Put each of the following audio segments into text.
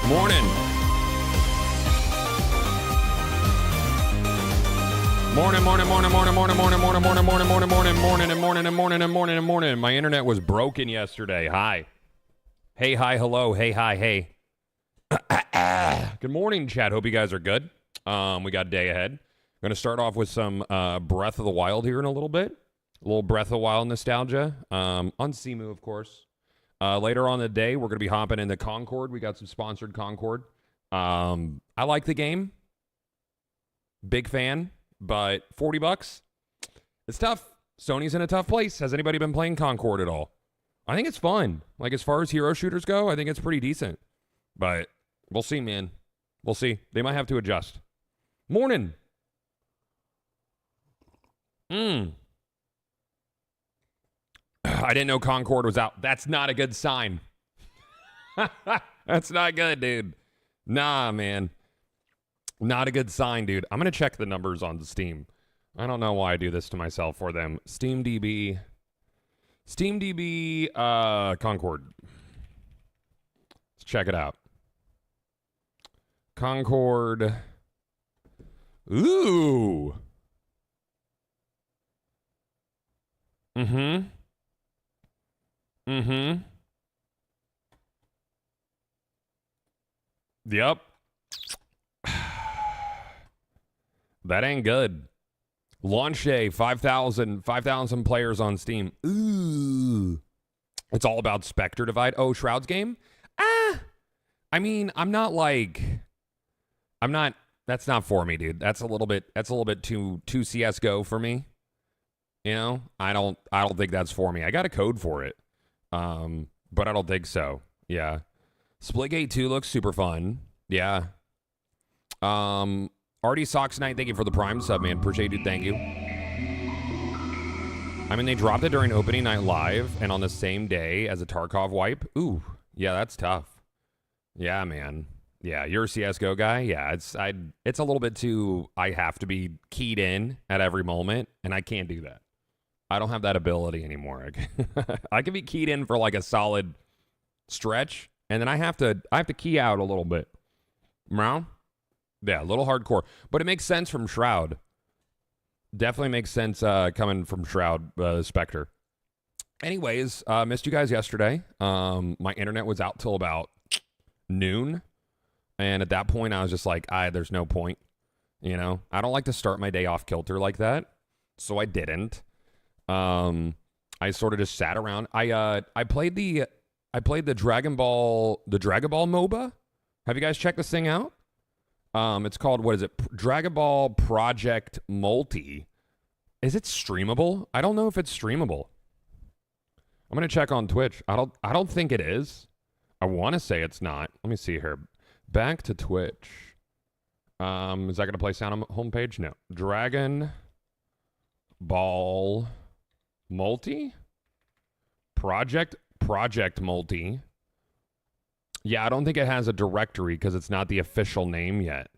Morning. Morning. My internet was broken yesterday. Hi. Hey, hi, hello. Hey, hi, hey. Good morning, chat. Hope you guys are good. We got a day ahead. Going to start off with some Breath of the Wild here in a little bit. A little Breath of the Wild nostalgia. On Simu, of course. Later on in the day, we're going to be hopping into Concord. We got some sponsored Concord. I like the game. Big fan. But $40, it's tough. Sony's in a tough place. Has anybody been playing Concord at all? I think it's fun. Like, as far as hero shooters go, I think it's pretty decent. But we'll see, man. We'll see. They might have to adjust. Morning. I didn't know Concord was out. That's not a good sign. That's not good, dude. Nah, man. Not a good sign, dude. I'm going to check the numbers on Steam. I don't know why I do this to myself for them. SteamDB, Concord. Let's check it out. Concord. Ooh. Yep. That ain't good. Launch day, 5,000 players on Steam. Ooh. It's all about Spectre Divide. Oh, Shroud's game? I mean, that's not for me, dude. That's a little bit too CS:GO for me. You know? I don't think that's for me. I got a code for it. But I don't think so. Yeah. Splitgate 2 looks super fun. Yeah. Artie Socks Night, thank you for the Prime sub, man. Appreciate you. Thank you. I mean, they dropped it during opening night live and on the same day as a Tarkov wipe. Ooh, yeah, that's tough. Yeah, man. Yeah, you're a CS:GO guy. Yeah, it's a little bit too. I have to be keyed in at every moment, and I can't do that. I don't have that ability anymore. I can be keyed in for like a solid stretch, and then I have to key out a little bit. Meow. Yeah, a little hardcore. But it makes sense from Shroud. Definitely makes sense coming from Shroud, Spectre. Anyways, missed you guys yesterday. My internet was out till about noon. And at that point, I was just like, there's no point. You know? I don't like to start my day off kilter like that. So I didn't. I sort of just sat around. I played the Dragon Ball MOBA. Have you guys checked this thing out? It's called, what is it? Dragon Ball Project Multi. Is it streamable? I don't know if it's streamable. I'm gonna check on Twitch. I don't think it is. I want to say it's not. Let me see here. Back to Twitch. Is that gonna play sound on the homepage? No. Dragon Ball Multi? Project Multi. Yeah, I don't think it has a directory because it's not the official name yet.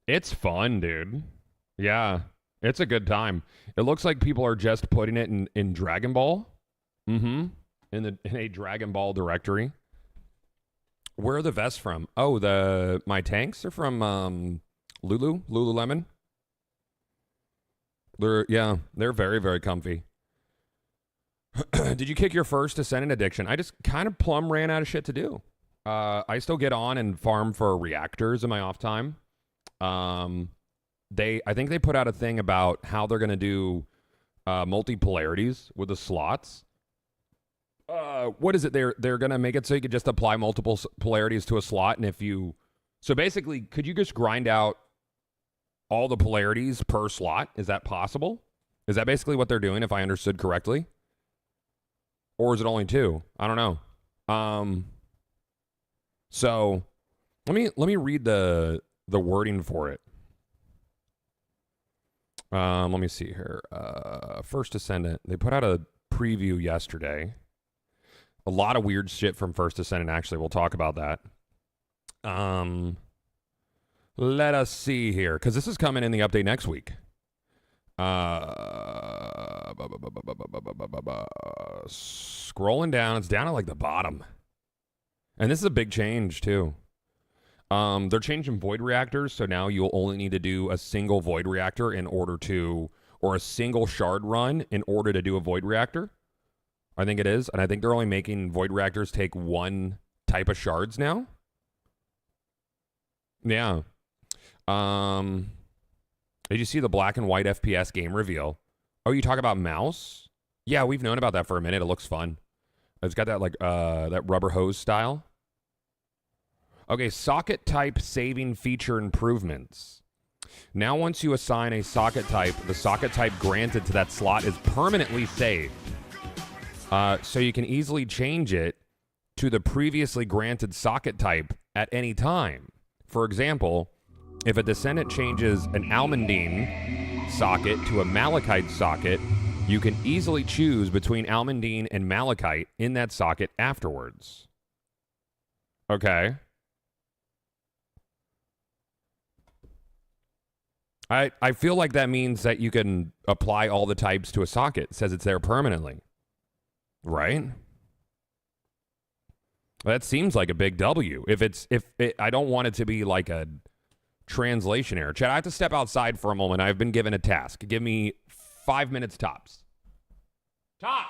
It's fun, dude. Yeah, it's a good time. It looks like people are just putting it in Dragon Ball. In a Dragon Ball directory. Where are the vests from? Oh, my tanks are from Lululemon. They're very, very comfy. Did you kick your first Ascendant addiction? I just kind of plumb ran out of shit to do. I still get on and farm for reactors in my off time. I think they put out a thing about how they're going to do multi-polarities with the slots. What is it? They're going to make it so you could just apply multiple polarities to a slot. And so basically, could you just grind out all the polarities per slot? Is that possible? Is that basically what they're doing, if I understood correctly? Or is it only 2? I don't know. So let me read the wording for it. Let me see here. First Ascendant. They put out a preview yesterday. A lot of weird shit from First Ascendant, actually. We'll talk about that. Let us see here, because this is coming in the update next week. Scrolling down, it's down at like the bottom. And this is a big change too. They're changing void reactors, so now you'll only need to do a single void reactor in order to, or a single shard run in order to do a void reactor. I think it is, and I think they're only making void reactors take one type of shards now. Yeah. Did you see the black and white FPS game reveal? Oh, you talk about mouse? Yeah, we've known about that for a minute. It looks fun. It's got that like that rubber hose style. Okay, socket type saving feature improvements. Now once you assign a socket type, the socket type granted to that slot is permanently saved. So you can easily change it to the previously granted socket type at any time. For example, if a descendant changes an Almandine socket to a Malachite socket, you can easily choose between Almandine and Malachite in that socket afterwards. Okay. I feel like that means that you can apply all the types to a socket. It says it's there permanently. Right? That seems like a big W. I don't want it to be like a translation error. Chad, I have to step outside for a moment. I've been given a task. Give me 5 minutes tops. Tops!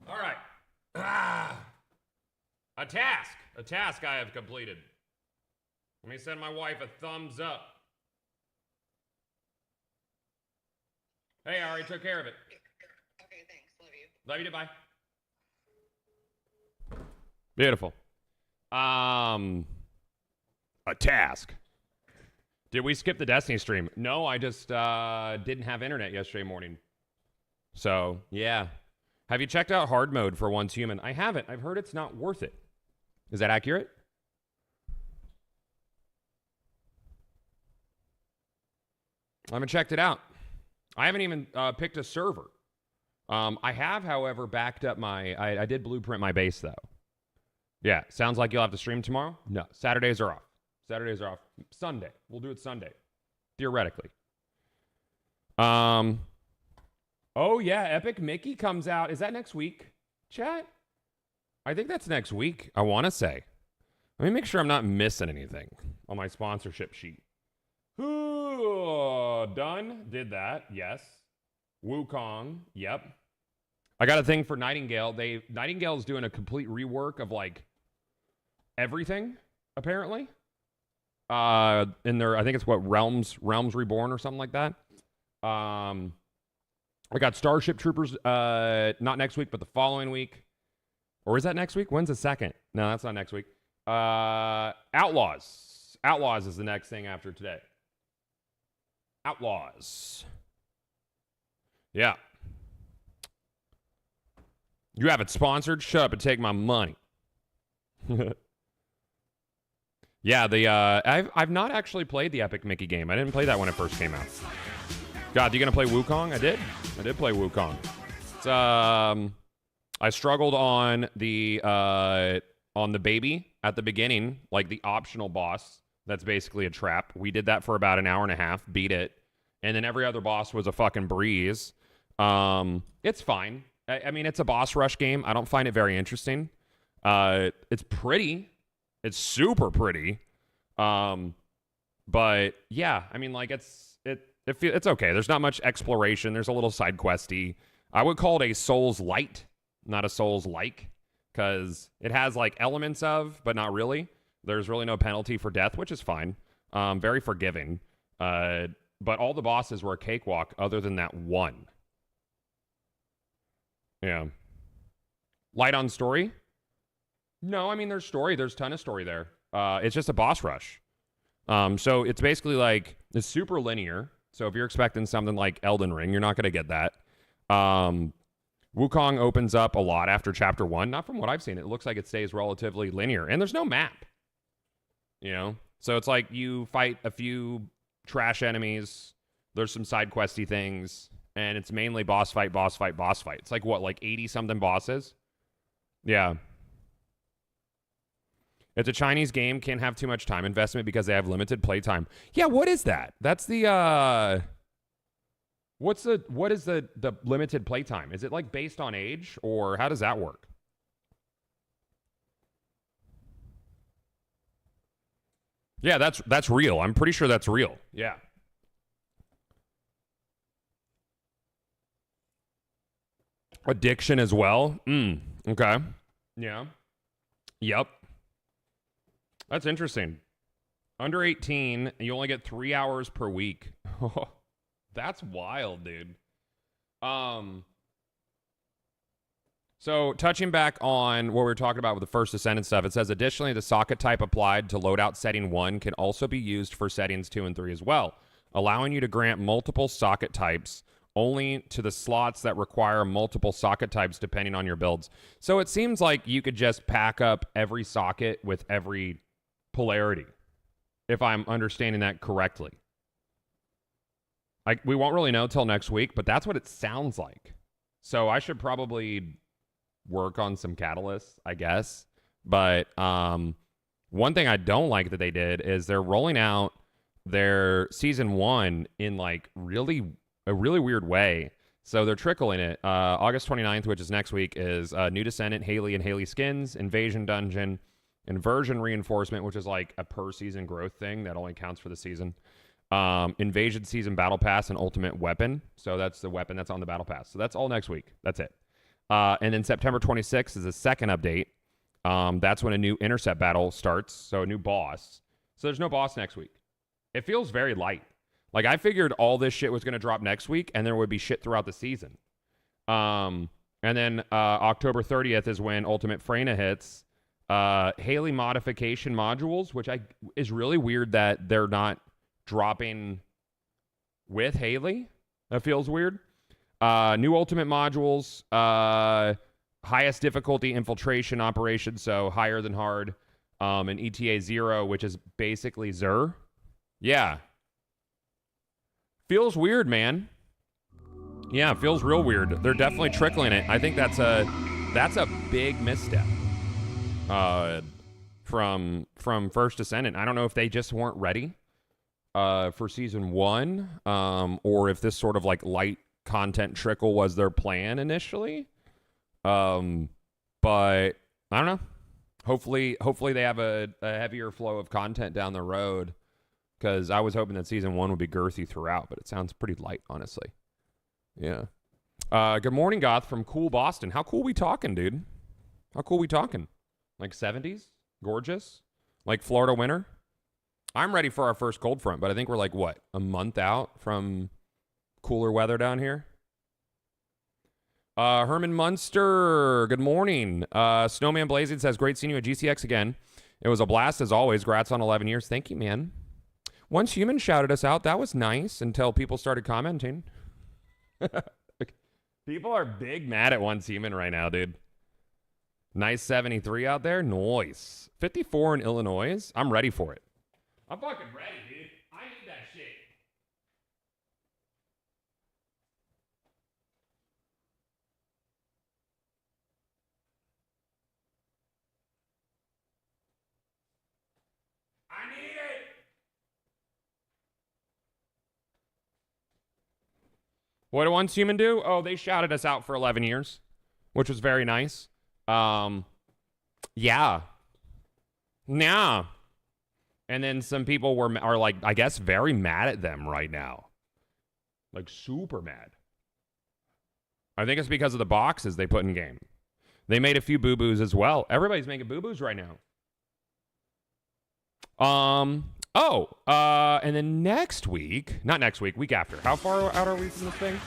All right. A task I have completed. Let me send my wife a thumbs up. Hey, I already took care of it. Okay, thanks. Love you. Love you too. Bye. Beautiful. A task. Did we skip the Destiny stream? No, I just didn't have internet yesterday morning. So, yeah. Have you checked out hard mode for Once Human? I haven't. I've heard it's not worth it. Is that accurate? I haven't checked it out. I haven't even picked a server. I have, however, backed up my... I did blueprint my base, though. Yeah, sounds like you'll have to stream tomorrow? No, Saturdays are off. Saturdays are off. Sunday. We'll do it Sunday. Theoretically. Oh, yeah, Epic Mickey comes out. Is that next week, chat? I think that's next week, I want to say. Let me make sure I'm not missing anything on my sponsorship sheet. Ooh, done. Did that. Yes. Wukong. Yep. I got a thing for Nightingale. Nightingale's doing a complete rework of, like, everything, apparently. In their, I think it's what, Realms Reborn or something like that. I got Starship Troopers, not next week, but the following week. Or is that next week? When's the second? No, that's not next week. Outlaws. Outlaws is the next thing after today. Outlaws. Yeah. You have it sponsored? Shut up and take my money. Yeah, I've not actually played the Epic Mickey game. I didn't play that when it first came out. God, you gonna play Wukong? I did play Wukong. It's, I struggled on the baby at the beginning, like the optional boss. That's basically a trap. We did that for about an hour and a half, beat it, and then every other boss was a fucking breeze. It's fine. I mean, it's a boss rush game. I don't find it very interesting. It's pretty. It's super pretty. But yeah, I mean, like it's okay. There's not much exploration. There's a little side questy. I would call it a Souls light, not a Souls like. because it has like elements of, but not really. There's really no penalty for death, which is fine. Very forgiving. But all the bosses were a cakewalk other than that one. Yeah. Light on story? No, I mean, there's story. There's a ton of story there. It's just a boss rush. So it's basically like, it's super linear. So if you're expecting something like Elden Ring, you're not going to get that. Wukong opens up a lot after chapter 1. Not from what I've seen. It looks like it stays relatively linear. And there's no map. You know? So it's like you fight a few trash enemies. There's some side questy things. And it's mainly boss fight, boss fight, boss fight. It's like, what, like 80-something bosses? Yeah. It's a Chinese game, can't have too much time investment because they have limited playtime. Yeah, what is that? That's the, what is the limited playtime? Is it like based on age, or how does that work? Yeah, that's real. I'm pretty sure that's real. Yeah. Addiction as well. Okay. Yeah. Yep. That's interesting. Under 18, you only get 3 hours per week. That's wild, dude. So touching back on what we were talking about with the First Descendant stuff, it says additionally the socket type applied to loadout setting 1 can also be used for settings 2 and 3 as well, allowing you to grant multiple socket types only to the slots that require multiple socket types depending on your builds. So it seems like you could just pack up every socket with every polarity, if I'm understanding that correctly. We won't really know till next week, but that's what it sounds like. So I should probably work on some catalysts, I guess. But one thing I don't like that they did is they're rolling out their season 1 in like a really weird way. So they're trickling it. August 29th, which is next week, is New Descendant, Haley and Haley skins, Invasion Dungeon, Inversion Reinforcement, which is like a per season growth thing that only counts for the season. Invasion Season Battle Pass and Ultimate Weapon. So that's the weapon that's on the Battle Pass. So that's all next week. That's it. And then September 26th is the second update. That's when a new Intercept battle starts. So a new boss. So there's no boss next week. It feels very light. Like I figured all this shit was going to drop next week and there would be shit throughout the season. And then October 30th is when Ultimate Freyna hits. Haley modification modules, which is really weird that they're not dropping with Haley. That feels weird. New ultimate modules, highest difficulty infiltration operation, so higher than hard, and ETA 0, which is basically Xur. Yeah. Feels weird, man. Yeah, feels real weird. They're definitely trickling it. I think that's a big misstep. From First Descendant. I don't know if they just weren't ready for season 1, or if this sort of like light content trickle was their plan initially. But I don't know. Hopefully they have a heavier flow of content down the road, because I was hoping that season 1 would be girthy throughout, but it sounds pretty light, honestly. Yeah. Good morning, Goth from cool Boston. How cool we talking, dude? How cool we talking? Like 70s? Gorgeous? Like Florida winter? I'm ready for our first cold front, but I think we're like, what, a month out from cooler weather down here? Herman Munster, good morning. Snowman Blazing says, great seeing you at GCX again. It was a blast as always. Grats on 11 years. Thank you, man. Once Human shouted us out. That was nice until people started commenting. People are big mad at Once Human right now, dude. Nice 73 out there. Nice. 54 in Illinois. I'm ready for it. I'm fucking ready, dude. I need that shit. I need it. What did Once Human do? Oh, they shouted us out for 11 years, which was very nice. Yeah. Nah. And then some people are like, I guess, very mad at them right now. Like, super mad. I think it's because of the boxes they put in game. They made a few boo-boos as well. Everybody's making boo-boos right now. And then next week, not next week, week after. How far out are we from this thing?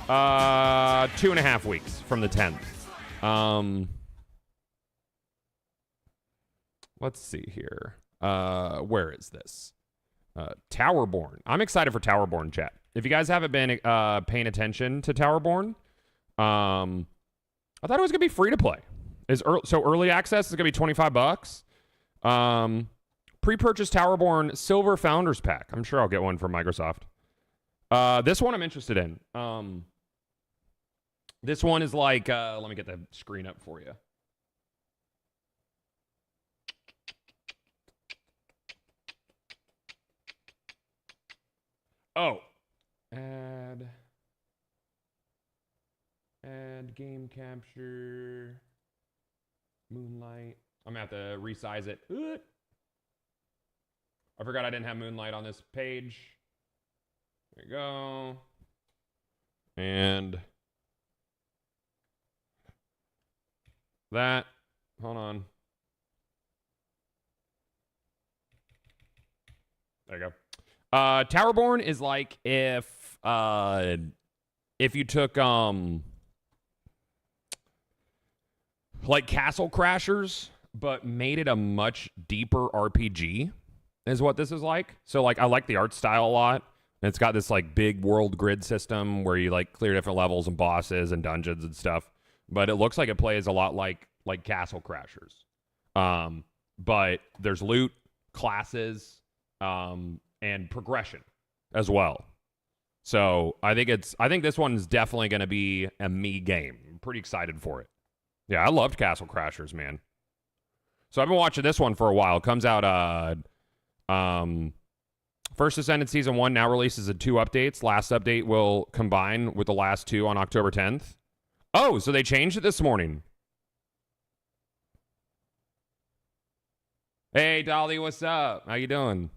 2.5 weeks from the 10th. Let's see here. Where is this? Towerborn. I'm excited for Towerborn, chat. If you guys haven't been paying attention to Towerborn, I thought it was gonna be free to play. So early access is gonna be $25. Pre-purchase Towerborn Silver Founders Pack. I'm sure I'll get one from Microsoft. This one I'm interested in. This one is like, let me get the screen up for you. Oh, add game capture, Moonlight. I'm gonna have to resize it. I forgot I didn't have Moonlight on this page. There you go. And that, hold on. There you go. Towerborn is like if you took like Castle Crashers but made it a much deeper RPG is what this is like. So like I like the art style a lot. And it's got this like big world grid system where you like clear different levels and bosses and dungeons and stuff. But it looks like it plays a lot like Castle Crashers. But there's loot, classes, and progression as well. So I think this one is definitely going to be a me game. I'm pretty excited for it. Yeah, I loved Castle Crashers, man. So I've been watching this one for a while. It comes out First Ascendant Season 1 now releases in 2 updates. Last update will combine with the last 2 on October 10th. Oh, so they changed it this morning. Hey, Dolly, what's up? How you doing?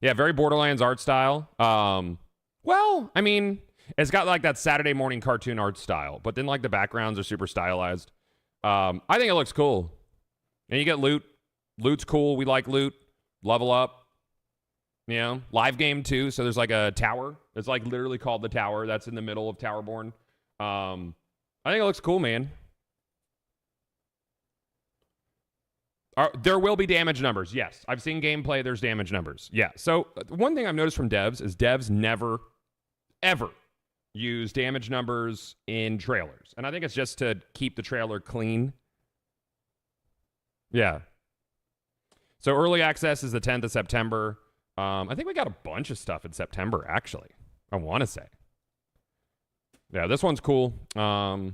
Yeah, very Borderlands art style. Well, I mean, it's got like that Saturday morning cartoon art style, but then like the backgrounds are super stylized. I think it looks cool. And you get loot. Loot's cool. We like loot. Level up. You know, live game too. So there's like a tower. It's like literally called the Tower. That's in the middle of Towerborn. I think it looks cool, man. There will be damage numbers. Yes. I've seen gameplay. There's damage numbers. Yeah. So one thing I've noticed from devs is devs never, ever use damage numbers in trailers. And I think it's just to keep the trailer clean. Yeah. So early access is the 10th of September. I think we got a bunch of stuff in September, actually. I want to say. Yeah, this one's cool. Yeah.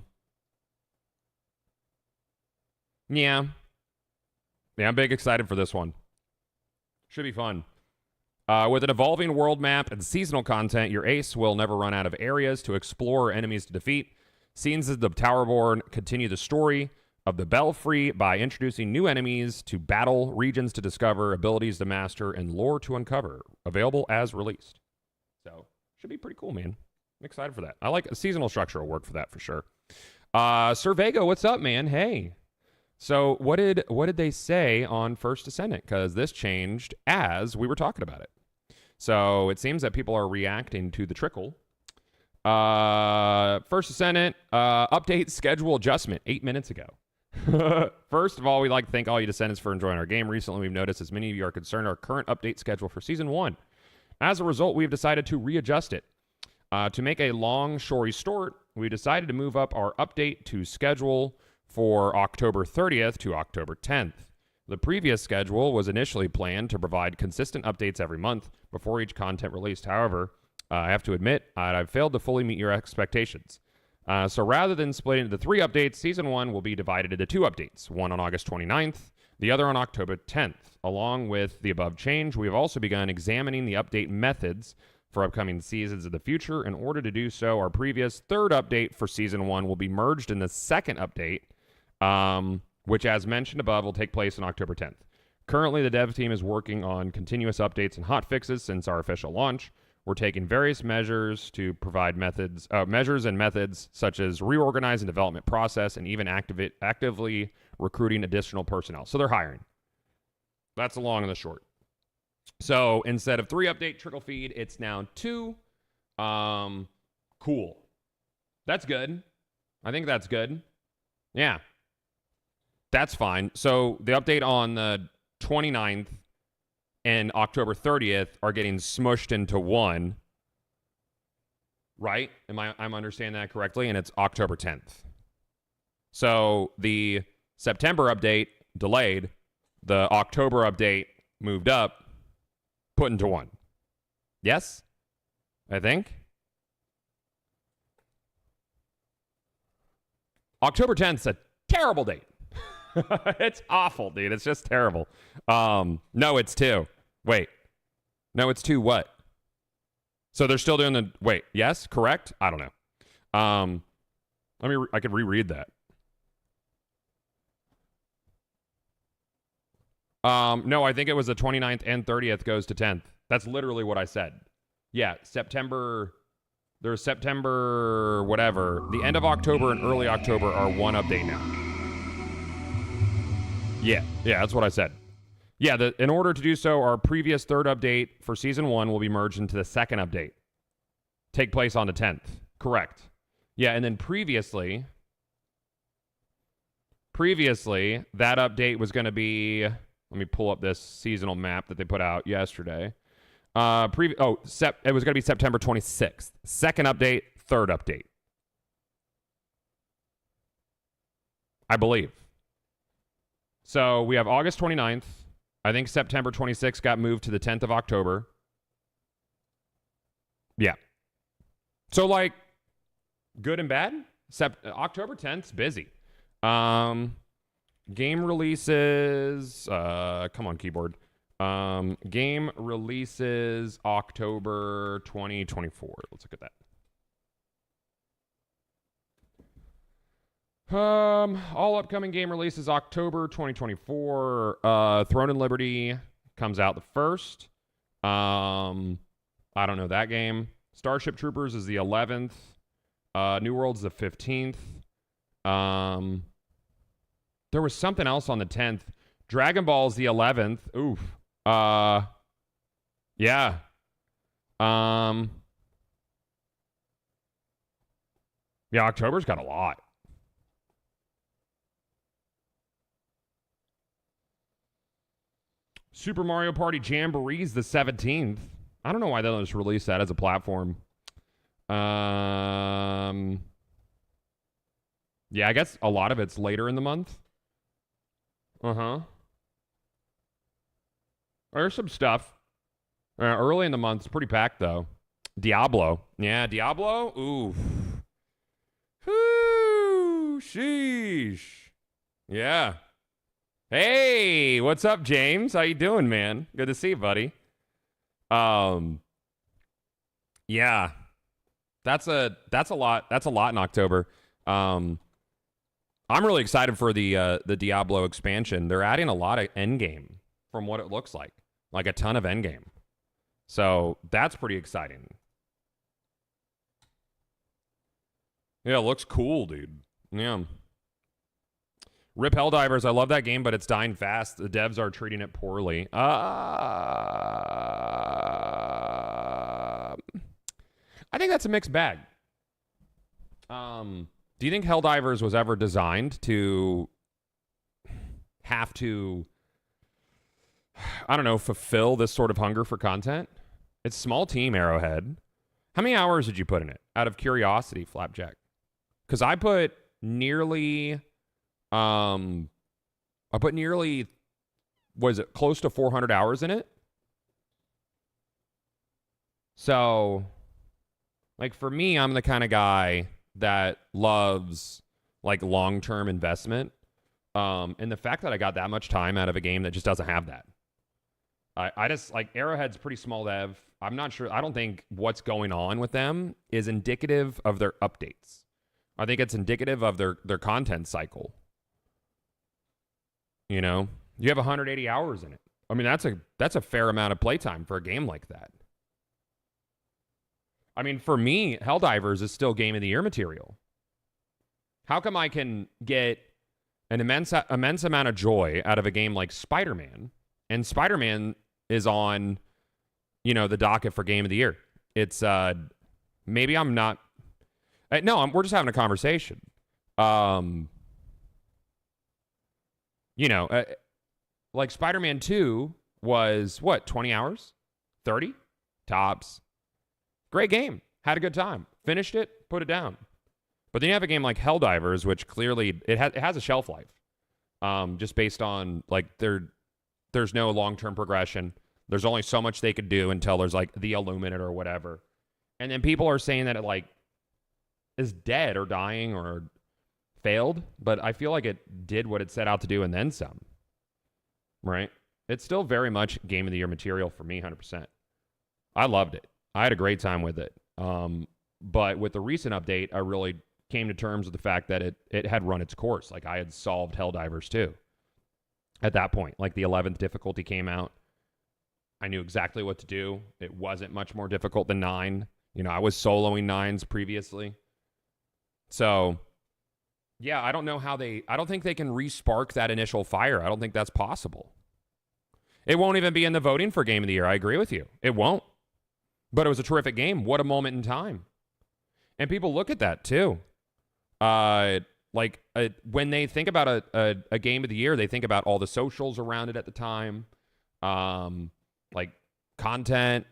Yeah, I'm big excited for this one. Should be fun. With an evolving world map and seasonal content, your ace will never run out of areas to explore or enemies to defeat. Scenes of the Towerborn continue the story of the Belfry by introducing new enemies to battle, regions to discover, abilities to master, and lore to uncover. Available as released. So, should be pretty cool, man. I'm excited for that. I like a seasonal structure will work for that for sure. Sir Vega, what's up, man? Hey. So what did they say on First Ascendant? Because this changed as we were talking about it. So it seems that people are reacting to the trickle. First Ascendant update schedule adjustment 8 minutes ago. First of all, we'd like to thank all you Descendants for enjoying our game. Recently, we've noticed, as many of you are concerned, our current update schedule for Season 1. As a result, we've decided to readjust it. To make a long story short, we decided to move up our update to schedule for October 30th to October 10th. The previous schedule was initially planned to provide consistent updates every month before each content released. However, I have to admit, I've failed to fully meet your expectations. So rather than splitting into 3 updates, Season 1 will be divided into 2 updates, one on August 29th, the other on October 10th. Along with the above change, we have also begun examining the update methods for upcoming seasons in the future. In order to do so, our previous 3rd update for Season 1 will be merged in the 2nd update, which, as mentioned above, will take place on October 10th. Currently, the dev team is working on continuous updates and hotfixes since our official launch. we're taking various measures to provide measures and methods such as reorganizing development process and even actively recruiting additional personnel. So they're hiring. That's the long and the short. So instead of 3 update trickle feed, it's now 2. Cool. That's good. I think that's good. Yeah. That's fine. So the update on the 29th and October 30th are getting smushed into 1. Right? I'm understanding that correctly? And it's October 10th. So the September update delayed. The October update moved up, put into 1. Yes? I think. October 10th is a terrible date. It's awful, dude. It's just terrible. No, it's 2. Wait. No, it's 2 what? So they're still doing the... Wait, yes? Correct? I don't know. I could reread that. No, I think it was the 29th and 30th goes to 10th. That's literally what I said. Yeah, September... There's September whatever. The end of October and early October are 1 update now. Yeah, that's what I said. Yeah, in order to do so, our previous 3rd update for Season 1 will be merged into the 2nd update. Take place on the 10th. Correct. Yeah, and then previously, that update was going to be... Let me pull up this seasonal map that they put out yesterday. It was going to be September 26th. 2nd update, 3rd update. I believe. So we have August 29th. I think September 26th got moved to the 10th of October. Yeah. So, like, good and bad? October 10th's busy. Game releases... come on, keyboard. Game releases October 2024. Let's look at that. All upcoming game releases October 2024. Throne and Liberty comes out the 1st. I don't know that game. Starship Troopers is the 11th. New World's the 15th. There was something else on the 10th. Dragon Ball's the 11th. Oof. Yeah. Yeah, October's got a lot. Super Mario Party Jamboree's the 17th. I don't know why they don't just release that as a platform. Yeah, I guess a lot of it's later in the month. There's some stuff. Early in the month, it's pretty packed, though. Diablo. Yeah, Diablo? Ooh. Whoo, sheesh. Yeah. Hey, what's up, James? How you doing, man? Good to see you, buddy. Yeah. That's a lot. That's a lot in October. I'm really excited for the Diablo expansion. They're adding a lot of endgame from what it looks like a ton of endgame. So that's pretty exciting. Yeah, it looks cool, dude. Yeah. Rip Helldivers. I love that game, but it's dying fast. The devs are treating it poorly. I think that's a mixed bag. Do you think Helldivers was ever designed to have to, I don't know, fulfill this sort of hunger for content? It's small team, Arrowhead. How many hours did you put in it? Out of curiosity, Flapjack. Because I put nearly, was it close to 400 hours in it? So, like, for me, I'm the kind of guy that loves, like, long-term investment. And the fact that I got that much time out of a game that just doesn't have that. I just, like, Arrowhead's pretty small dev. I'm not sure. I don't think what's going on with them is indicative of their updates. I think it's indicative of their content cycle. You know? You have 180 hours in it. I mean, that's a fair amount of playtime for a game like that. I mean, for me, Helldivers is still Game of the Year material. How come I can get an immense amount of joy out of a game like Spider-Man, and Spider-Man is on, the docket for Game of the Year? It's maybe I'm not. No, we're just having a conversation. Like Spider-Man 2 was what, 20 hours, 30 tops. Great game. Had a good time. Finished it. Put it down. But then you have a game like Helldivers, which clearly it has a shelf life, just based on like there's no long-term progression. There's only so much they could do until there's like the Illuminate or whatever, and then people are saying that it like is dead or dying or failed. But I feel like it did what it set out to do and then some. Right? It's still very much Game of the Year material for me, 100%. I loved it. I had a great time with it. But with the recent update, I really came to terms with the fact that it had run its course. Like I had solved Helldivers 2 at that point. Like the 11th difficulty came out. I knew exactly what to do. It wasn't much more difficult than 9. I was soloing 9s previously. So, yeah, I don't think they can re-spark that initial fire. I don't think that's possible. It won't even be in the voting for Game of the Year. I agree with you. It won't. But it was a terrific game. What a moment in time. And people look at that too. When they think about a Game of the Year, they think about all the socials around it at the time, like content,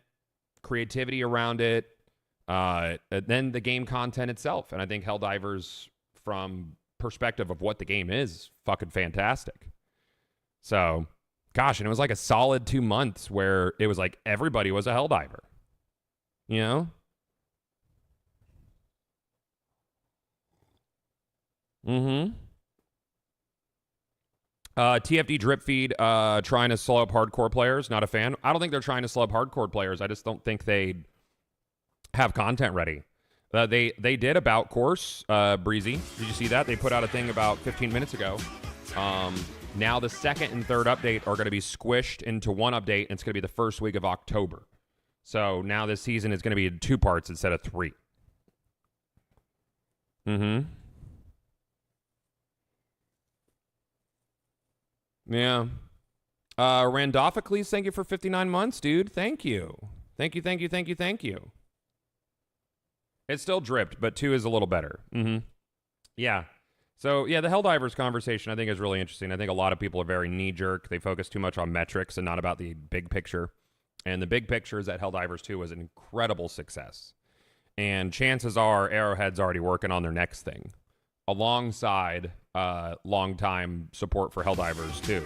creativity around it, and then the game content itself. And I think Helldivers, from perspective of what the game is, fucking fantastic. So, gosh, and it was like a solid 2 months where it was like everybody was a Helldiver. Mm-hmm. TFD drip feed trying to slow up hardcore players. Not a fan. I don't think they're trying to slow up hardcore players. I just don't think they have content ready. They did about course, Breezy. Did you see that? They put out a thing about 15 minutes ago. Now the second and third update are going to be squished into one update, and it's going to be the first week of October. So now this season is going to be in 2 parts instead of 3. Mm-hmm. Yeah. Randophicles, thank you for 59 months, dude. Thank you. Thank you. It's still dripped, but 2 is a little better. Mm-hmm. Yeah. So, yeah, the Helldivers conversation I think is really interesting. I think a lot of people are very knee-jerk. They focus too much on metrics and not about the big picture. And the big picture is that Helldivers 2 was an incredible success. And chances are Arrowhead's already working on their next thing, alongside long-time support for Helldivers 2.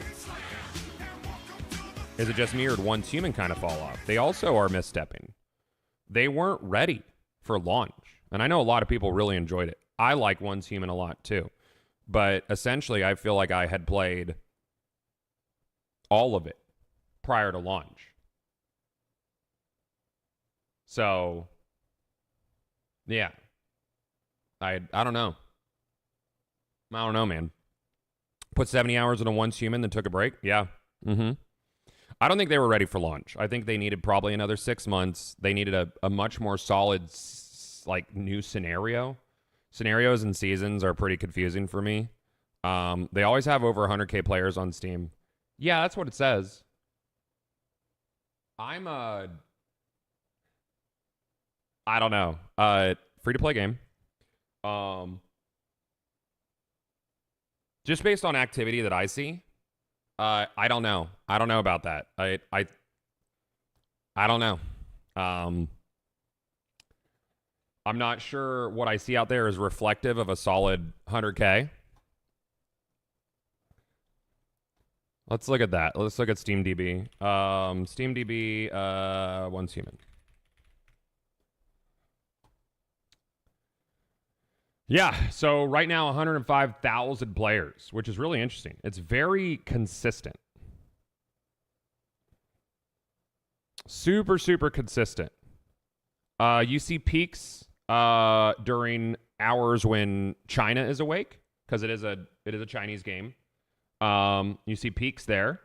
Is it just me or did Once Human kind of fall off? They also are misstepping. They weren't ready for launch. And I know a lot of people really enjoyed it. I like Once Human a lot too. But essentially, I feel like I had played all of it prior to launch. So, yeah. I don't know. I don't know, man. Put 70 hours into Once Human, then took a break? Yeah. Mm-hmm. I don't think they were ready for launch. I think they needed probably another 6 months. They needed a much more solid, new scenario. Scenarios and seasons are pretty confusing for me. They always have over 100K players on Steam. Yeah, that's what it says. I don't know. Free-to-play game. Just based on activity that I see, I don't know. I don't know about that. I don't know. I'm not sure what I see out there is reflective of a solid 100K. Let's look at that. Let's look at SteamDB. SteamDB, Once Human. Yeah, so right now 105,000 players, which is really interesting. It's very consistent. Super, super consistent. You see peaks during hours when China is awake, because it is a Chinese game. You see peaks there,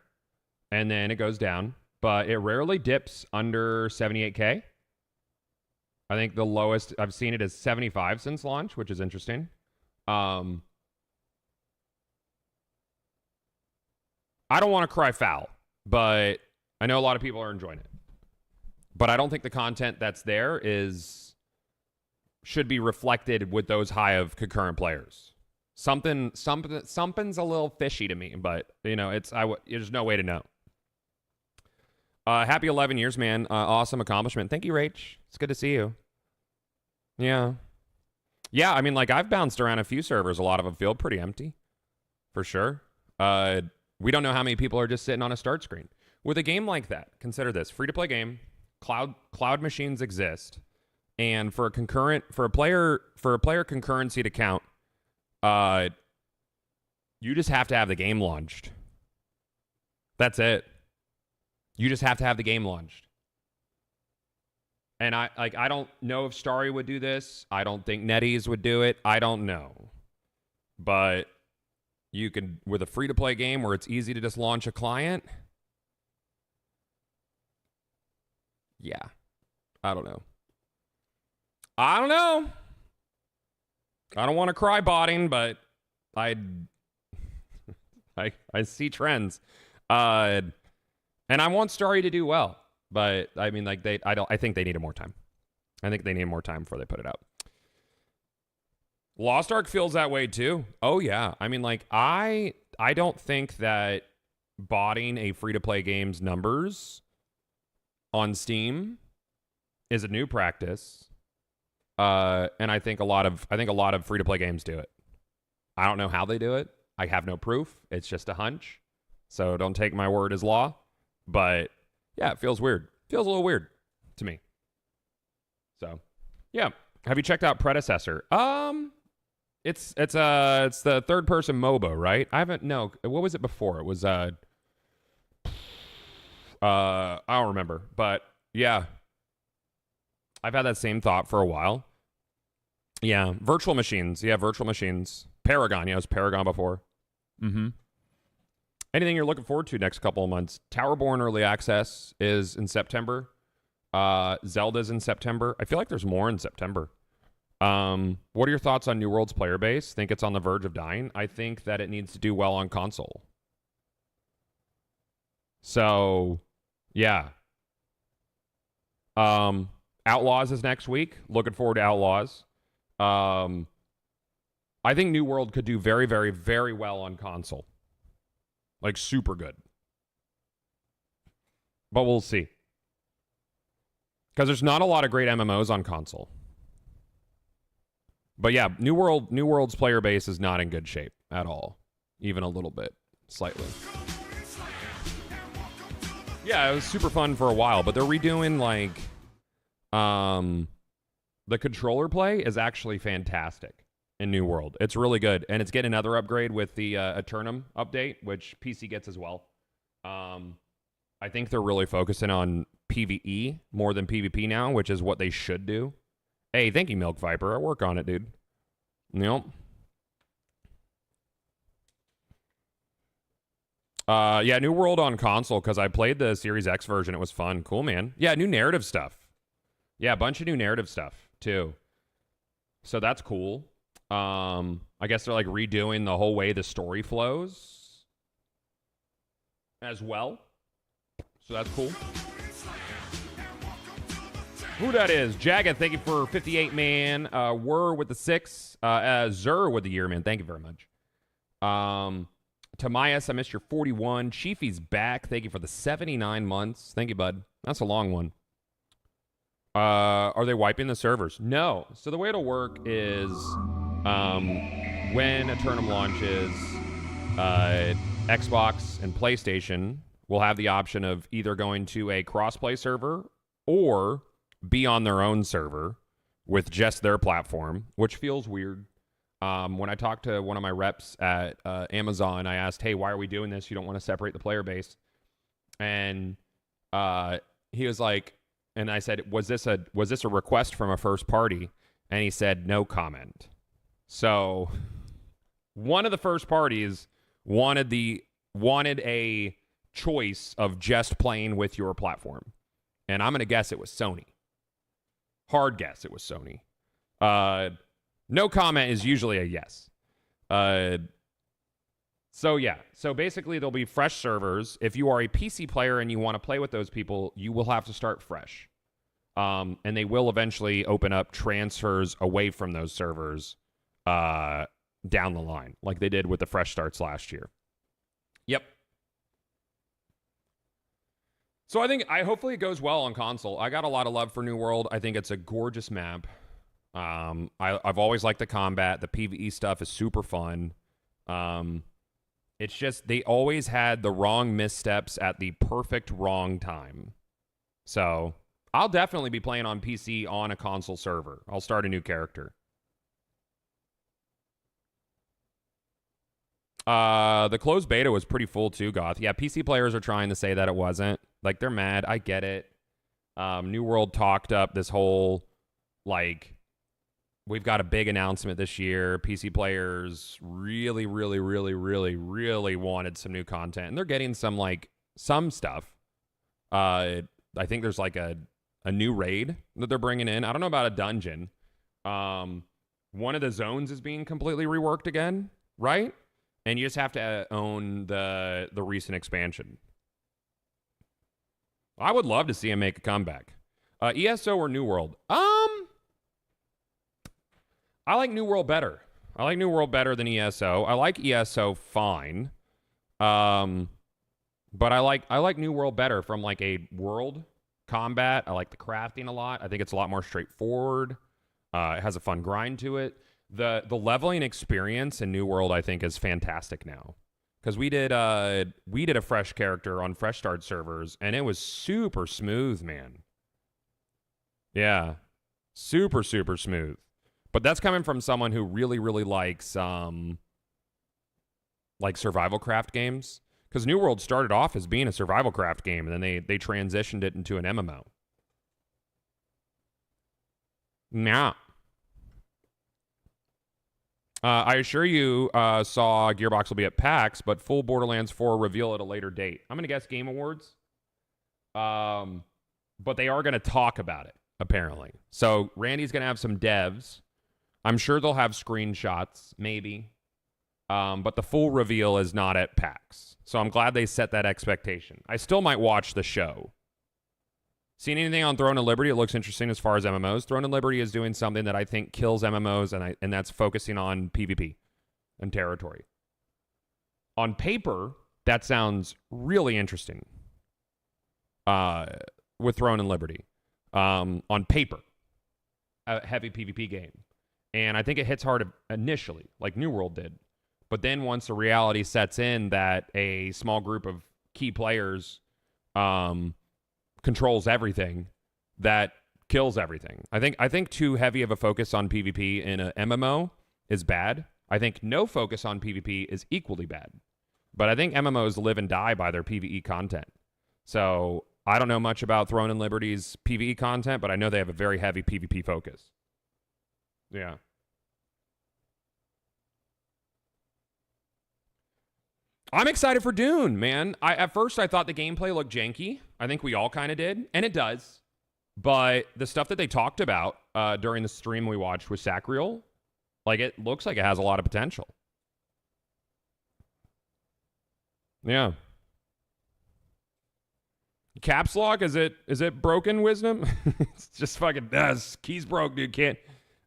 and then it goes down, but it rarely dips under 78K. I think the lowest I've seen it is 75 since launch, which is interesting. I don't want to cry foul, but I know a lot of people are enjoying it. But I don't think the content that's there should be reflected with those high of concurrent players. Something's a little fishy to me, but there's no way to know. Happy 11 years, man. Awesome accomplishment. Thank you, Rach. It's good to see you. Yeah. Yeah, I mean, like, I've bounced around a few servers. A lot of them feel pretty empty, for sure. We don't know how many people are just sitting on a start screen. With a game like that, consider this. Free-to-play game, cloud machines exist, and for a player concurrency to count, you just have to have the game launched. That's it. You just have to have the game launched. And I don't know if Starry would do this. I don't think NetEase would do it. I don't know. But you can, with a free-to-play game where it's easy to just launch a client. Yeah. I don't know. I don't want to cry botting, but I see trends. And I want Starry to do well. But I mean, like, I think they needed more time. I think they need more time before they put it out. Lost Ark feels that way too. Oh yeah. I mean, like, I don't think that botting a free-to-play game's numbers on Steam is a new practice. And I think a lot of free-to-play games do it. I don't know how they do it. I have no proof. It's just a hunch. So don't take my word as law. But yeah, it feels weird. Feels a little weird to me. So, yeah. Have you checked out Predecessor? It's the third person MOBA, right? I haven't. No, what was it before? It was I don't remember, but yeah, I've had that same thought for a while. Yeah, virtual machines. Yeah, virtual machines. Paragon. Yeah, it was Paragon before. Mm-hmm. Anything you're looking forward to next couple of months? Towerborn Early Access is in September. Zelda's in September. I feel like there's more in September. What are your thoughts on New World's player base? Think it's on the verge of dying? I think that it needs to do well on console. So, yeah. Outlaws is next week. Looking forward to Outlaws. I think New World could do very, very, very well on console. Like, super good. But we'll see. Because there's not a lot of great MMOs on console. But yeah, New World's player base is not in good shape at all. Even a little bit. Slightly. Yeah, it was super fun for a while, but they're redoing, like, the controller play is actually fantastic in New World. It's really good, and it's getting another upgrade with the Eternum update, which PC gets as well. I think they're really focusing on PvE more than PvP now, which is what they should do. Hey, thank you, Milk Viper. I work on it, dude. Yep. Yeah, New World on console, because I played the Series X version. It was fun. Cool, man. Yeah, new narrative stuff. Yeah, a bunch of new narrative stuff, too. So that's cool. I guess they're, like, redoing the whole way the story flows as well. So that's cool. Who that is? Jagged, thank you for 58, man. Were with the 6. Zur with the year, man. Thank you very much. Tamias, I missed your 41. Chiefy's back. Thank you for the 79 months. Thank you, bud. That's a long one. Are they wiping the servers? No. So the way it'll work is when Eternum launches, Xbox and PlayStation will have the option of either going to a crossplay server or be on their own server with just their platform, which feels weird. When I talked to one of my reps at Amazon, I asked, hey, why are we doing this? You don't want to separate the player base. And he was like, and I said, was this a request from a first party? And he said, no comment. So one of the first parties wanted a choice of just playing with your platform. And I'm going to guess it was Sony. Hard guess it was Sony. No comment is usually a yes. So yeah, so basically there'll be fresh servers. If you are a PC player and you want to play with those people, you will have to start fresh. And they will eventually open up transfers away from those servers down the line, like they did with the fresh starts last year. Yep. So hopefully it goes well on console. I got a lot of love for New World. I think it's a gorgeous map. I've always liked the combat. The PvE stuff is super fun. It's just they always had the wrong missteps at the perfect wrong time. So I'll definitely be playing on PC on a console server. I'll start a new character. The closed beta was pretty full too, Goth. Yeah, PC players are trying to say that it wasn't. Like, they're mad. I get it. New World talked up this whole, like, we've got a big announcement this year. PC players really, really, really, really, really wanted some new content. And they're getting some stuff. I think there's like a new raid that they're bringing in. I don't know about a dungeon. One of the zones is being completely reworked again, right? And you just have to own the recent expansion. I would love to see him make a comeback. ESO or New World? I like New World better. I like New World better than ESO. I like ESO fine. But I like New World better from like a world combat. I like the crafting a lot. I think it's a lot more straightforward. It has a fun grind to it. The leveling experience in New World, I think, is fantastic now. Because we did a fresh character on Fresh Start servers, and it was super smooth, man. Yeah. Super, super smooth. But that's coming from someone who really, really likes survival craft games. Because New World started off as being a survival craft game, and then they transitioned it into an MMO. Nah. I assure you saw Gearbox will be at PAX, but full Borderlands 4 reveal at a later date. I'm going to guess Game Awards. But they are going to talk about it, apparently. So Randy's going to have some devs. I'm sure they'll have screenshots, maybe. But the full reveal is not at PAX. So I'm glad they set that expectation. I still might watch the show. Seen anything on Throne of Liberty? It looks interesting as far as MMOs. Throne of Liberty is doing something that I think kills MMOs, and that's focusing on PvP and territory. On paper, that sounds really interesting with Throne and Liberty. On paper, a heavy PvP game. And I think it hits hard initially, like New World did. But then once the reality sets in that a small group of key players controls everything, that kills everything. I think too heavy of a focus on PvP in a MMO is bad. I think no focus on PvP is equally bad. But I think MMOs live and die by their PvE content. So I don't know much about Throne and Liberty's PvE content, but I know they have a very heavy PvP focus. Yeah. I'm excited for Dune, man. At first I thought the gameplay looked janky. I think we all kind of did, and it does. But the stuff that they talked about during the stream we watched with Sacriel, like, it looks like it has a lot of potential. Yeah. Caps lock, is it broken, Wisdom? It's just fucking keys broke, dude.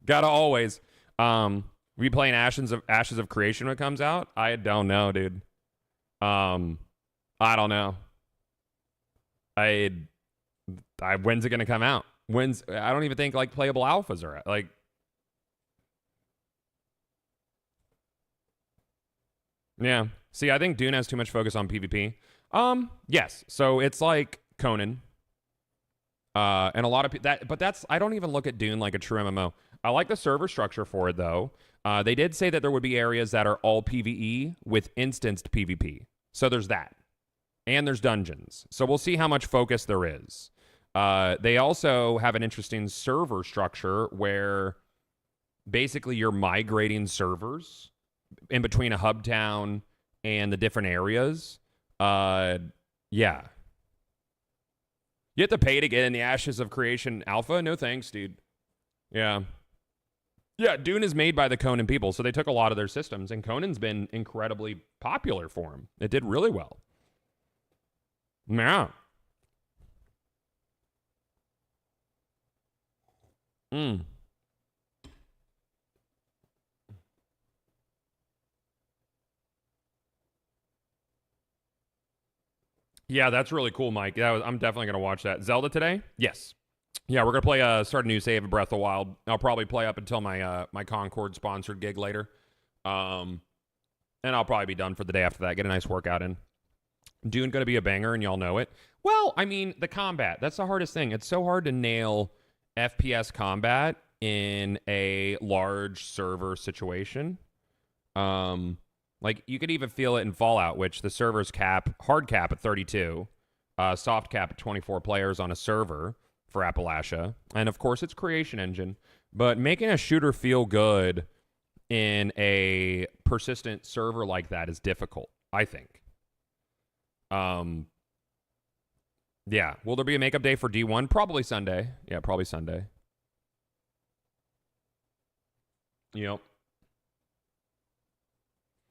Gotta always. We playing Ashes of Creation when it comes out? I don't know, dude. I don't know. When's it gonna come out? I don't even think like playable alphas are like. Yeah. See, I think Dune has too much focus on PvP. Yes. So it's like Conan. And a lot of that, but I don't even look at Dune like a true MMO. I like the server structure for it though. They did say that there would be areas that are all PvE with instanced PvP. So there's that. And there's dungeons. So we'll see how much focus there is. They also have an interesting server structure where basically you're migrating servers in between a hub town and the different areas. Yeah. You have to pay to get in the Ashes of Creation alpha? No thanks, dude. Yeah. Yeah, Dune is made by the Conan people, so they took a lot of their systems, and Conan's been incredibly popular for them. It did really well. Yeah. Mm. Yeah, that's really cool, Mike. I'm definitely going to watch that. Zelda today? Yes. Yeah, we're going to play start a new save of Breath of the Wild. I'll probably play up until my Concord sponsored gig later. And I'll probably be done for the day after that. Get a nice workout in. Dune going to be a banger, and y'all know it. Well, I mean, the combat. That's the hardest thing. It's so hard to nail FPS combat in a large server situation. Like, you could even feel it in Fallout, which the server's hard cap at 32, soft cap at 24 players on a server for Appalachia. And, of course, it's Creation Engine. But making a shooter feel good in a persistent server like that is difficult, I think. Yeah. Will there be a makeup day for D1? Probably Sunday. Yeah, probably Sunday. Yep.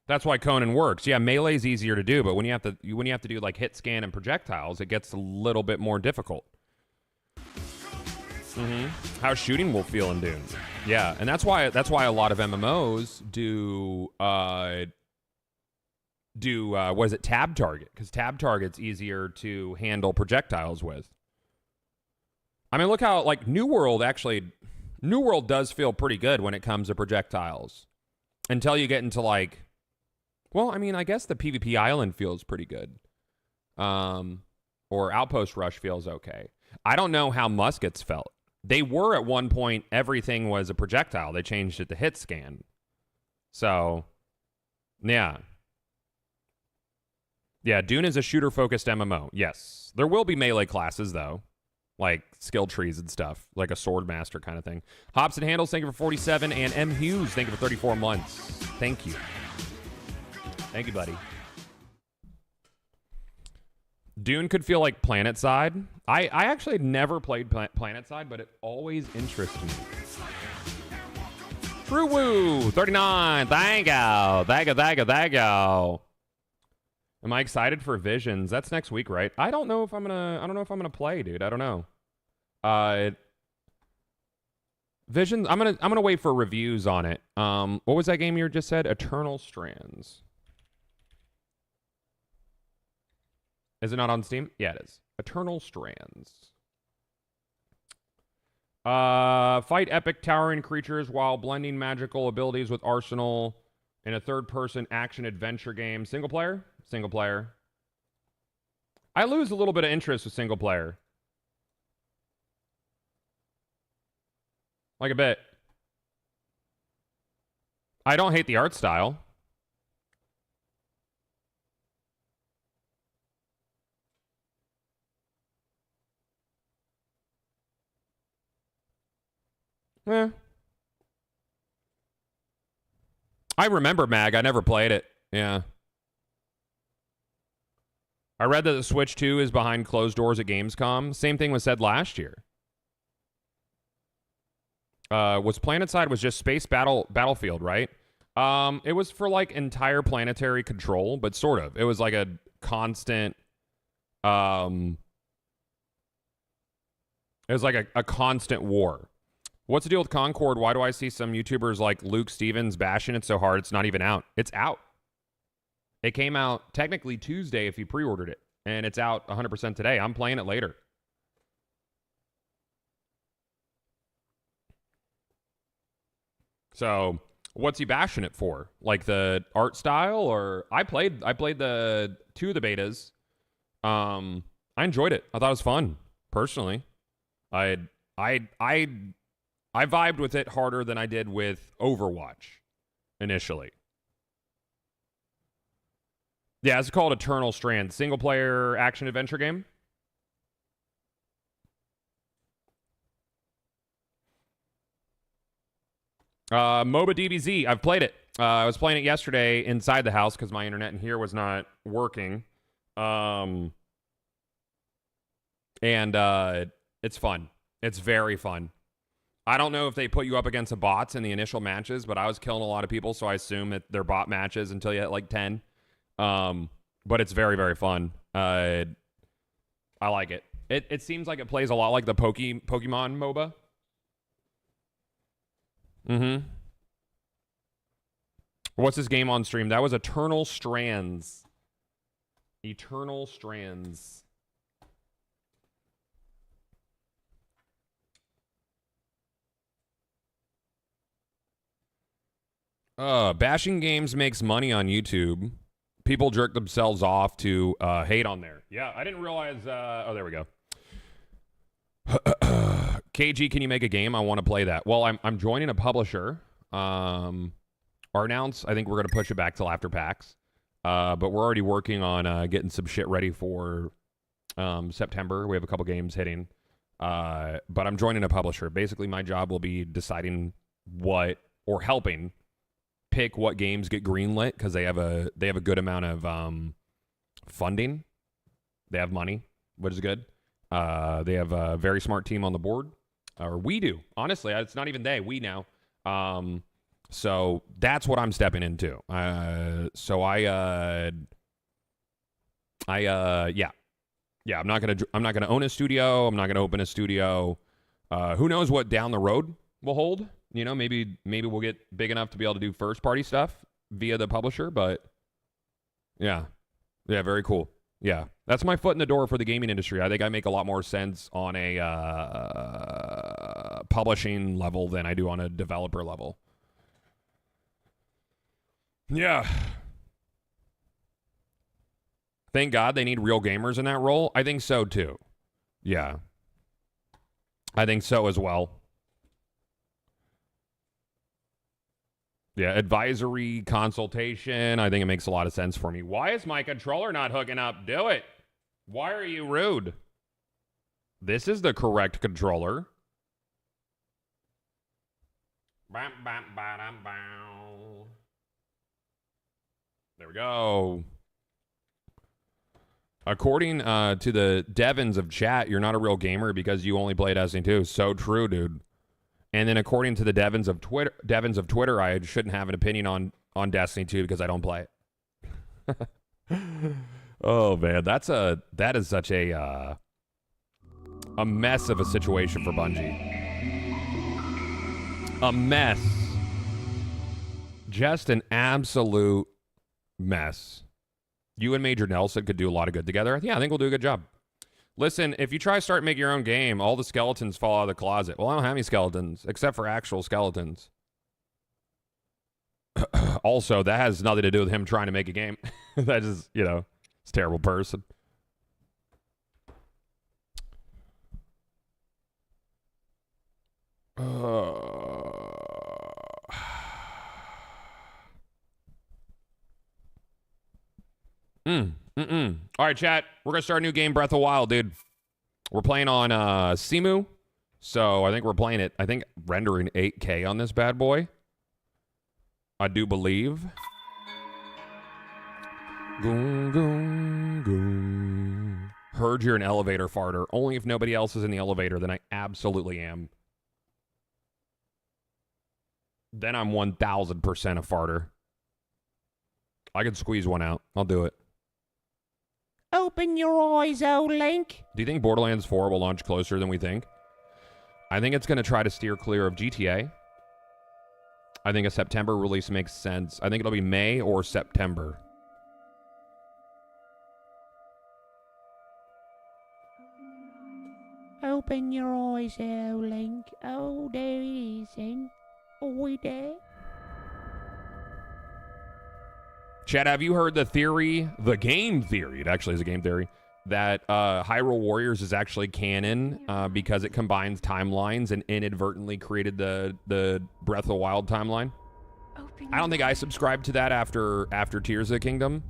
That's why Conan works. Yeah, melee's easier to do, but when you have to do like hit scan and projectiles, it gets a little bit more difficult. How shooting will feel in Dune. Yeah, and that's why a lot of MMOs do what is it, tab target, because tab target's easier to handle projectiles with. I mean, look how like New World does feel pretty good when it comes to projectiles until you get into like, well, I mean, I guess the PvP island feels pretty good. Or Outpost Rush feels okay. I don't know how muskets felt. They were at one point, everything was a projectile. They changed it to hit scan. So, yeah. Yeah, Dune is a shooter-focused MMO. Yes. There will be melee classes, though. Like skill trees and stuff. Like a sword master kind of thing. Hops and Handles, thank you for 47. And M. Hughes, thank you for 34 months. Thank you. Thank you, buddy. Dune could feel like PlanetSide. I actually never played PlanetSide, but it always interests me. True Woo, 39. Thank you. Am I excited for Visions? That's next week, right? I don't know if I'm gonna play, dude. I don't know. Visions. I'm gonna wait for reviews on it. What was that game you just said? Eternal Strands. Is it not on Steam? Yeah, it is. Eternal Strands. Fight epic towering creatures while blending magical abilities with arsenal in a third-person action-adventure game. Single player? Single player. I lose a little bit of interest with single player. Like a bit. I don't hate the art style. I remember Mag. I never played it. Yeah. I read that the Switch 2 is behind closed doors at Gamescom. Same thing was said last year. Was PlanetSide was just Space Battlefield, right? It was for like entire planetary control, but sort of. It was like a constant it was like a constant war. What's the deal with Concord? Why do I see some YouTubers like Luke Stevens bashing it so hard it's not even out? It's out. It came out technically Tuesday if you pre-ordered it, and it's out 100% today. I'm playing it later. So, what's he bashing it for? Like the art style, or I played the two of the betas. I enjoyed it. I thought it was fun. Personally, I vibed with it harder than I did with Overwatch initially. Yeah, it's called Eternal Strand. Single player action adventure game. MOBA DBZ. I've played it. I was playing it yesterday inside the house because my internet in here was not working. And it's fun. It's very fun. I don't know if they put you up against the bots in the initial matches, but I was killing a lot of people, so I assume that they're bot matches until you hit like 10. But it's very, very fun. I like it. It seems like it plays a lot like the Pokemon MOBA. Mm-hmm. What's this game on stream? That was Eternal Strands. Eternal Strands. Bashing games makes money on YouTube. People jerk themselves off to hate on there. Yeah, I didn't realize. Oh, there we go. KG, can you make a game? I want to play that. Well, I'm joining a publisher. Our announce, I think we're going to push it back till after PAX. But we're already working on getting some shit ready for September. We have a couple games hitting. But I'm joining a publisher. Basically, my job will be deciding what, or helping pick what games get greenlit, because they have a good amount of funding. They have money, which is good. They have a very smart team on the board. Or we do. Honestly, it's not even they. We now. So that's what I'm stepping into. Yeah. I'm not gonna own a studio. I'm not gonna open a studio. Who knows what down the road will hold? You know, maybe we'll get big enough to be able to do first party stuff via the publisher. But yeah, very cool. Yeah, that's my foot in the door for the gaming industry. I think I make a lot more sense on a publishing level than I do on a developer level. Yeah. Thank God they need real gamers in that role. I think so too. Yeah. I think so as well. Yeah, advisory, consultation. I think it makes a lot of sense for me. Why is my controller not hooking up? Do it. Why are you rude? This is the correct controller. Bam, bam, ba-dum, bow. There we go. According to the Devons of chat, you're not a real gamer because you only play Destiny 2. So true, dude. And then according to the Devons of Twitter, I shouldn't have an opinion on Destiny 2 because I don't play it. Oh man, that is such a mess of a situation for Bungie. A mess. Just an absolute mess. You and Major Nelson could do a lot of good together. Yeah, I think we'll do a good job. Listen, if you try to start making your own game, all the skeletons fall out of the closet. Well, I don't have any skeletons, except for actual skeletons. Also, that has nothing to do with him trying to make a game. That is, he's a terrible person. All right, chat. We're going to start a new game, Breath of the Wild, dude. We're playing on Simu. So I think we're playing it, rendering 8K on this bad boy. I do believe. Goon, goon, goon. Heard you're an elevator farter. Only if nobody else is in the elevator, then I absolutely am. Then I'm 1,000% a farter. I can squeeze one out. I'll do it. Open your eyes, old Link. Do you think Borderlands 4 will launch closer than we think? I think it's going to try to steer clear of GTA. I think a September release makes sense. I think it'll be May or September. Open your eyes, old Link. Oh, there it is, then. Oh, there. Chad, have you heard the theory, the game theory, it actually is a game theory, that Hyrule Warriors is actually canon because it combines timelines and inadvertently created the Breath of the Wild timeline? I don't think I subscribed to that after Tears of the Kingdom.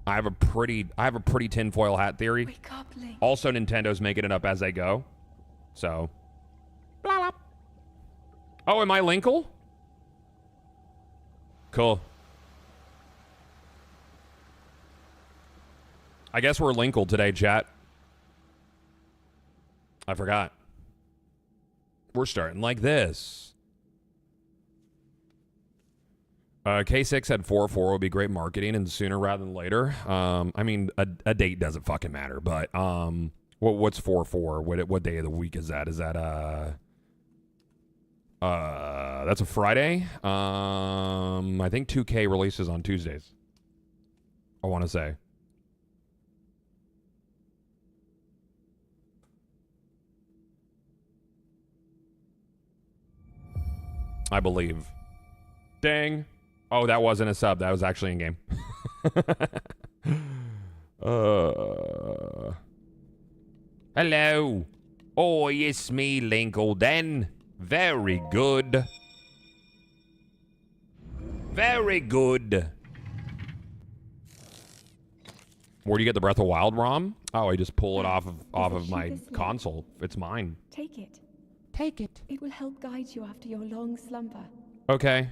I have a pretty tinfoil hat theory. Wake up, Link. Also, Nintendo's making it up as they go. So. Blah, blah. Oh, am I Linkle? Cool. I guess we're Linkle today, chat. I forgot. We're starting like this. K6 had 4-4 would be great marketing and sooner rather than later. I mean, a date doesn't fucking matter, but what's 4-4? What day of the week is that? Is that that's a Friday? I think 2K releases on Tuesdays. I want to say. I believe. Dang. Oh, that wasn't a sub. That was actually in game. Hello. Oh, it's me, Lincoln. Very good. Very good. Where do you get the Breath of Wild ROM? Oh, I just pull it off of my console. It's mine. Take it. Take it. It will help guide you after your long slumber. Okay.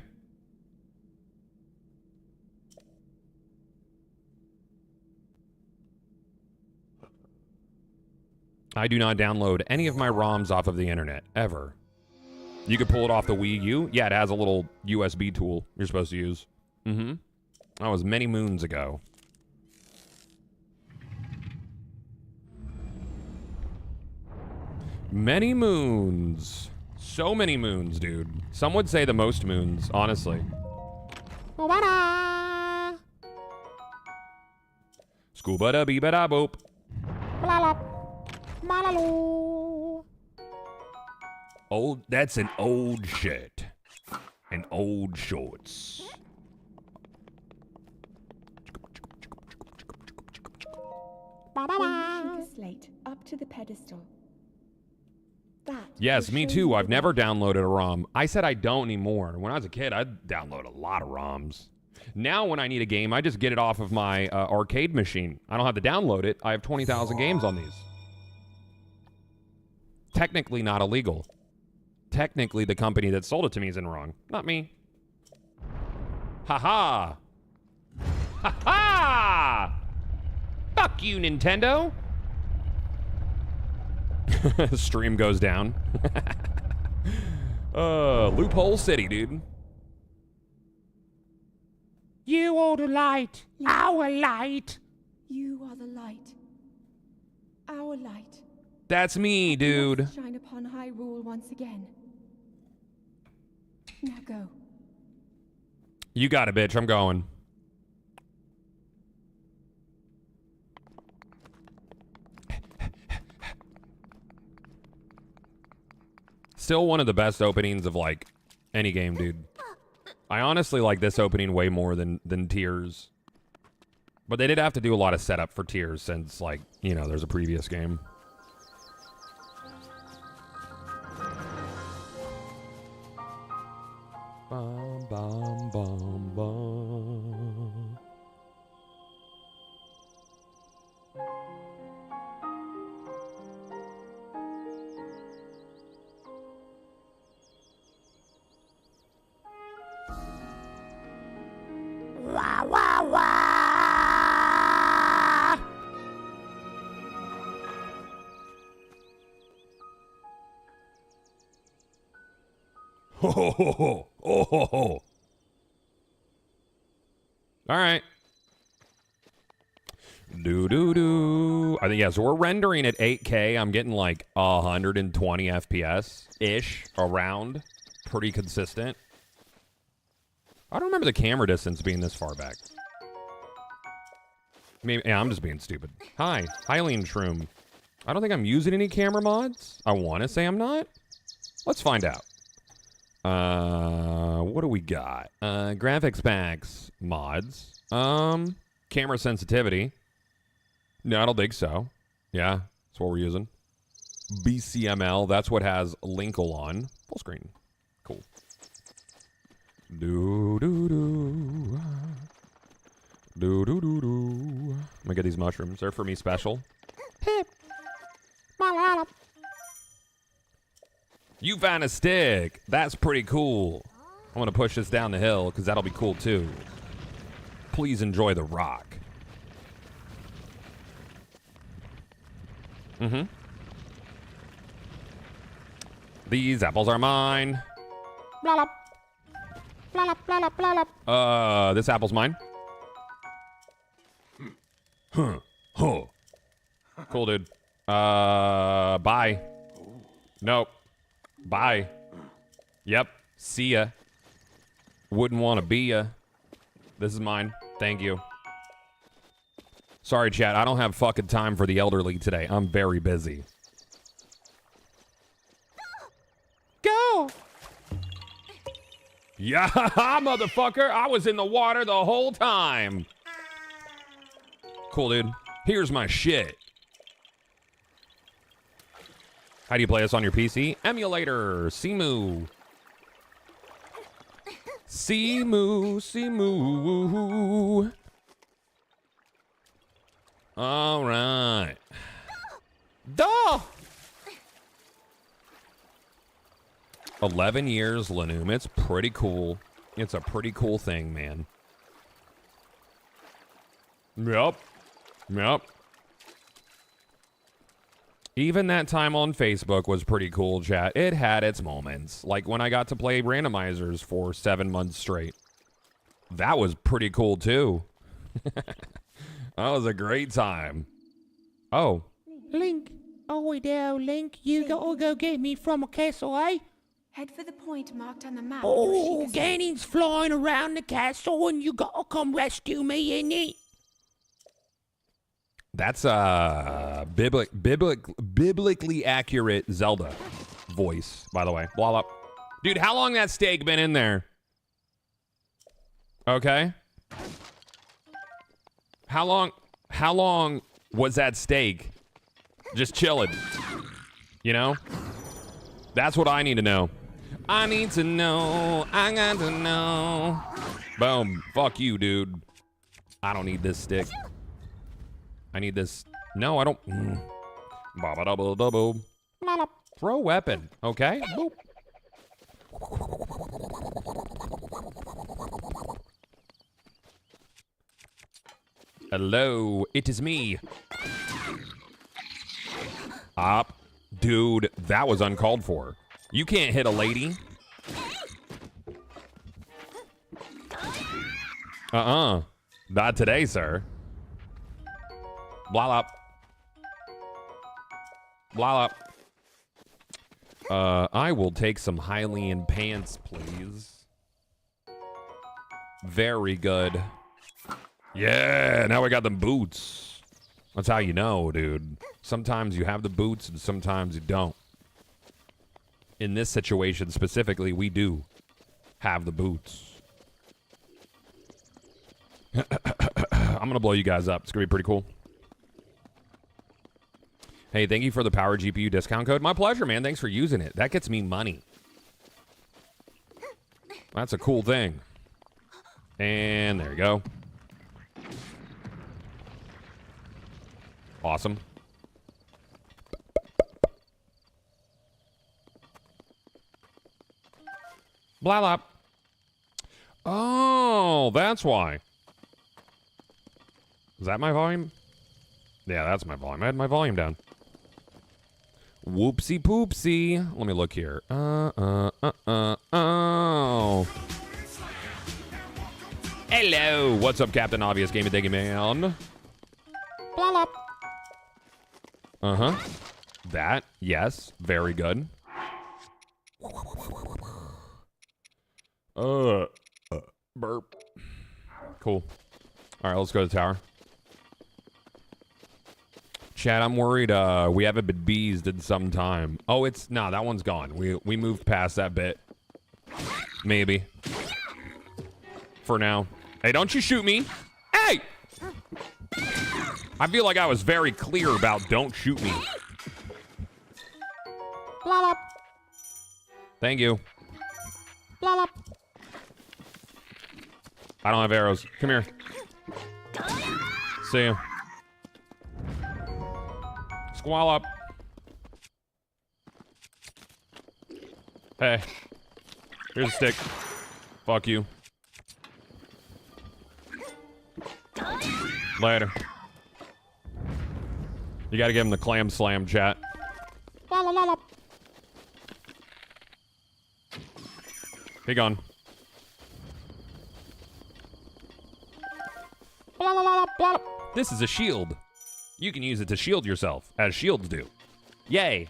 I do not download any of my ROMs off of the internet, ever. You could pull it off the Wii U. Yeah, it has a little USB tool you're supposed to use. Mm-hmm. That was many moons ago. Many moons. So many moons, dude. Some would say the most moons, honestly. Scuba da bee ba da boop. Old, that's an old shirt. And old shorts. Sugar slate up to the pedestal. That Yes, will me show too. you I've the never way. downloaded a ROM. I said I don't anymore. When I was a kid, I'd download a lot of ROMs. Now when I need a game, I just get it off of my arcade machine. I don't have to download it. I have 20,000 games on these. Technically not illegal. Technically, the company that sold it to me is in wrong. Not me. Ha-ha! Ha-ha! Fuck you, Nintendo! Stream goes down. Loophole City, dude. You are the light, our light. You are the light. Our light. That's me, dude. Let us shine upon Hyrule once again. Now go. You got it, bitch. I'm going. Still one of the best openings of, like, any game, dude. I honestly like this opening way more than Tears. But they did have to do a lot of setup for Tears since, like, you know, there's a previous game. Bum, bum, bum, bum. Wah, wah, wah. Ho, ho, ho, ho. Oh, ho, ho. All right. Do. I think, yeah, so we're rendering at 8K. I'm getting like 120 FPS-ish around. Pretty consistent. I don't remember the camera distance being this far back. Maybe, yeah, I'm just being stupid. Hi, Hylian Shroom. I don't think I'm using any camera mods. I want to say I'm not. Let's find out. What do we got? Graphics packs mods. Camera sensitivity. No, I don't think so. Yeah, that's what we're using. BCML, that's what has Linkle on. Full screen. Cool. Do. I'm gonna get these mushrooms. They're for me special. You found a stick. That's pretty cool. I'm gonna push this down the hill because that'll be cool too. Please enjoy the rock. These apples are mine. Blop. Blop, blop, blop, blop. This apple's mine. Huh. Huh. Cool, dude. Bye. Nope. Bye. Yep. See ya. Wouldn't want to be ya. This is mine. Thank you. Sorry, chat. I don't have fucking time for the elderly today. I'm very busy. Go! Yeah, motherfucker. I was in the water the whole time. Cool, dude. Here's my shit. How do you play this on your PC? Emulator. Simu. Simu. Simu. All right. Duh! 11 years, Lanoom. It's pretty cool. It's a pretty cool thing, man. Yep. Yep. Even that time on Facebook was pretty cool, chat. It had its moments. Like when I got to play randomizers for 7 months straight. That was pretty cool, too. That was a great time. Oh. Link. Oh, there, Link. You gotta go get me from a castle, eh? Head for the point marked on the map. Oh, Yoshika-san. Ganning's flying around the castle and you gotta come rescue me, innit? That's biblically accurate Zelda voice, by the way. Blah, blah. Dude, how long that steak been in there? Okay. How long was that steak just chilling? You know? That's what I need to know. I need to know. I got to know. Boom. Fuck you, dude. I don't need this stick. I need this. No, I don't. Ba-ba-da-ba-da-bo. Throw weapon. Okay. Boop. Hello, it is me. Up. Dude, that was uncalled for. You can't hit a lady. Not today, sir. Blah, blah. I will take some Hylian pants, please. Very good. Yeah, now we got them boots. That's how you know, dude. Sometimes you have the boots and sometimes you don't. In this situation specifically, we do have the boots. I'm going to blow you guys up. It's going to be pretty cool. Hey, thank you for the Power GPU discount code. My pleasure, man. Thanks for using it. That gets me money. That's a cool thing. And there you go. Awesome. Blah, blah. Oh, that's why. Is that my volume? Yeah, that's my volume. I had my volume down. Whoopsie poopsie. Let me look here. Oh. Hello. What's up, Captain Obvious Game of Diggy Man? Blah, blah. Uh-huh. That, yes. Very good. Burp. Cool. All right, let's go to the tower. Chat, I'm worried we haven't been beezed in some time. Oh, it's... No, that one's gone. We moved past that bit. Maybe. For now. Hey, don't you shoot me. Hey! I feel like I was very clear about don't shoot me. Blah, blah. Thank you. Blah, blah. I don't have arrows. Come here. See ya. Squall up. Hey. Here's a stick. Fuck you. Later. You gotta give him the clam slam, chat. Be gone. This is a shield. You can use it to shield yourself, as shields do. Yay.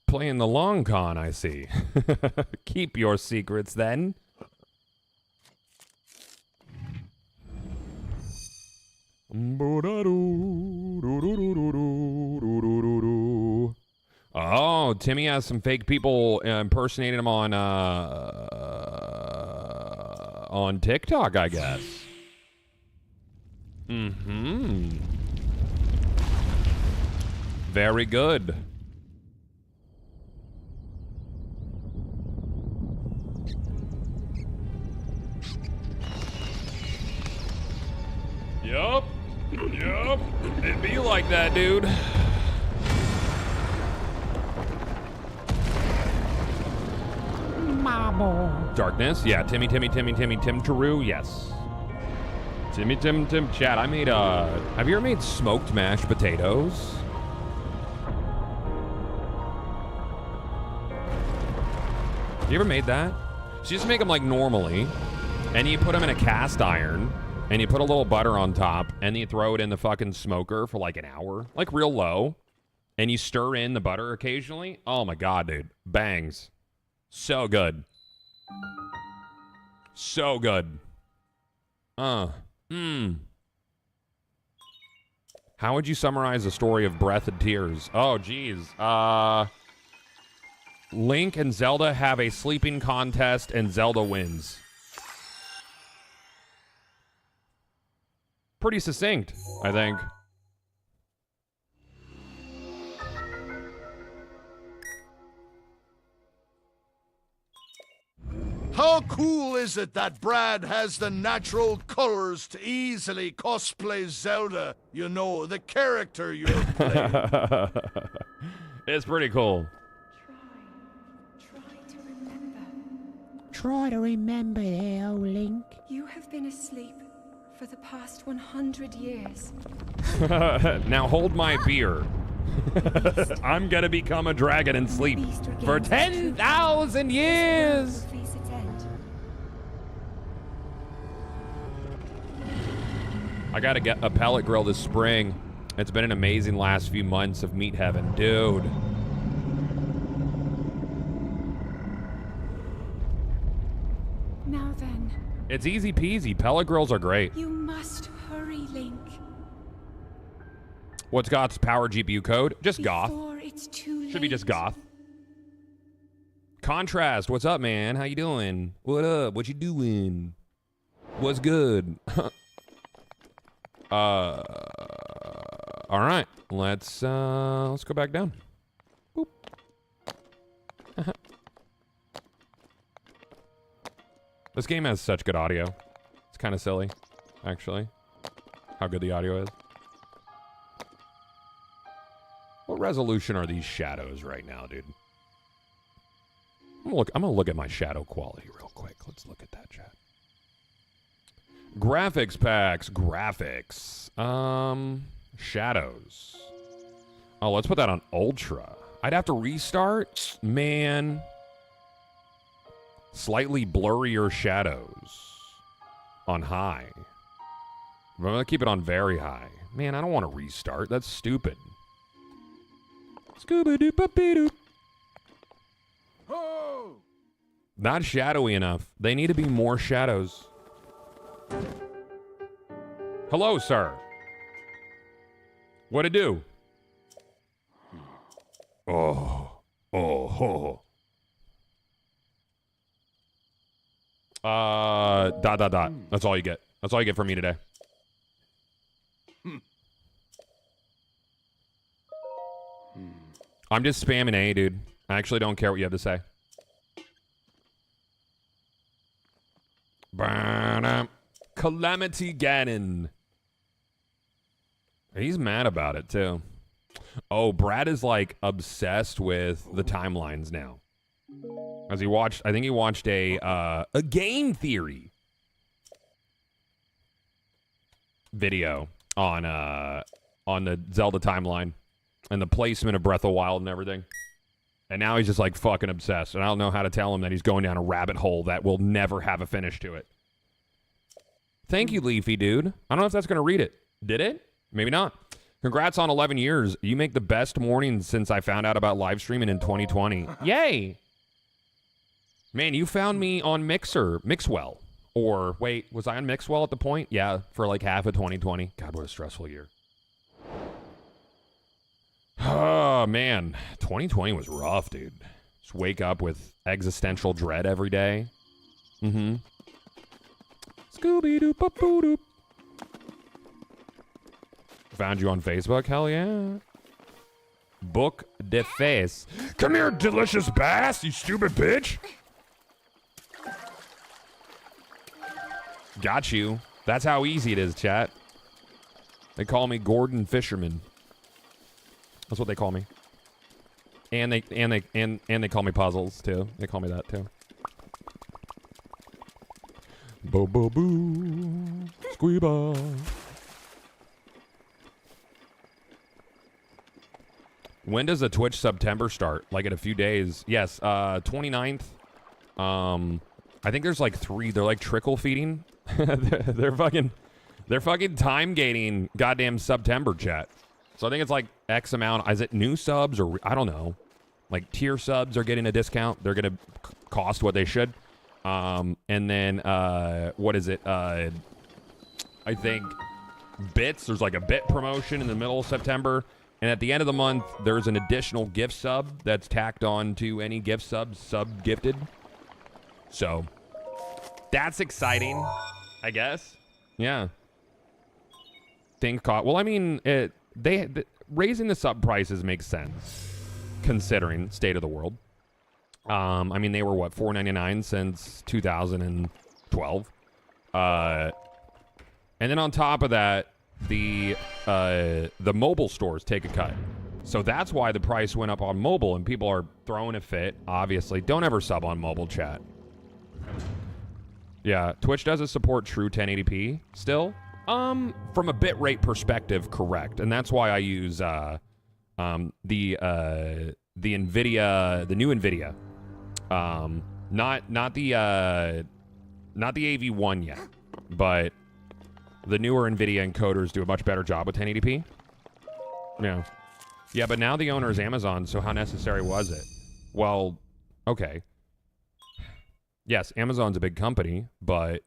Playing the long con, I see. Keep your secrets, then. Oh, Timmy has some fake people impersonating him on TikTok, I guess. Mm-hmm. Very good. Yup. Yup. It be like that, dude. Darkness, yeah. Tim Taru, yes. Tim. Chat, I made, have you ever made smoked mashed potatoes? You ever made that? So you just make them like normally, and you put them in a cast iron, and you put a little butter on top, and you throw it in the fucking smoker for like an hour, like real low, and you stir in the butter occasionally. Oh my God, dude. Bangs. So good. So good. How would you summarize the story of Breath and Tears? Oh, geez. Link and Zelda have a sleeping contest, and Zelda wins. Pretty succinct, I think. How cool is it that Brad has the natural colors to easily cosplay Zelda? You know, the character you're playing. It's pretty cool. Try to remember. Try to remember there, Link. You have been asleep for the past 100 years. Now hold my beer. I'm gonna become a dragon and sleep for 10,000 years. Face its end. I gotta get a pellet grill this spring. It's been an amazing last few months of meat heaven, dude. Now then, It's easy peasy. Pellet grills are great. you must hurry, Link. What's Goth's power GPU code? Just Goth. Before it's too late. Should be just Goth. Contrast, what's up, man? How you doing? What up? What you doing? What's good? All right. Let's go back down. Boop. This game has such good audio. It's kind of silly, actually, how good the audio is. What resolution are these shadows right now, dude? I'm gonna look at my shadow quality real quick. Let's look at that, chat. Graphics packs, graphics. Shadows. Oh, let's put that on ultra. I'd have to restart, man. Slightly blurrier shadows on high. I'm gonna keep it on very high. Man, I don't want to restart. That's stupid. Scooba-doo-ba-bee-doo. Oh! Not shadowy enough. They need to be more shadows. Hello, sir. What'd it do? Oh. Dot. That's all you get. That's all you get from me today. I'm just spamming A, dude. I actually don't care what you have to say. Calamity Ganon. He's mad about it, too. Oh, Brad is, like, obsessed with the timelines now. As he watched, I think he watched a game theory. video on the Zelda timeline and the placement of Breath of the Wild and everything. And now he's just like fucking obsessed. And I don't know how to tell him that he's going down a rabbit hole that will never have a finish to it. Thank you, Leafy dude. I don't know if that's going to read it. Did it? Maybe not. Congrats on 11 years. You make the best mornings since I found out about live streaming in 2020. Yay! Man, you found me on Mixwell. Or, wait, was I on Mixwell at the point? Yeah, for like half of 2020. God, what a stressful year. Oh, man. 2020 was rough, dude. Just wake up with existential dread every day. Mm-hmm. Scooby-Doo-Ba-Boo-Doo. Found you on Facebook? Hell yeah. Book de face. Come here, delicious bass, you stupid bitch. Got you. That's how easy it is, chat. They call me Gordon Fisherman. That's what they call me. And they call me Puzzles too. They call me that too. Bo bo boo. Squeeba. When does the Twitch September start? Like in a few days. Yes, 29th. I think there's like 3. They're like trickle feeding. they're fucking time gating goddamn September, chat. So I think it's like X amount. Is it new subs or I don't know. Like tier subs are getting a discount. They're gonna cost what they should. And then what is it? I think bits. There's like a bit promotion in the middle of September. And at the end of the month, there's an additional gift sub that's tacked on to any gift sub gifted. So that's exciting, I guess. Yeah. Well, I mean, raising the sub prices makes sense, considering state of the world. I mean, they were what, $4.99 since 2012. And then on top of that, the mobile stores take a cut. So that's why the price went up on mobile, and people are throwing a fit, obviously. Don't ever sub on mobile, chat. Yeah, Twitch doesn't support true 1080p still. From a bitrate perspective, correct. And that's why I use the Nvidia, the new Nvidia. Not the AV1 yet, but the newer Nvidia encoders do a much better job with 1080p. Yeah. Yeah, but now the owner is Amazon, so how necessary was it? Well, okay. Yes, Amazon's a big company, but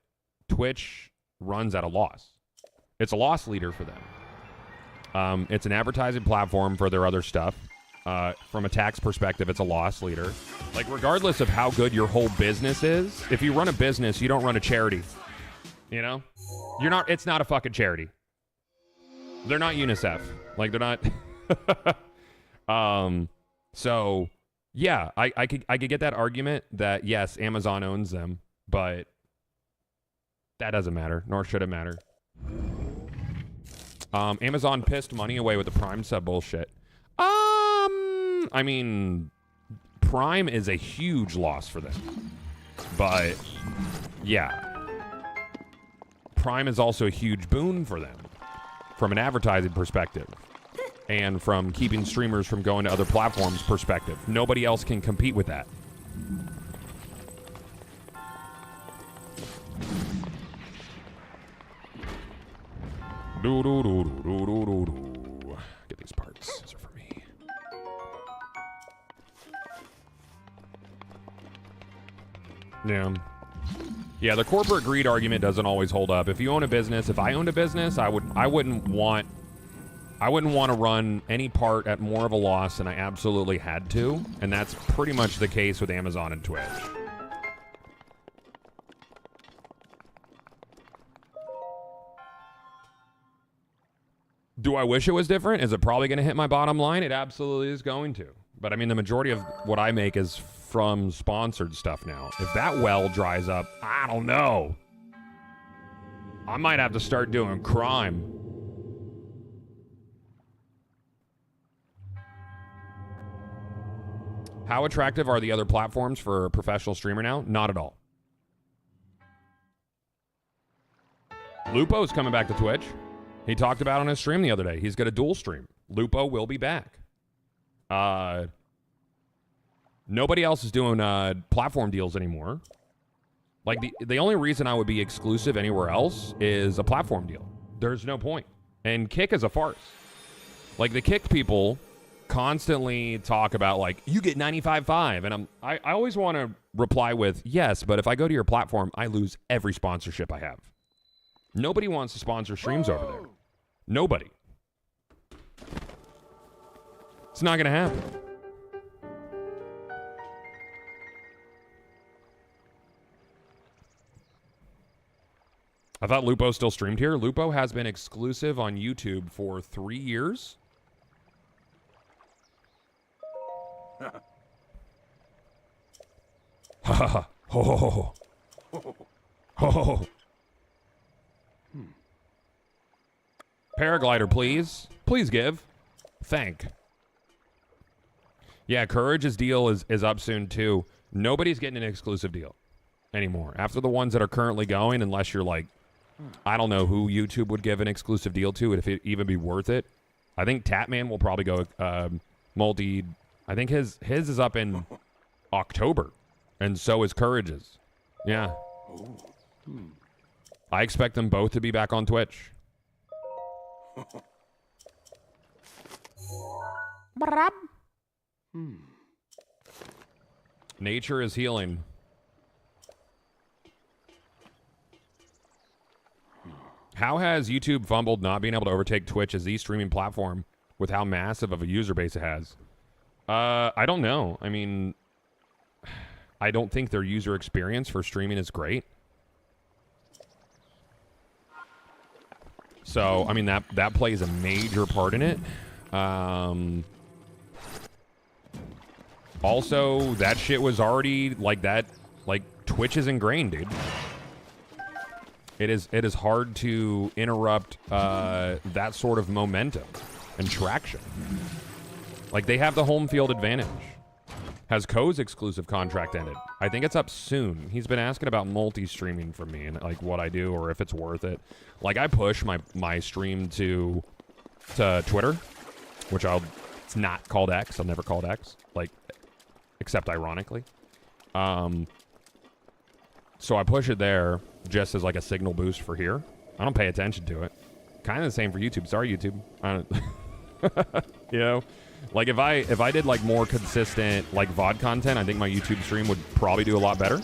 Twitch runs at a loss. It's a loss leader for them. It's an advertising platform for their other stuff. From a tax perspective, it's a loss leader. Like, regardless of how good your whole business is, if you run a business, you don't run a charity. You know? It's not a fucking charity. They're not UNICEF. Like, they're not... So... Yeah, I could get that argument that, yes, Amazon owns them, but that doesn't matter, nor should it matter. Amazon pissed money away with the Prime sub bullshit. I mean, Prime is a huge loss for them. But, yeah. Prime is also a huge boon for them from an advertising perspective. And from keeping streamers from going to other platforms perspective. Nobody else can compete with that. Get these parts. These are for me. Yeah. Yeah, the corporate greed argument doesn't always hold up. If you own a business, if I owned a business, I wouldn't want to run any part at more of a loss than I absolutely had to, and that's pretty much the case with Amazon and Twitch. Do I wish it was different? Is it probably going to hit my bottom line? It absolutely is going to. But I mean, the majority of what I make is from sponsored stuff now. If that well dries up, I don't know. I might have to start doing crime. How attractive are the other platforms for a professional streamer now? Not at all. Lupo's coming back to Twitch. He talked about on his stream the other day. He's going to dual stream. Lupo will be back. Nobody else is doing platform deals anymore. Like, the only reason I would be exclusive anywhere else is a platform deal. There's no point. And Kick is a farce. Like, the Kick people constantly talk about, like, you get 95.5. And I always want to reply with, yes, but if I go to your platform, I lose every sponsorship I have. Nobody wants to sponsor streams over there. Nobody. It's not going to happen. I thought Lupo still streamed here. Lupo has been exclusive on YouTube for 3 years. Ha ha ha. Ho ho ho. Ho ho ho. Paraglider, please. Please give. Thank. Yeah, Courage's deal is up soon, too. Nobody's getting an exclusive deal anymore. After the ones that are currently going, unless you're like, I don't know who YouTube would give an exclusive deal to, if it even be worth it. I think Tatman will probably go multi. I think his is up in October, and so is Courage's. Yeah. I expect them both to be back on Twitch. Nature is healing. How has YouTube fumbled not being able to overtake Twitch as the streaming platform with how massive of a user base it has? I don't know. I mean, I don't think their user experience for streaming is great. So, I mean, that plays a major part in it. Also, that shit was already like that. Like, Twitch is ingrained, dude. It is hard to interrupt that sort of momentum and traction. Like, they have the home field advantage. Has Ko's exclusive contract ended? I think it's up soon. He's been asking about multi-streaming from me and like what I do or if it's worth it. Like, I push my stream to Twitter, which it's not called X. I've never called X, like, except ironically. So I push it there just as like a signal boost for here. I don't pay attention to it. Kind of the same for YouTube. Sorry, YouTube. I don't, you know, like if I did like more consistent like VOD content, I think my YouTube stream would probably do a lot better.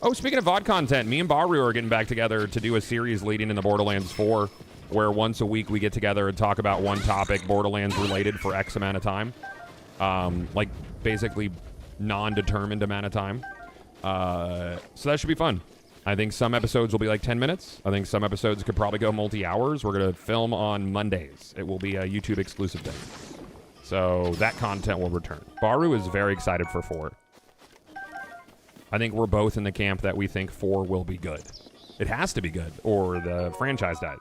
Oh, speaking of VOD content, me and Baru are getting back together to do a series leading into Borderlands 4, where once a week we get together and talk about one topic Borderlands related for X amount of time. Like basically non-determined amount of time. So that should be fun. I think some episodes will be like 10 minutes. I think some episodes could probably go multi-hours. We're going to film on Mondays. It will be a YouTube exclusive day. So that content will return. Baru is very excited for 4. I think we're both in the camp that we think 4 will be good. It has to be good, or the franchise dies.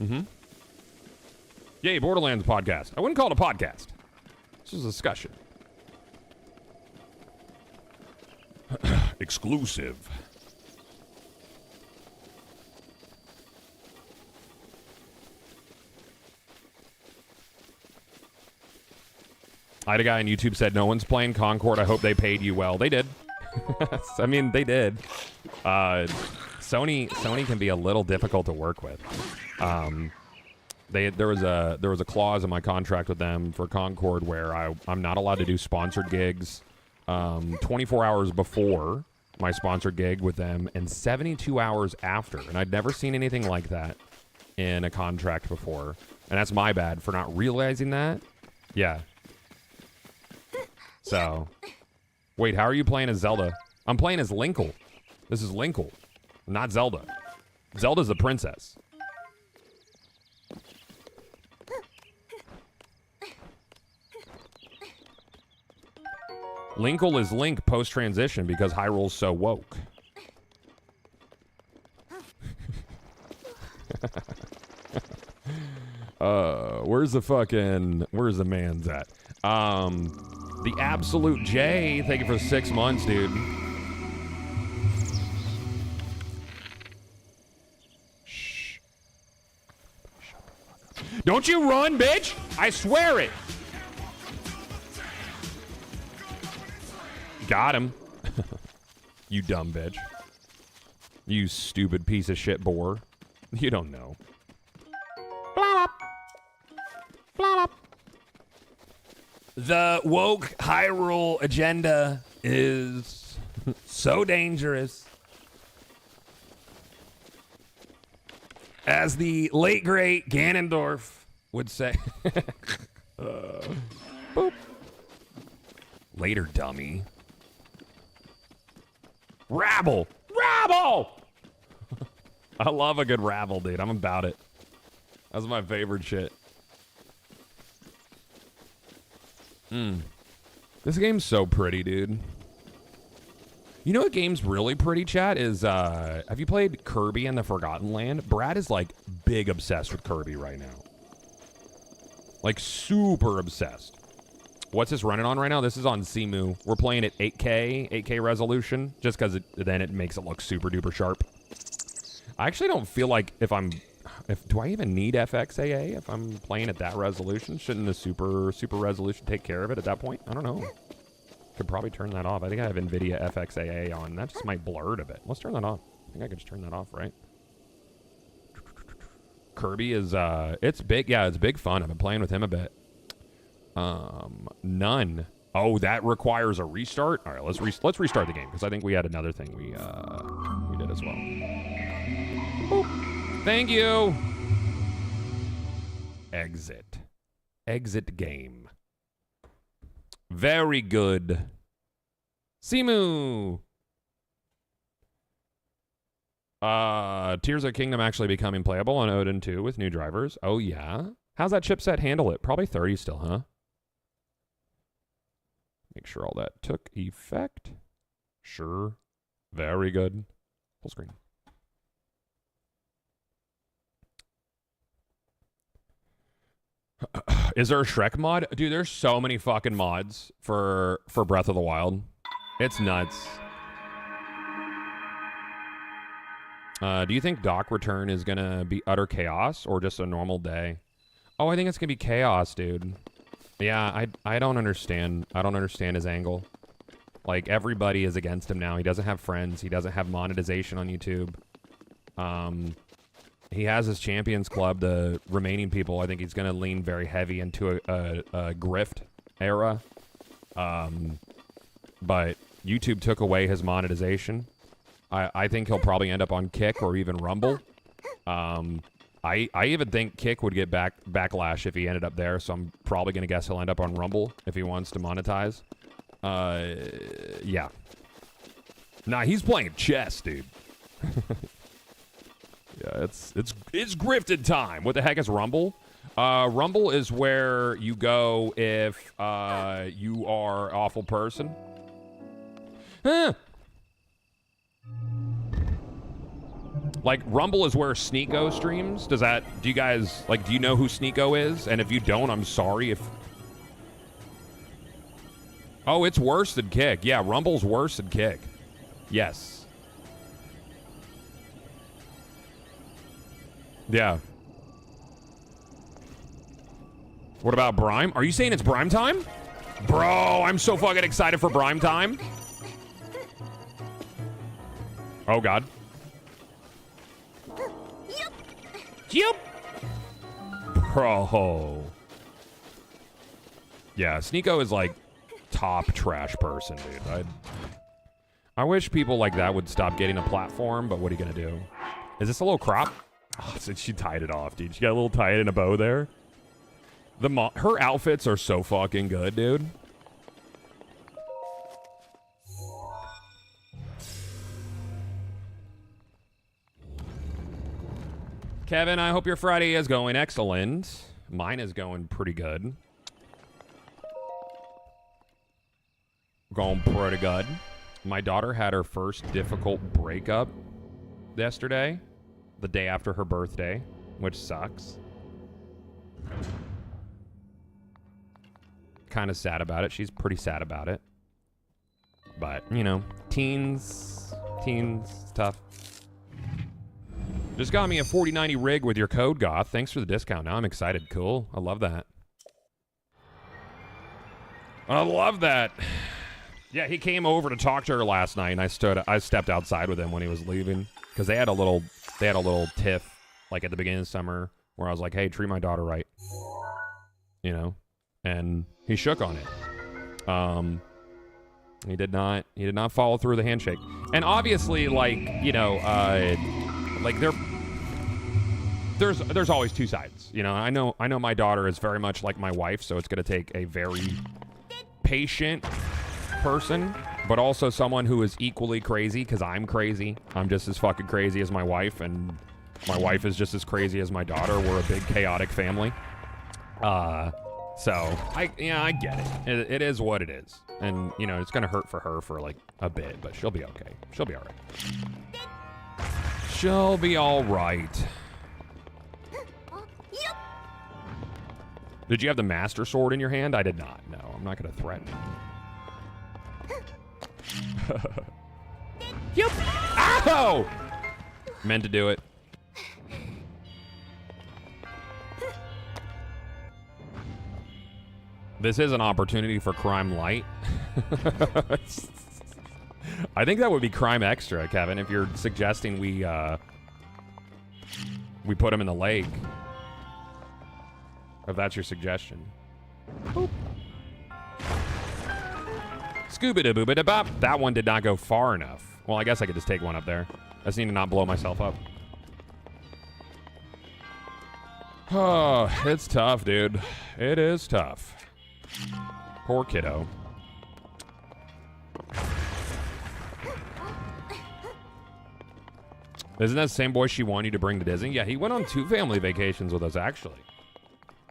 Mm-hmm. Yay, Borderlands podcast. I wouldn't call it a podcast. This is a discussion. Exclusive. I had a guy on YouTube said, no one's playing Concord. I hope they paid you well. They did. I mean, they did. Sony can be a little difficult to work with. There was a clause in my contract with them for Concord where I'm not allowed to do sponsored gigs 24 hours before my sponsored gig with them and 72 hours after. And I'd never seen anything like that in a contract before. And that's my bad for not realizing that. Yeah. So, wait, how are you playing as Zelda? I'm playing as Linkle. This is Linkle, not Zelda. Zelda's the princess. Linkle is Link post-transition because Hyrule's so woke. Where's the man's at? The Absolute J, thank you for 6 months, dude. Don't you run, bitch! I swear it! Got him. You dumb bitch. You stupid piece of shit boar. You don't know. Blop. Blop. The woke Hyrule agenda is so dangerous. As the late great Ganondorf would say. Boop. Later, dummy. Rabble! Rabble! I love a good rabble, dude. I'm about it. That's my favorite shit. This game's so pretty, dude. You know what game's really pretty, chat? Is, have you played Kirby and the Forgotten Land? Brad is, like, big obsessed with Kirby right now. Like, super obsessed. What's this running on right now? This is on Cemu. We're playing at 8K resolution, just because then it makes it look super duper sharp. I actually don't feel like do I even need FXAA if I'm playing at that resolution? Shouldn't the super resolution take care of it at that point? I don't know. Could probably turn that off. I think I have NVIDIA FXAA on. That just might blur it a bit. Let's turn that off. I think I could just turn that off, right? Kirby is, it's big. Yeah, it's big fun. I've been playing with him a bit. None. Oh, that requires a restart? All right, let's restart the game, because I think we had another thing we did as well. Boop. Thank you. Exit. Exit game. Very good. Cemu. Tears of Kingdom actually becoming playable on Odin 2 with new drivers. Oh, yeah? How's that chipset handle it? Probably 30 still, huh? Make sure all that took effect. Sure. Very good. Full screen. Is there a Shrek mod? Dude, there's so many fucking mods for Breath of the Wild. It's nuts. Do you think Doc Return is gonna be utter chaos or just a normal day? Oh, I think it's gonna be chaos, dude. Yeah, I don't understand. I don't understand his angle. Like, everybody is against him now. He doesn't have friends. He doesn't have monetization on YouTube. He has his Champions Club. The remaining people, I think he's going to lean very heavy into a grift era. But YouTube took away his monetization. I think he'll probably end up on Kick or even Rumble. I even think Kick would get backlash if he ended up there, so I'm probably going to guess he'll end up on Rumble if he wants to monetize. Yeah. Nah, he's playing chess, dude. Yeah, it's grifted time. What the heck is Rumble? Rumble is where you go if you are an awful person. Huh. Like, Rumble is where Sneeko streams. Do you guys, like, do you know who Sneeko is? And if you don't, I'm sorry if... Oh, it's worse than Kick. Yeah, Rumble's worse than Kick. Yes. Yeah. What about Brime? Are you saying it's Brime time? Bro, I'm so fucking excited for Brime time. Oh, God. Yup. Bro. Yeah, Sneeko is like top trash person, dude. I wish people like that would stop getting a platform, but what are you gonna do? Is this a little crop? Oh, she tied it off, dude. She got a little tie in a bow there. Her outfits are so fucking good, dude. Kevin, I hope your Friday is going excellent. Mine is going pretty good. Going pretty good. My daughter had her first difficult breakup yesterday, the day after her birthday, which sucks. Kind of sad about it. She's pretty sad about it. But, you know, teens, tough. Just got me a 4090 rig with your code, Goth. Thanks for the discount. Now I'm excited. Cool. I love that. I love that. Yeah, he came over to talk to her last night, and I stepped outside with him when he was leaving because they had a little tiff like at the beginning of the summer where I was like, "Hey, treat my daughter right," you know, and he shook on it. He did not follow through the handshake, and obviously, like, you know, like there's always two sides, you know. I know my daughter is very much like my wife, so it's gonna take a very patient person, but also someone who is equally crazy because I'm crazy. I'm just as fucking crazy as my wife, and my wife is just as crazy as my daughter. We're a big chaotic family. So I get it. It is what it is, and you know it's gonna hurt for her for like a bit, but she'll be okay. She'll be all right. She'll be all right. Did you have the Master Sword in your hand? I did not. No, I'm not gonna threaten. Yep. Ow! Meant to do it. This is an opportunity for crime light. I think that would be crime extra, Kevin, if you're suggesting we put him in the lake. If that's your suggestion. Boop. Scooby-da-booba-da-bop. That one did not go far enough. Well, I guess I could just take one up there. I just need to not blow myself up. Oh, it's tough, dude. It is tough. Poor kiddo. Isn't that the same boy she wanted you to bring to Disney? Yeah, he went on 2 family vacations with us, actually.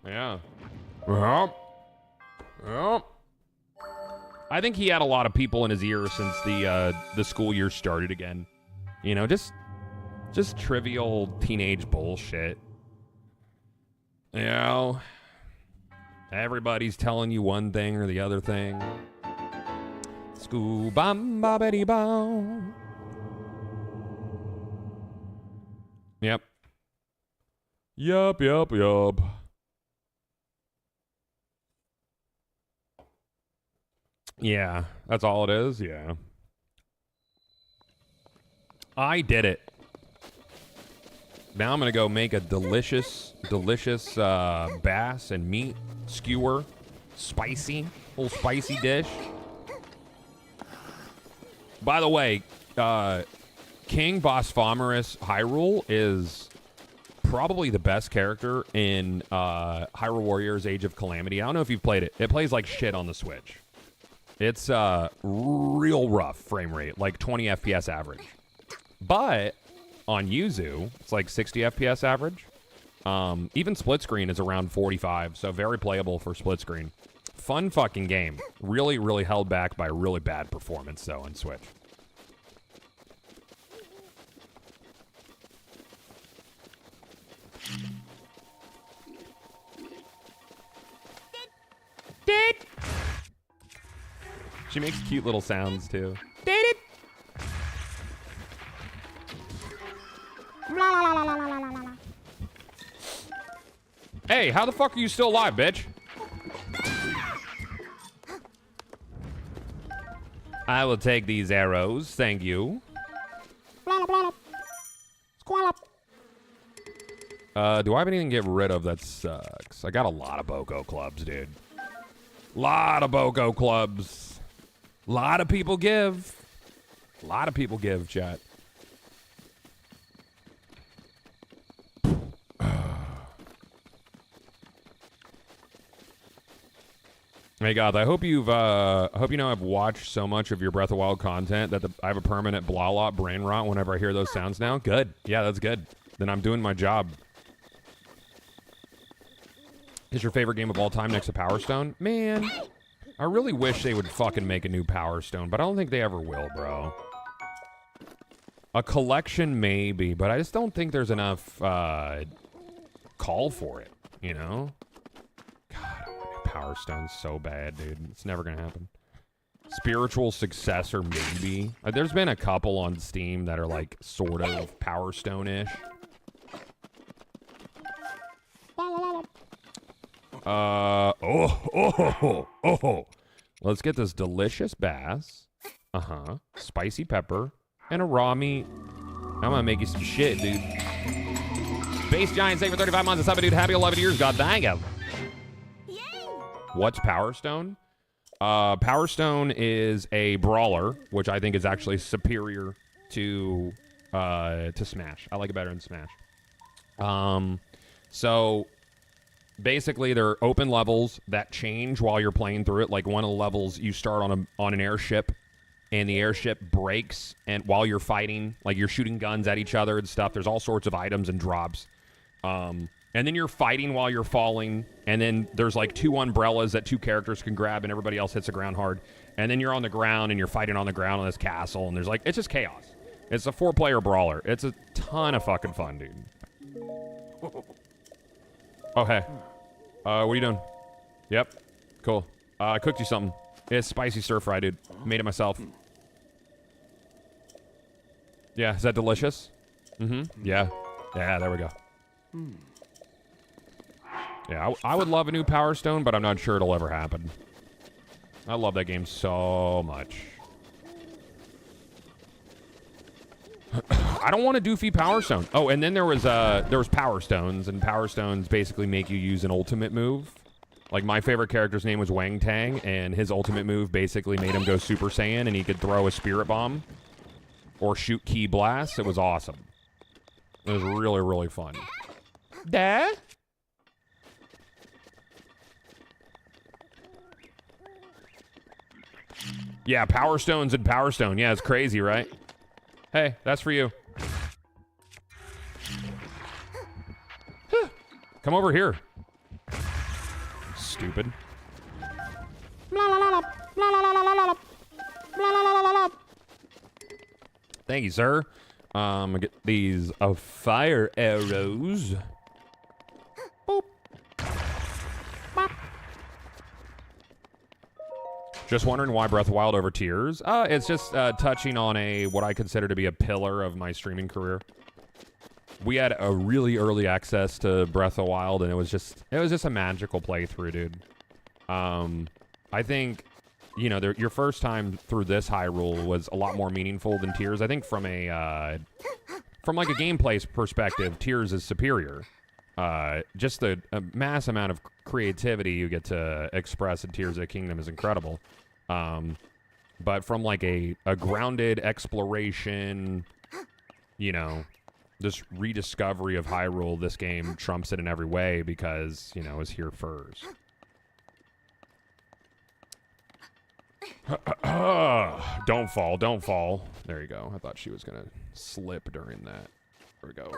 Yeah. Yep. I think he had a lot of people in his ear since the school year started again. You know, just trivial teenage bullshit. You know, everybody's telling you one thing or the other thing. Scoo-bam-ba-ba-dee-bow. Yep. Yup. Yeah, that's all it is, yeah. I did it. Now I'm going to go make a delicious bass and meat skewer. Little spicy dish. By the way, King Bosphorus Hyrule is probably the best character in Hyrule Warriors Age of Calamity. I don't know if you've played it. It plays like shit on the Switch. It's real rough frame rate, like 20 FPS average. But on Yuzu, it's like 60 FPS average. Even split screen is around 45, so very playable for split screen. Fun fucking game. Really, really held back by really bad performance, though, on Switch. Did. She makes cute little sounds, too. Did it. Hey, how the fuck are you still alive, bitch? I will take these arrows, thank you. Do I have anything to get rid of that sucks? I got a lot of Boko clubs, dude. Lot of Boko clubs. Lot of people give. Lot of people give, chat. Hey God, I hope you've I've watched so much of your Breath of Wild content that I have a permanent blah lot brain rot whenever I hear those sounds now. Good. Yeah, that's good. Then I'm doing my job. Is your favorite game of all time next to Power Stone? Man, I really wish they would fucking make a new Power Stone, but I don't think they ever will, bro. A collection maybe, but I just don't think there's enough call for it, you know? God, I want a Power Stone so bad, dude. It's never gonna happen. Spiritual successor, maybe. There's been a couple on Steam that are like sort of Power Stone-ish. Let's get this delicious bass. Spicy pepper and a raw meat. I'm gonna make you some shit, dude. Space Giant, stay for 35 months. What's up, dude? Happy 11 years. God dang it. What's Power Stone? Power Stone is a brawler, which I think is actually superior to Smash. I like it better than Smash. So basically, there are open levels that change while you're playing through it. Like one of the levels, you start on an airship, and the airship breaks, and while you're fighting, like you're shooting guns at each other and stuff. There's all sorts of items and drops. And then you're fighting while you're falling, and then there's like 2 umbrellas that 2 characters can grab, and everybody else hits the ground hard. And then you're on the ground, and you're fighting on the ground on this castle, and there's like, it's just chaos. It's a 4-player brawler. It's a ton of fucking fun, dude. Oh, hey. What are you doing? Yep. Cool. I cooked you something. It's spicy stir fry, dude. Made it myself. Yeah, is that delicious? Yeah. Yeah, there we go. Yeah, I would love a new Power Stone, but I'm not sure it'll ever happen. I love that game so much. I don't want a doofy Power Stone. Oh, and then there was Power Stones, and Power Stones basically make you use an ultimate move. Like, my favorite character's name was Wang Tang, and his ultimate move basically made him go Super Saiyan, and he could throw a Spirit Bomb or shoot Ki Blast. It was awesome. It was really, really fun. Dad? Yeah, Power Stones and Power Stone. Yeah, it's crazy, right? Hey, that's for you. Come over here. Stupid. Thank you, sir. I'm gonna get these fire arrows. Boop. Bop. Just wondering why Breath of the Wild over Tears? It's just touching on what I consider to be a pillar of my streaming career. We had a really early access to Breath of the Wild, and it was just a magical playthrough, dude. I think, you know, your first time through this Hyrule was a lot more meaningful than Tears. I think from like a gameplay perspective, Tears is superior. Just a mass amount of creativity you get to express in Tears of the Kingdom is incredible. But from like a grounded exploration, you know, this rediscovery of Hyrule, this game trumps it in every way because, you know, it was here first. Don't fall, don't fall. There you go. I thought she was gonna slip during that. There we go.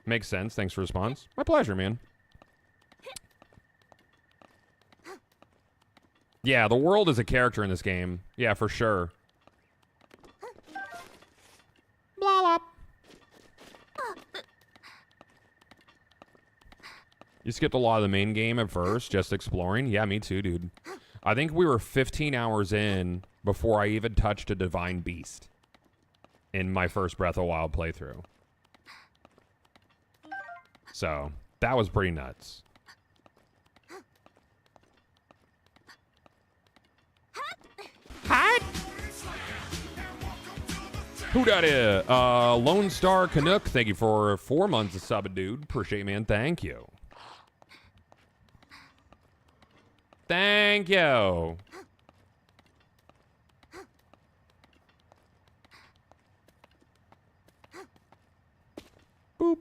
Makes sense. Thanks for the response. My pleasure, man. Yeah, the world is a character in this game. Yeah, for sure. Blah, blah. You skipped a lot of the main game at first, just exploring? Yeah, me too, dude. I think we were 15 hours in before I even touched a Divine Beast in my first Breath of the Wild playthrough. So, that was pretty nuts. Hot? Who dat is? Lone Star Canuck, thank you for 4 months of subbing, dude. Appreciate it, man. Thank you. Thank you. Boop.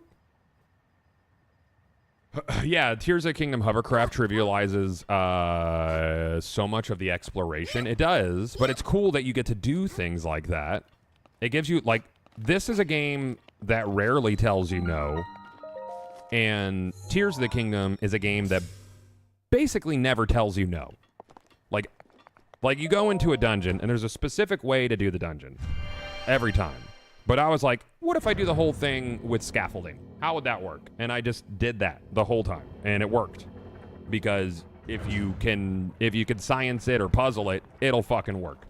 Yeah, Tears of the Kingdom hovercraft trivializes so much of the exploration. It does, but it's cool that you get to do things like that. It gives you, like, this is a game that rarely tells you no. And Tears of the Kingdom is a game that basically never tells you no. Like you go into a dungeon and there's a specific way to do the dungeon every time. But I was like, what if I do the whole thing with scaffolding? How would that work? And I just did that the whole time, and it worked. Because if you can science it or puzzle it, it'll fucking work.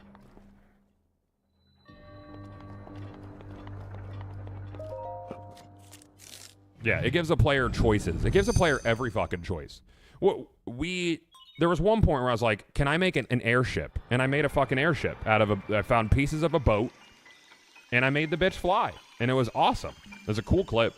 Yeah, it gives a player choices. It gives a player every fucking choice. There was one point where I was like, can I make an airship? And I made a fucking airship out of I found pieces of a boat, and I made the bitch fly. And it was awesome. It was a cool clip.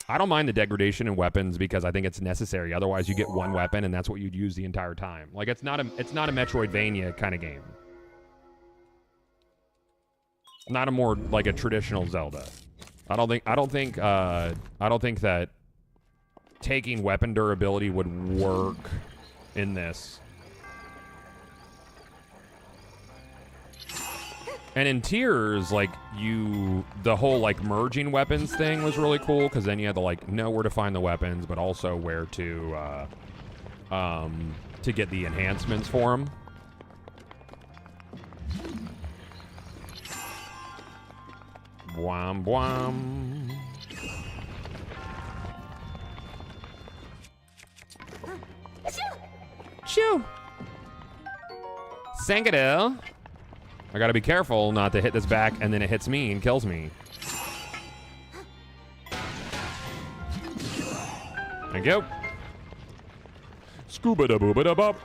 I don't mind the degradation in weapons because I think it's necessary. Otherwise, you get one weapon, and that's what you'd use the entire time. Like, it's not a Metroidvania kind of game. Not a more like a traditional Zelda. I don't think that taking weapon durability would work in this. And in Tears, like, the whole, like, merging weapons thing was really cool, because then you had to, like, know where to find the weapons, but also where to get the enhancements for them. Bwam, bwam. Shoo! Sangadil. I gotta be careful not to hit this back and then it hits me and kills me. Thank you. Scuba da booba da bop.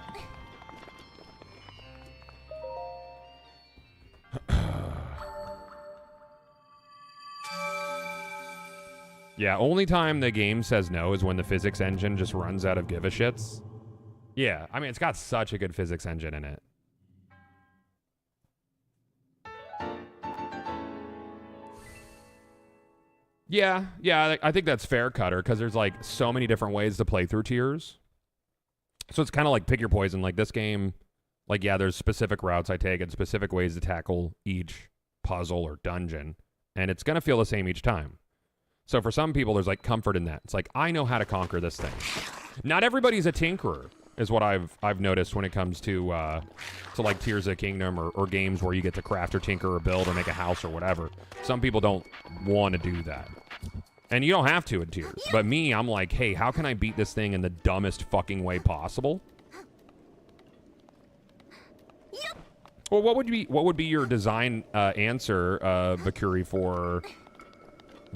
Yeah, only time the game says no is when the physics engine just runs out of give a shits. Yeah, I mean, it's got such a good physics engine in it. Yeah, I think that's fair, Cutter, because there's, like, so many different ways to play through Tears. So it's kind of like pick your poison. Like, this game, like, yeah, there's specific routes I take and specific ways to tackle each puzzle or dungeon, and it's going to feel the same each time. So for some people, there's, like, comfort in that. It's like, I know how to conquer this thing. Not everybody's a tinkerer, is what I've noticed when it comes to like, Tears of the Kingdom or games where you get to craft or tinker or build or make a house or whatever. Some people don't want to do that. And you don't have to in Tears. But me, I'm like, hey, how can I beat this thing in the dumbest fucking way possible? Well, what would be your design answer, Vakuri, for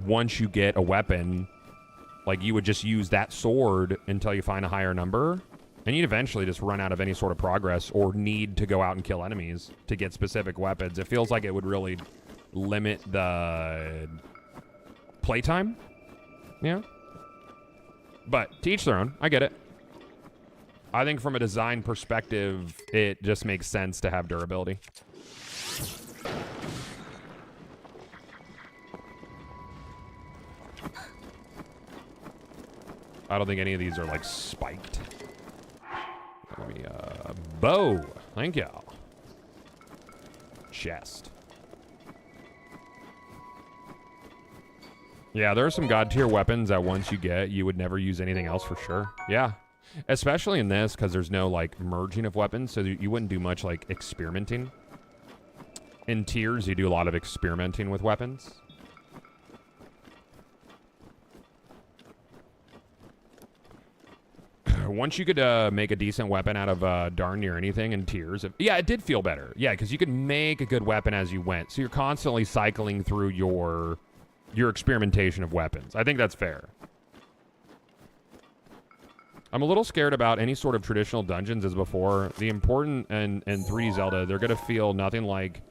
once you get a weapon, like, you would just use that sword until you find a higher number? And you'd eventually just run out of any sort of progress or need to go out and kill enemies to get specific weapons. It feels like it would really limit the playtime. Yeah. But to each their own. I get it. I think from a design perspective, it just makes sense to have durability. I don't think any of these are, like, spiked. Let me, bow. Thank you. Chest. Yeah, there are some god tier weapons that once you get, you would never use anything else for sure. Yeah. Especially in this, because there's no, like, merging of weapons, so you wouldn't do much, like, experimenting. In Tears, you do a lot of experimenting with weapons. Once you could make a decent weapon out of darn near anything in Tears. Yeah, it did feel better. Yeah, because you could make a good weapon as you went. So you're constantly cycling through your experimentation of weapons. I think that's fair. I'm a little scared about any sort of traditional dungeons as before. The important and 3D Zelda, they're going to feel nothing like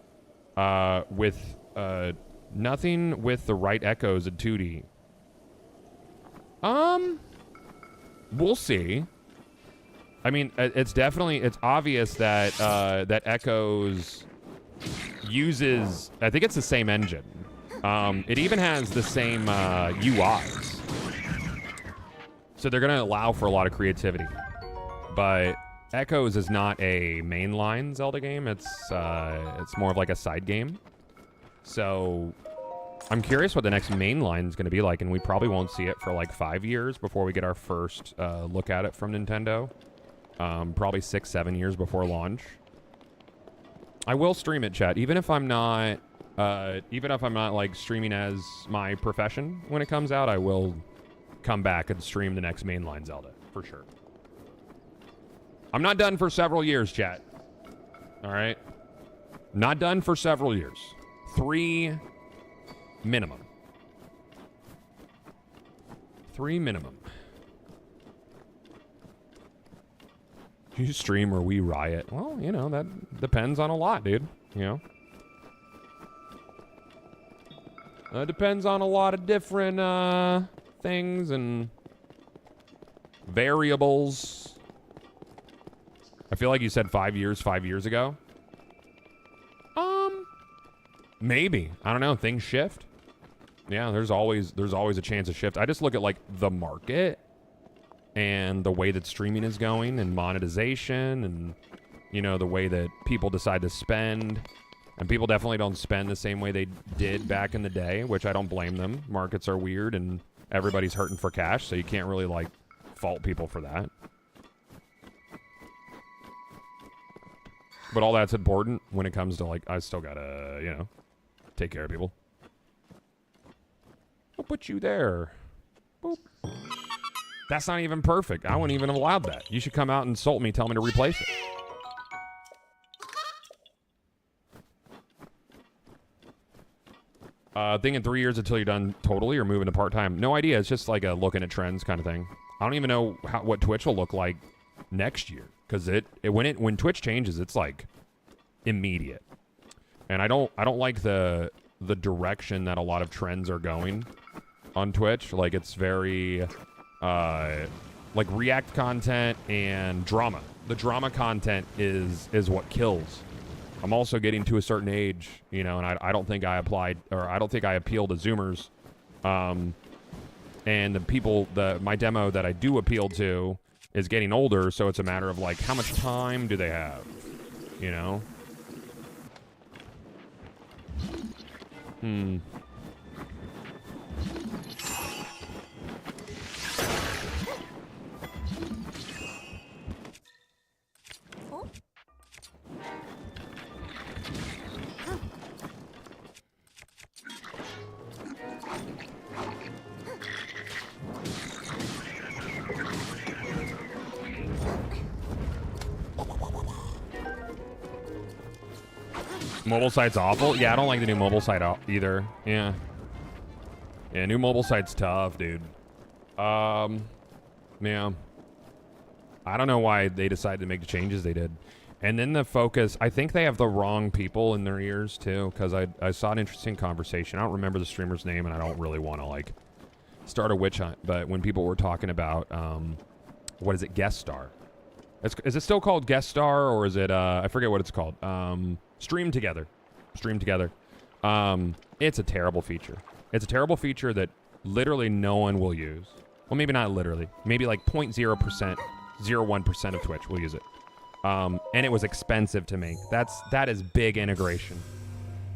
nothing with the right echoes in 2D. We'll see. I mean, it's obvious that that Echoes uses, I think it's the same engine. It even has the same UIs. So they're going to allow for a lot of creativity. But Echoes is not a mainline Zelda game. It's more of like a side game. So I'm curious what the next mainline is going to be like, and we probably won't see it for like 5 years before we get our first look at it from Nintendo. Probably 6-7 years before launch. I will stream it, chat, even if I'm not like streaming as my profession when it comes out. I will come back and stream the next mainline Zelda for sure. I'm not done for several years, chat. All right, not done for several years. 3 minimum. 3 minimum. You stream or we riot? Well, you know, that depends on a lot, dude. You know? It depends on a lot of different things and variables. I feel like you said 5 years ago. Maybe. I don't know. Things shift. Yeah, there's always a chance of shift. I just look at like the market and the way that streaming is going and monetization and, you know, the way that people decide to spend. And people definitely don't spend the same way they did back in the day, which I don't blame them. Markets are weird and everybody's hurting for cash, so you can't really like fault people for that. But all that's important when it comes to like, I still gotta, you know, take care of people. I'll put you there. Boop. That's not even perfect. I wouldn't even have allowed that. You should come out and insult me, tell me to replace it. Think in 3 years until you're done totally or moving to part-time. No idea. It's just like a looking at trends kind of thing. I don't even know what Twitch will look like next year. Because when Twitch changes, it's like immediate. And I don't like the direction that a lot of trends are going on Twitch. Like it's very like react content and drama. The drama content is what kills. I'm also getting to a certain age, you know, and I don't think I appeal to Zoomers. And the people, my demo that I do appeal to is getting older, so it's a matter of like, how much time do they have, you know? Mobile site's awful? Yeah, I don't like the new mobile site either. Yeah. Yeah, new mobile site's tough, dude. Yeah. I don't know why they decided to make the changes they did. And then the focus, I think they have the wrong people in their ears, too, because I saw an interesting conversation. I don't remember the streamer's name, and I don't really want to, like, start a witch hunt. But when people were talking about, what is it, guest star? Is it still called guest star, or is it, I forget what it's called. Stream together. It's a terrible feature. It's a terrible feature that literally no one will use. Well, maybe not literally. Maybe like 0.0%, 0.01% of Twitch will use it. And it was expensive to make. That is big integration.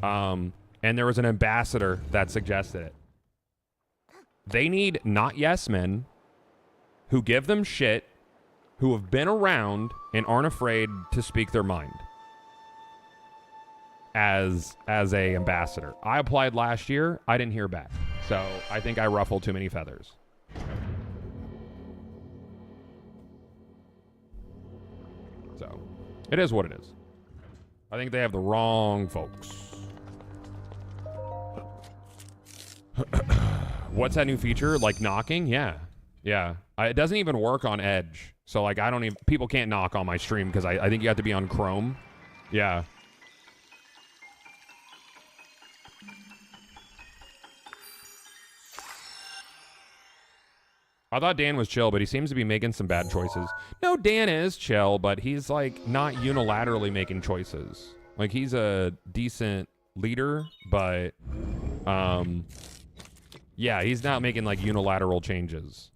And there was an ambassador that suggested it. They need not yes men who give them shit, who have been around and aren't afraid to speak their mind. As a ambassador. I applied last year. I didn't hear back. So I think I ruffled too many feathers. So it is what it is. I think they have the wrong folks. What's that new feature? Like knocking? Yeah. Yeah. It doesn't even work on Edge. So like people can't knock on my stream because I think you have to be on Chrome. Yeah. I thought Dan was chill, but he seems to be making some bad choices. No, Dan is chill, but he's like not unilaterally making choices. Like he's a decent leader, but yeah, he's not making like unilateral changes.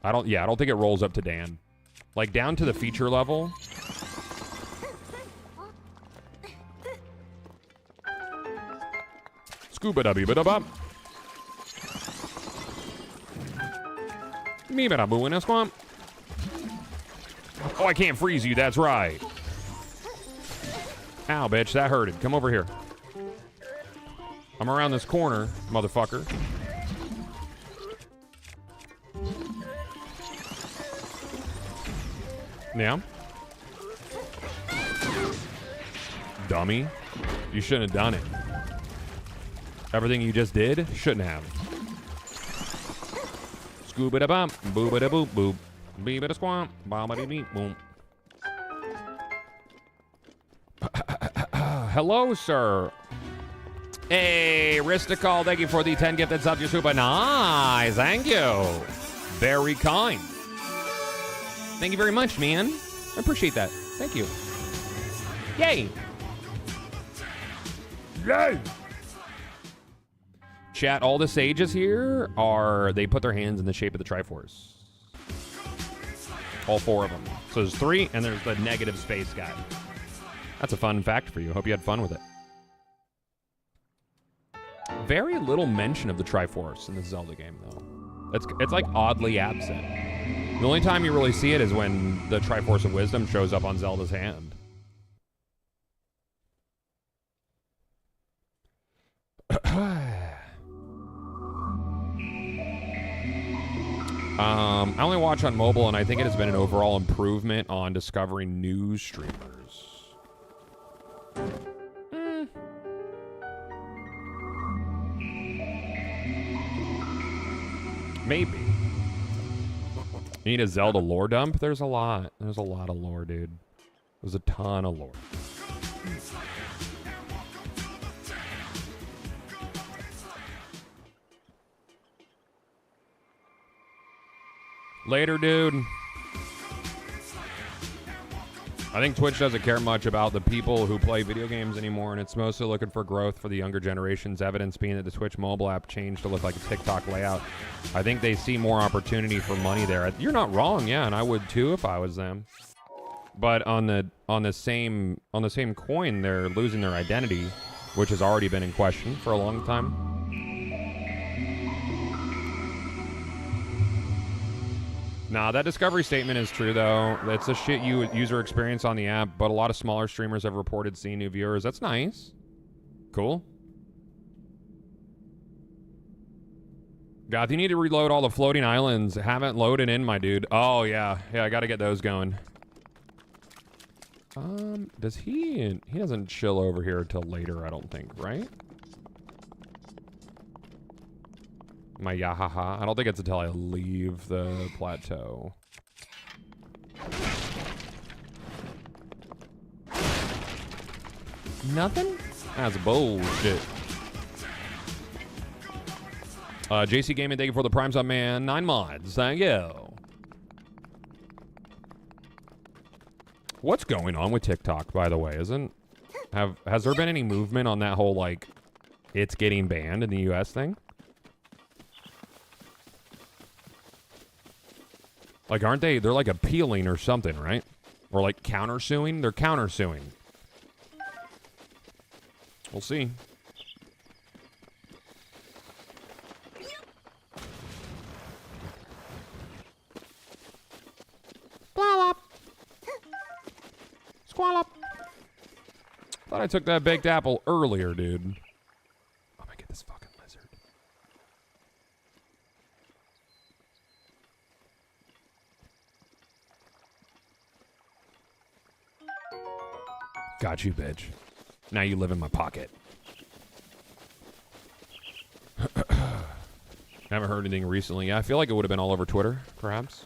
I don't think it rolls up to Dan. Like down to the feature level. Scuba dubby ba-da-bop. Me better boo in a swamp. Oh, I can't freeze you. That's right. Ow, bitch. That hurted. Come over here. I'm around this corner, motherfucker. Yeah. Dummy. You shouldn't have done it. Everything you just did, shouldn't have. Scooba da bump, booba da boop boop, beeba da squamp, bobbity beep boom. Hello, sir. Hey, Ristikal, thank you for the 10 gifted subs. You're super nice. Thank you. Very kind. Thank you very much, man. I appreciate that. Thank you. Yay. Yay. Chat, all the sages here they put their hands in the shape of the Triforce. All 4 of them. So there's 3, and there's the negative space guy. That's a fun fact for you. Hope you had fun with it. Very little mention of the Triforce in this Zelda game, though. It's like oddly absent. The only time you really see it is when the Triforce of Wisdom shows up on Zelda's hand. I only watch on mobile, and I think it has been an overall improvement on discovering new streamers. Maybe. You need a Zelda lore dump? There's a lot. There's a lot of lore, dude. There's a ton of lore. Later, dude. I think Twitch doesn't care much about the people who play video games anymore, and it's mostly looking for growth for the younger generations, evidence being that the Twitch mobile app changed to look like a TikTok layout. I think they see more opportunity for money there. You're not wrong, yeah, and I would too if I was them. But on the same coin, they're losing their identity, which has already been in question for a long time. Nah, that discovery statement is true, though. It's a shit user experience on the app, but a lot of smaller streamers have reported seeing new viewers. That's nice. Cool. God, you need to reload all the floating islands. Haven't loaded in, my dude. Oh, yeah. Yeah, I gotta get those going. Does he doesn't chill over here till later, I don't think, right? My yahaha. I don't think it's until I leave the plateau. Nothing? That's bullshit. JC Gaming, thank you for the Prime Sub, man. 9 mods. Thank you. What's going on with TikTok, by the way? Has there been any movement on that whole, like, it's getting banned in the US thing? Like, aren't they're like appealing or something, right? Or like countersuing? They're countersuing. We'll see. Squallop. Squallop. Thought I took that baked apple earlier, dude. I'm gonna get this fucking lizard. Got you, bitch. Now you live in my pocket. Haven't heard anything recently. Yeah, I feel like it would have been all over Twitter, perhaps.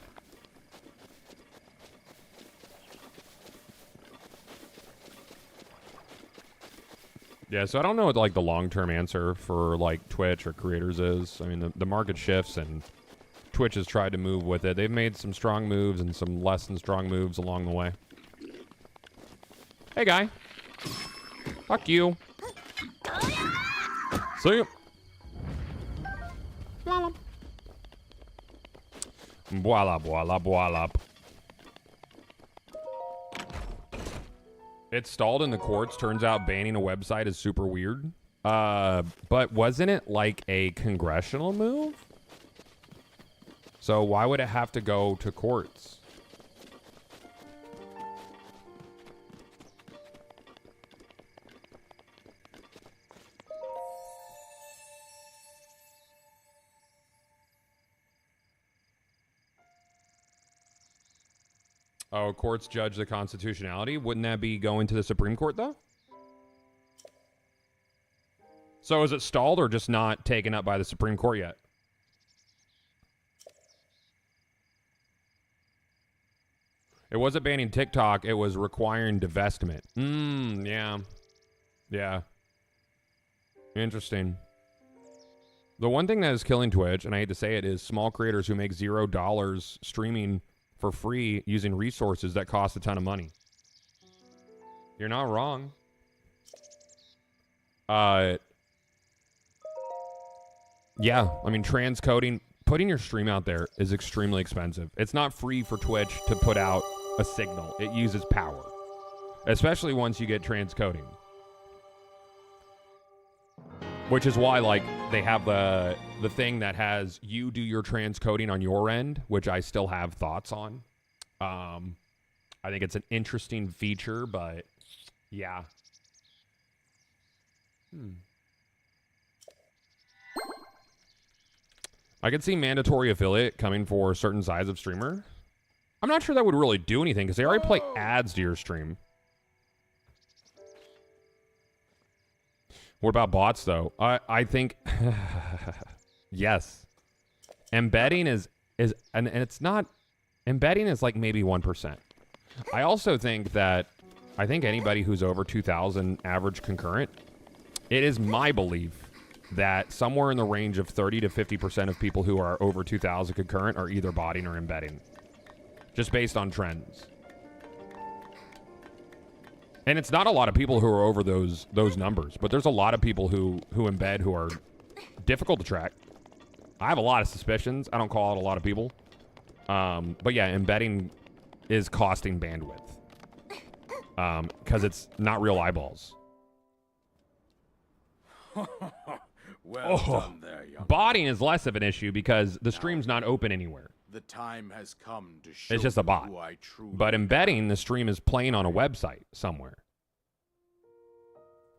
Yeah, so I don't know what like the long-term answer for like Twitch or creators is. I mean, the market shifts and Twitch has tried to move with it. They've made some strong moves and some less than strong moves along the way. Hey, guy. Fuck you. See ya. Voila, voila, voila. It stalled in the courts. Turns out banning a website is super weird. But wasn't it like a congressional move? So why would it have to go to courts? Oh, courts judge the constitutionality? Wouldn't that be going to the Supreme Court, though? So is it stalled or just not taken up by the Supreme Court yet? It wasn't banning TikTok. It was requiring divestment. Yeah. Yeah. Interesting. The one thing that is killing Twitch, and I hate to say it, is small creators who make $0 streaming for free using resources that cost a ton of money. You're not wrong. Yeah, I mean, transcoding, putting your stream out there is extremely expensive. It's not free for Twitch to put out a signal. It uses power, especially once you get transcoding. Which is why, like, they have the thing that has you do your transcoding on your end, which I still have thoughts on. I think it's an interesting feature, but yeah. I could see mandatory affiliate coming for a certain size of streamer. I'm not sure that would really do anything because they already play ads to your stream. What about bots, though? I think, yes. Embedding is and it's not, embedding is like maybe 1%. I also think that, I think anybody who's over 2,000 average concurrent, it is my belief that somewhere in the range of 30 to 50% of people who are over 2,000 concurrent are either botting or embedding. Just based on trends. And it's not a lot of people who are over those numbers, but there's a lot of people who embed who are difficult to track. I have a lot of suspicions. I don't call out a lot of people. But yeah, embedding is costing bandwidth. Because it's not real eyeballs. Well done there, young Botting is less of an issue because the stream's not open anywhere. The time has come to show It's just a you bot. who I truly But am. embedding, the stream is playing on a website somewhere.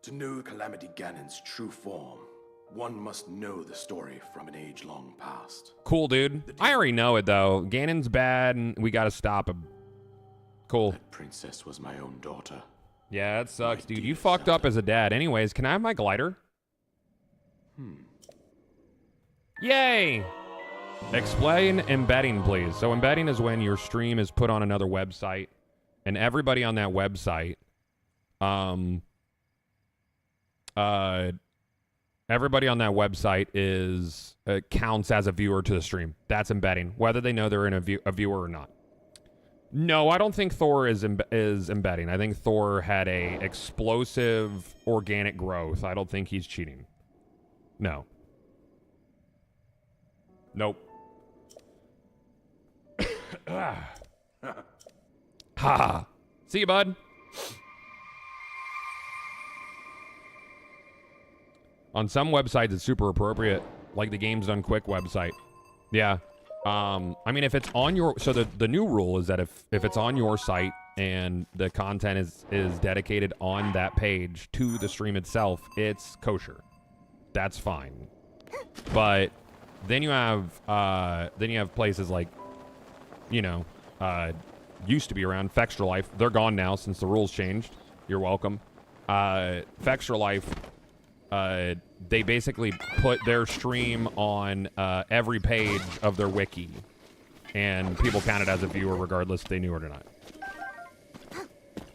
To know Calamity Ganon's true form, one must know the story from an age long past. Cool, dude. I already know it, though. Ganon's bad, and we gotta stop him. Cool. That princess was my own daughter. Yeah, that sucks, My dude. dear You fucked up Zelda. as a dad. Anyways, can I have my glider? Yay! Explain embedding, please. So embedding is when your stream is put on another website, and everybody on that website, everybody on that website is counts as a viewer to the stream. That's embedding, whether they know they're in a viewer or not. No, I don't think Thor is embedding. I think Thor had a explosive organic growth. I don't think he's cheating. No. Nope. Ha! See you, bud. On some websites, it's super appropriate, like the Games Done Quick website. Yeah. I mean, if it's on your... So the new rule is that if it's on your site and the content is dedicated on that page to the stream itself, it's kosher. That's fine. But then you have places like, you know, used to be around Fextra Life. They're gone now since the rules changed. You're welcome. Fextra Life, they basically put their stream on every page of their wiki, and people count it as a viewer regardless if they knew it or not.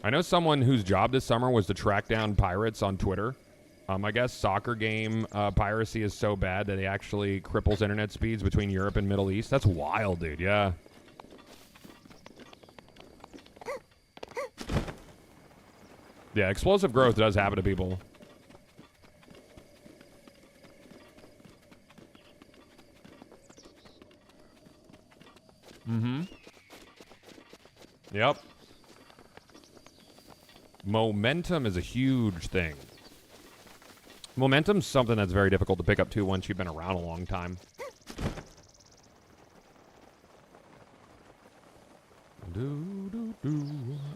I know someone whose job this summer was to track down pirates on Twitter. I guess soccer game piracy is so bad that it actually cripples internet speeds between Europe and Middle East. That's wild, dude. Yeah. Yeah, explosive growth does happen to people. Mm-hmm. Yep. Momentum is a huge thing. Momentum's something that's very difficult to pick up too once you've been around a long time.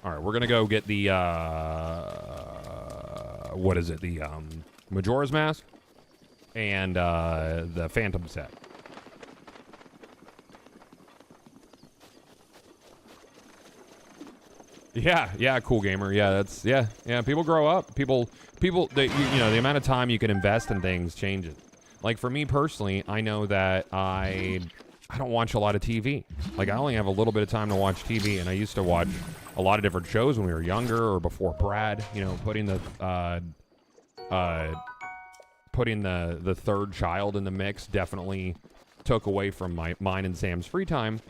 All right, we're gonna go get the what is it? The Majora's Mask and the Phantom set. Yeah, cool gamer. Yeah, that's yeah. People grow up. People, they, you know, the amount of time you can invest in things changes. Like for me personally, I know that I don't watch a lot of TV. Like, I only have a little bit of time to watch TV, and I used to watch a lot of different shows when we were younger or before Brad, you know, putting the third child in the mix definitely took away from mine and Sam's free time.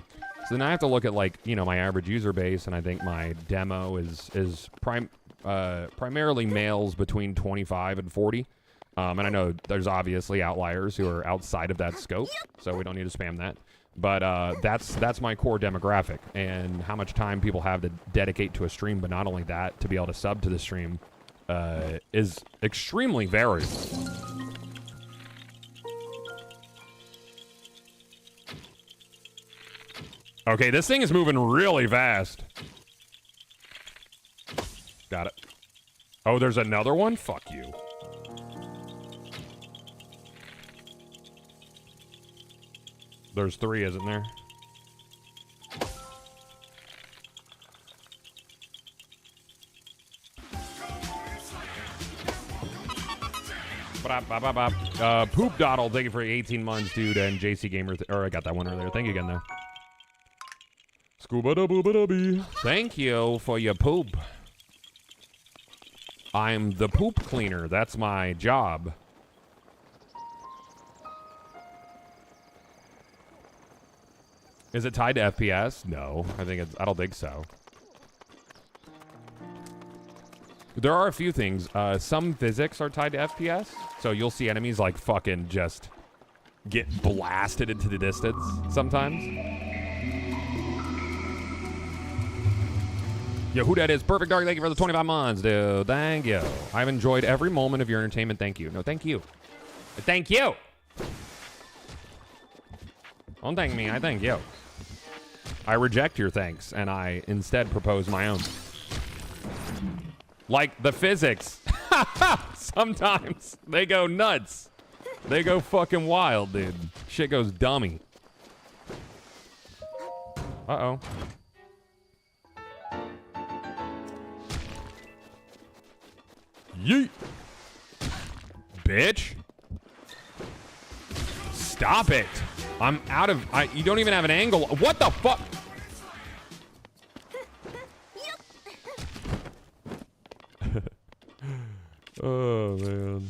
So then I have to look at, like, you know, my average user base, and I think my demo is primarily males between 25 and 40. And I know there's obviously outliers who are outside of that scope, so we don't need to spam that. But that's my core demographic, and how much time people have to dedicate to a stream, but not only that, to be able to sub to the stream is extremely varied. Okay, this thing is moving really fast. Got it. Oh, there's another one? Fuck you. There's 3, isn't there? Poop Doddle, thank you for 18 months, dude, and JC Gamer, or I got that one earlier. Thank you again, though. Scuba da booba da bee. Thank you for your poop. I'm the poop cleaner. That's my job. Is it tied to FPS? No, I don't think so. There are a few things. Some physics are tied to FPS, so you'll see enemies like fucking just get blasted into the distance sometimes. Yo, who that is? Perfect Dark, thank you for the 25 months, dude. Thank you. I've enjoyed every moment of your entertainment. Thank you. No, thank you. Thank you. Don't thank me. I thank you. I reject your thanks, and I instead propose my own. Like the physics. Sometimes they go nuts. They go fucking wild, dude. Shit goes dummy. Uh-oh. Yeet. Bitch. Stop it. I'm out of... you don't even have an angle. What the fuck? Oh, man.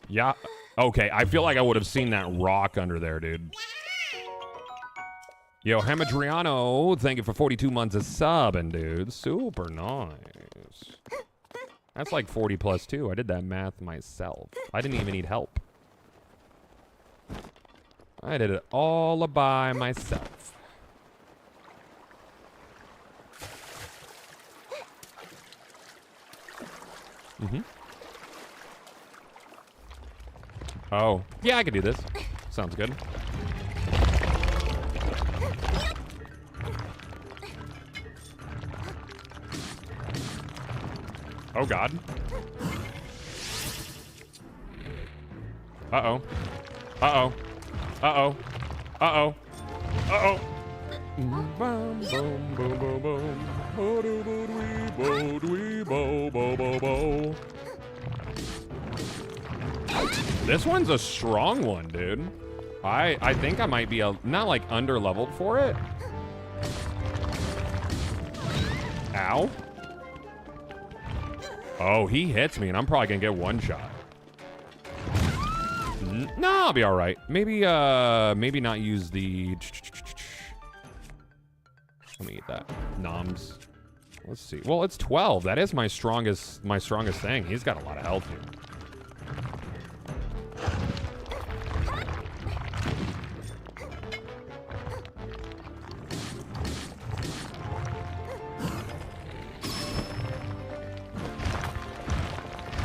Yeah. Okay, I feel like I would have seen that rock under there, dude. Yo, Hamadriano, thank you for 42 months of subbing, dude. Super nice. That's like 40 plus 2. I did that math myself. I didn't even need help. I did it all by myself. Mm-hmm. Oh, yeah, I could do this. Sounds good. Oh, God. Uh-oh. Uh-oh. Uh-oh. Uh-oh. Uh-oh. Boom, boom, boom, boom, boom. This one's a strong one, dude. I think I might be not like under-leveled for it. Ow. Oh, he hits me, and I'm probably gonna get one shot. No, I'll be all right. Maybe not use the... Let me eat that. Noms. Let's see. Well, it's 12. That is my strongest thing. He's got a lot of health, dude.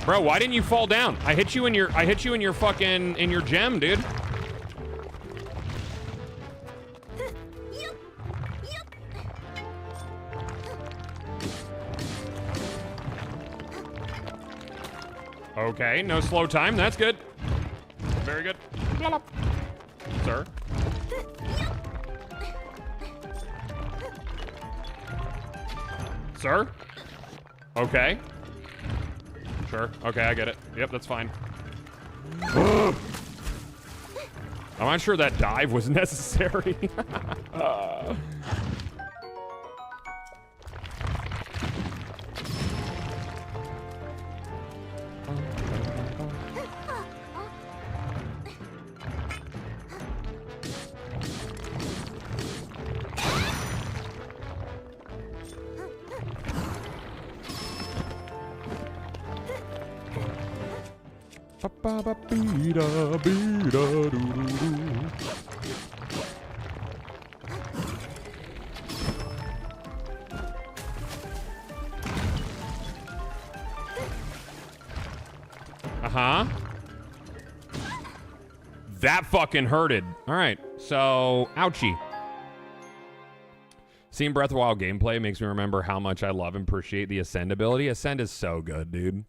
Bro, why didn't you fall down? I hit you in your fucking gem, dude. Okay, no slow time. That's good. Very good. Sir. Sir? Okay. Sure. Okay, I get it. Yep, that's fine. I'm not sure that dive was necessary. Uh-huh. That fucking hurted. All right, so ouchie. Seeing Breath of the Wild gameplay makes me remember how much I love and appreciate the Ascend ability. Ascend is so good, dude.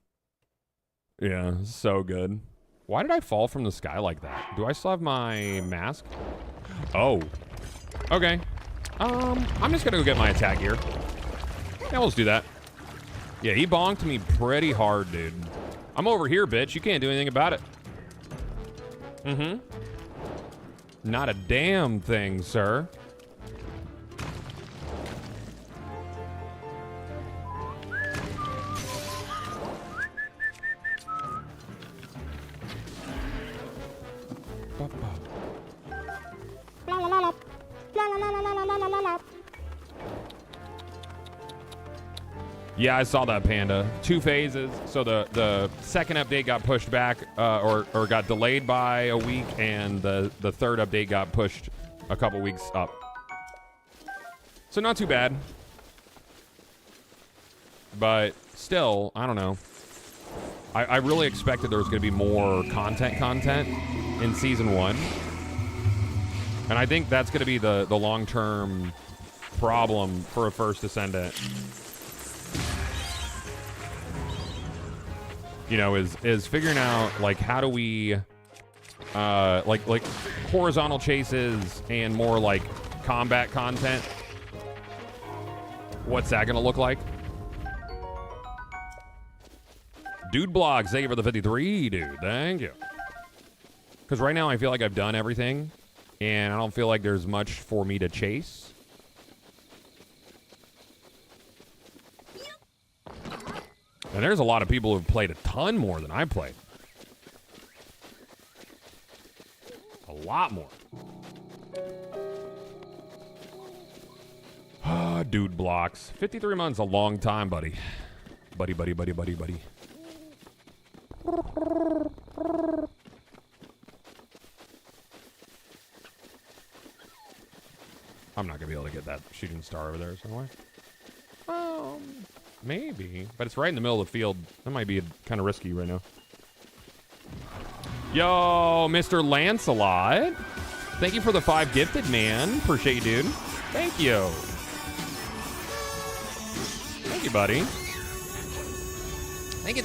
Yeah, so good. Why did I fall from the sky like that? Do I still have my mask? Oh. Okay. I'm just gonna go get my attack gear. Yeah, let's do that. Yeah, he bonked me pretty hard, dude. I'm over here, bitch. You can't do anything about it. Mm-hmm. Not a damn thing, sir. Yeah, I saw that, Panda. 2 phases. So the second update got pushed back or got delayed by a week, and the third update got pushed a couple weeks up. So not too bad. But still, I don't know. I really expected there was going to be more content in Season 1. And I think that's going to be the long-term problem for a first Ascendant. You know, is figuring out, like, how do we, like horizontal chases and more, like, combat content. What's that gonna look like? Dude Blogs, thank you for the 53, dude. Thank you. Because right now I feel like I've done everything, and I don't feel like there's much for me to chase. And there's a lot of people who've played a ton more than I played. A lot more. Ah, dude blocks. 53 months, a long time, buddy. Buddy. I'm not going to be able to get that shooting star over there somewhere. Maybe, but it's right in the middle of the field. That might be kind of risky right now. Yo, Mr. Lancelot. Thank you for the 5 gifted, man. Appreciate you, dude. Thank you. Thank you, buddy. Thank you.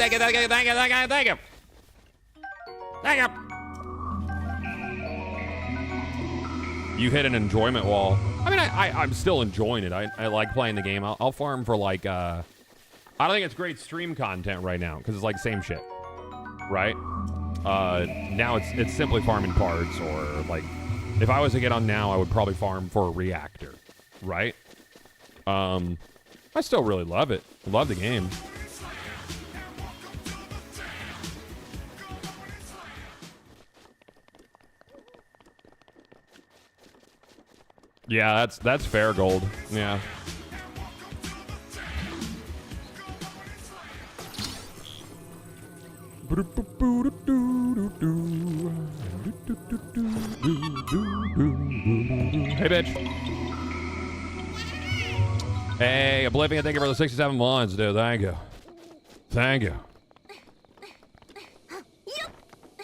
You hit an enjoyment wall. I mean, I'm still enjoying it. I like playing the game. I'll farm for, like, I don't think it's great stream content right now because it's like same shit, right? Now it's simply farming parts, or like if I was to get on now, I would probably farm for a reactor, right? I still really love it. I love the game. Yeah, that's fair gold. Yeah. Hey, bitch. Hey, Oblivion, thank you for the 67 months, dude. Thank you. Thank you.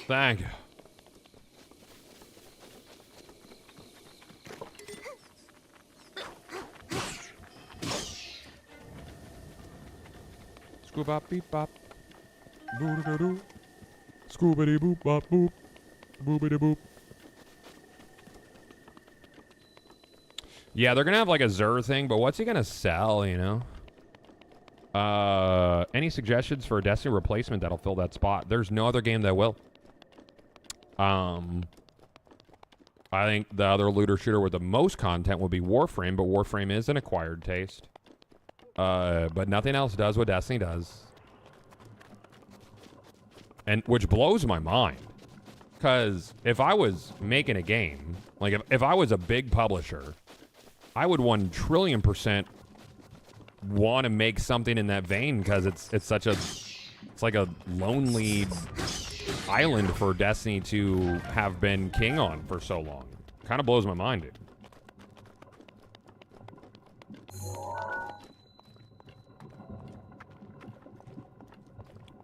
Thank you. Scoop bop beep bop. Boo doo doo. Scoobity boop bop boop. Boopity boop. Yeah, they're gonna have like a Xur thing, but what's he gonna sell, you know? Any suggestions for a Destiny replacement that'll fill that spot? There's no other game that will. I think the other looter shooter with the most content would be Warframe, but Warframe is an acquired taste. But nothing else does what Destiny does. And which blows my mind. Because if I was making a game, like if I was a big publisher, I would 1,000,000,000,000% want to make something in that vein because it's like a lonely island for Destiny to have been king on for so long. Kind of blows my mind, dude.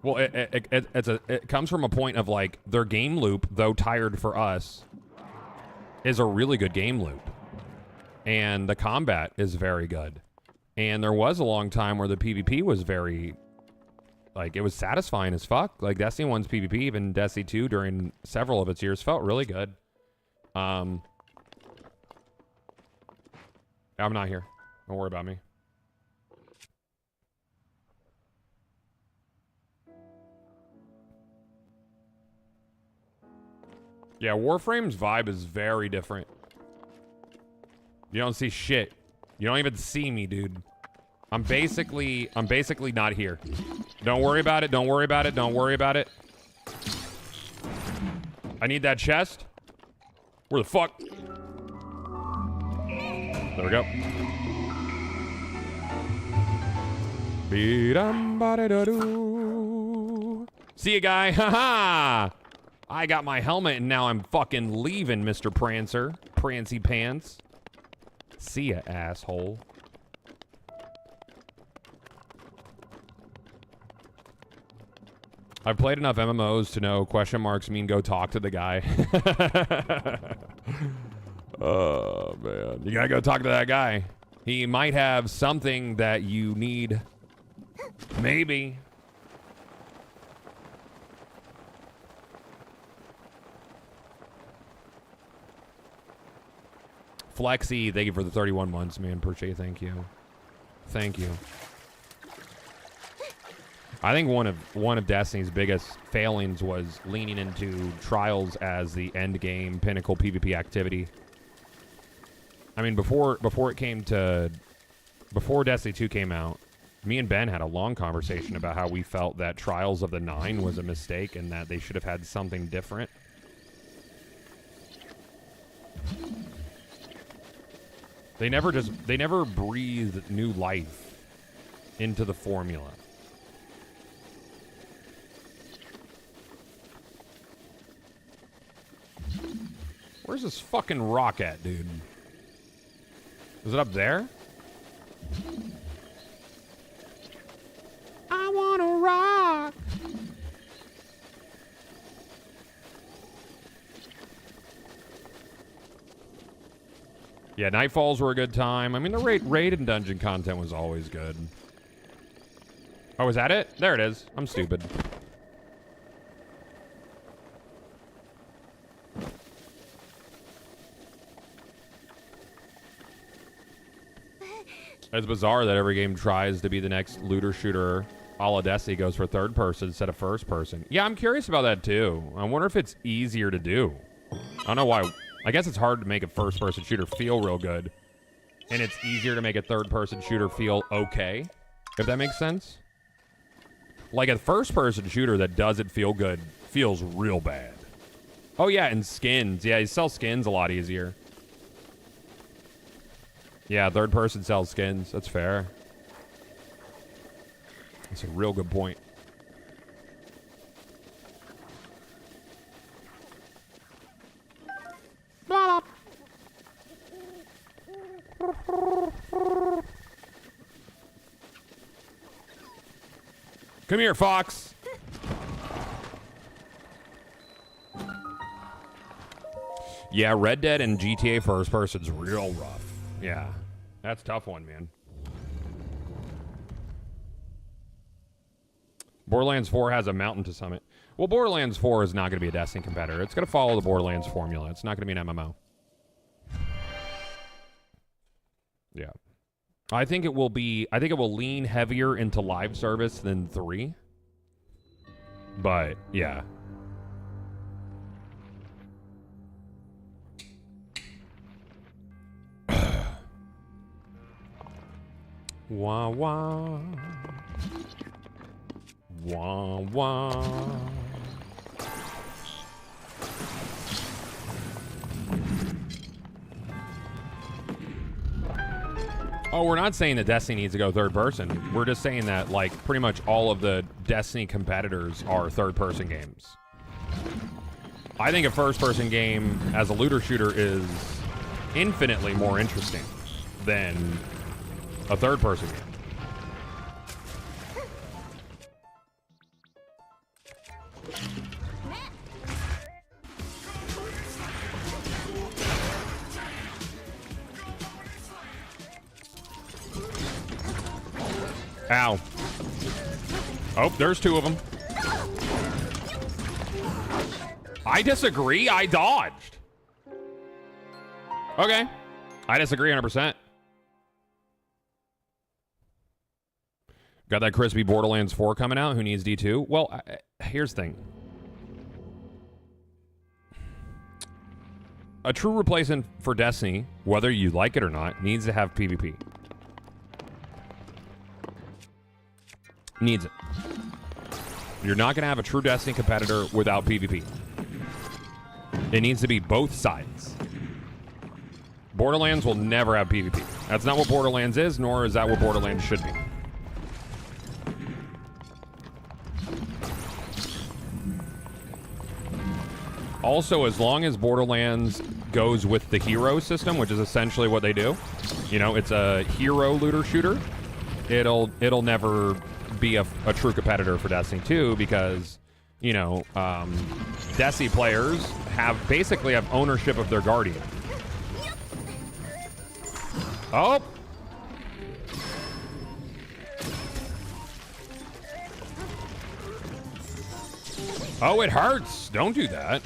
Well, it comes from a point of like their game loop, though tired for us, is a really good game loop, and the combat is very good. And there was a long time where the PvP was very, like, it was satisfying as fuck. Like Destiny 1's PvP, even Destiny 2 during several of its years felt really good. I'm not here. Don't worry about me. Yeah, Warframe's vibe is very different. You don't see shit. You don't even see me, dude. I'm basically not here. Don't worry about it. Don't worry about it. Don't worry about it. I need that chest. Where the fuck? There we go. See ya, guy. Haha. I got my helmet and now I'm fucking leaving, Mr. Prancer. Prancy Pants. See ya, asshole. I've played enough MMOs to know question marks mean go talk to the guy. Oh, man. You gotta go talk to that guy. He might have something that you need. Maybe. Flexi, thank you for the 31 months, man. Appreciate it. Thank you. Thank you. I think one of Destiny's biggest failings was leaning into Trials as the end game pinnacle PvP activity. I mean, before Destiny 2 came out, me and Ben had a long conversation about how we felt that Trials of the Nine was a mistake and that they should have had something different. They never breathed new life into the formula. Where's this fucking rock at, dude? Is it up there? I wanna rock. Yeah, Nightfalls were a good time. I mean, the raid and dungeon content was always good. Oh, is that it? There it is. I'm stupid. It's bizarre that every game tries to be the next looter shooter a la Destiny goes for third person instead of first person. Yeah, I'm curious about that too. I wonder if it's easier to do. I don't know why. I guess it's hard to make a first person shooter feel real good. And it's easier to make a third person shooter feel okay. If that makes sense. Like a first person shooter that doesn't feel good feels real bad. Oh yeah, and skins. Yeah, you sell skins a lot easier. Yeah, third person sells skins. That's fair. That's a real good point. Blah, Come here, Fox. Yeah, Red Dead and GTA first person's real rough. Yeah, that's a tough one, man. Borderlands 4 has a mountain to summit. Well, Borderlands 4 is not going to be a Destiny competitor. It's going to follow the Borderlands formula. It's not going to be an MMO. Yeah. I think it will lean heavier into live service than 3. But yeah. Wah wah. Wah wah. Oh, we're not saying that Destiny needs to go third person. We're just saying that, like, pretty much all of the Destiny competitors are third person games. I think a first person game as a looter shooter is infinitely more interesting than a third person game. Ow. Oh, there's 2 of them. I disagree. I dodged. Okay. I disagree 100%. Got that crispy Borderlands 4 coming out. Who needs D2? Well, here's the thing. A true replacement for Destiny, whether you like it or not, needs to have PvP. Needs it. You're not going to have a true Destiny competitor without PvP. It needs to be both sides. Borderlands will never have PvP. That's not what Borderlands is, nor is that what Borderlands should be. Also, as long as Borderlands goes with the hero system, which is essentially what they do, you know, it's a hero looter shooter, it'll never be a true competitor for Destiny 2 because, you know, Destiny players basically have ownership of their Guardian. Oh! Oh, it hurts! Don't do that.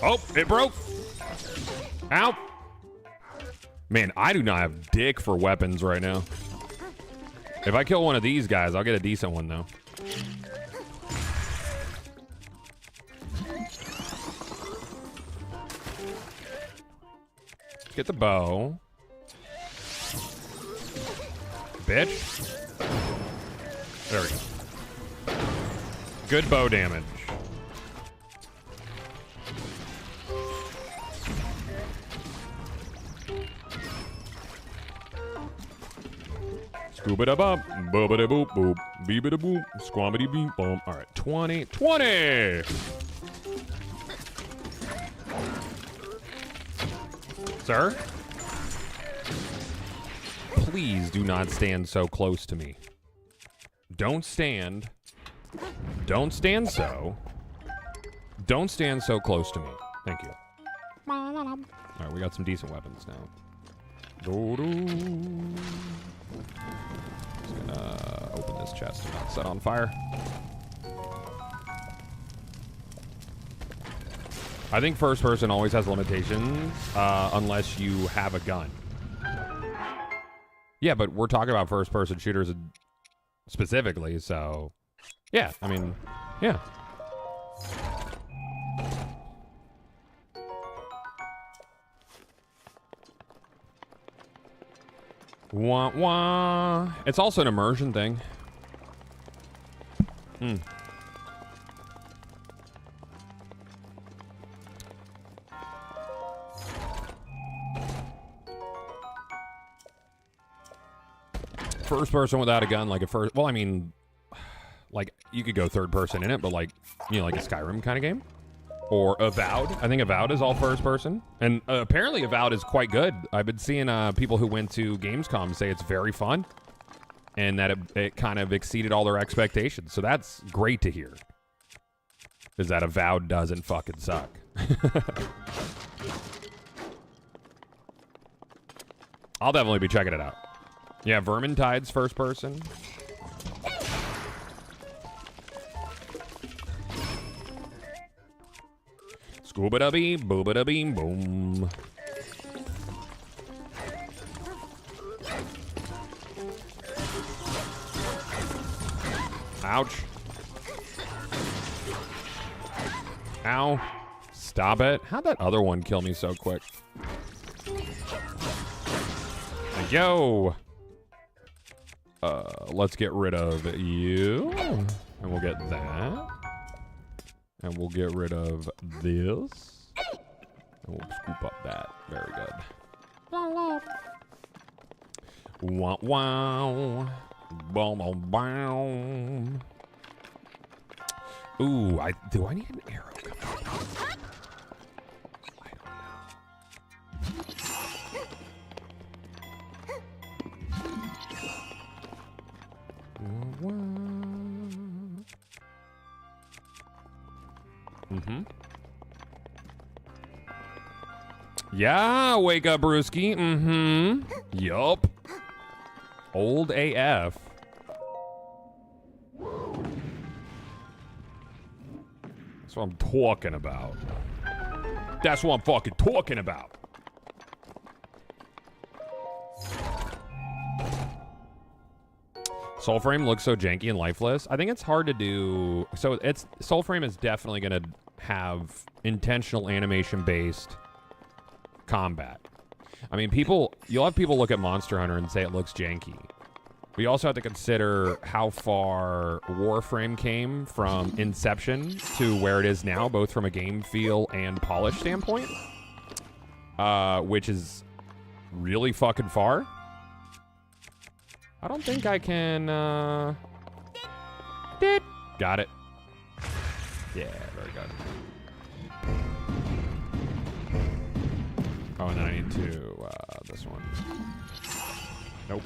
Oh, it broke. Ow. Man, I do not have dick for weapons right now. If I kill one of these guys, I'll get a decent one, though. Get the bow. Bitch. There we go. Good bow damage. Scoobada-bop, boobada-boop, boop, beebada-boop, squamity-beep-boom. All right, 20. 20! Sir? Please do not stand so close to me. Don't stand. Don't stand so. Don't stand so close to me. Thank you. All right, we got some decent weapons now. Just gonna open this chest and not set on fire. I think first person always has limitations unless you have a gun. Yeah, but we're talking about first person shooters specifically, so yeah, I mean, yeah. Wah wah. It's also an immersion thing. First person without a gun, like a first. Well, I mean, like you could go third person in it, but like, you know, like a Skyrim kind of game. Or Avowed. I think Avowed is all first person. And apparently Avowed is quite good. I've been seeing people who went to Gamescom say it's very fun. And that it kind of exceeded all their expectations. So that's great to hear. Is that Avowed doesn't fucking suck. I'll definitely be checking it out. Yeah, Vermintide's first person. Scuba-da-bee, booba-da-beam, boom. Ouch. Ow. Stop it. How'd that other one kill me so quick? Yo. Let's get rid of you. And we'll get that. And we'll get rid of this. And we'll scoop up that. Very good. Wow, wow. Boom, boom, boom. Ooh, do I need an arrow coming up? I don't know. Mm-hmm. Yeah, wake up, brewski. Mm-hmm. Yup. Old AF. That's what I'm talking about. That's what I'm fucking talking about. Soulframe looks so janky and lifeless. I think it's hard to do. So it's Soulframe is definitely going to have intentional animation-based combat. I mean, you'll have people look at Monster Hunter and say it looks janky. We also have to consider how far Warframe came from Inception to where it is now, both from a game feel and polish standpoint, which is really fucking far. I don't think I can, Got it. Yeah, very good. Oh, and then I need to, this one. Nope.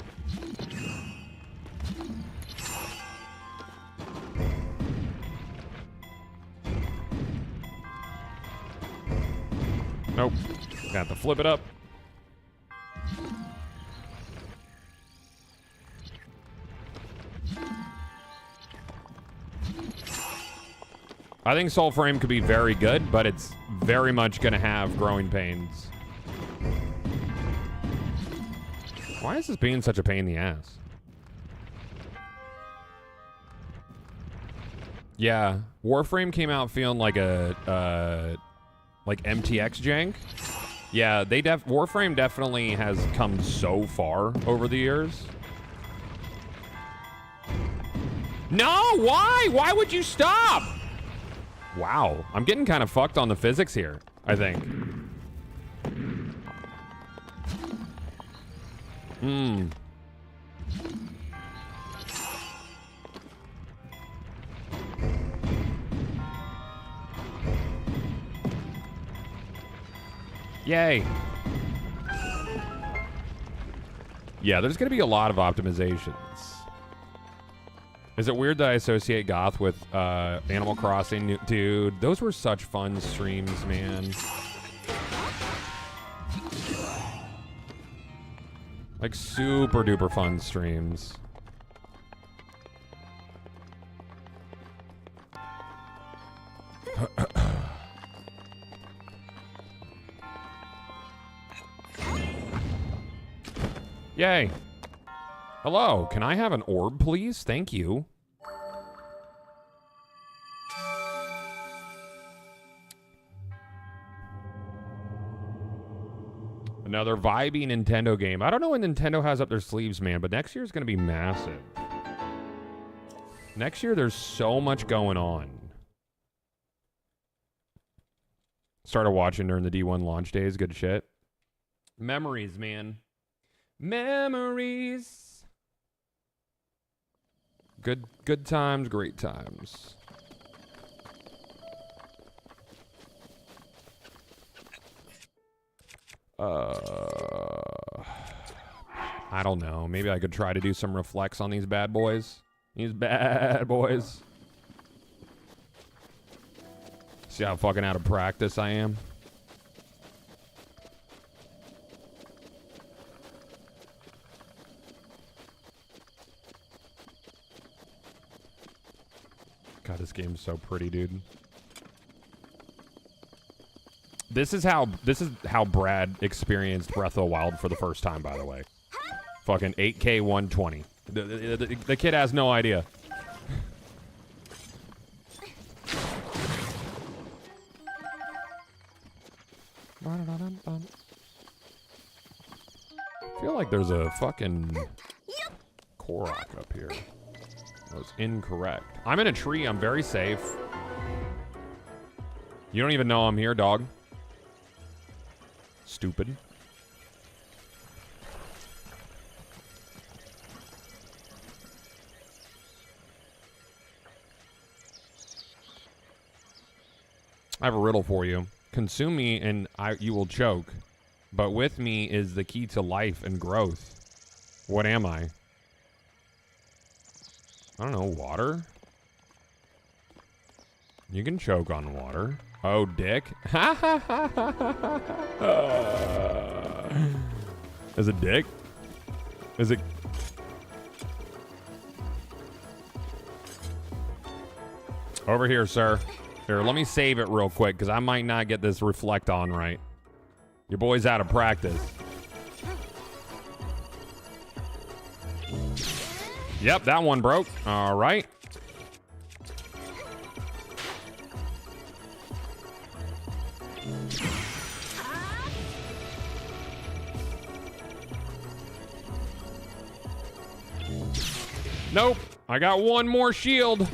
Nope. Got to flip it up. I think Soulframe could be very good, but it's very much going to have growing pains. Why is this being such a pain in the ass? Yeah, Warframe came out feeling like a like MTX jank. Yeah, Warframe definitely has come so far over the years. No, why? Why would you stop? Wow, I'm getting kind of fucked on the physics here, I think. Yay. Yeah, there's going to be a lot of optimizations. Is it weird that I associate Goth with Animal Crossing? Dude, those were such fun streams, man. Like, super duper fun streams. Yay. Hello, can I have an orb, please? Thank you. Another vibey Nintendo game. I don't know what Nintendo has up their sleeves, man, but next year is going to be massive. Next year, there's so much going on. Started watching during the D1 launch days. Good shit. Memories, man. Memories. Good times, great times. I don't know. Maybe I could try to do some reflex on these bad boys. These bad boys. See how fucking out of practice I am? God, this game's so pretty, dude. This is how Brad experienced Breath of the Wild for the first time, by the way. Fucking 8K 120. The kid has no idea. I feel like there's a fucking Korok up here. That was incorrect. I'm in a tree. I'm very safe. You don't even know I'm here, dog. Stupid. I have a riddle for you. Consume me and you will choke. But with me is the key to life and growth. What am I? I don't know, water? You can choke on water. Oh, dick. Is it dick? Is it... Over here, sir. Here, let me save it real quick, because I might not get this reflect on right. Your boy's out of practice. Yep, that one broke. All right. Nope. I got one more shield.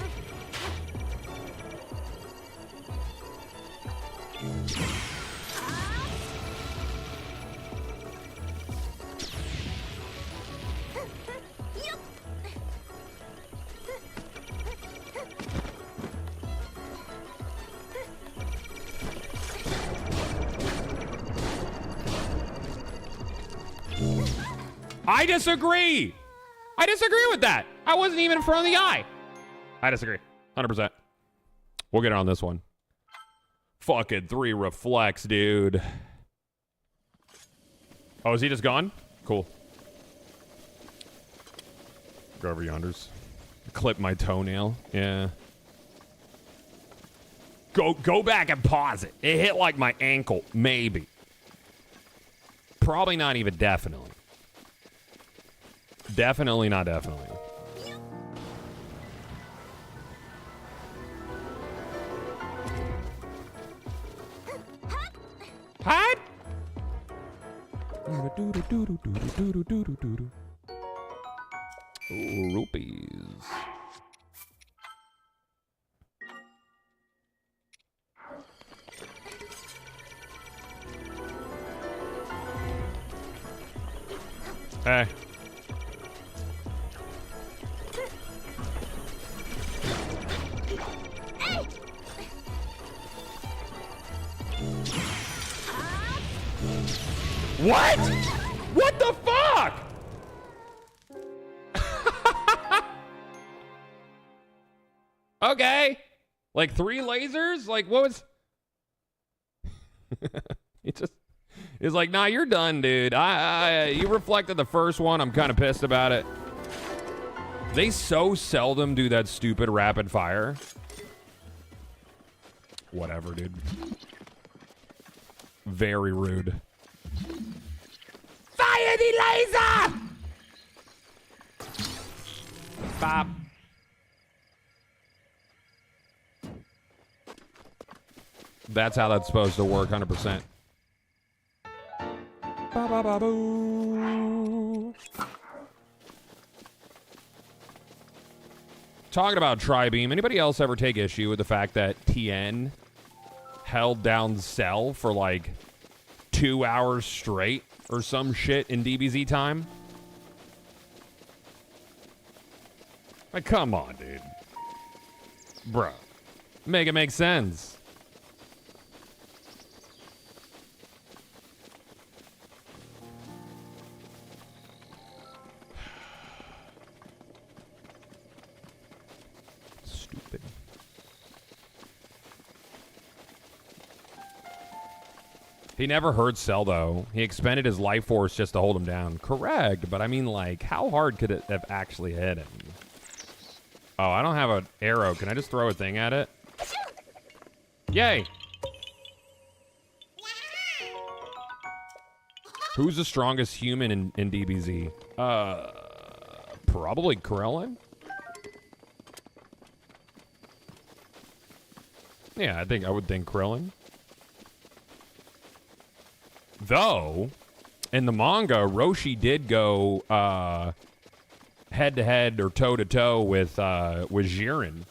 I disagree. I disagree with that. I wasn't even in front of the eye. I disagree. 100%. We'll get on this one. Fucking 3 reflects, dude. Oh, is he just gone? Cool. Go over yonders. Clip my toenail. Yeah. Go back and pause it. It hit like my ankle. Maybe. Probably not even definitely. Definitely not definitely. Hide. Ooh, rupees. Hey. What? What the fuck? Okay. Like 3 lasers? Like what was... He just... He's like, nah, you're done, dude. You reflected the first one. I'm kind of pissed about it. They so seldom do that stupid rapid fire. Whatever, dude. Very rude. Fire the laser! Bop. That's how that's supposed to work, 100%. Ba-ba-ba-boo. Talking about Tri-Beam, anybody else ever take issue with the fact that Tien held down Cell for like 2 hours straight or some shit in DBZ time? Like, come on, dude. Bruh. Make it make sense. Stupid. He never hurt Cell, though. He expended his life force just to hold him down. Correct, but I mean, like, how hard could it have actually hit him? Oh, I don't have an arrow. Can I just throw a thing at it? Yay! Who's the strongest human in DBZ? Probably Krillin? Yeah, I would think Krillin. Though, in the manga, Roshi did go head-to-head or toe-to-toe with Jiren.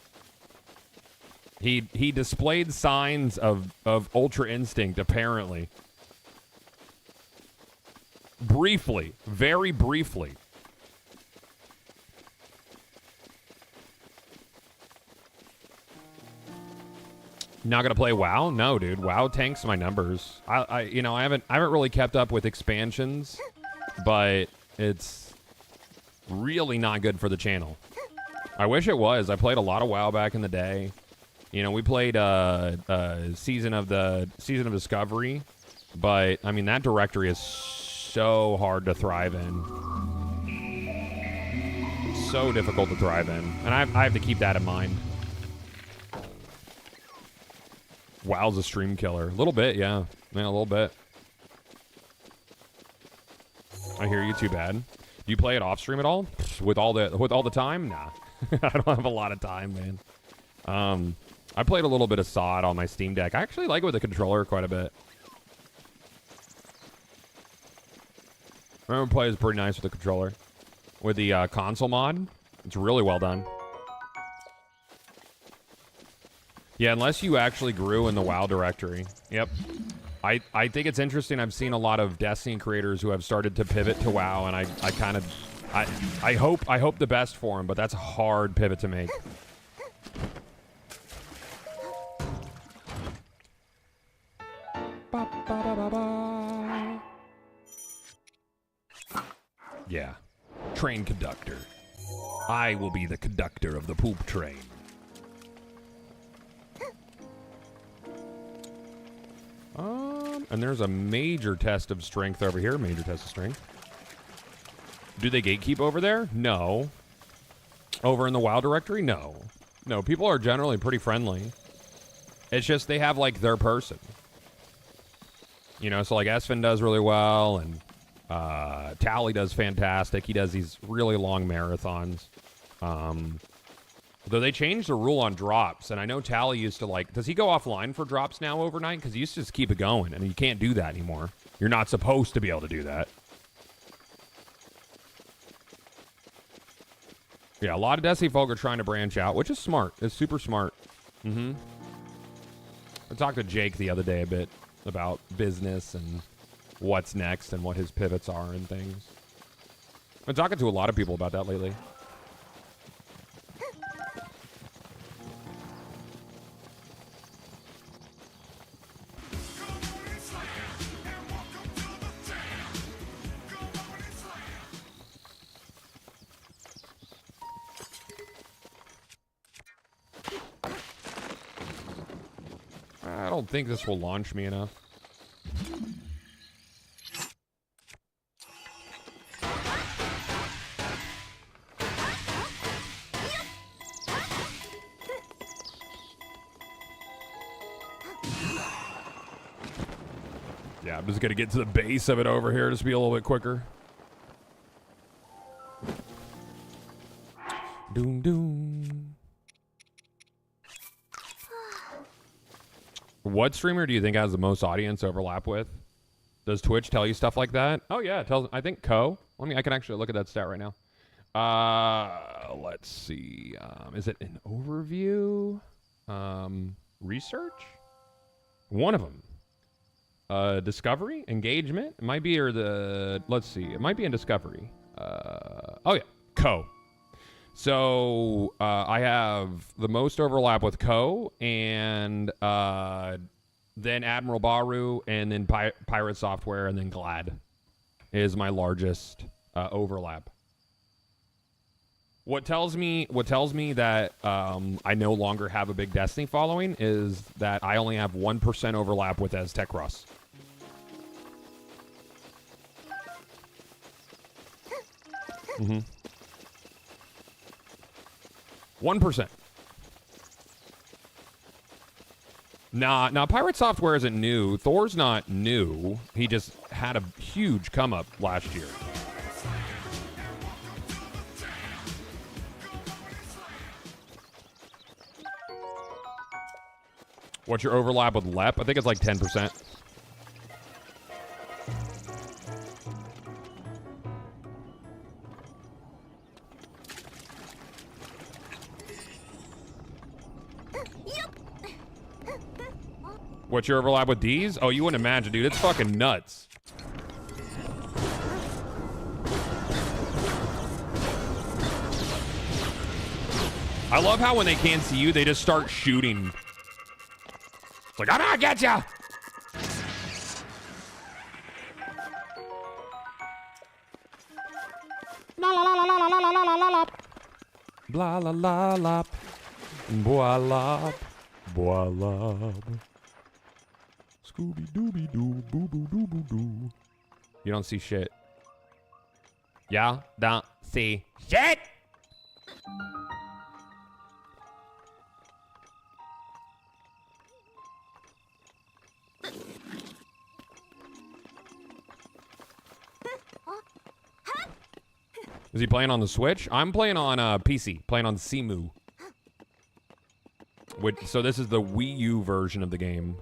He displayed signs of Ultra Instinct, apparently. Briefly. Very briefly. Not gonna play WoW? No, dude. WoW tanks my numbers. I haven't really kept up with expansions, but it's really not good for the channel. I wish it was. I played a lot of WoW back in the day. You know, we played season of Discovery, but I mean that directory is so hard to thrive in. So difficult to thrive in, and I have to keep that in mind. WoW's a stream killer. A little bit, yeah. A little bit. I hear you. Too bad. Do you play it off stream at all? With all the time? Nah. I don't have a lot of time, man. I played a little bit of SOD on my Steam Deck. I actually like it with the controller quite a bit. Remember, play is pretty nice with the controller. With the console mod, it's really well done. Yeah, unless you actually grew in the WoW directory. Yep. I think it's interesting. I've seen a lot of Destiny creators who have started to pivot to WoW, and I hope the best for them, but that's a hard pivot to make. Yeah. Train conductor. I will be the conductor of the poop train. And there's a major test of strength over here. Major test of strength. Do they gatekeep over there? No. Over in the WoW directory? No. No, people are generally pretty friendly. It's just they have, like, their person. You know, so, like, Esfin does really well, and Tally does fantastic. He does these really long marathons. Though they changed the rule on drops, and I know Tally used to, like... Does he go offline for drops now overnight? Because he used to just keep it going, and you can't do that anymore. You're not supposed to be able to do that. Yeah, a lot of Destiny folk are trying to branch out, which is smart. It's super smart. I talked to Jake the other day a bit about business and what's next and what his pivots are and things. I've been talking to a lot of people about that lately. I don't think this will launch me enough. Yeah, I'm just gonna get to the base of it over here, just be a little bit quicker. Doom doom. What streamer do you think has the most audience overlap with? Does Twitch tell you stuff like that? Oh yeah, it tells. I think Ko. I can actually look at that stat right now. Let's see. Is it an overview? Research? One of them. Discovery? Engagement? It might be, or the... Let's see. It might be in Discovery. Oh yeah, Ko. So I have the most overlap with Ko, and then Admiral Baru, and then Pirate Software, and then Glad is my largest overlap. What tells me that I no longer have a big Destiny following is that I only have 1% overlap with Aztec Russ. 1%. Nah, Pirate Software isn't new. Thor's not new. He just had a huge come up last year. What's your overlap with LEP? I think it's like 10%. What's your overlap with D's? Oh, you wouldn't imagine, dude. It's fucking nuts. I love how when they can't see you, they just start shooting. It's like, I'm gonna get ya! La la la la la la la la la la la. Blah la la la. Boa la. Boa la. Scooby Dooby Doo. Boo boo doo boo doo. You don't see shit. Yeah? Don't see shit! Is he playing on the Switch? I'm playing on PC, playing on Cemu. So this is the Wii U version of the game.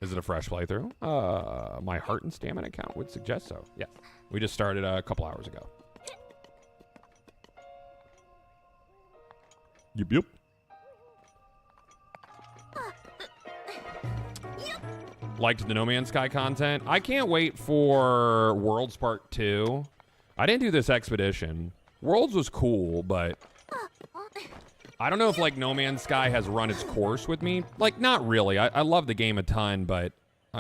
Is it a fresh playthrough? My heart and stamina count would suggest so. Yeah. We just started a couple hours ago. Yep. Liked the No Man's Sky content. I can't wait for Worlds Part 2. I didn't do this expedition. Worlds was cool, but I don't know if like No Man's Sky has run its course with me. Like, not really. I love the game a ton, but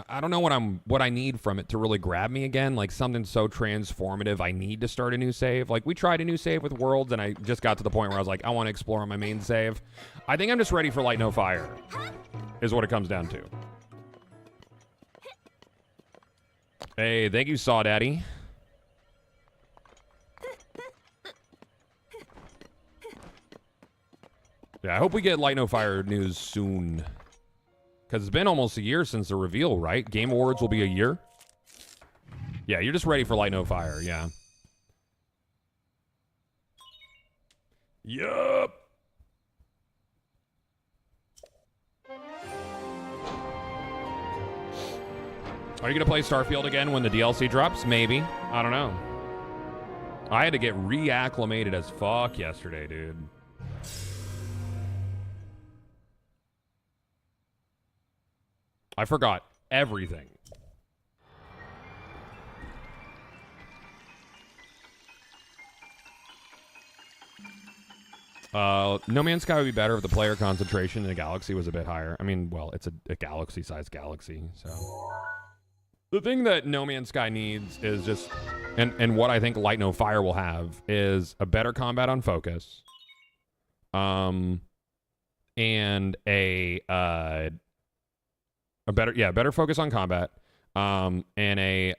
I don't know what I need from it to really grab me again. Like something so transformative, I need to start a new save. Like we tried a new save with Worlds, and I just got to the point where I was like, I want to explore on my main save. I think I'm just ready for Light No Fire, is what it comes down to. Hey, thank you, Saw Daddy. Yeah, I hope we get Light No Fire news soon. Because it's been almost a year since the reveal, right? Game Awards will be a year. Yeah, you're just ready for Light No Fire, yeah. Yup. Are you going to play Starfield again when the DLC drops? Maybe. I don't know. I had to get reacclimated as fuck yesterday, dude. I forgot everything. No Man's Sky would be better if the player concentration in the galaxy was a bit higher. I mean, well, it's a galaxy-sized galaxy, so... The thing that No Man's Sky needs is just... And what I think Light No Fire will have is a better combat on focus. And a better focus on combat, and a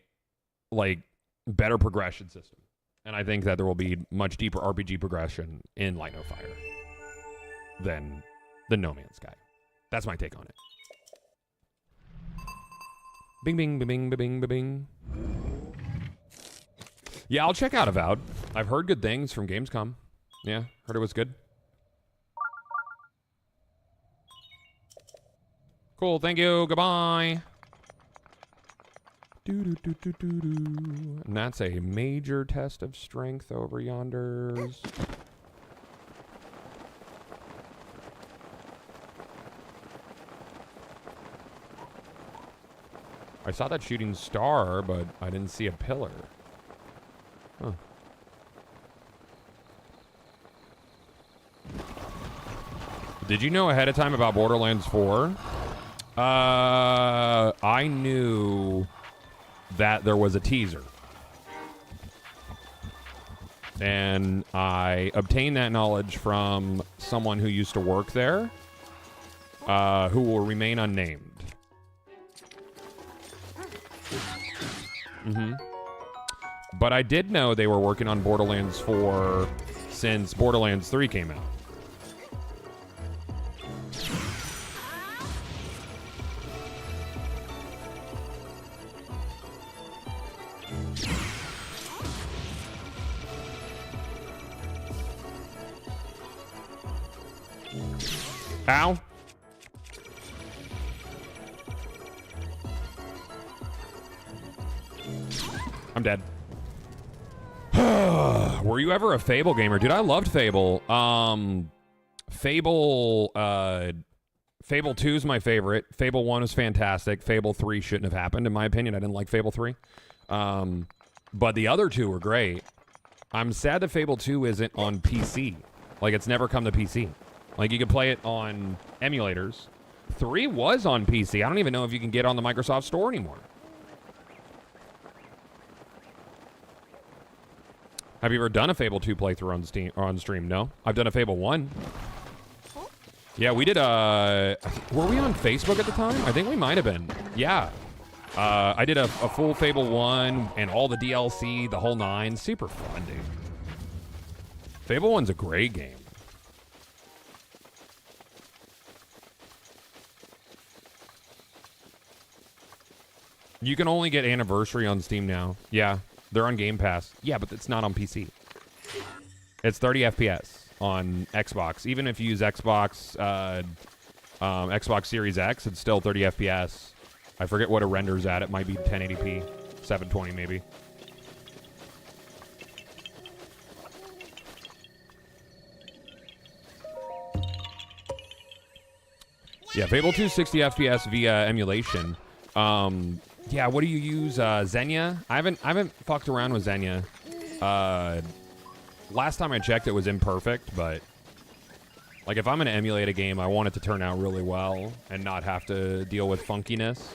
like better progression system. And I think that there will be much deeper RPG progression in Light No Fire than the No Man's Sky. That's my take on it. Bing, bing, bing, bing, bing, bing. Yeah, I'll check out Avowed. I've heard good things from Gamescom. Yeah, heard it was good. Cool, thank you, goodbye. And that's a major test of strength over yonders. I saw that shooting star, but I didn't see a pillar. Huh. Did you know ahead of time about Borderlands 4? I knew that there was a teaser. And I obtained that knowledge from someone who used to work there, who will remain unnamed. But I did know they were working on Borderlands 4 since Borderlands 3 came out. Ow. I'm dead. Were you ever a Fable gamer? Dude, I loved Fable. Fable 2 is my favorite. Fable 1 is fantastic. Fable 3 shouldn't have happened, in my opinion. I didn't like Fable 3. But the other two were great. I'm sad that Fable 2 isn't on PC. Like, it's never come to PC. Like, you can play it on emulators. 3 was on PC. I don't even know if you can get it on the Microsoft Store anymore. Have you ever done a Fable 2 playthrough on Steam or on stream? No. I've done a Fable 1. Yeah, we did were we on Facebook at the time? I think we might have been. Yeah. I did a full Fable 1 and all the DLC, the whole 9. Super fun, dude. Fable 1's a great game. You can only get Anniversary on Steam now. Yeah, they're on Game Pass. Yeah, but it's not on PC. It's 30 FPS on Xbox. Even if you use Xbox Series X, it's still 30 FPS. I forget what it renders at. It might be 1080p, 720 maybe. Yeah, Fable 2 60 FPS via emulation. Yeah, what do you use? Xenia? I haven't fucked around with Xenia. Last time I checked, it was imperfect, but like if I'm gonna emulate a game, I want it to turn out really well and not have to deal with funkiness.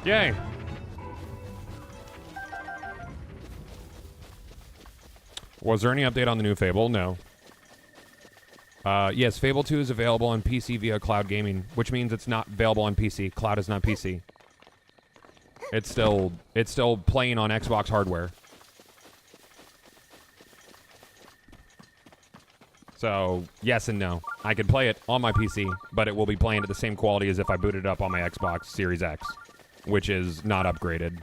Yay. Was there any update on the new Fable? No. Yes, Fable 2 is available on PC via cloud gaming, which means it's not available on PC. Cloud is not PC. It's still playing on Xbox hardware. So, yes and no. I can play it on my PC, but it will be playing at the same quality as if I booted it up on my Xbox Series X, which is not upgraded.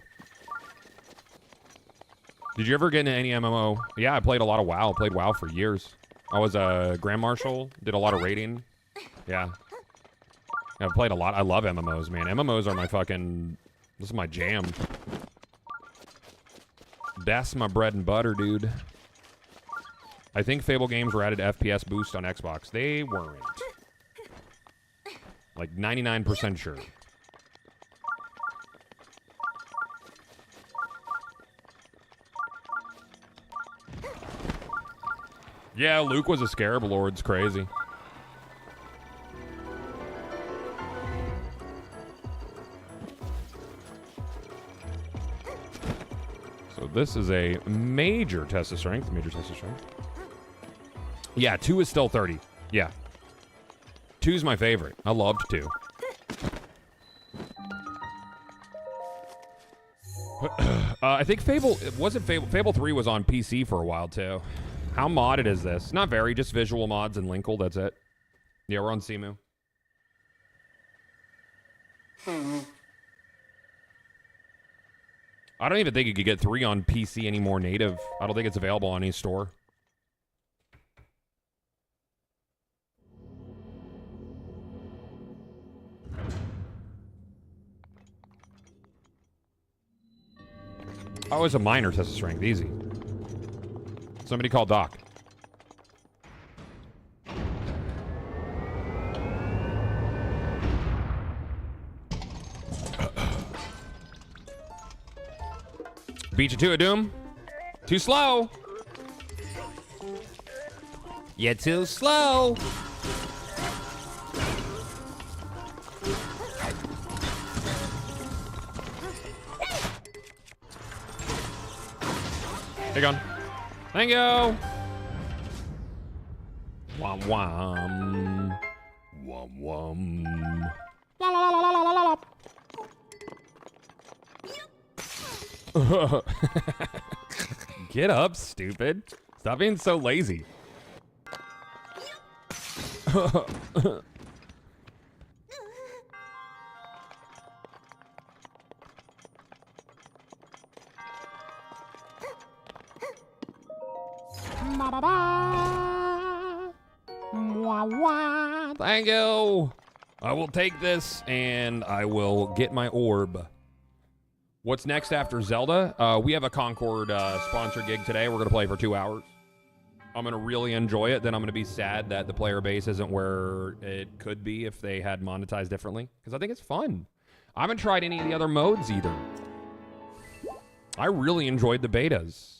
Did you ever get into any MMO? Yeah, I played a lot of WoW. Played WoW for years. I was a Grand Marshal. Did a lot of raiding. Yeah. I've played a lot. I love MMOs, man. MMOs are my fucking... This is my jam. That's my bread and butter, dude. I think Fable games were added FPS boost on Xbox. They weren't. Like 99% sure. Yeah, Luke was a Scarab Lord. It's crazy. So this is a major test of strength. Yeah, 2 is still 30. Yeah. 2 is my favorite. I loved 2. I think Fable 3 was on PC for a while too. How modded is this? Not very, just visual mods and Linkle, that's it. Yeah, we're on Cemu. I don't even think you could get 3 on PC anymore native. I don't think it's available on any store. Oh, it's a minor test of strength, easy. Somebody call Doc. Beat you to it, Doom. Too slow. You're too slow. Hey, gone. Thank you. Wom wom. Wom wom. La la la la la la la. Get up, stupid. Stop being so lazy. Thank you. I will take this and I will get my orb. What's next after Zelda? We have a Concord sponsor gig today. We're going to play for 2 hours. I'm going to really enjoy it. Then I'm going to be sad that the player base isn't where it could be if they had monetized differently. Because I think it's fun. I haven't tried any of the other modes either. I really enjoyed the betas.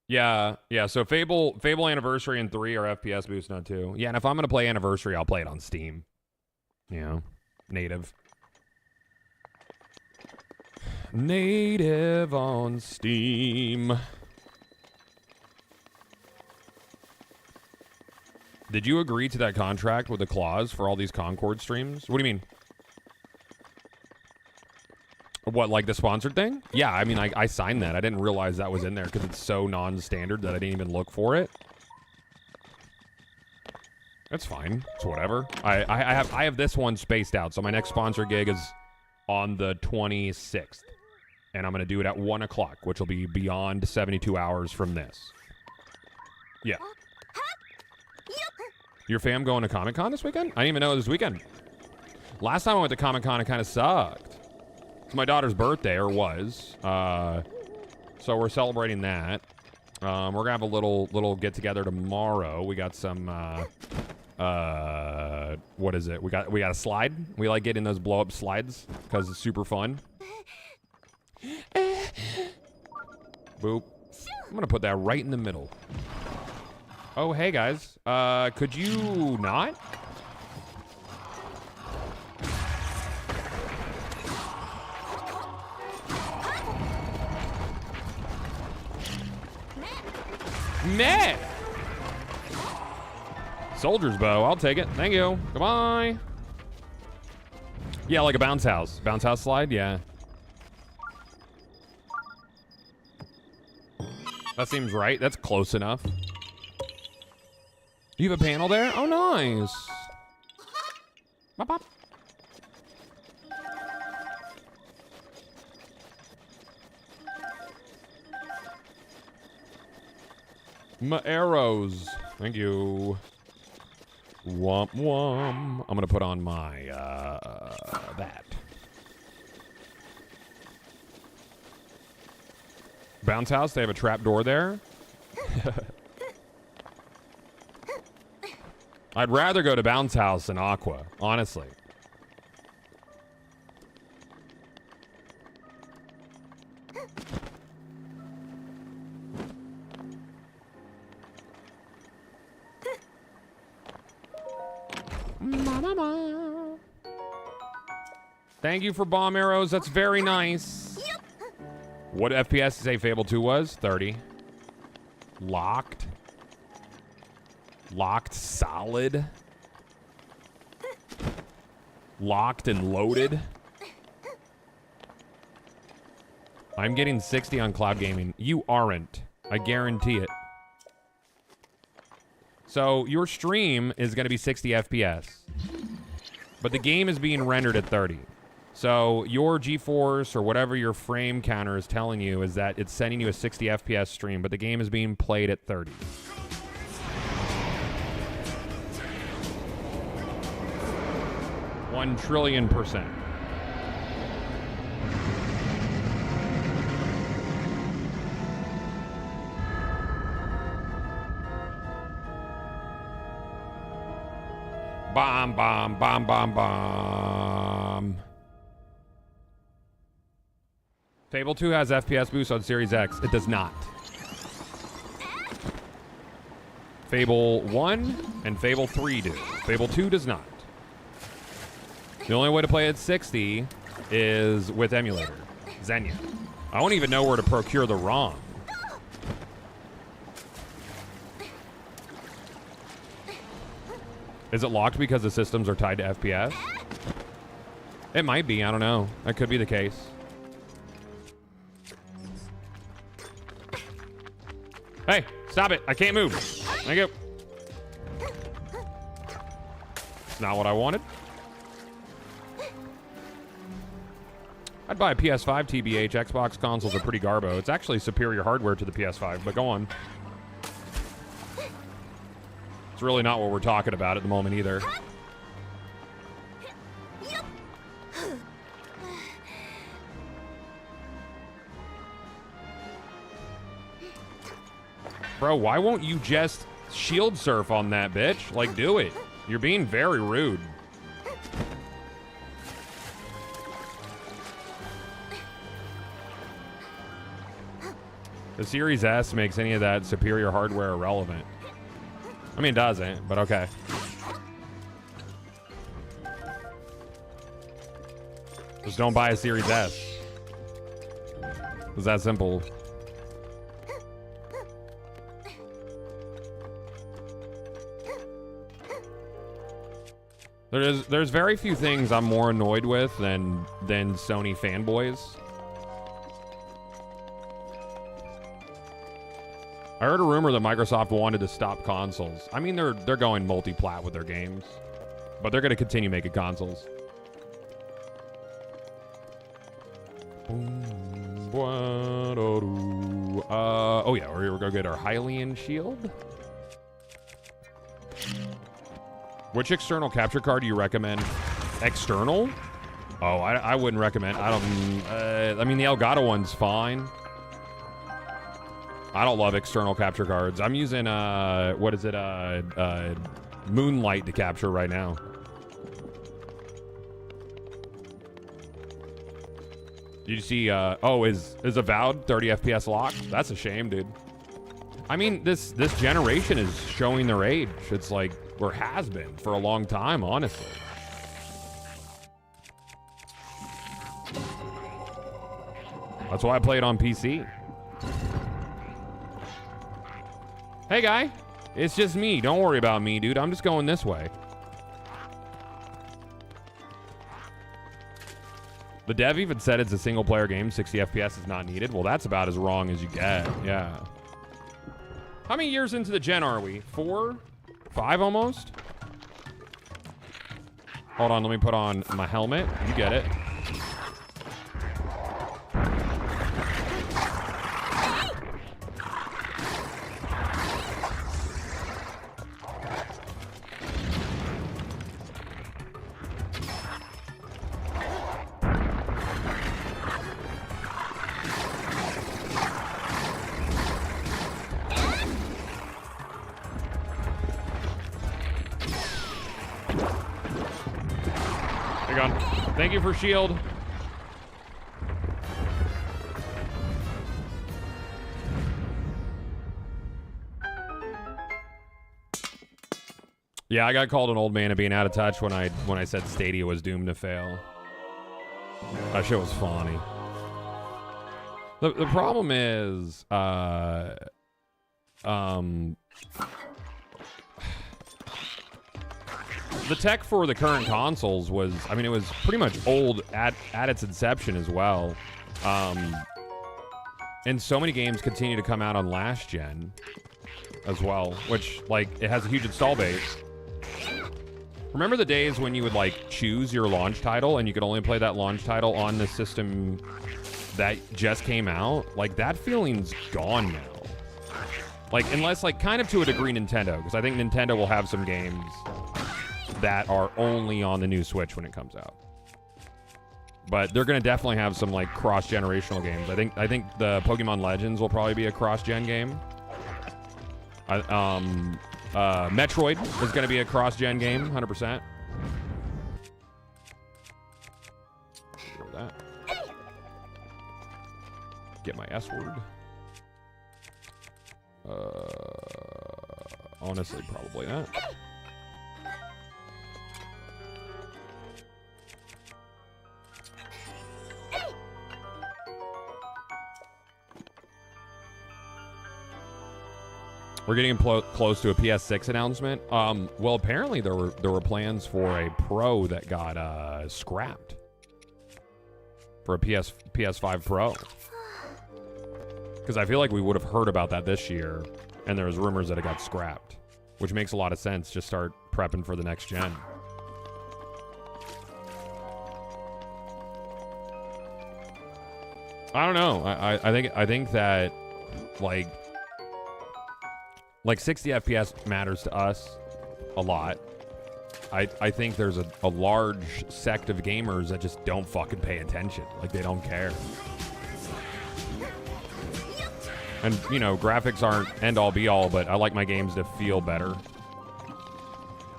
Yeah. So Fable Anniversary and 3 are FPS boost now too. Yeah, and if I'm going to play Anniversary, I'll play it on Steam. Yeah, native on Steam. Did you agree to that contract with the clause for all these Concord streams? What do you mean? What, like the sponsored thing? Yeah, I mean, I signed that. I didn't realize that was in there because it's so non-standard that I didn't even look for it. That's fine. It's whatever. I have this one spaced out. So my next sponsor gig is on the 26th. And I'm going to do it at 1 o'clock, which will be beyond 72 hours from this. Yeah. Your fam going to Comic-Con this weekend? I didn't even know it was this weekend. Last time I went to Comic-Con, it kind of sucked. It's my daughter's birthday, or was. So we're celebrating that. We're going to have a little get-together tomorrow. We got some... what is it? We got a slide. We like getting those blow up slides because it's super fun. Boop. I'm gonna put that right in the middle. Oh, hey guys. Could you not? Meh. Soldier's bow. I'll take it. Thank you. Goodbye. Yeah, like a bounce house. Bounce house slide? Yeah. That seems right. That's close enough. You have a panel there? Oh, nice. Bop, bop. My arrows. Thank you. Womp womp. I'm gonna put on my that. Bounce house, they have a trap door there. I'd rather go to Bounce House than Aqua, honestly. Thank you for bomb arrows. That's very nice. What FPS did you say Fable 2 was? 30. Locked. Locked solid. Locked and loaded. I'm getting 60 on cloud gaming. You aren't. I guarantee it. So your stream is going to be 60 FPS. But the game is being rendered at 30. So your GeForce or whatever your frame counter is telling you is that it's sending you a 60 FPS stream, but the game is being played at 30. $1 trillion%. Bomb, bomb, bomb, bomb, bomb. Fable 2 has FPS boost on Series X. It does not. Fable 1 and Fable 3 do. Fable 2 does not. The only way to play at 60 is with emulator. Xenia. I don't even know where to procure the ROM. Is it locked because the systems are tied to FPS? It might be, I don't know. That could be the case. Hey, stop it. I can't move. Thank you. Not what I wanted. I'd buy a PS5 TBH. Xbox consoles are pretty garbo. It's actually superior hardware to the PS5, but go on. It's really not what we're talking about at the moment either. Bro, why won't you just shield surf on that bitch? Like, do it. You're being very rude. The Series S makes any of that superior hardware irrelevant. I mean, it doesn't, but okay. Just don't buy a Series S. It's that simple. There's very few things I'm more annoyed with than Sony fanboys. I heard a rumor that Microsoft wanted to stop consoles. I mean, they're going multi-plat with their games, but they're going to continue making consoles. Oh yeah, we're going to get our Hylian shield. Which external capture card do you recommend? External? Oh, I wouldn't recommend. I mean, the Elgato one's fine. I don't love external capture cards. I'm using, what is it? Moonlight to capture right now. Did you see, oh, is Avowed 30 FPS lock? That's a shame, dude. I mean, this generation is showing their age. It's like, or has been for a long time, honestly. That's why I play it on PC. Hey, guy. It's just me. Don't worry about me, dude. I'm just going this way. The dev even said it's a single-player game. 60 FPS is not needed. Well, that's about as wrong as you get. Yeah. How many years into the gen are we? 4? 5 almost? Hold on, let me put on my helmet. You get it. Thank you for shield. Yeah, I got called an old man of being out of touch when I said Stadia was doomed to fail. That shit was funny. The problem is, the tech for the current consoles was, I mean, it was pretty much old at its inception as well. And so many games continue to come out on last gen as well, which, like, it has a huge install base. Remember the days when you would, like, choose your launch title and you could only play that launch title on the system that just came out? Like, that feeling's gone now. Like, unless, like, kind of to a degree Nintendo, because I think Nintendo will have some games that are only on the new Switch when it comes out. But they're going to definitely have some, like, cross-generational games. I think the Pokemon Legends will probably be a cross-gen game. Metroid is going to be a cross-gen game, 100%. That. Get my S word. Honestly, probably not. We're getting close to a PS6 announcement. Well, apparently there were plans for a Pro that got scrapped for a PS5 Pro. Because I feel like we would have heard about that this year, and there was rumors that it got scrapped, which makes a lot of sense. Just start prepping for the next gen. I don't know. I think that like 60 FPS matters to us a lot. I think there's a large sect of gamers that just don't fucking pay attention. Like, they don't care. And, you know, graphics aren't end-all be-all, but I like my games to feel better.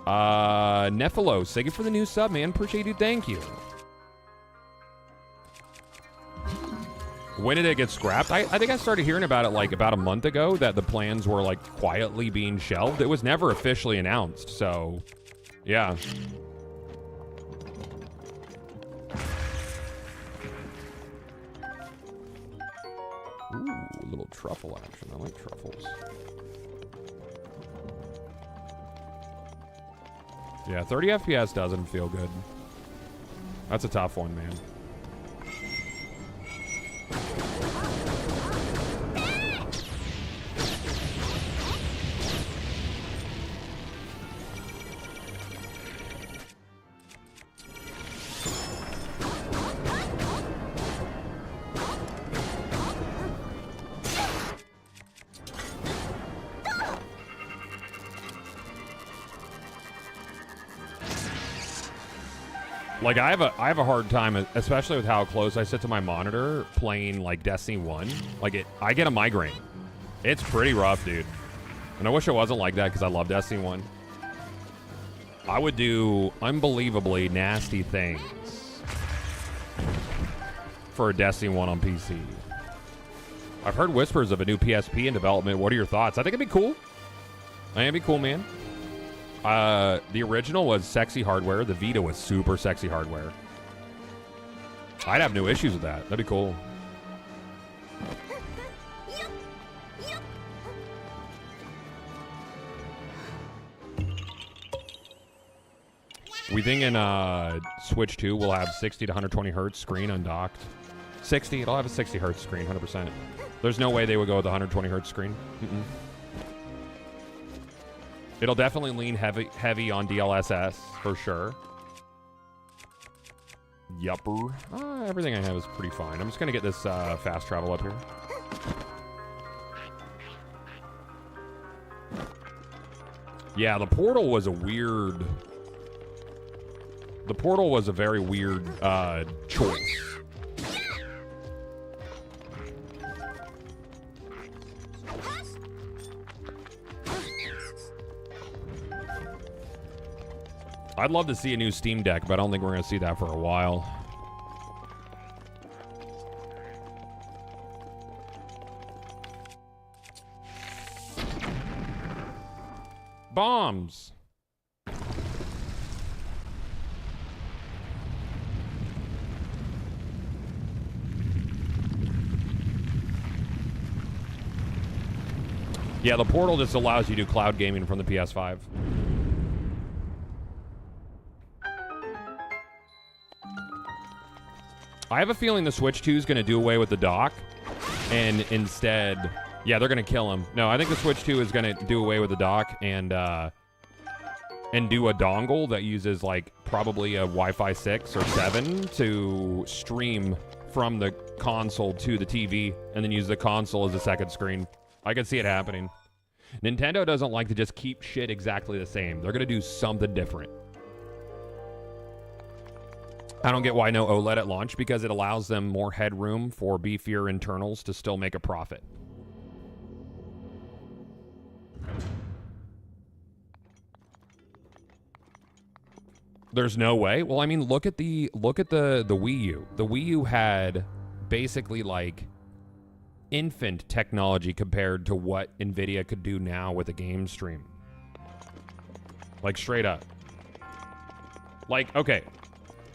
Nephilos, thank you for the new sub, man. Appreciate you. Thank you. When did it get scrapped? I think I started hearing about it like about a month ago, that the plans were like quietly being shelved. It was never officially announced, so yeah. Ooh, a little truffle action. I like truffles. Yeah, 30 FPS doesn't feel good. That's a tough one, man. Like, I have a hard time, especially with how close I sit to my monitor playing like Destiny 1. Like, I get a migraine. It's pretty rough, dude. And I wish it wasn't like that because I love Destiny 1. I would do unbelievably nasty things for a Destiny 1 on PC. I've heard whispers of a new PSP in development. What are your thoughts? I think it'd be cool. I think it'd be cool, man. The original was sexy hardware. The Vita was super sexy hardware. I'd have no issues with that. That'd be cool. We think in Switch 2 we'll have 60 to 120 hertz screen undocked. 60, it'll have a 60 hertz screen, 100%. There's no way they would go with a 120 hertz screen. It'll definitely lean heavy on DLSS for sure. Yupper. Everything I have is pretty fine. I'm just gonna get this fast travel up here. Yeah, the portal was a weird. The portal was a very weird choice. I'd love to see a new Steam Deck, but I don't think we're going to see that for a while. Bombs. Yeah, the portal just allows you to do cloud gaming from the PS5. I have a feeling the Switch 2 is going to do away with the dock, and instead, yeah, they're going to kill him. No, I think the Switch 2 is going to do away with the dock and do a dongle that uses like probably a Wi-Fi 6 or 7 to stream from the console to the TV, and then use the console as a second screen. I can see it happening. Nintendo doesn't like to just keep shit exactly the same. They're going to do something different. I don't get why no OLED at launch, because it allows them more headroom for beefier internals to still make a profit. There's no way. Well, I mean, look at the Wii U. The Wii U had basically like infant technology compared to what Nvidia could do now with a game stream. Like straight up. Like, okay.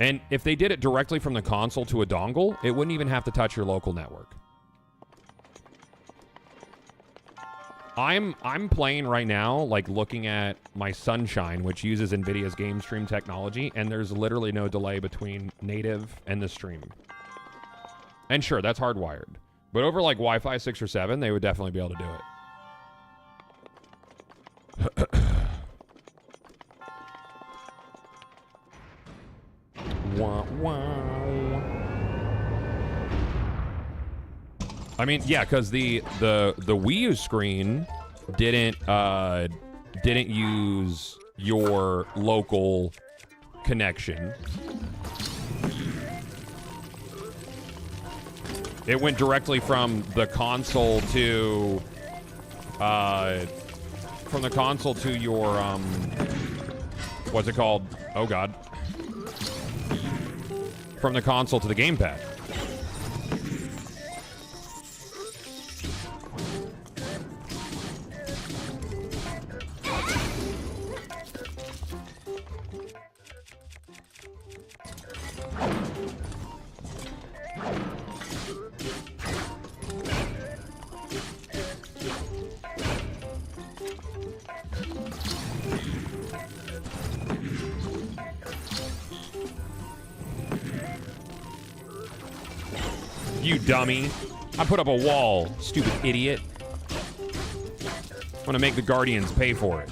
And if they did it directly from the console to a dongle, it wouldn't even have to touch your local network. I'm playing right now, like looking at my Sunshine, which uses NVIDIA's game stream technology, and there's literally no delay between native and the stream. And sure, that's hardwired. But over like Wi-Fi 6 or 7, they would definitely be able to do it. Wah, wah. I mean, yeah, because the Wii U screen didn't use your local connection. It went directly from the console to your what's it called? Oh God. From the console to the gamepad. You dummy. I put up a wall, stupid idiot. I'm gonna make the Guardians pay for it.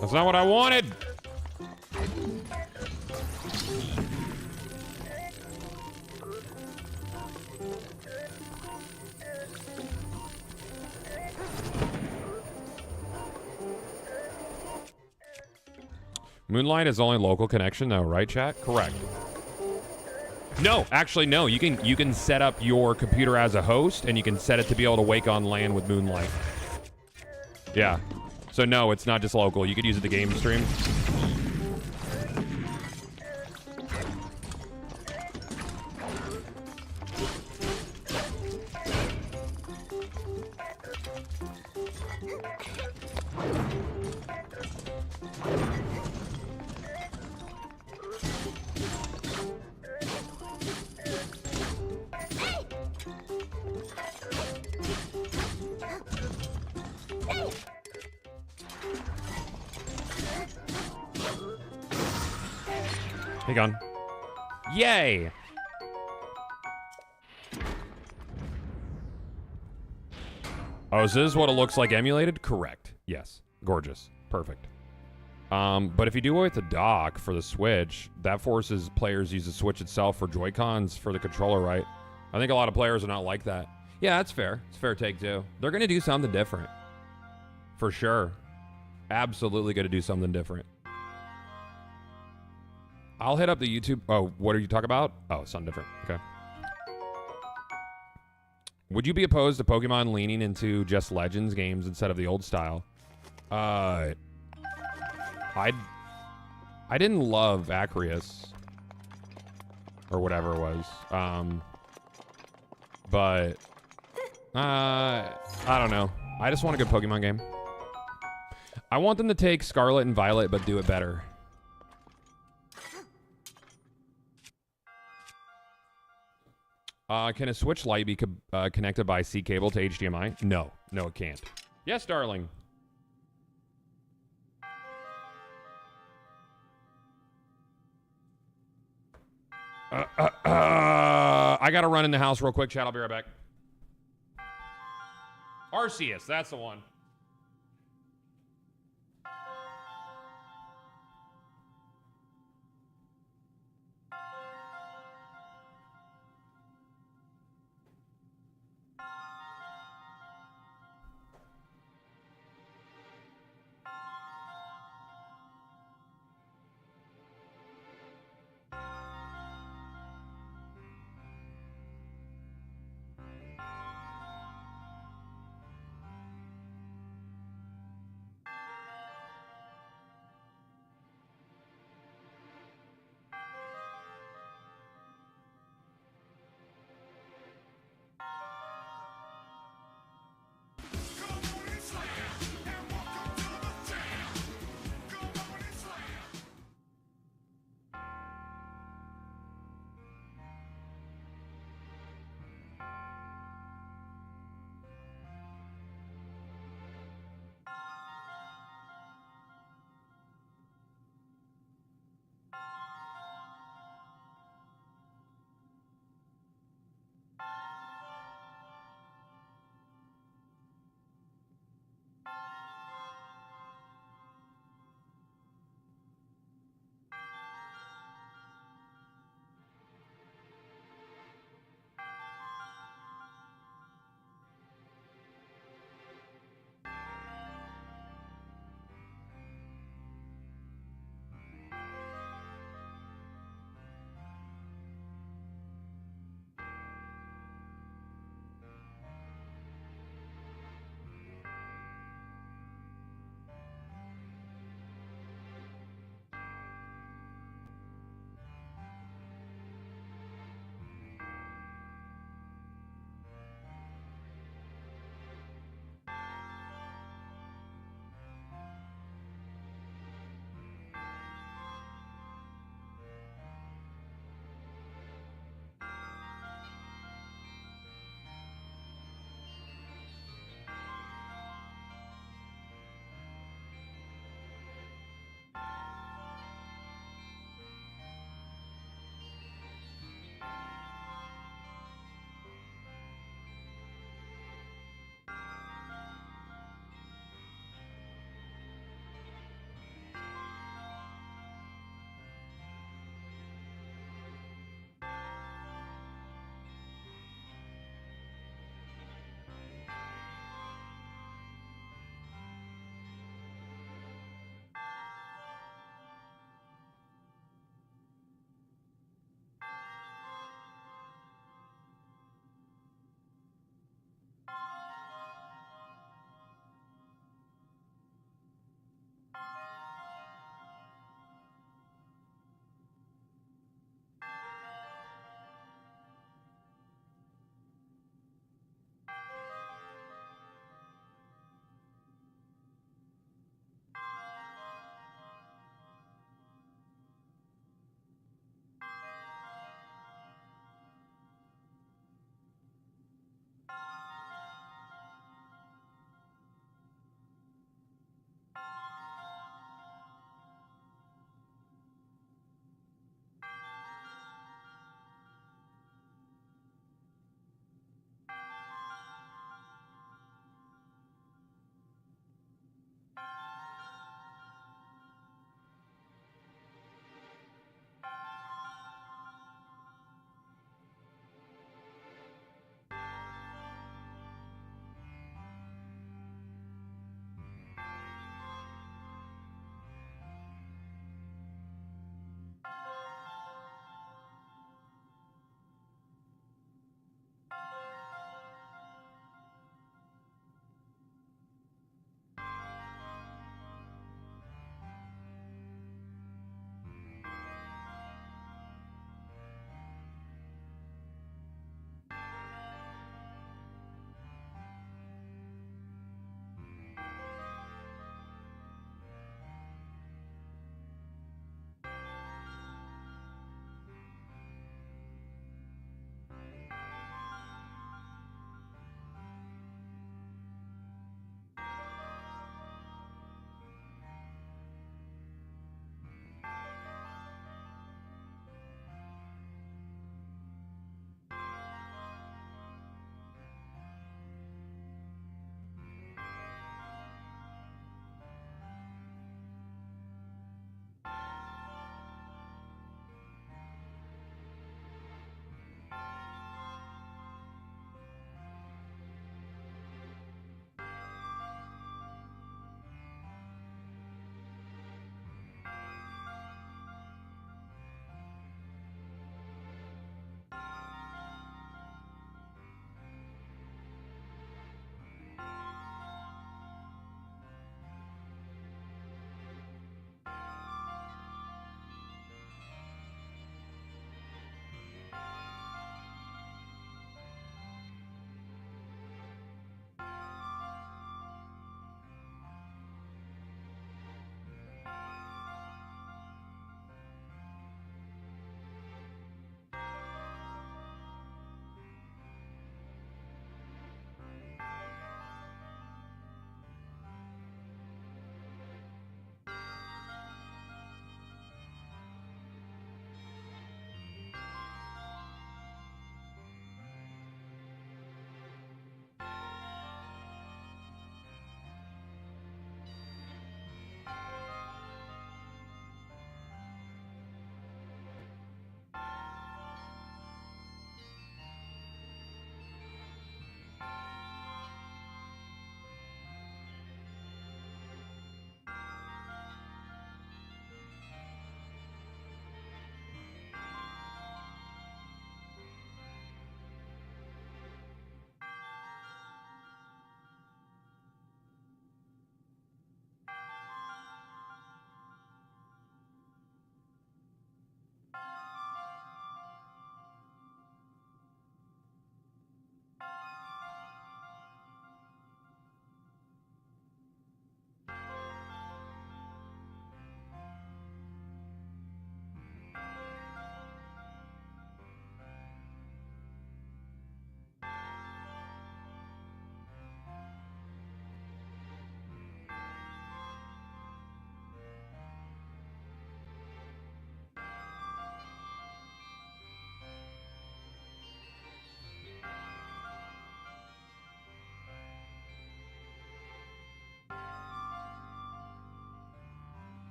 That's not what I wanted. Moonlight is only local connection though, right, chat? Correct. No, actually no. You can set up your computer as a host and you can set it to be able to wake on LAN with Moonlight. Yeah. So no, it's not just local. You could use it to game stream. Hang on. Yay! Oh, so this is what it looks like emulated? Correct. Yes. Gorgeous. Perfect. But if you do away with the dock for the Switch, that forces players to use the Switch itself for Joy-Cons for the controller, right? I think a lot of players are not like that. Yeah, that's fair. It's a fair take, too. They're going to do something different. For sure. Absolutely going to do something different. I'll hit up the YouTube. Oh, what are you talking about? Oh, something different. Okay. Would you be opposed to Pokemon leaning into just Legends games instead of the old style? I didn't love Acreus or whatever it was. But I don't know. I just want a good Pokemon game. I want them to take Scarlet and Violet but do it better. Can a Switch Lite be connected by C cable to HDMI? No. No, it can't. Yes, darling. I gotta run in the house real quick, chat. I'll be right back. Arceus, that's the one.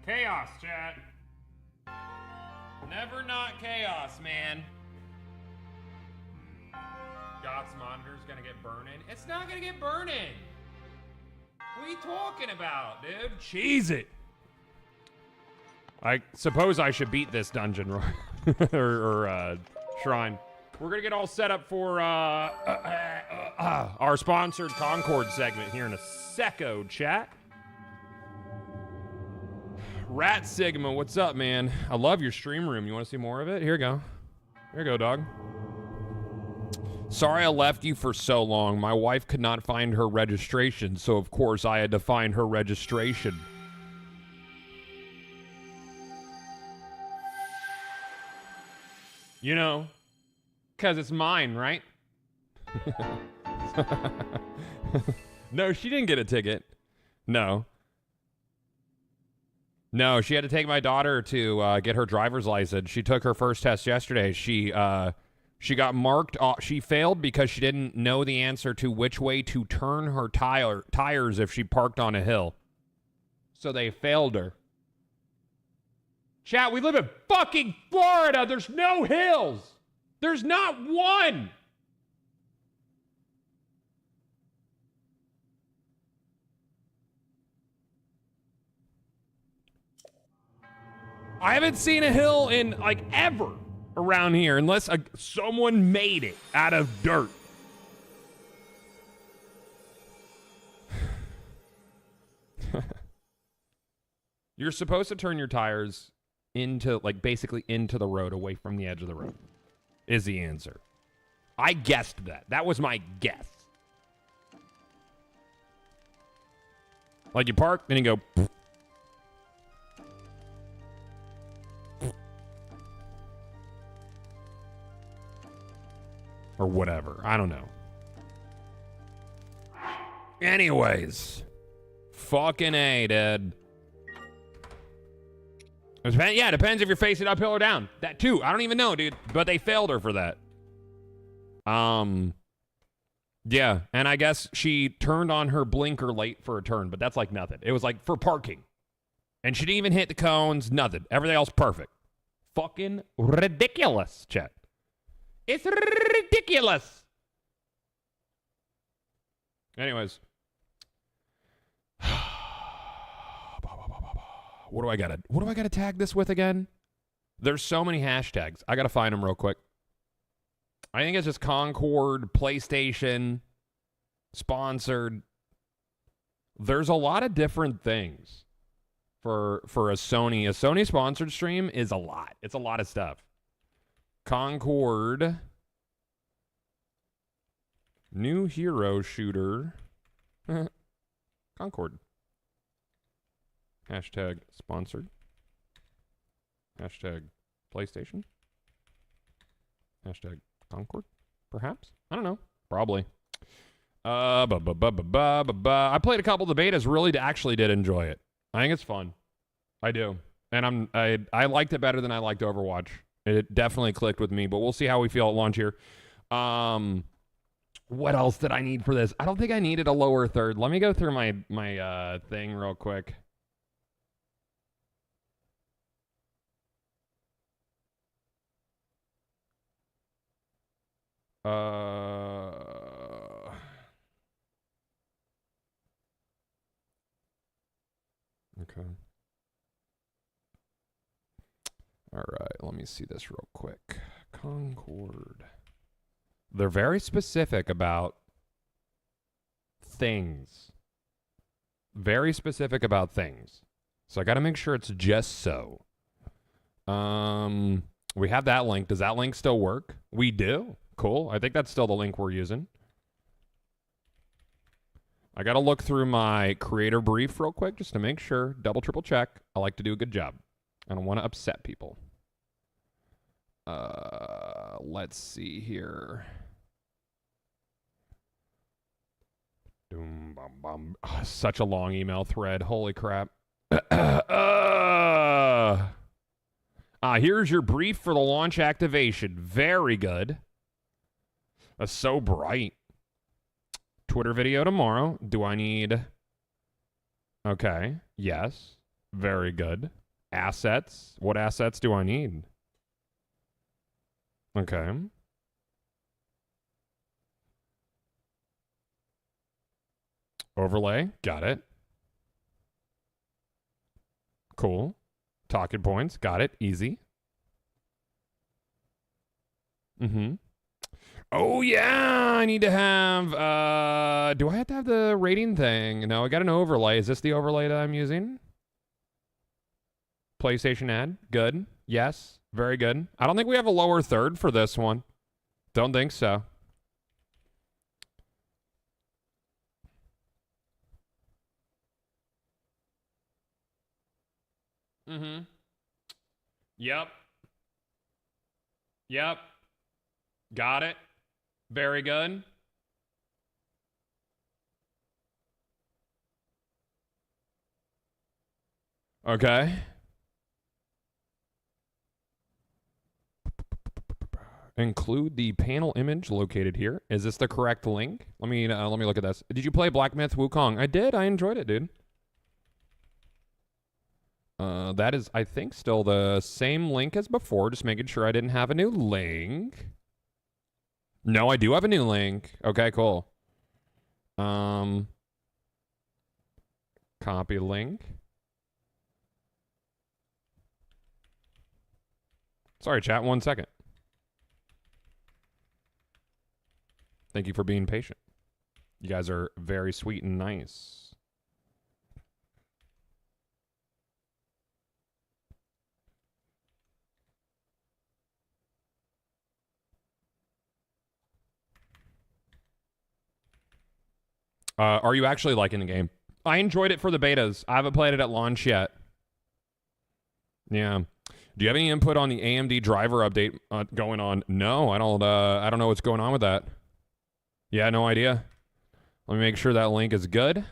Chaos, chat. Never not chaos, man. God's monitor's gonna get burning. It's not gonna get burning. What are you talking about, dude? Cheese it. I suppose I should beat this dungeon or shrine. We're gonna get all set up for our sponsored Concord segment here in a secco, chat. Rat Sigma, what's up, man? I love your stream room. You want to see more of it? Here you go. Here you go, dog. Sorry I left you for so long. My wife could not find her registration, so of course I had to find her registration. You know, because it's mine, right? No, she didn't get a ticket. No. No, she had to take my daughter to get her driver's license. She took her first test yesterday. She got marked off. She failed because she didn't know the answer to which way to turn her tires if she parked on a hill. So they failed her. Chat, we live in fucking Florida. There's no hills. There's not one. I haven't seen a hill in, like, ever around here unless someone made it out of dirt. You're supposed to turn your tires into, like, basically into the road, away from the edge of the road, is the answer. I guessed that. That was my guess. Like, you park, then you go... or whatever. I don't know. Anyways. Fucking A, dude. Yeah, it depends if you're facing uphill or down. That too. I don't even know, dude. But they failed her for that. Yeah. And I guess she turned on her blinker late for a turn, but that's like nothing. It was like for parking. And she didn't even hit the cones. Nothing. Everything else perfect. Fucking ridiculous, chat. It's ridiculous. Anyways. What do I gotta tag this with again? There's so many hashtags. I gotta find them real quick. I think it's just Concord, PlayStation, sponsored. There's a lot of different things for a Sony. A Sony sponsored stream is a lot. It's a lot of stuff. Concord. New hero shooter. Concord. Hashtag sponsored. Hashtag PlayStation. Hashtag Concord, perhaps? I don't know. Probably. I played a couple of the betas. Really actually did enjoy it. I think it's fun. I do. And I liked it better than I liked Overwatch. It definitely clicked with me, but we'll see how we feel at launch here. What else did I need for this? I don't think I needed a lower third. Let me go through my thing real quick. Okay. All right, let me see this real quick. Concord. They're very specific about things. Very specific about things. So I got to make sure it's just so. We have that link. Does that link still work? We do. Cool. I think that's still the link we're using. I got to look through my creator brief real quick just to make sure. Double, triple check. I like to do a good job. I don't want to upset people. Let's see here. Doom, bum, bum. Oh, such a long email thread. Holy crap. Here's your brief for the launch activation. Very good. That's so bright. Twitter video tomorrow. Do I need... Okay. Yes. Very good. Assets. What assets do I need? Okay. Overlay. Got it. Cool. Talking points. Got it. Easy. Mm-hmm. Oh, yeah. I need to have... do I have to have the rating thing? No, I got an overlay. Is this the overlay that I'm using? PlayStation ad. Good. Yes. Very good. I don't think we have a lower third for this one. Don't think so. Mm-hmm. Yep. Yep. Got it. Very good. Okay. Include the panel image located here. Is this the correct link? Let me look at this. Did you play Black Myth Wukong? I did. I enjoyed it, dude. That is, I think, still the same link as before. Just making sure I didn't have a new link. No, I do have a new link. Okay, cool. Copy link. Sorry, chat. 1 second. Thank you for being patient. You guys are very sweet and nice. Are you actually liking the game? I enjoyed it for the betas. I haven't played it at launch yet. Yeah. Do you have any input on the AMD driver update going on? No, I don't know what's going on with that. Yeah, no idea. Let me make sure that link is good.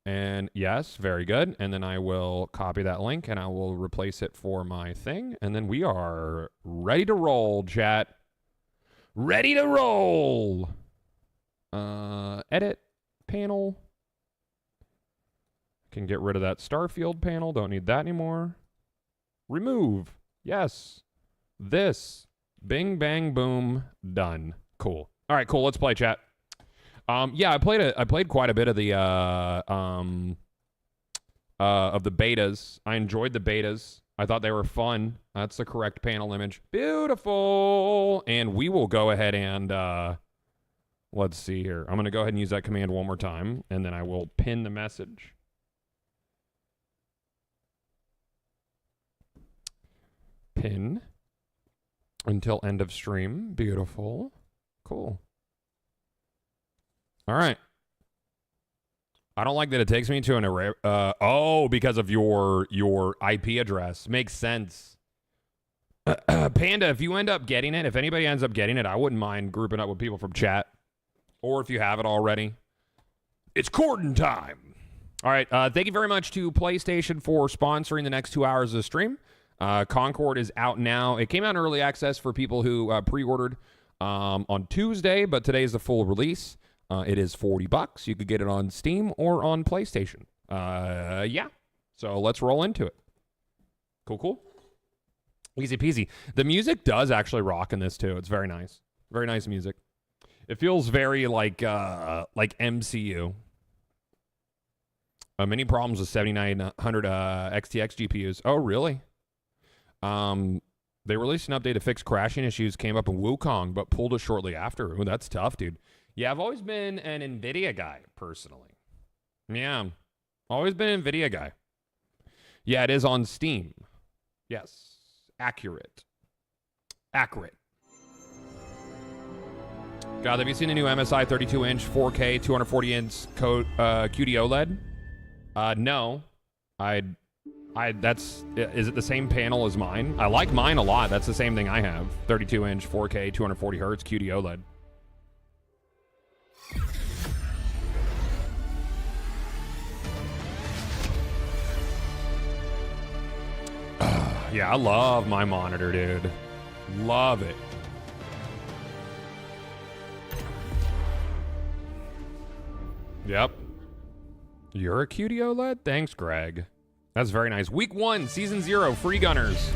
And yes, very good. And then I will copy that link and I will replace it for my thing. And then we are ready to roll, chat. Ready to roll. Edit panel. Can get rid of that Starfield panel. Don't need that anymore. Remove. Yes. This. Bing, bang, boom. Done. Cool. All right, cool. Let's play, chat. Yeah, I played quite a bit of the betas. I enjoyed the betas. I thought they were fun. That's the correct panel image. Beautiful. And we will go ahead and let's see here. I'm going to go ahead and use that command one more time, and then I will pin the message. Pin until end of stream. Beautiful. Cool. All right. I don't like that it takes me to an array. Oh, because of your IP address. Makes sense. Panda, if you end up getting it, if anybody ends up getting it, I wouldn't mind grouping up with people from chat. Or if you have it already. It's Corden time. All right. Thank you very much to PlayStation for sponsoring the next 2 hours of the stream. Concord is out now. It came out in early access for people who pre-ordered on Tuesday, but today is the full release. It is $40. You could get it on Steam or on PlayStation. Yeah. So let's roll into it. Cool. Easy peasy. The music does actually rock in this too. It's very nice. Very nice music. It feels very like MCU. Many problems with 7900 XTX GPUs. Oh, really? They released an update to fix crashing issues, came up in Wukong, but pulled it shortly after. Ooh, that's tough, dude. Yeah, I've always been an NVIDIA guy, personally. Yeah, always been an NVIDIA guy. Yeah, it is on Steam. Yes, accurate. God, have you seen the new MSI 32-inch 4K 240-inch QD OLED? No. Is it the same panel as mine? I like mine a lot. That's the same thing I have. 32-inch 4K 240 hertz QD OLED. Yeah, I love my monitor, dude. Love it. Yep. You're a QD OLED? Thanks, Greg. That's very nice. Week 1, Season 0, Free Gunners.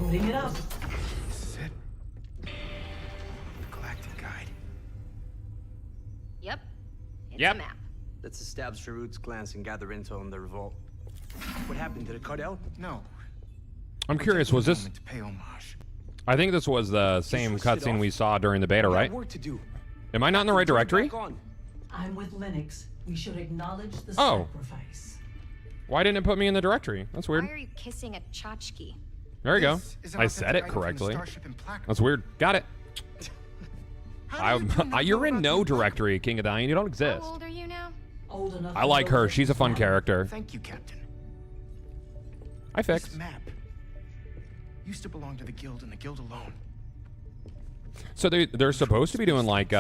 Moving it up. This is it. The Galactic Guide. Yep. It's Yep. a map. Let's establish the roots, glance, and gather intel on the revolt. What happened? Did it cut out? No. I'm curious, was this... To pay homage. I think this was the same switched it cutscene off. we saw during the beta, We got right? work to do. Am I not in the right Turn it directory? back on. I'm with Linux. We should acknowledge the Oh. sacrifice. Why didn't it put me in the directory? That's weird. Why are you kissing a tchotchke? There you go. This is an I said it authentic item from the correctly. Starship in Plaque. That's weird. Got it. How do you two not know You're in about no the book? directory, King of Dying. You don't exist. How old are you now? Old enough I to like know her. what She's a fun now. character. Thank you, Captain. I This fixed. map used to belong to the Guild and the Guild alone. So they're supposed to be doing like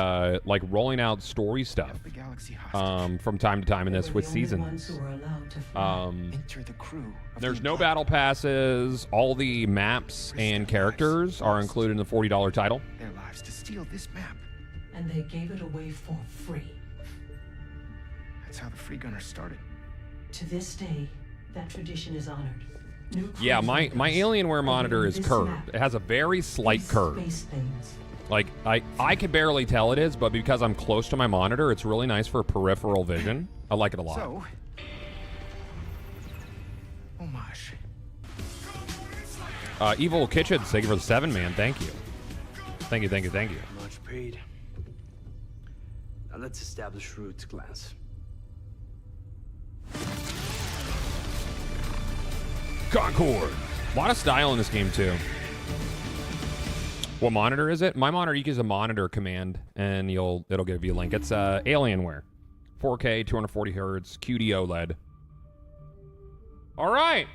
rolling out story stuff The galaxy hostage. from time to time in They this were with the only ones seasons. who were allowed to fly. Enter the crew. Of There's the no Implacable. battle passes. All the maps and characters are included in the $40 title. Their lives to steal this map. And they gave it away for free. That's how the Free Gunners started. To this day, that tradition is honored. New Yeah, crews my like us Alienware are monitor given is this curved. map, It has a very slight these curve. space things. Like I can barely tell it is, but because I'm close to my monitor, it's really nice for peripheral vision. I like it a lot. So, homage. Evil Kitchen, thank you for the 7, man. Thank you. Thank you, thank you, thank you. Much paid. Now let's establish roots, glance. Concord. A lot of style in this game too. What monitor is it? My monitor, you can use a monitor command and it'll give you a link. It's Alienware. 4K, 240 hertz, QD OLED. All right.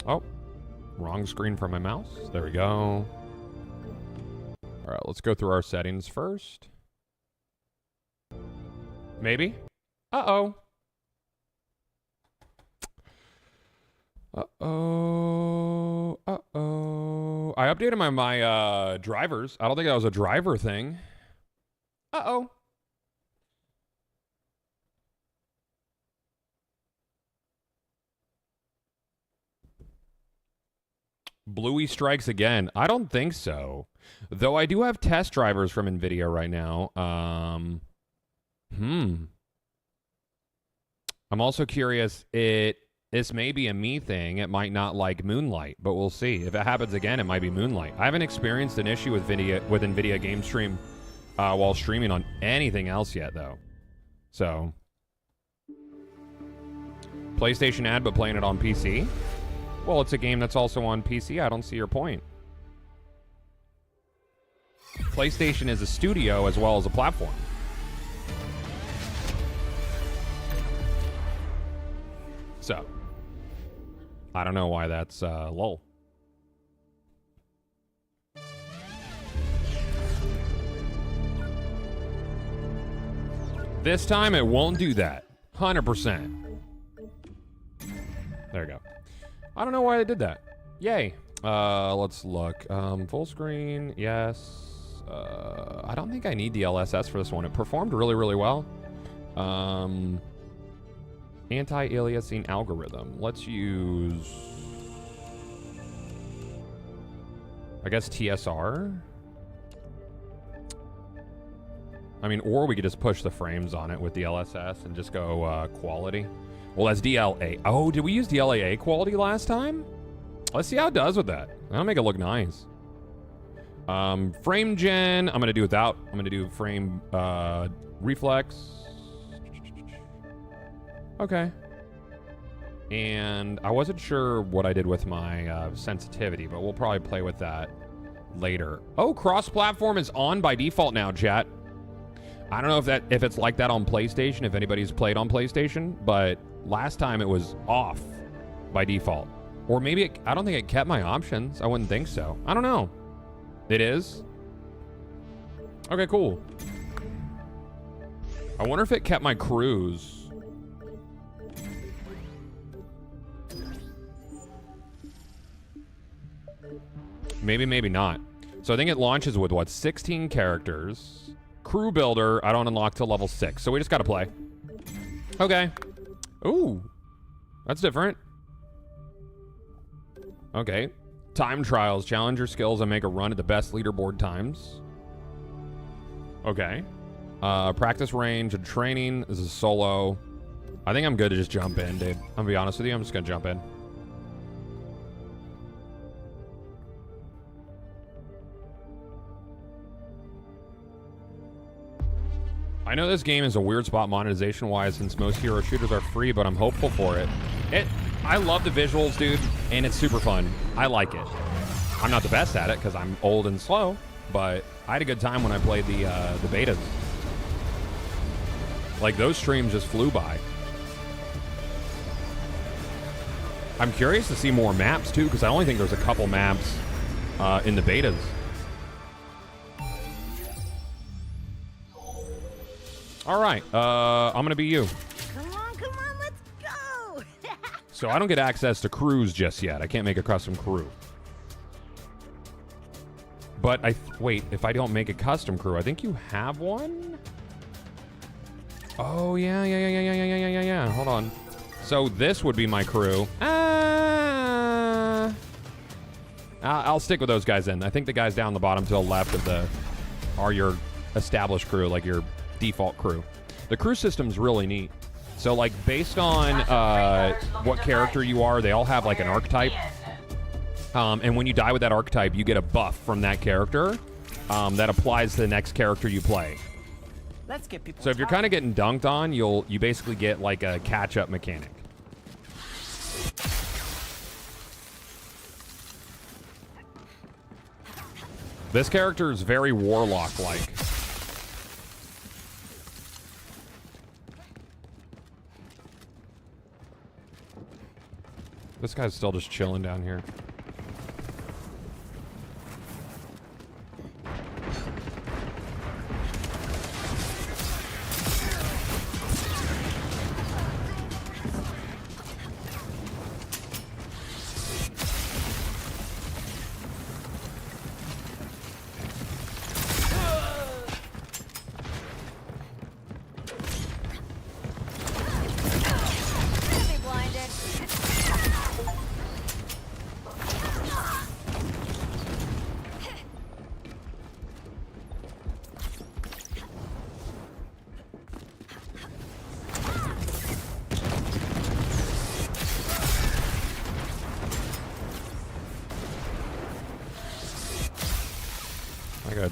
Oh, wrong screen for my mouse. There we go. All right, let's go through our settings first. Maybe. Uh-oh. Uh-oh. Uh-oh. I updated my drivers. I don't think that was a driver thing. Uh-oh. Bluey strikes again. I don't think so. Though I do have test drivers from NVIDIA right now. I'm also curious. This may be a me thing. It might not like Moonlight, but we'll see. If it happens again, it might be Moonlight. I haven't experienced an issue with NVIDIA Game Stream while streaming on anything else yet, though. So, PlayStation ad, but playing it on PC? Well, it's a game that's also on PC. I don't see your point. PlayStation is a studio as well as a platform. So, I don't know why that's lull. This time it won't do that. 100%. There you go. I don't know why they did that. Yay. Let's look. Full screen, yes. I don't think I need the LSS for this one. It performed really, really well. Anti-aliasing algorithm. Let's use, I guess, TSR. I mean, or we could just push the frames on it with the LSS and just go quality. Well, that's DLA. Oh, did we use DLAA quality last time? Let's see how it does with that. That'll make it look nice. Frame gen, I'm going to do without. I'm going to do frame reflex. Okay. And I wasn't sure what I did with my sensitivity, but we'll probably play with that later. Oh, cross-platform is on by default now, chat. I don't know if it's like that on PlayStation, if anybody's played on PlayStation, but last time it was off by default. Or maybe I don't think it kept my options. I wouldn't think so. I don't know. It is? Okay, cool. I wonder if it kept my crews. Maybe, maybe not. So I think it launches with, what, 16 characters. Crew builder, I don't unlock till level 6. So we just gotta play. Okay. Ooh. That's different. Okay. Time trials. Challenge your skills and make a run at the best leaderboard times. Okay. Practice range and training. This is solo. I think I'm good to just jump in, dude. I'm gonna be honest with you. I'm just gonna jump in. I know this game is a weird spot monetization-wise since most hero shooters are free, but I'm hopeful for it. I love the visuals, dude, and it's super fun. I like it. I'm not the best at it because I'm old and slow, but I had a good time when I played the betas. Like, those streams just flew by. I'm curious to see more maps, too, because I only think there's a couple maps in the betas. All right, I'm going to be you. Come on, let's go. So I don't get access to crews just yet. I can't make a custom crew. But wait, if I don't make a custom crew, I think you have one? Oh, yeah. Hold on. So this would be my crew. I'll stick with those guys then. I think the guys down the bottom to the left of are your established crew, like your default crew. The crew system's really neat. So, like, based on what character you are, they all have, like, an archetype. And when you die with that archetype, you get a buff from that character that applies to the next character you play. Let's get people. So if you're kind of getting dunked on, you basically get, like, a catch-up mechanic. This character is very Warlock-like. This guy's still just chilling down here.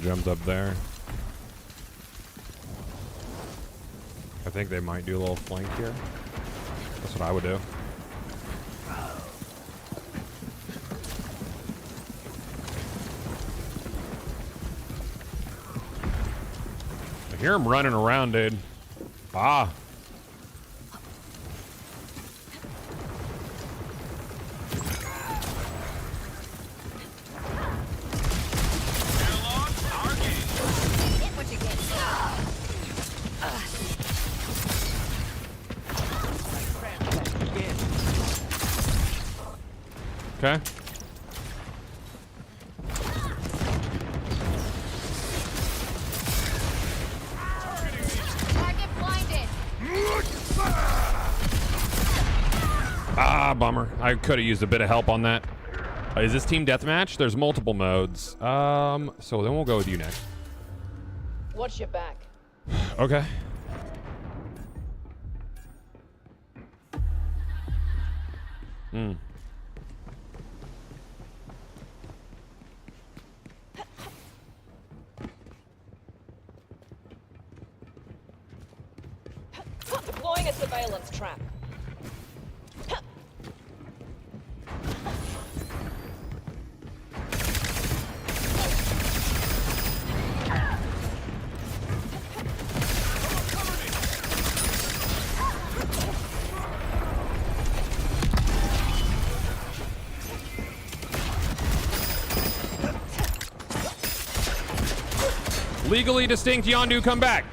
Jumped up there. I think they might do a little flank here. That's what I would do. I hear him running around, dude. Ah. Okay. Target blinded. Ah, bummer. I could have used a bit of help on that. Is this team deathmatch? There's multiple modes. So then we'll go with you next. Watch your back. Okay. Hmm. Deploying a surveillance trap. Legally distinct Yondu, come back.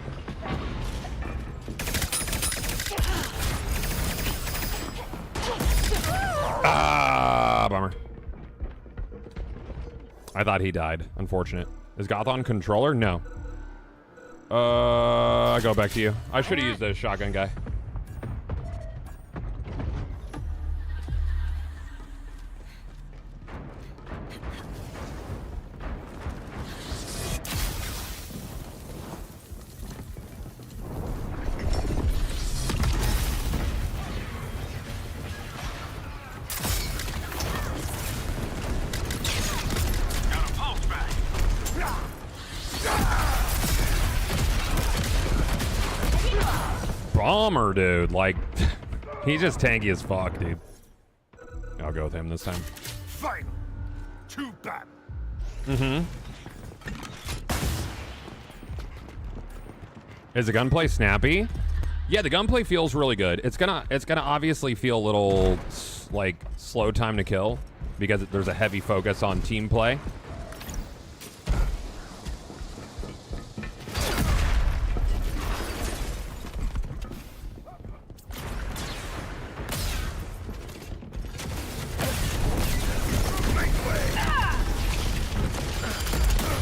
Ah, bummer. I thought he died. Unfortunate. Is Goth on controller? No. I go back to you. I should have used the shotgun guy. Bomber, dude. Like, he's just tanky as fuck, dude. I'll go with him this time. Final. Too bad. Mm-hmm. Is the gunplay snappy? Yeah, the gunplay feels really good. It's gonna obviously feel a little like slow time to kill because there's a heavy focus on team play.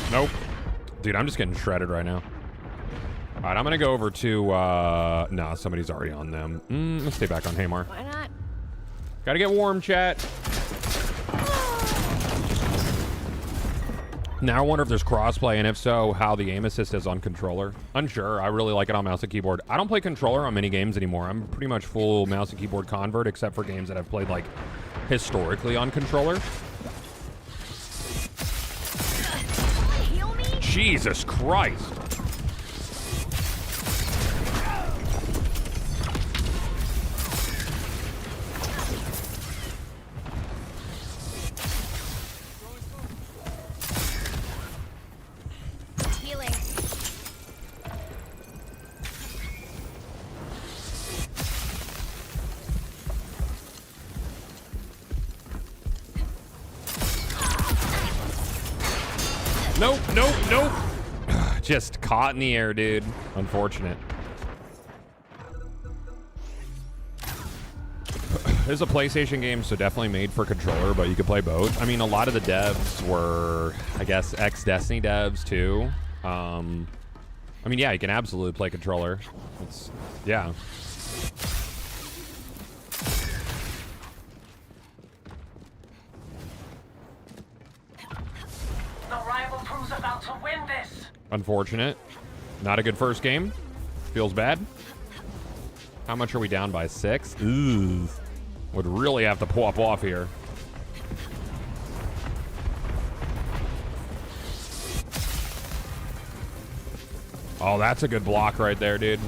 Nope. Dude, I'm just getting shredded right now. All right, I'm going to go over to... no, somebody's already on them. Let's stay back on Hamar. Why not? Gotta get warm, chat. Now I wonder if there's crossplay, and if so, how the aim assist is on controller. Unsure. I really like it on mouse and keyboard. I don't play controller on many games anymore. I'm pretty much full mouse and keyboard convert, except for games that I've played, like, historically on controller. Jesus Christ. Healing. Nope, nope, nope. Just caught in the air, dude. Unfortunate. This is a PlayStation game, so definitely made for controller, but you could play both. I mean, a lot of the devs were, I guess, ex-Destiny devs, too. I mean, yeah, you can absolutely play controller. It's, yeah. The rival crew's about to win this. Unfortunate. Not a good first game. Feels bad. How much are we down by? 6? Ooh. Would really have to pop off here. Oh, that's a good block right there, dude.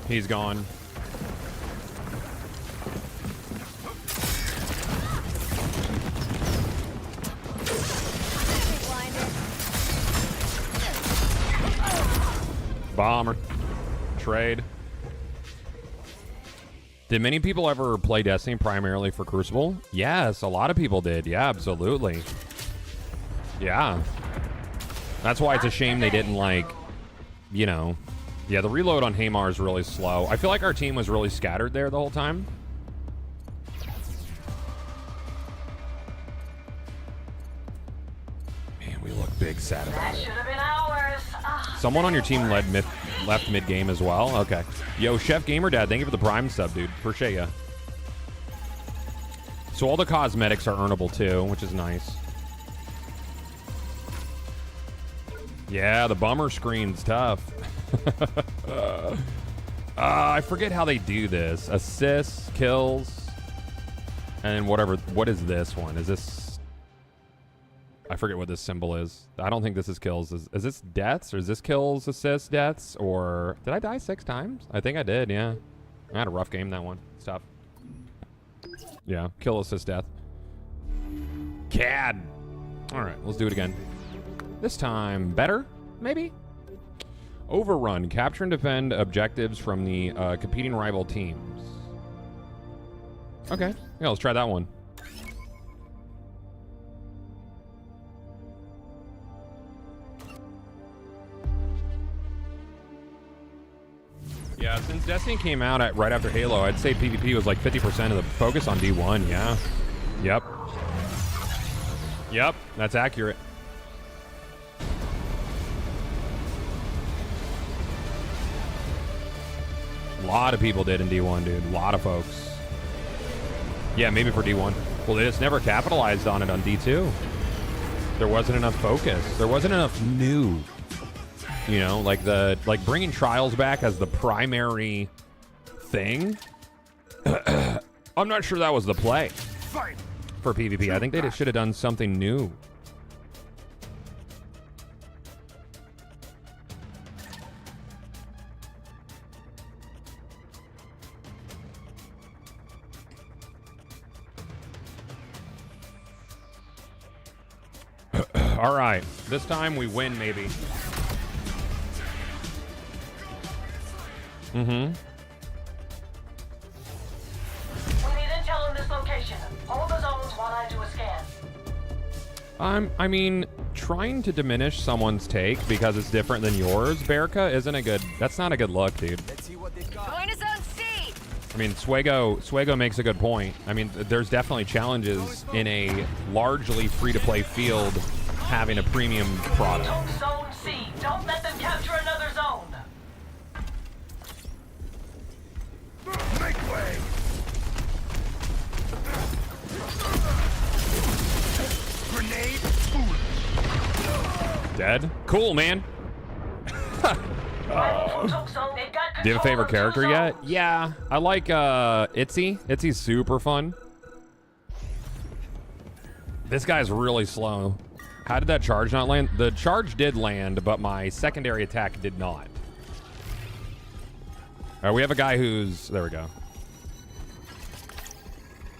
He's gone. Bomber. Trade. Did many people ever play Destiny primarily for Crucible? Yes, a lot of people did. Yeah, absolutely. Yeah. That's why it's a shame they didn't, like, you know. Yeah, the reload on Hamar is really slow. I feel like our team was really scattered there the whole time. Man, we look big sad about That it. should have been ours. Someone on your team left mid-game as well? Okay. Yo, Chef Gamer Dad, thank you for the Prime sub, dude. Appreciate ya. So all the cosmetics are earnable, too, which is nice. Yeah, the bummer screen's tough. I forget how they do this. Assists, kills, and whatever. What is this one? Is this... I forget what this symbol is. I don't think this is kills. Is this deaths, or is this kills, assists, deaths, or... Did I die 6 times? I think I did, yeah. I had a rough game, that one. It's tough. Yeah, kill, assist, death. CAD! Alright, let's do it again. This time, better, maybe? Overrun. Capture and defend objectives from the competing rival teams. Okay, yeah, let's try that one. Yeah, since Destiny came out right after Halo, I'd say PvP was like 50% of the focus on D1, yeah. Yep. Yep, that's accurate. A lot of people did in D1, dude. A lot of folks. Yeah, maybe for D1. Well, they just never capitalized on it on D2. There wasn't enough focus. There wasn't enough new. You know, like bringing Trials back as the primary thing. I'm not sure that was the play for PvP. I think they should have done something new. All right, this time we win, maybe. We need intel on this location. Hold the zones while I do a scan. I mean, trying to diminish someone's take because it's different than yours, Berica, isn't a good. That's not a good look, dude. Going to zone C. I mean, Swego makes a good point. I mean, there's definitely challenges in a largely free-to-play field having a premium product. Zone C. Don't let them capture another zone. Make way! Grenade foolish. Dead? Cool, man. Do you have a favorite character yet? Yeah, I like Itzy. Itzy's super fun. This guy's really slow. How did that charge not land? The charge did land, but my secondary attack did not. All right, we have a guy who's... There we go.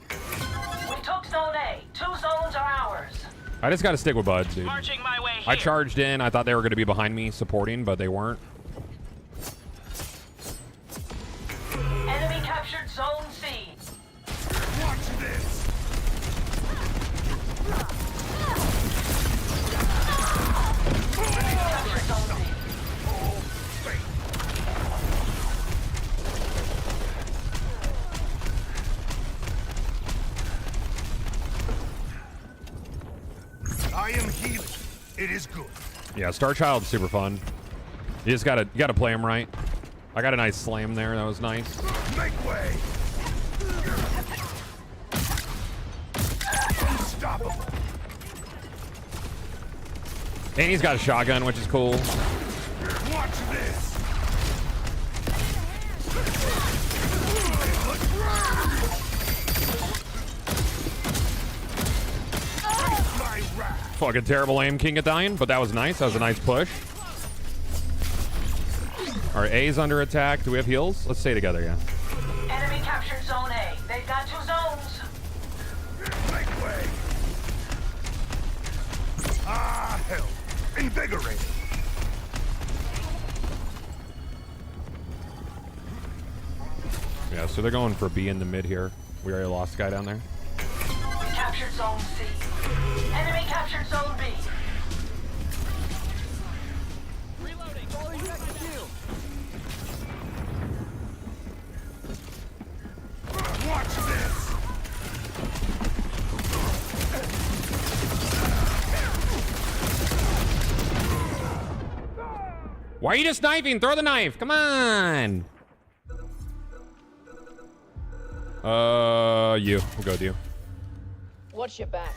We took zone A. 2 zones are ours. I just got to stick with buds, dude. Marching my way here. I charged in. I thought they were going to be behind me supporting, but they weren't. Enemy captured zone C. Watch this! I am healing. It is good. Yeah, Star Child's super fun. You just gotta play him right. I got a nice slam there. That was nice. Make way! Unstoppable. And he's got a shotgun, which is cool. Watch this! My wrath. Fucking terrible aim, King Italian, but that was nice. That was a nice push. All right, A's under attack. Do we have heals? Let's stay together, yeah. Enemy captured zone A. They've got 2 zones. Make way! Ah, hell. Invigorating. Yeah, so they're going for B in the mid here. We already lost a guy down there. We captured zone C. Enemy captured zone B. Reloading. Watch this! Why are you just knifing? Throw the knife. Come on. You. We'll go with you. Watch your back.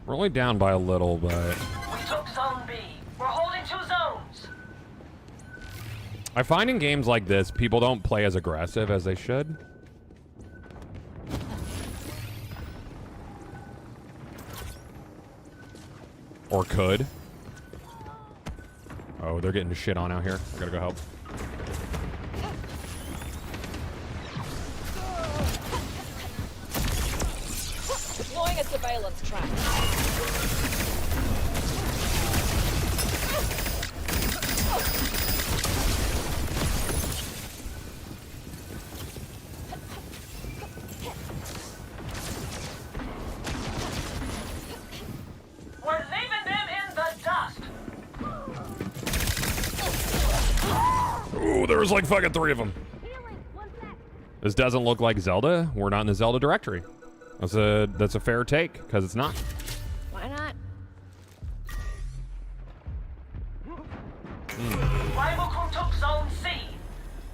We're only down by a little, but... We took zone B. We're holding 2 zones. I find in games like this, people don't play as aggressive as they should. Or could. Oh, they're getting shit on out here. I gotta go help. Deploying a surveillance trap. We're leaving them in the there was like fucking 3 of them. This doesn't look like Zelda. We're not in the Zelda directory. That's a fair take, because it's not. Why not? Rival crew took Zone C.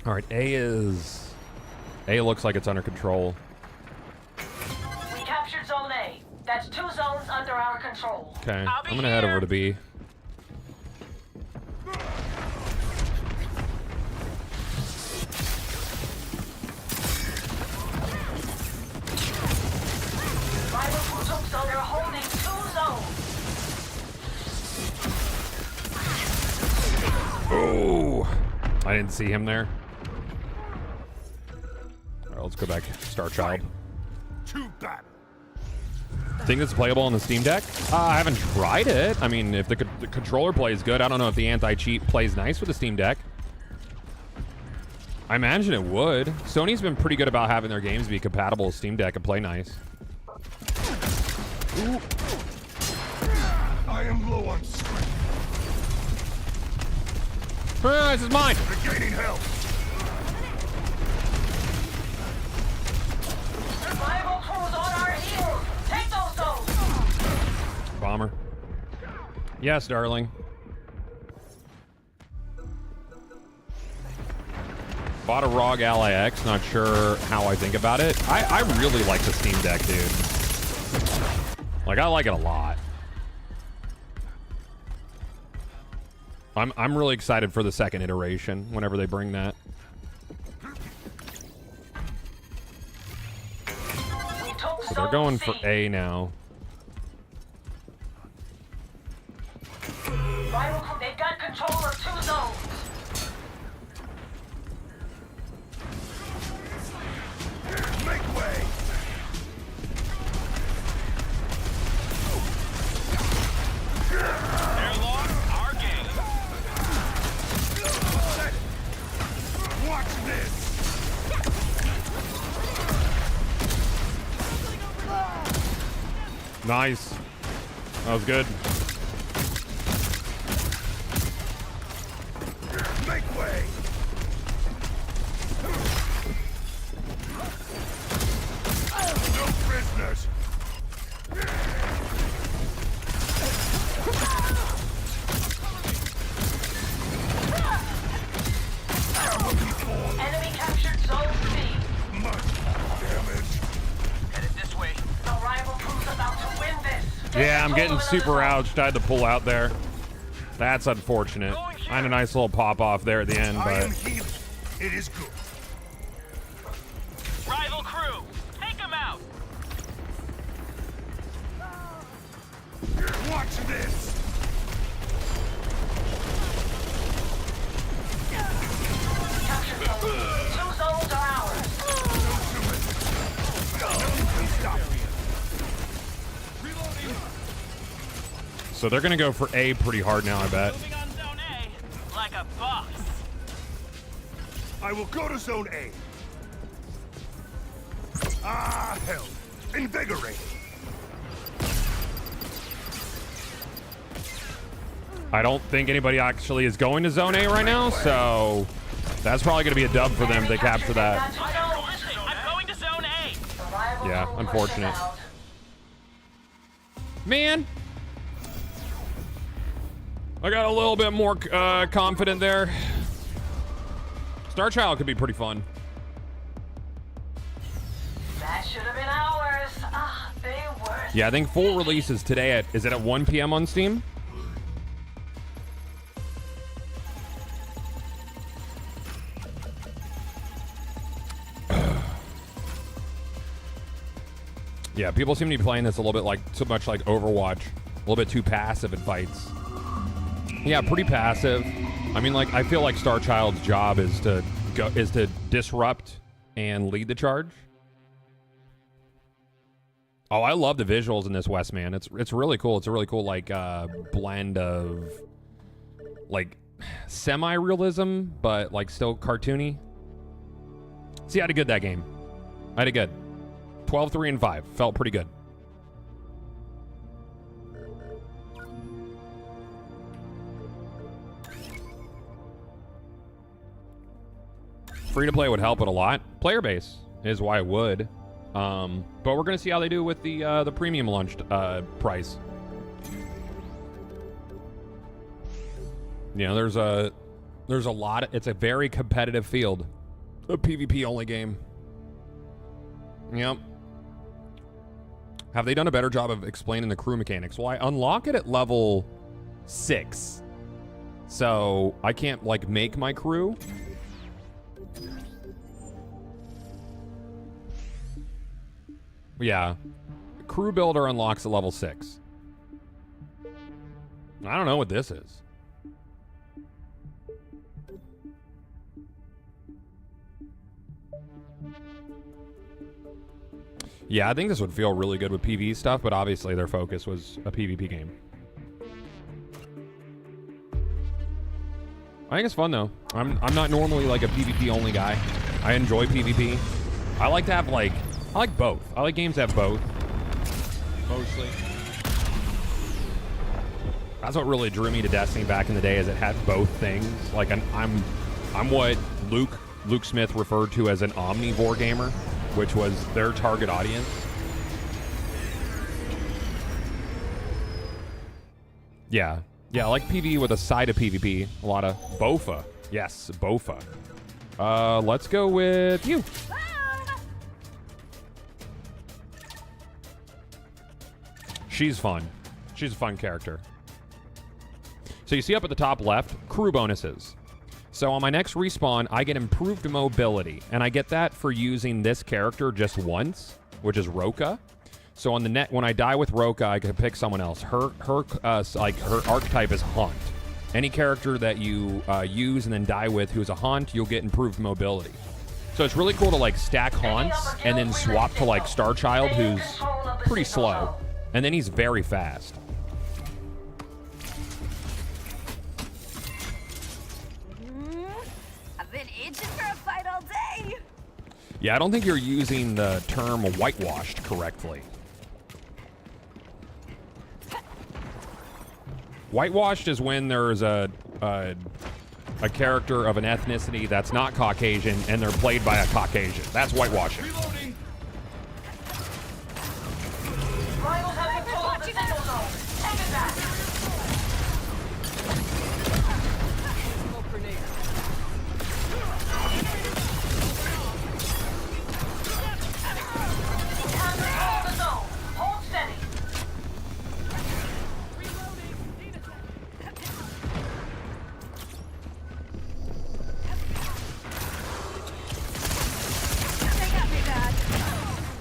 All right, A looks like it's under control. We captured Zone A. That's 2 zones under our control. Okay, I'm gonna head over to B. Rival crew took zone. They're holding 2 zones. Oh, I didn't see him there. All right, let's go back. Star Child. Too bad. Think it's playable on the Steam Deck? I haven't tried it. I mean, if the controller plays good, I don't know if the anti-cheat plays nice with the Steam Deck. I imagine it would. Sony's been pretty good about having their games be compatible with Steam Deck and play nice. Ooh. I am low on strength. This is mine. Regaining health. Rival crews on our heels. Take those zones. Bomber. Yes, darling. Bought a ROG Ally X. Not sure how I think about it. I really like the Steam Deck, dude. Like, I like it a lot. I'm really excited for the second iteration whenever they bring that. So they're going for A now. Rival crew, they've got control of 2 zones. Make way. They're lost. Our game. Watch this. Nice. That was good. Make way. No prisoners. Enemy captured Zone C. Much damage. Headed this way. The rival crew's about to win this. Yeah, I'm getting super ouched. I had to pull out there. That's unfortunate. I had a nice little pop off there at the end, I am but healing. It is good. Rival crew, take them out. Watch this. Captured Zone C. 2 zones are ours. Nothing can stop me. so they're gonna go for A pretty hard now, I bet. Moving on Zone A, like a boss. I will go to Zone A. Ah, hell. Invigorating. I don't think anybody actually is going to Zone A right now, so that's probably going to be a dub for them if they capture that. I'm going to Zone A. Yeah, unfortunate. Man, I got a little bit more confident there. Star Child could be pretty fun. That should have been ours. Ah, they were. Yeah, I think full release is today is it at 1 p.m. on Steam? Yeah, people seem to be playing this a little bit like too much like Overwatch, a little bit too passive in fights. Yeah, pretty passive. I mean, like I feel like Star Child's job is to disrupt and lead the charge. Oh, I love the visuals in this West, man. It's really cool. It's a really cool like blend of like semi-realism, but like still cartoony. See, I had a good that game. I had a good 12, 3, and 5. Felt pretty good. free to play would help it a lot. Player base is why it would. But we're gonna see how they do with the premium launched price. You know, there's a lot of, it's a very competitive field. A PvP only game. Yep. Have they done a better job of explaining the crew mechanics? Well, I unlock it at level 6. So I can't like make my crew. Yeah. Crew builder unlocks at level 6. I don't know what this is. Yeah, I think this would feel really good with PvE stuff, but obviously their focus was a PvP game. I think it's fun though. I'm not normally like a PvP only guy. I enjoy PvP. I like to have like, I like both. I like games that have both. Mostly. That's what really drew me to Destiny back in the day, is it had both things. Like I'm what Luke Smith referred to as an omnivore gamer, which was their target audience. Yeah. Yeah, I like PvE with a side of PvP. A lot of Bofa. Yes, Bofa. Let's go with you. She's fun. She's a fun character. So you see up at the top left, crew bonuses. So on my next respawn, I get improved mobility, and I get that for using this character just once, which is Roka. So on the net, when I die with Roka, I can pick someone else. Her archetype is Haunt. Any character that you use and then die with who's a Haunt, you'll get improved mobility. So it's really cool to like stack Haunts and then swap to like Starchild, who's pretty slow, and then he's very fast. Yeah, I don't think you're using the term whitewashed correctly. Whitewashed is when there's a character of an ethnicity that's not Caucasian and they're played by a Caucasian. That's whitewashing. Rivals have control of the signal zone. Take it back. Control the zone. Hold steady.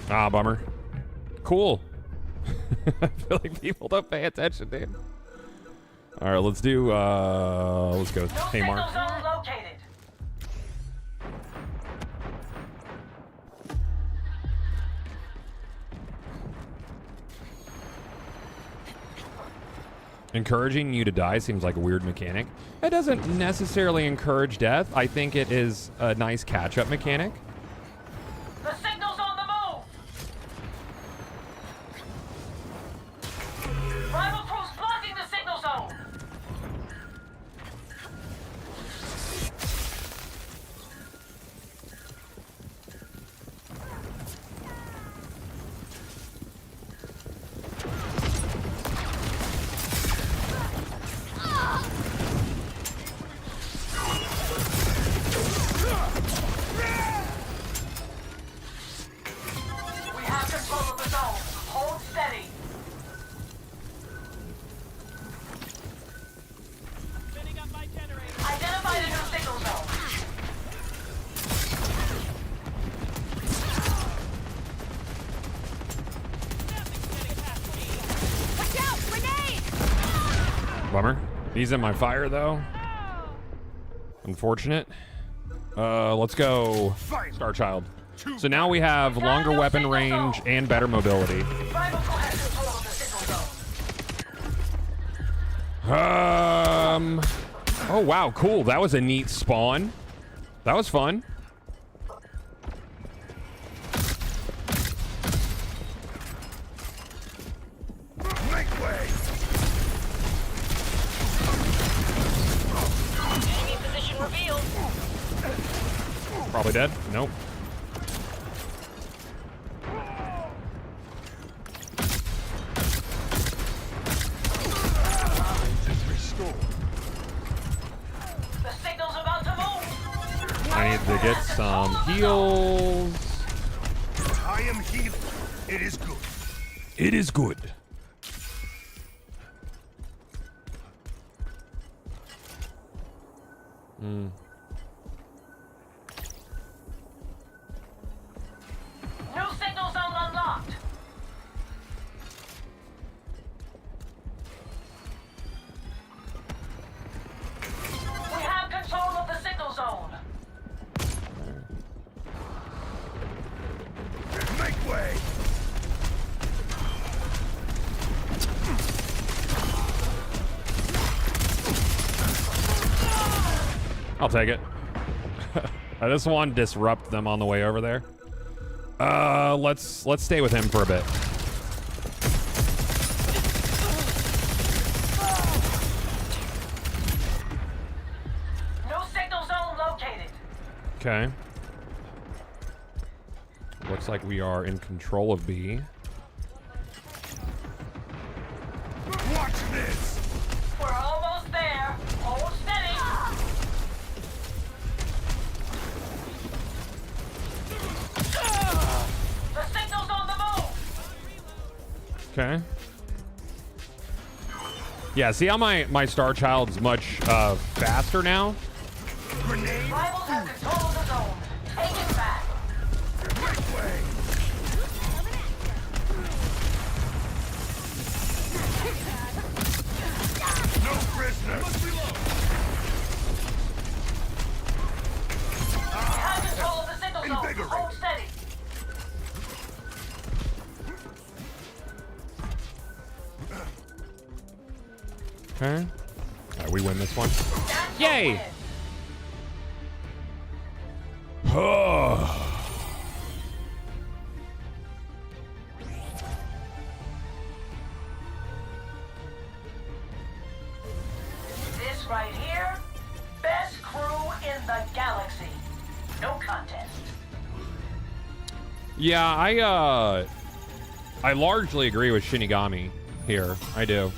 Ah, bummer. Cool. I feel like people don't pay attention, dude. All right, let's do, let's go Tamar. Signal zone located. Encouraging you to die seems like a weird mechanic. It doesn't necessarily encourage death. I think it is a nice catch-up mechanic. The signal's on the move. Rival crews blocking the signal zone. We have control of the zone. Hold steady. Identify the new signal zone. Watch out! Grenade! Bummer. He's in my fire, though. Unfortunate. Let's go Starchild. So now we have longer weapon range and better mobility. Rival crew has control of the signal zone. Oh, wow, cool. That was a neat spawn. That was fun. Make way! Enemy position revealed. Probably dead. Nope. The signal's about to move. I need to get some heals. I am healing. It is good. It is good. Hmm. New signal zone unlocked. We have control of the signal zone. Make way. I'll take it. I just want to disrupt them on the way over there. Let's stay with him for a bit. New signal zone located. Okay. Looks like we are in control of B. Watch this. We're almost there. Hold steady. The signal's on the move. Okay. Yeah, see how my Star Child's much faster now? Rivals have control of the zone. Take it back. Make way. No prisoners. We have control of the signal zone. Invigorate. Hold steady. Okay. Alright, we win this one. That's Yay! your win. This right here, best crew in the galaxy. No contest. Yeah, I largely agree with Shinigami here. I do.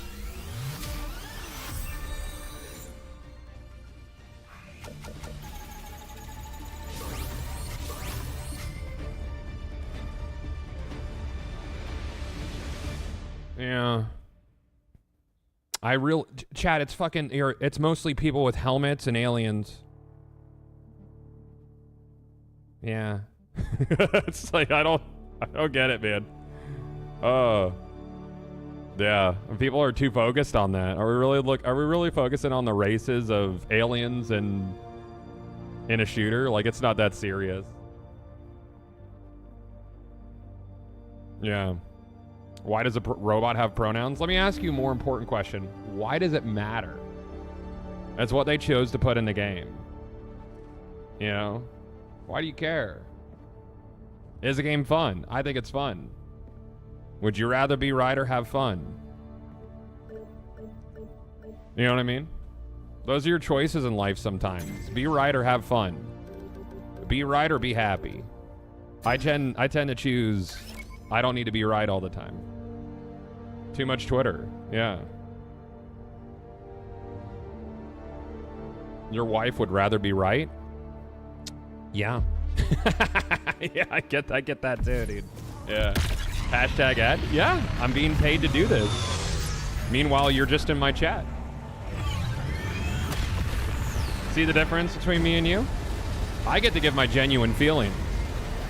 Yeah. Chad, it's fucking, it's mostly people with helmets and aliens. Yeah. It's like, I don't get it, man. Yeah. People are too focused on that. Are we really focusing on the races of aliens and in a shooter? Like, it's not that serious. Yeah. Why does a robot have pronouns? Let me ask you a more important question. Why does it matter? That's what they chose to put in the game. You know? Why do you care? Is the game fun? I think it's fun. Would you rather be right or have fun? You know what I mean? Those are your choices in life sometimes. Be right or have fun. Be right or be happy. I tend to choose I don't need to be right all the time. Too much Twitter. Yeah. Your wife would rather be right? Yeah. Yeah, I get that too, dude. Yeah. Hashtag ad? Yeah, I'm being paid to do this. Meanwhile, you're just in my chat. See the difference between me and you? I get to give my genuine feeling.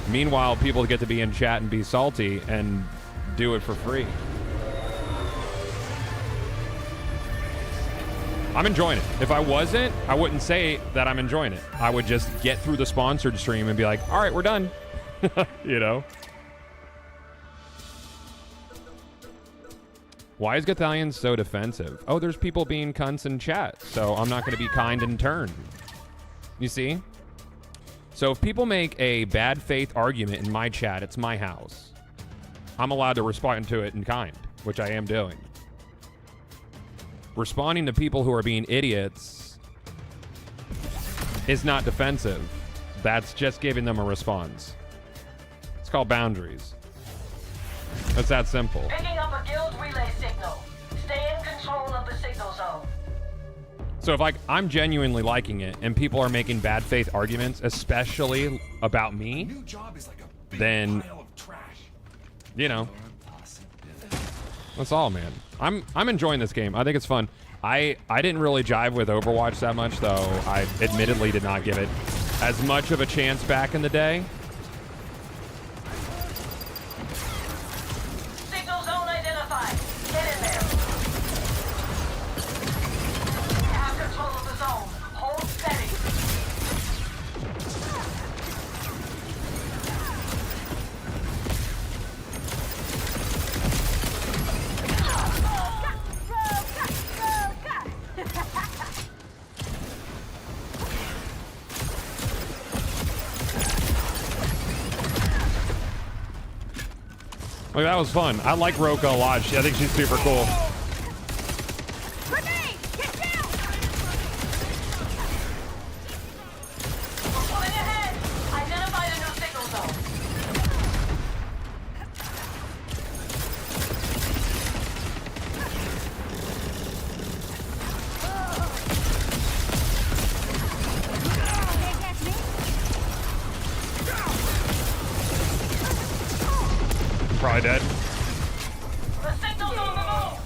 Meanwhile, people get to be in chat and be salty and do it for free. I'm enjoying it. If I wasn't, I wouldn't say that I'm enjoying it. I would just get through the sponsored stream and be like, all right, we're done. You know? Why is Gothalion so defensive? Oh, there's people being cunts in chat, so I'm not going to be kind in turn. You see? So if people make a bad faith argument in my chat, it's my house. I'm allowed to respond to it in kind, which I am doing. Responding to people who are being idiots is not defensive. That's just giving them a response. It's called boundaries. It's that simple. Picking up a guild relay signal. Stay in control of the signal zone. So if I'm genuinely liking it and people are making bad faith arguments, especially about me, then, you know, that's all, man. I'm enjoying this game. I think it's fun. I didn't really jive with Overwatch that much, though. I admittedly did not give it as much of a chance back in the day. Signal zone identified. Get in there. You have control of the zone. Hold steady. Like, that was fun. I like Roka a lot. I think she's super cool. Grenade! Get down! We're pulling ahead. Identify the new signal zone. Can't catch me. Probably dead. The signal's on the move.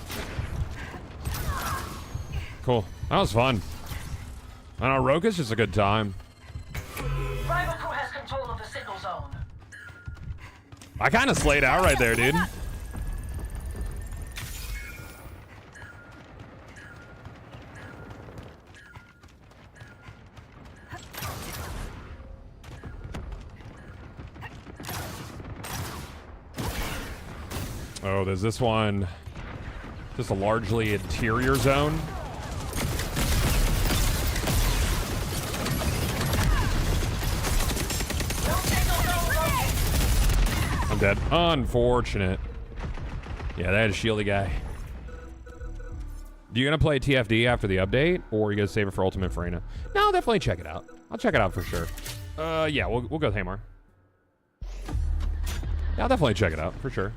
Cool. That was fun. I don't know, Roka's just a good time. Rival crew has control of the signal zone. I kind of slayed out right there, dude. Oh, there's this one. Just a largely interior zone. I'm dead. Unfortunate. Yeah, that is a shieldy guy. You gonna play TFD after the update, or are you gonna save it for Ultimate Farina? No, I'll definitely check it out. I'll check it out for sure. Yeah, we'll go with Hamar. Yeah, I'll definitely check it out for sure.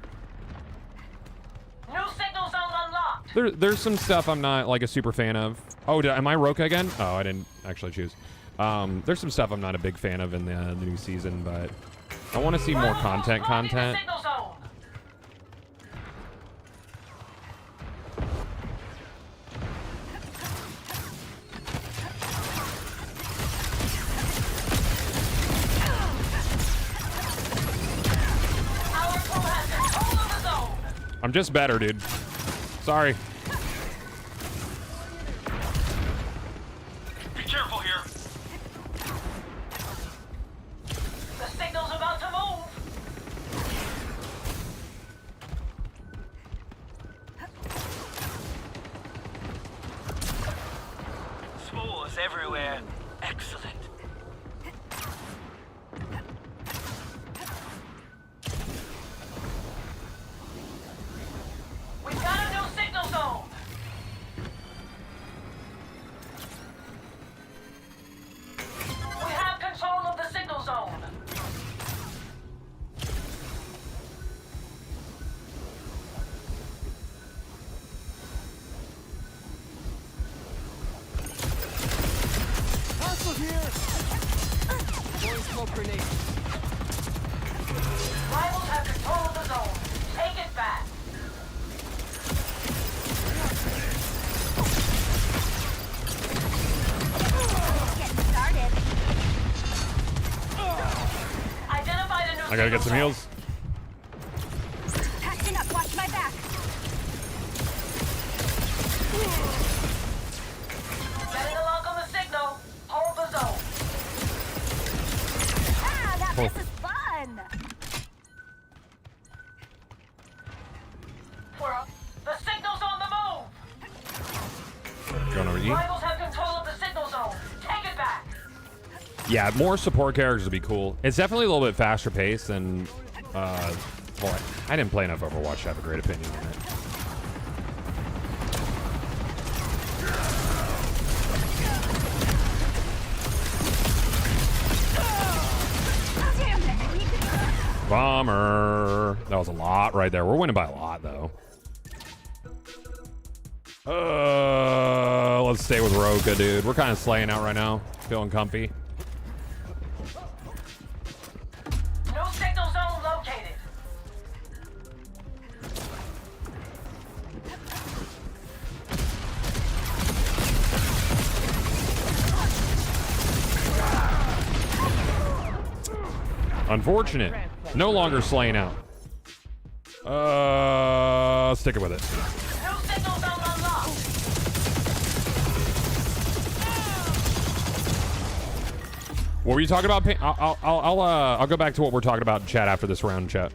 New signal zone unlocked. There's some stuff I'm not like a super fan of. Oh, am I Roka again? Oh, I didn't actually choose. There's some stuff I'm not a big fan of in the new season, but I want to see more content. Signal zone. Our crew has control of the zone. I'm just better, dude. Sorry. Be careful here. The signal's about to move. Spores everywhere. Excellent. We've got a new signal zone. We have control of the signal zone. Rivals have control of the zone. Take it back. Getting started. Identify the new I gotta get some signal heals. Patching up. Watch my back. Getting a lock on the signal. Hold the zone. Ah, that Oh. this is fun. The signal's on the move. Going over E. Rivals have control of the signal zone. Take it back. Yeah, more support characters would be cool. It's definitely a little bit faster paced than. Boy, I didn't play enough Overwatch to have a great opinion on it. Bummer. That was a lot right there. We're winning by a lot, though. Let's stay with Roka, dude. We're kind of slaying out right now. Feeling comfy. No signal zone located. Unfortunate. No longer slaying out. Sticking with it. No signal zone unlocked. What were you talking about? I'll go back to what we're talking about in chat after this round, chat.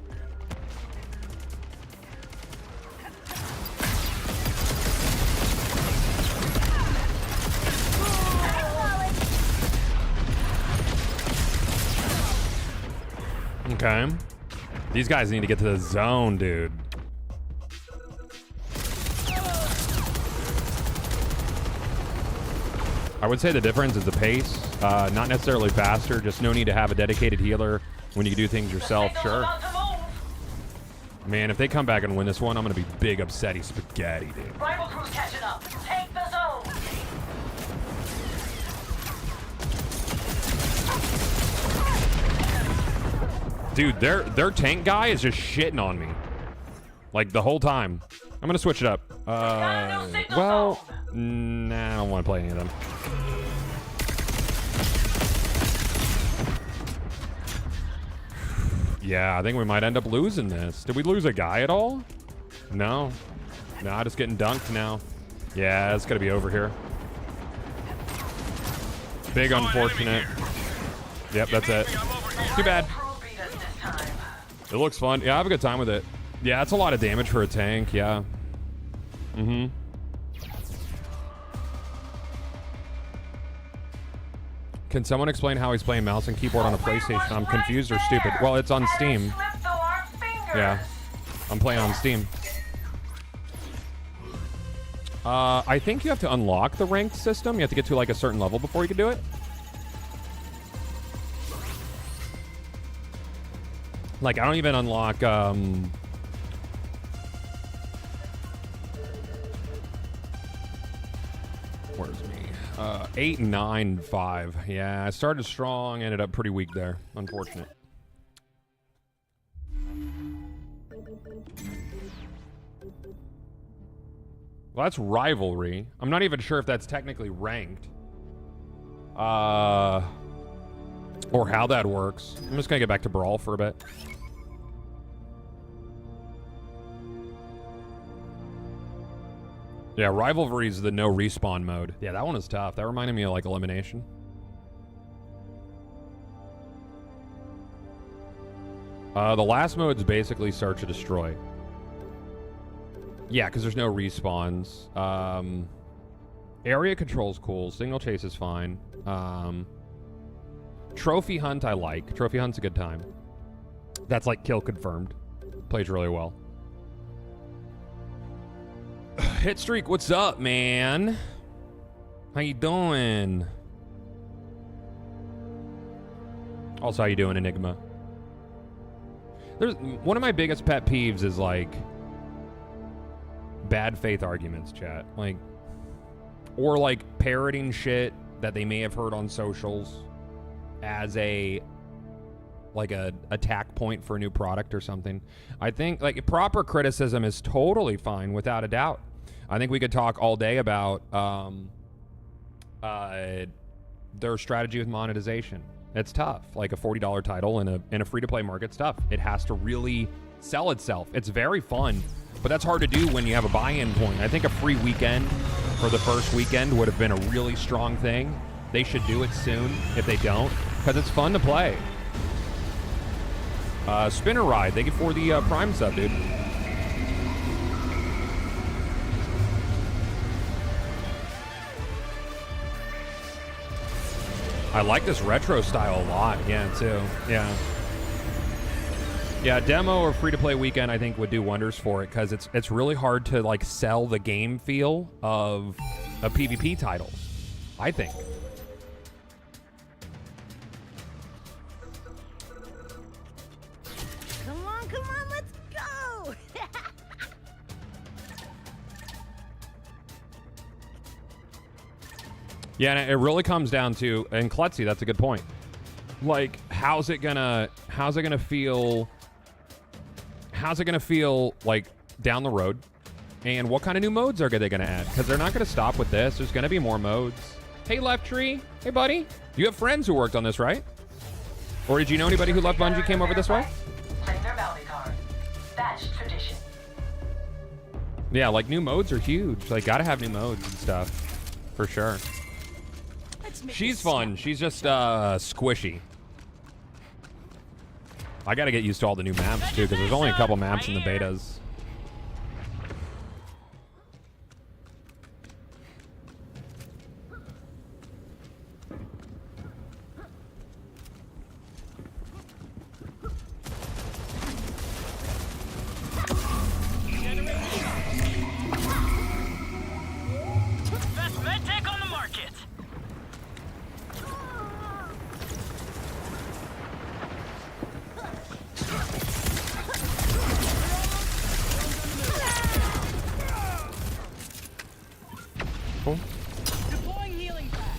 Okay. These guys need to get to the zone, dude. I would say the difference is the pace. Not necessarily faster, just no need to have a dedicated healer when you can do things yourself, sure. Man, if they come back and win this one, I'm going to be big upsetty spaghetti, dude. Rival crew's catching up. Take the zone. Dude, their tank guy is just shitting on me. Like, the whole time. I'm going to switch it up. Well, nah, I don't want to play any of them. Yeah, I think we might end up losing this. Did we lose a guy at all? No. Nah, just getting dunked now. Yeah, it's going to be over here. Big unfortunate. Yep, that's it. Too bad. It looks fun. Yeah, I have a good time with it. Yeah, it's a lot of damage for a tank. Yeah. Mm-hmm. Can someone explain how he's playing mouse and keyboard on a PlayStation? I'm confused or stupid. Well, it's on Steam. Yeah. I'm playing on Steam. I think you have to unlock the ranked system. You have to get to like a certain level before you can do it. Like, I don't even unlock, where's me? 8, 9, 5. Yeah, I started strong, ended up pretty weak there. Unfortunate. Well, that's rivalry. I'm not even sure if that's technically ranked. Or how that works. I'm just gonna get back to Brawl for a bit. Yeah, Rivalry is the no respawn mode. Yeah, that one is tough. That reminded me of like Elimination. The last mode's basically Search or Destroy. Yeah, because there's no respawns. Area control's cool. Single chase is fine. Trophy Hunt I like. Trophy Hunt's a good time. That's like kill confirmed. Plays really well. Hit Streak, what's up, man? How you doing? Also, how you doing, Enigma? There's one of my biggest pet peeves is like bad faith arguments, chat. Like, or like parroting shit that they may have heard on socials as a attack point for a new product or something. I think like proper criticism is totally fine without a doubt. I think we could talk all day about their strategy with monetization. It's tough. Like a $40 title in a free-to-play market's tough. It has to really sell itself. It's very fun, but that's hard to do when you have a buy-in point. I think a free weekend for the first weekend would have been a really strong thing. They should do it soon if they don't, because it's fun to play. Spinner Ride, thank you for the Prime sub, dude. I like this retro style a lot, yeah, too. Yeah. Yeah, demo or free-to-play weekend, I think, would do wonders for it, because it's really hard to, like, sell the game feel of a PvP title, I think. Yeah, and it really comes down to, and Klutzy, that's a good point. Like, how's it gonna feel like down the road? And what kind of new modes are they gonna add? Because they're not gonna stop with this. There's gonna be more modes. Hey, Left Tree. Hey, buddy. You have friends who worked on this, right? Or did you know anybody who left Bungie came over this way? Claim their bounty card. That's tradition. Yeah, like new modes are huge. Like, gotta have new modes and stuff. For sure. She's fun. She's just squishy. I gotta get used to all the new maps too, because there's only a couple maps in the betas. Best medtech on the market. Cool. Deploying healing pad.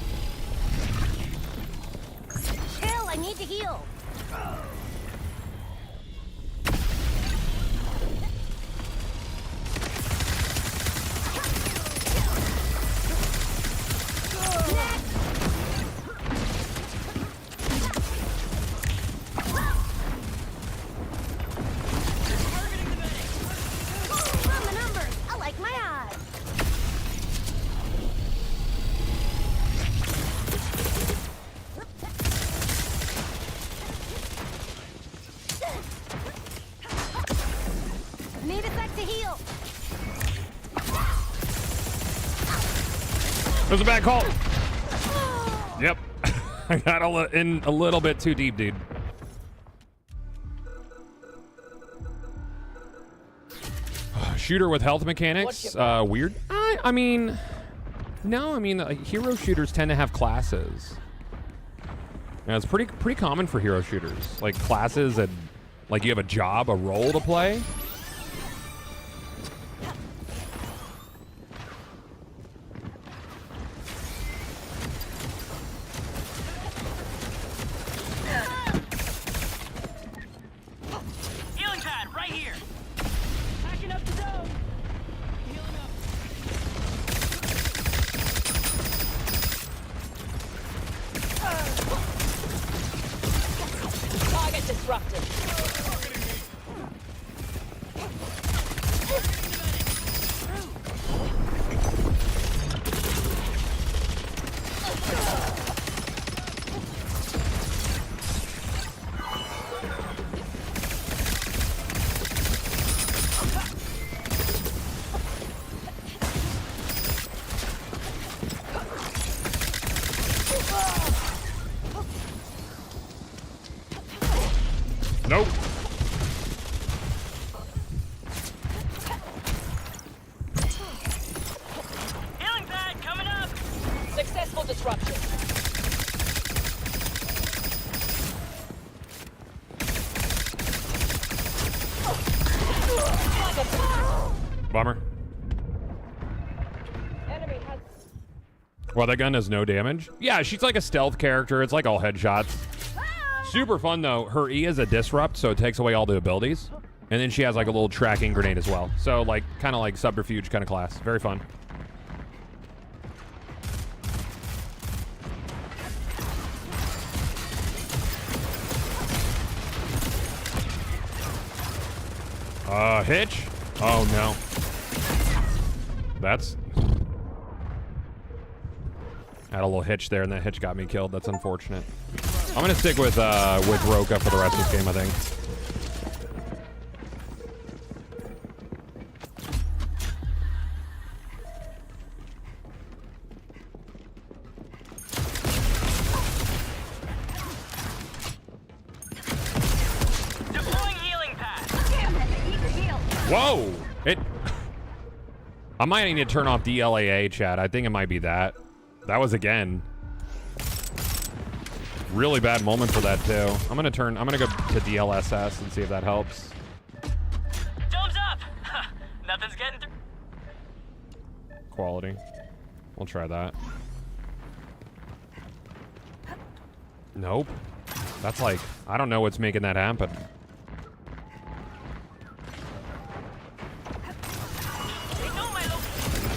Chill, I need to heal. Run the numbers. I like my odds. Need a sec to heal. That was a bad call. Yep. I got in a little bit too deep, dude. Shooter with health mechanics, weird. I mean, no. I mean, hero shooters tend to have classes. Yeah, it's pretty common for hero shooters, like classes and like you have a job, a role to play. Healing pad right here. Hacking up the zone. Healing up. Target disrupted. Nope. Healing pad coming up. Successful disruption. Bummer. Enemy has. Well, that gun does no damage. Yeah, she's like a stealth character. It's like all headshots. Super fun though. Her E is a disrupt, so it takes away all the abilities. And then she has like a little tracking grenade as well. So like kind of like subterfuge kind of class. Very fun. Hitch? Oh no. That's... Had a little hitch there, and that hitch got me killed. That's unfortunate. I'm gonna stick with Roka for the rest of this game, I think. Deploying healing pad. Damn it, I need to heal. Whoa! It... I might need to turn off DLAA, chat. I think it might be that. That was again. Really bad moment for that too. I'm gonna go to DLSS and see if that helps. Dome's up. Nothing's getting through. Quality. We'll try that. Nope. That's like, I don't know what's making that happen. They know my location.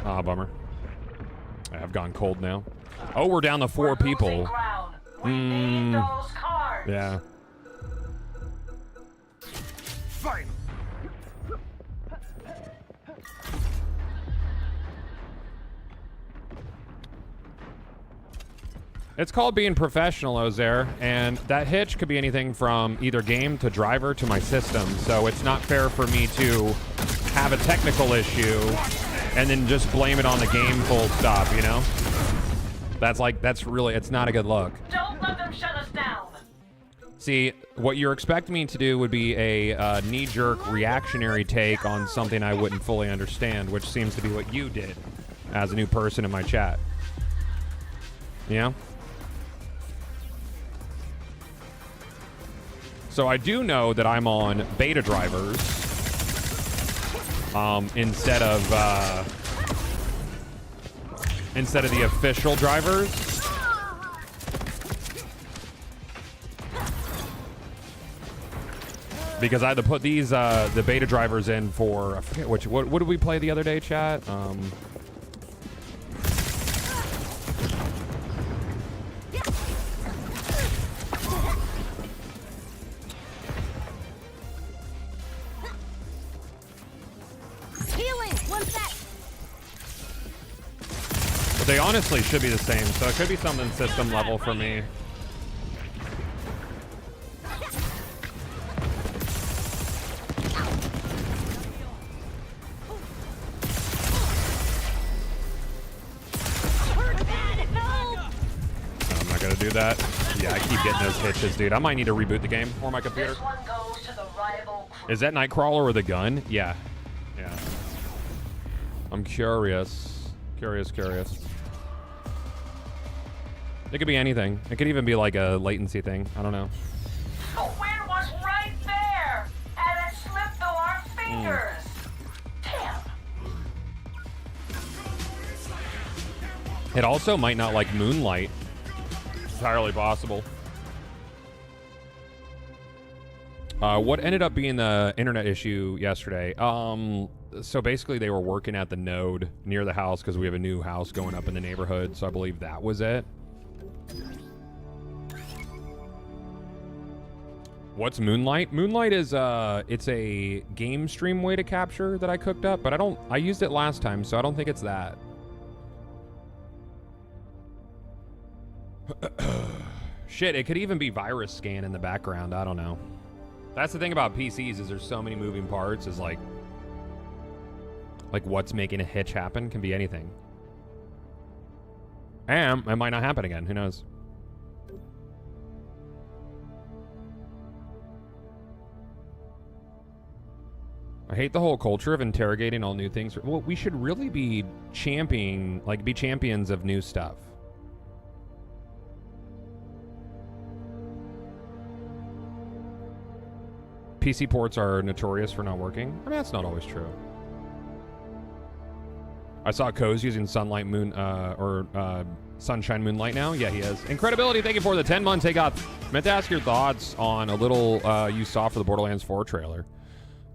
Ah, bummer. I've gone cold now. Oh, we're down to 4 people. We need those cards. Yeah. Fine. It's called being professional, Ozair, and that hitch could be anything from either game to driver to my system, so it's not fair for me to have a technical issue and then just blame it on the game full stop, you know? That's really, it's not a good look. Don't let them shut us down. See, what you're expecting me to do would be a knee-jerk reactionary take on something I wouldn't fully understand, which seems to be what you did as a new person in my chat. Yeah? So I do know that I'm on beta drivers instead of the official drivers. Because I had to put these the beta drivers in for, I forget what did we play the other day, chat? Healing. One sec. But they honestly should be the same, so it could be something system level for me. I'm not gonna do that. Yeah, I keep getting those hitches, dude. I might need to reboot the game or my computer. This one goes to the rival crew. Is that Nightcrawler or the gun? Yeah. Yeah. I'm curious. Curious. It could be anything. It could even be like a latency thing. I don't know. The win was right there, and it slipped through our fingers. Damn. It also might not like Moonlight. It's entirely possible. What ended up being the internet issue yesterday? So basically they were working at the node near the house because we have a new house going up in the neighborhood. So I believe that was it. What's Moonlight? Moonlight is it's a game stream way to capture that I cooked up, but I used it last time, so I don't think it's that. Shit, it could even be virus scan in the background. I don't know. That's the thing about PCs is there's so many moving parts. Is like what's making a hitch happen can be anything. And it might not happen again. Who knows? I hate the whole culture of interrogating all new things. Well, we should really be championing, be champions of new stuff. PC ports are notorious for not working. I mean, that's not always true. I saw Coz using Sunshine Moonlight now. Yeah, he is. Incredibility, thank you for the 10 months. Hey, God, meant to ask your thoughts on a little you saw for the Borderlands 4 trailer.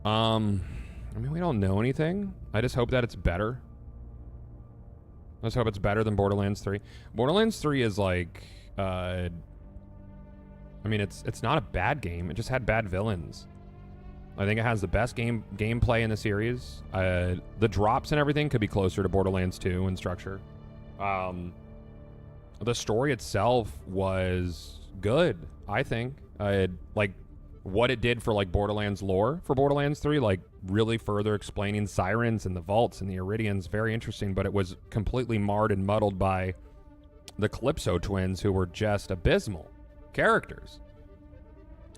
I mean, we don't know anything. I just hope that it's better. Let's hope it's better than Borderlands 3. Borderlands 3 is like, I mean, it's not a bad game. It just had bad villains. I think it has the best gameplay in the series. The drops and everything could be closer to Borderlands 2 in structure. The story itself was good, I think. Like what it did for like Borderlands lore for Borderlands 3, like really further explaining sirens and the vaults and the Iridians, very interesting, but it was completely marred and muddled by the Calypso twins, who were just abysmal characters.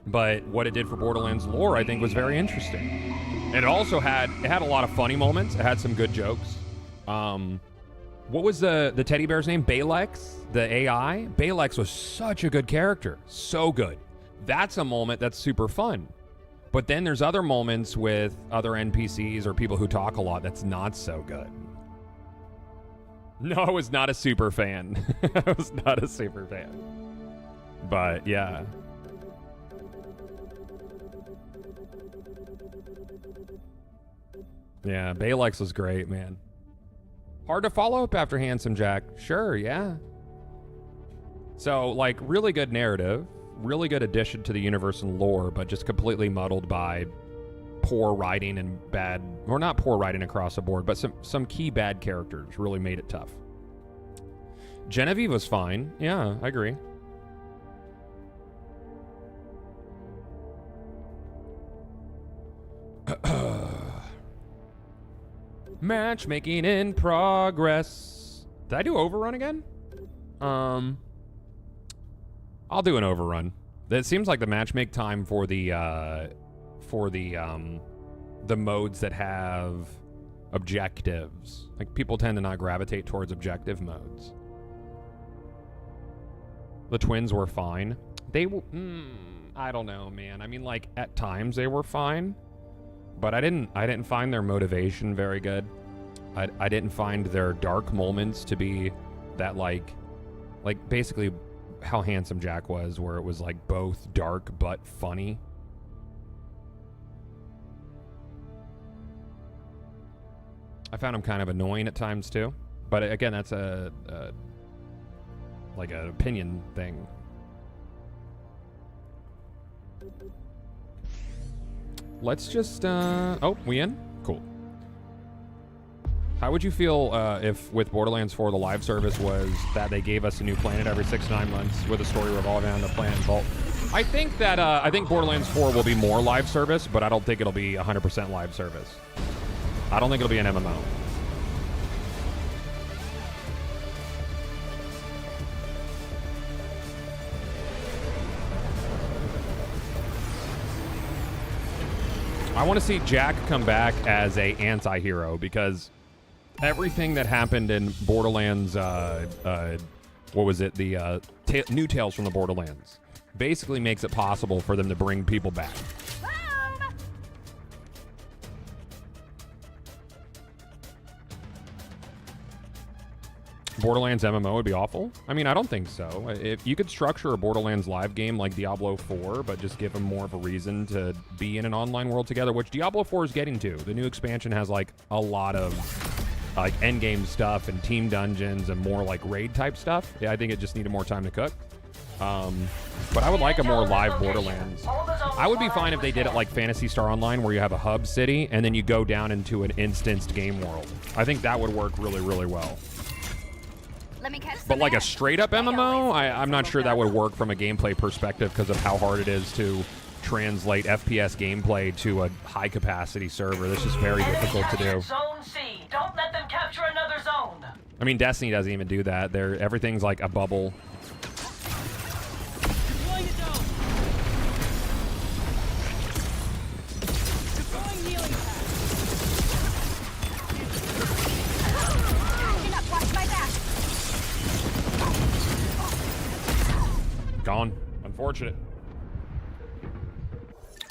But what it did for Borderlands lore, I think, was very interesting. And it also had a lot of funny moments. It had some good jokes. What was the teddy bear's name? Balex, the AI. Balex was such a good character, so good. That's a moment that's super fun. But then there's other moments with other NPCs or people who talk a lot that's not so good. No, I was not a super fan. I was not a super fan. But yeah. Yeah, Balex was great, man. Hard to follow up after Handsome Jack. Sure, yeah. So, like, really good narrative, really good addition to the universe and lore, but just completely muddled by poor writing and bad, or not poor writing across the board, but some key bad characters really made it tough. Genevieve was fine. Yeah, I agree. Matchmaking in progress. Did I do Overrun again? I'll do an Overrun. It seems like the matchmake time for the modes that have objectives. Like, people tend to not gravitate towards objective modes. The twins were fine. They I don't know, man. I mean, like, at times they were fine. But I didn't find their motivation very good. I didn't find their dark moments to be that like basically how Handsome Jack was, where it was like both dark but funny. I found him kind of annoying at times too. But again, that's a like an opinion thing. Let's just, oh, we in? Cool. How would you feel if with Borderlands 4 the live service was that they gave us a new planet every 6 to 9 months with a story revolving around the planet Vault? I think that, I think Borderlands 4 will be more live service, but I don't think it'll be 100% live service. I don't think it'll be an MMO. I want to see Jack come back as a anti-hero, because everything that happened in Borderlands, what was it? The new Tales from the Borderlands basically makes it possible for them to bring people back. Borderlands MMO would be awful. I mean, I don't think so. If you could structure a Borderlands live game like Diablo 4, but just give them more of a reason to be in an online world together, which Diablo 4 is getting to. The new expansion has like a lot of like endgame stuff and team dungeons and more like raid type stuff. Yeah, I think it just needed more time to cook. But I would like a more live Borderlands. I would be fine if they did it like Phantasy Star Online, where you have a hub city and then you go down into an instanced game world. I think that would work really, really well. But like a straight up MMO, I'm not sure that would work from a gameplay perspective because of how hard it is to translate FPS gameplay to a high capacity server. This is very difficult to do. Zone C. Don't let them capture another zone. I mean, Destiny doesn't even do that. Everything's like a bubble. Gone. Unfortunate.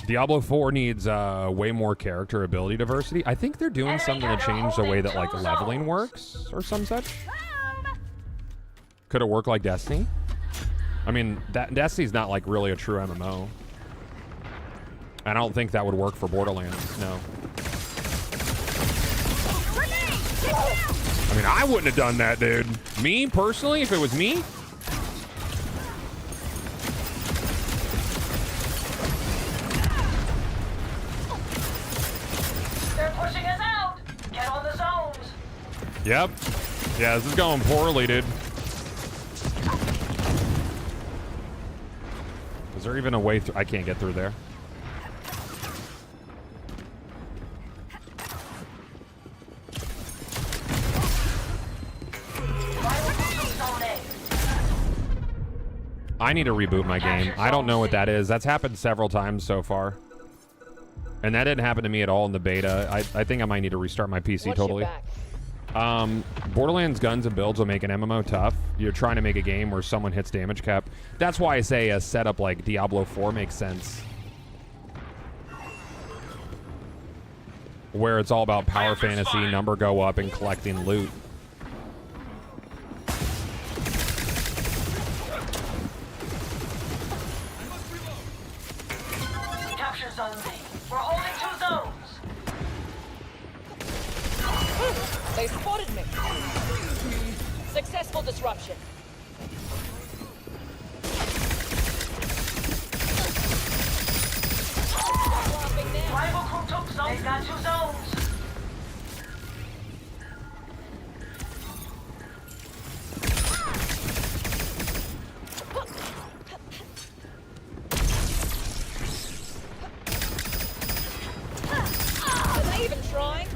Diablo 4 needs way more character ability diversity. I think they're doing something to change the way that like leveling works or some such. Could it work like Destiny? I mean, Destiny's not like really a true MMO. I don't think that would work for Borderlands, no. I mean, I wouldn't have done that, dude. Me, personally, if it was me, yep. Yeah, this is going poorly, dude. Is there even a way through? I can't get through there. I need to reboot my game. I don't know what that is. That's happened several times so far. And that didn't happen to me at all in the beta. I think I might need to restart my PC totally. Borderlands guns and builds will make an MMO tough. You're trying to make a game where someone hits damage cap. That's why I say a setup like Diablo 4 makes sense. Where it's all about power fantasy, number go up, and collecting loot. Capture zone B. We're holding 2 zones. They spotted me. Successful disruption. Rival crew took zone. They've got 2 zones. Are they even trying?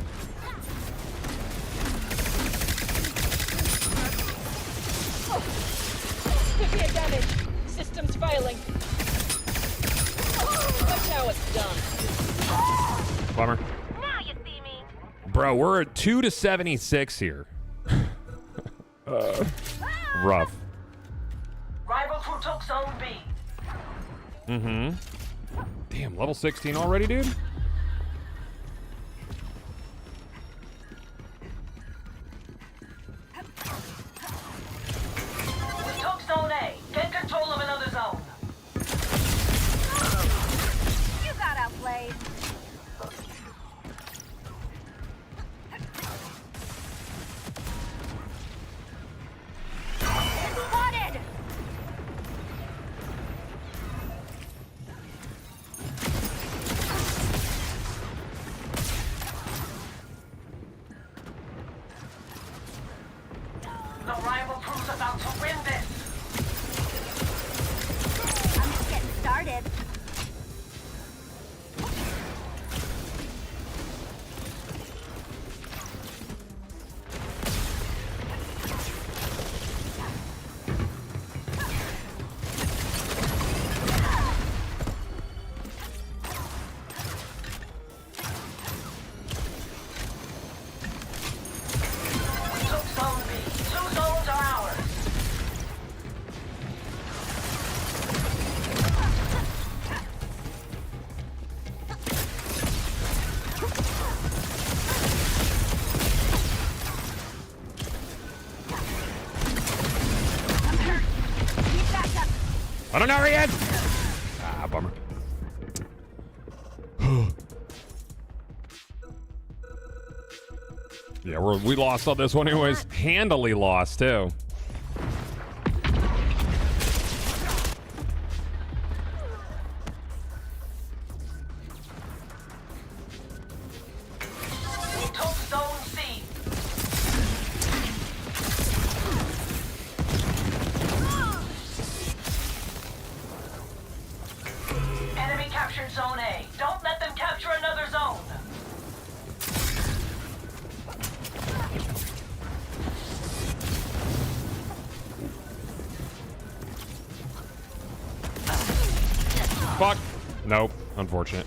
Severe damage. System's failing. That's how it's done. Bummer. Now you see me. Bro, we're at 2 to 76 here. Rough. Rival crew took zone B. Mm-hmm. Damn, level 16 already, dude? We took zone A. Get control of another zone. You got outplayed. Spotted! The rival crew's about to win this. I'm just getting started. We took zone B. 2 zones are ours. Need backup. I don't know her yet. Ah, bummer. Yeah, we lost on this one anyways. Handily lost, too. We took zone C. Enemy captured zone A. Don't let them capture another zone. Fuck. Nope. Unfortunate.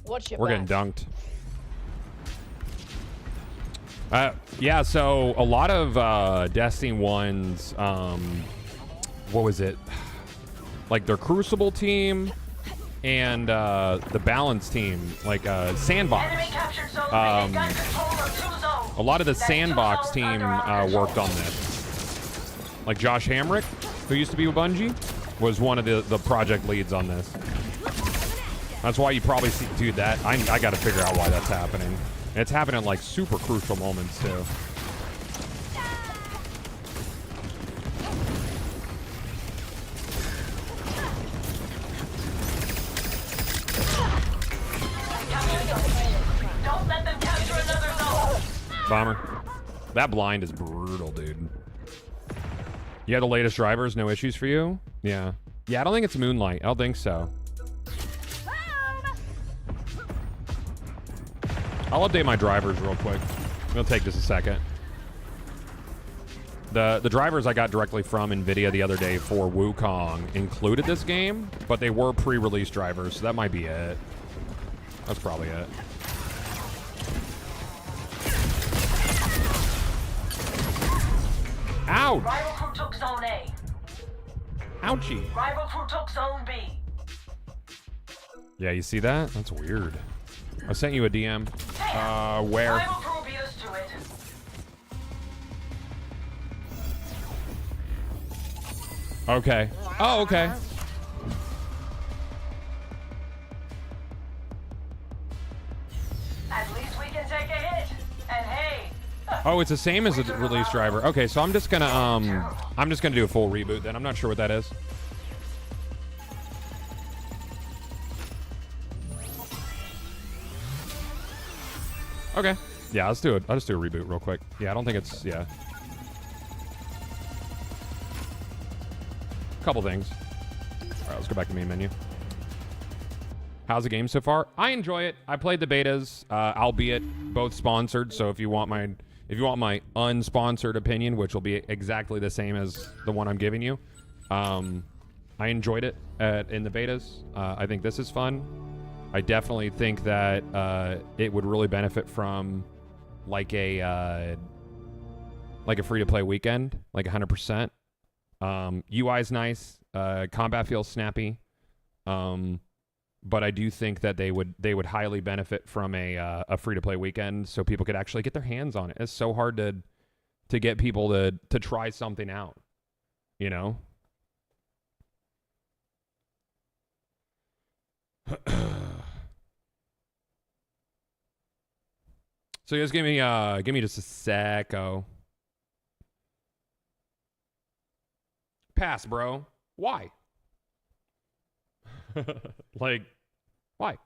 Watch your We're back. getting dunked. Yeah, so a lot of Destiny 1's, what was it? Like their Crucible team and the Balance team, like Sandbox. Enemy captured zone B. They've got control of 2 zones. A lot of the That 2 Sandbox zones team under our worked on control. this. Like Josh Hamrick, who used to be with Bungie, was one of the project leads on this. That's why you probably see, dude, that, I gotta figure out why that's happening. And it's happening like super crucial moments too. Don't let them capture another zone. Bomber. That blind is brutal, dude. You have the latest drivers, no issues for you? Yeah. Yeah, I don't think it's Moonlight. I don't think so. I'll update my drivers real quick. It'll take just a second. The drivers I got directly from NVIDIA the other day for Wukong included this game, but they were pre-release drivers, so that might be it. That's probably it. Ouch! Rival crew took Zone A. Ouchie. Rival crew took Zone B. Yeah, you see that? That's weird. I sent you a DM. Where? Rival crew beat us to it. Okay. Oh, okay. At least we can take a hit. And hey. Oh, it's the same as a release driver. Okay, so I'm just gonna do a full reboot then. I'm not sure what that is. Okay. Yeah, let's do it. I'll just do a reboot real quick. Yeah, I don't think it's couple things. All right, let's go back to main menu. How's the game so far? I enjoy it. I played the betas, albeit both sponsored. So if you want my unsponsored opinion, which will be exactly the same as the one I'm giving you, I enjoyed it in the betas. I think this is fun. I definitely think that it would really benefit from like a free-to-play weekend, like 100%. UI's nice. Combat feels snappy. But I do think that they would highly benefit from a free-to-play weekend, so people could actually get their hands on it. It's so hard to get people to try something out, you know. So just give me just a sec-o. Pass, bro. Why? Like, why?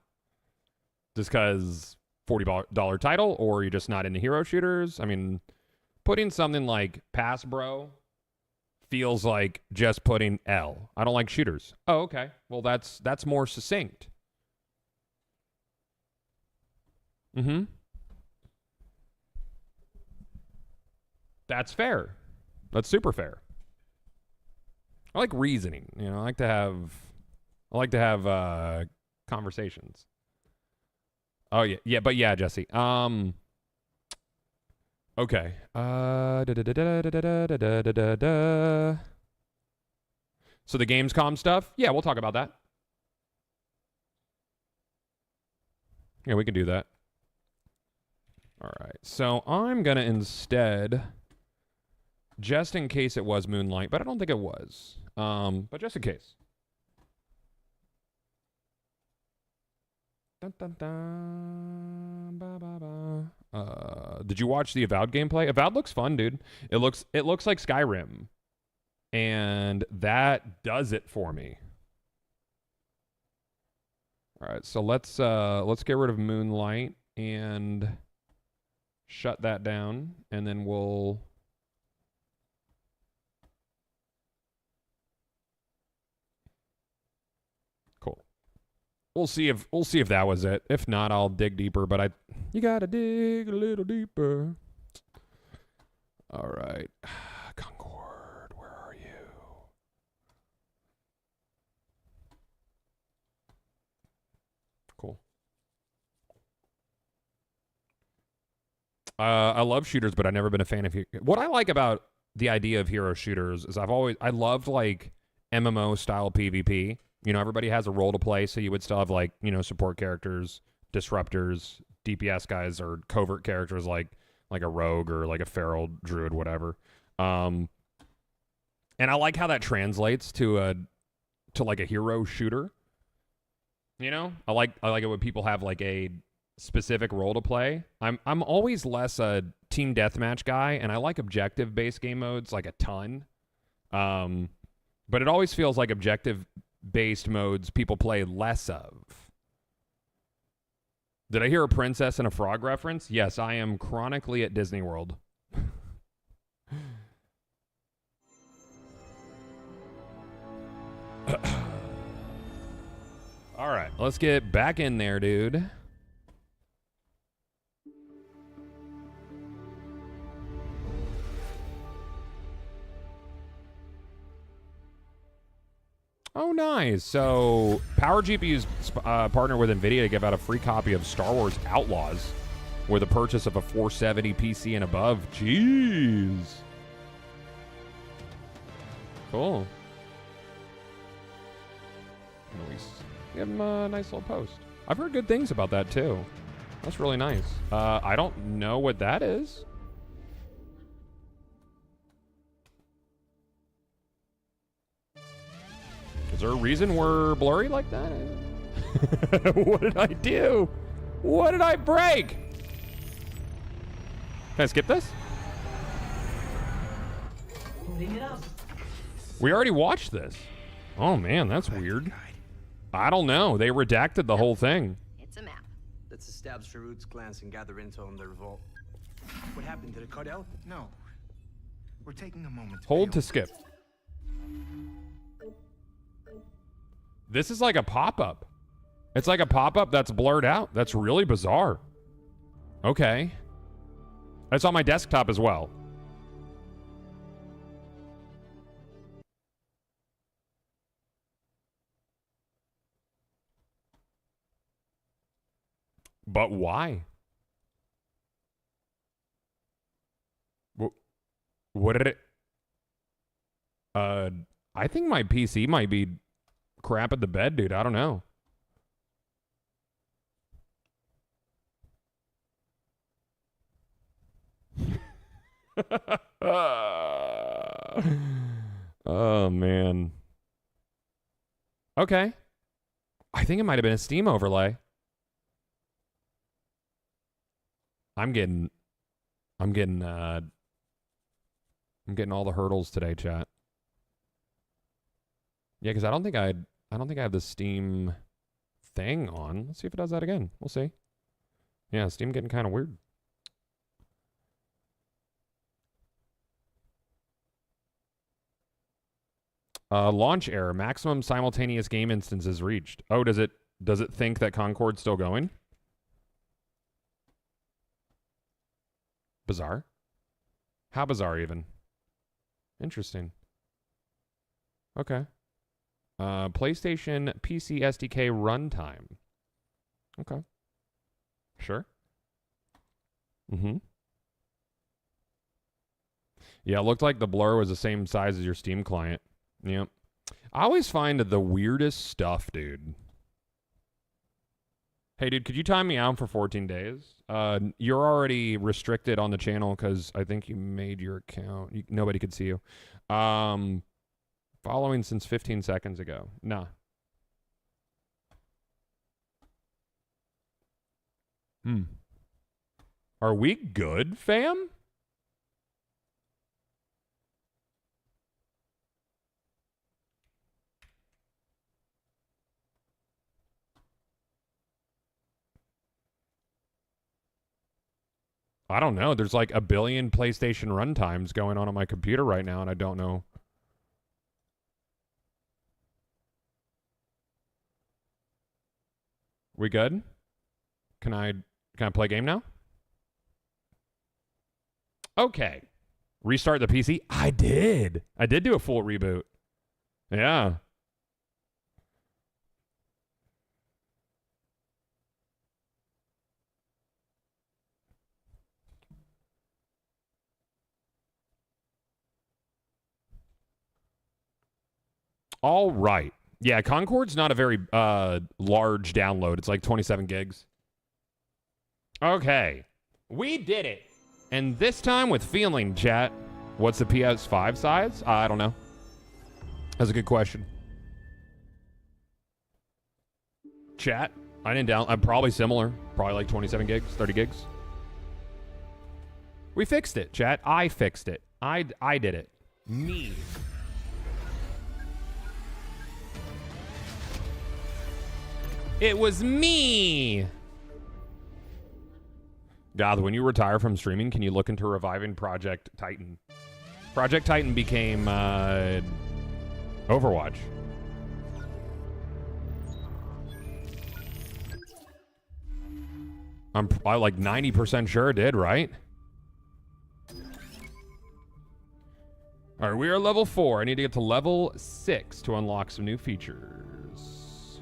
Just because $40 title, or you're just not into hero shooters? I mean, putting something like pass, bro, feels like just putting L. I don't like shooters. Oh, okay. Well, that's more succinct. Mm-hmm. That's fair. That's super fair. I like reasoning. You know, I like to have conversations. Oh yeah, but yeah, Jesse. Okay. So the Gamescom stuff? Yeah, we'll talk about that. Yeah, we can do that. All right. So I'm gonna instead, just in case it was Moonlight, but I don't think it was. But just in case. Dun, dun, dun, ba, ba, ba. Did you watch the Avowed gameplay? Avowed looks fun, dude. It looks like Skyrim, and that does it for me. All right, so let's get rid of Moonlight and shut that down, and then we'll. We'll see if that was it. If not, I'll dig deeper, but you gotta dig a little deeper. All right. Concord, where are you? Cool. I love shooters, but I've never been a fan of what I like about the idea of hero shooters is I loved like MMO style PvP. You know, everybody has a role to play, so you would still have, like, you know, support characters, disruptors, DPS guys, or covert characters like a rogue or like a feral druid, whatever. And I like how that translates to like a hero shooter. You know, I like it when people have like a specific role to play. I'm always less a team deathmatch guy, and I like objective based game modes like a ton. But it always feels like objective based modes people play less of. Did I hear a princess and a frog reference? Yes, I am chronically at Disney World. All right, let's get back in there, dude. Oh, nice. So, Power GPU's partnered with NVIDIA to give out a free copy of Star Wars Outlaws with a purchase of a 470 PC and above. Jeez. Cool. Give him a nice little post. I've heard good things about that, too. That's really nice. I don't know what that is. Is there a reason we're blurry like that? What did I do? What did I break? Can I skip this? We already watched this. Oh man, that's weird. I don't know. They redacted the whole thing. It's a map. Let's establish Sharud's clans and gather intel on the revolt. What happened? Did it cut out? No. We're taking a moment. Hold to skip. This is like a pop-up. It's like a pop-up that's blurred out. That's really bizarre. Okay. It's on my desktop as well. But why? What did it... I think my PC might be crap at the bed, dude. I don't know. Oh, man. Okay. I think it might have been a Steam overlay. I'm getting all the hurdles today, chat. Yeah, because I don't think I have the Steam thing on. Let's see if it does that again. We'll see. Yeah, Steam getting kind of weird. Launch error. Maximum simultaneous game instances reached. Oh, does it think that Concord's still going? Bizarre. How bizarre even? Interesting. Okay. PlayStation PC SDK runtime. Okay. Sure. Mm-hmm. Yeah, it looked like the blur was the same size as your Steam client. Yep. I always find the weirdest stuff, dude. Hey, dude, could you time me out for 14 days? You're already restricted on the channel because I think you made your account. Nobody could see you. Following since 15 seconds ago. Nah. Are we good, fam? I don't know. There's like a billion PlayStation runtimes going on my computer right now, and I don't know. We good? Can I play game now? Okay. Restart the PC? I did do a full reboot. Yeah. All right. Yeah, Concord's not a very large download. It's like 27 gigs. Okay. We did it. And this time with feeling, chat. What's the PS5 size? I don't know. That's a good question. Chat. I didn't I'm probably similar. Probably like 27 gigs, 30 gigs. We fixed it, chat. I fixed it. I did it. Me. It was me. God, when you retire from streaming, can you look into reviving Project Titan? Project Titan became Overwatch. I'm like 90% sure it did, right? All right, we are level 4. I need to get to level 6 to unlock some new features.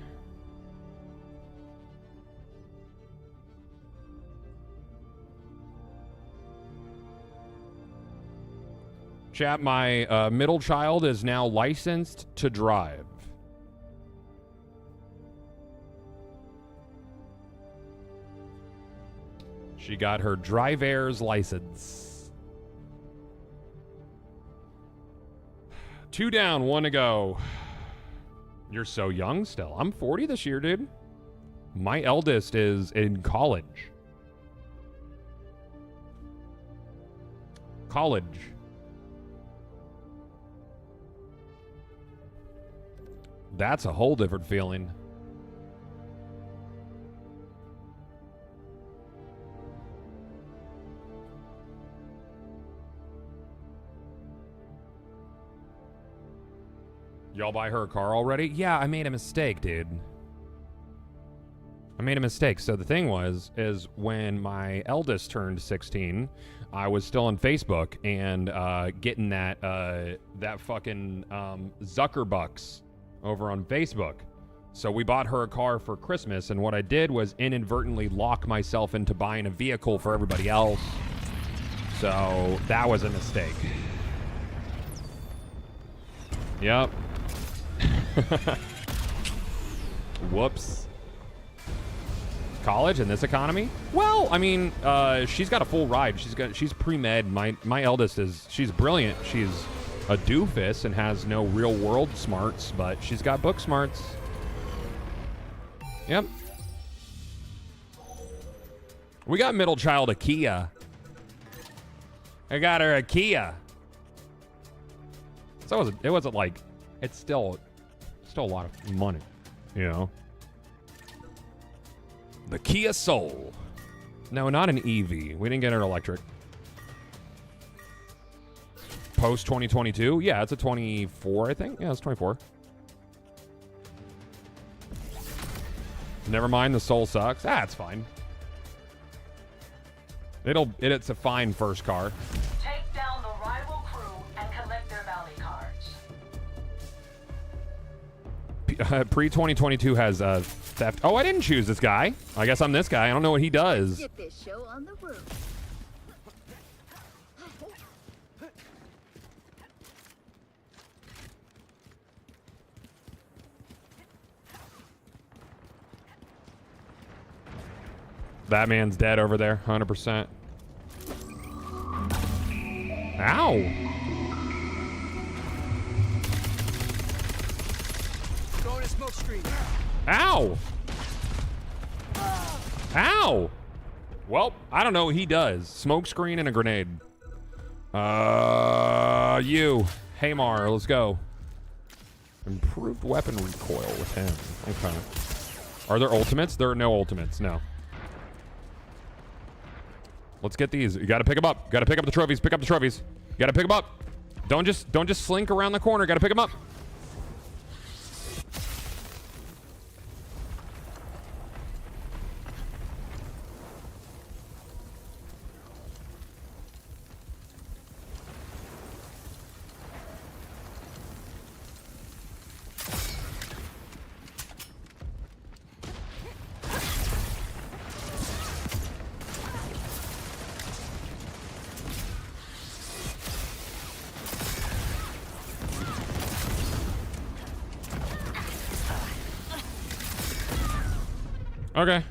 Chat, my middle child is now licensed to drive. She got her driver's license. 2 down, 1 to go. You're so young still. I'm 40 this year, dude. My eldest is in college. College. That's a whole different feeling. Y'all buy her a car already? Yeah, I made a mistake, dude. I made a mistake. So the thing is when my eldest turned 16, I was still on Facebook and getting that fucking Zuckerbucks over on Facebook. So we bought her a car for Christmas, and what I did was inadvertently lock myself into buying a vehicle for everybody else. So that was a mistake. Yep. Whoops. College in this economy? Well, I mean, she's got a full ride. She's pre-med. My eldest she's brilliant. She's a doofus and has no real world smarts, but she's got book smarts. Yep. We got middle child a Kia. I got her a Kia. So it wasn't like, it's still a lot of money, you know. The Kia Soul. No, not an EV. We didn't get an electric. Post 2022? Yeah, it's a 24, I think. Yeah, it's 24. Never mind, the Soul sucks. Ah, it's fine. It's a fine first car. Take down the rival crew and collect their bounty cards. Pre-2022 has theft. Oh, I didn't choose this guy. I guess I'm this guy. I don't know what he does. Get this show on the road. That man's dead over there, 100%. Ow! Going to smoke screen. Ow! Ow! Well, I don't know what he does. Smoke screen and a grenade. You. Haymar, let's go. Improved weapon recoil with him. Okay. Are there ultimates? There are no ultimates, no. Let's get these. You gotta pick them up. Gotta pick up the trophies. Pick up the trophies. You gotta pick them up. Don't just slink around the corner. Gotta pick them up. Okay.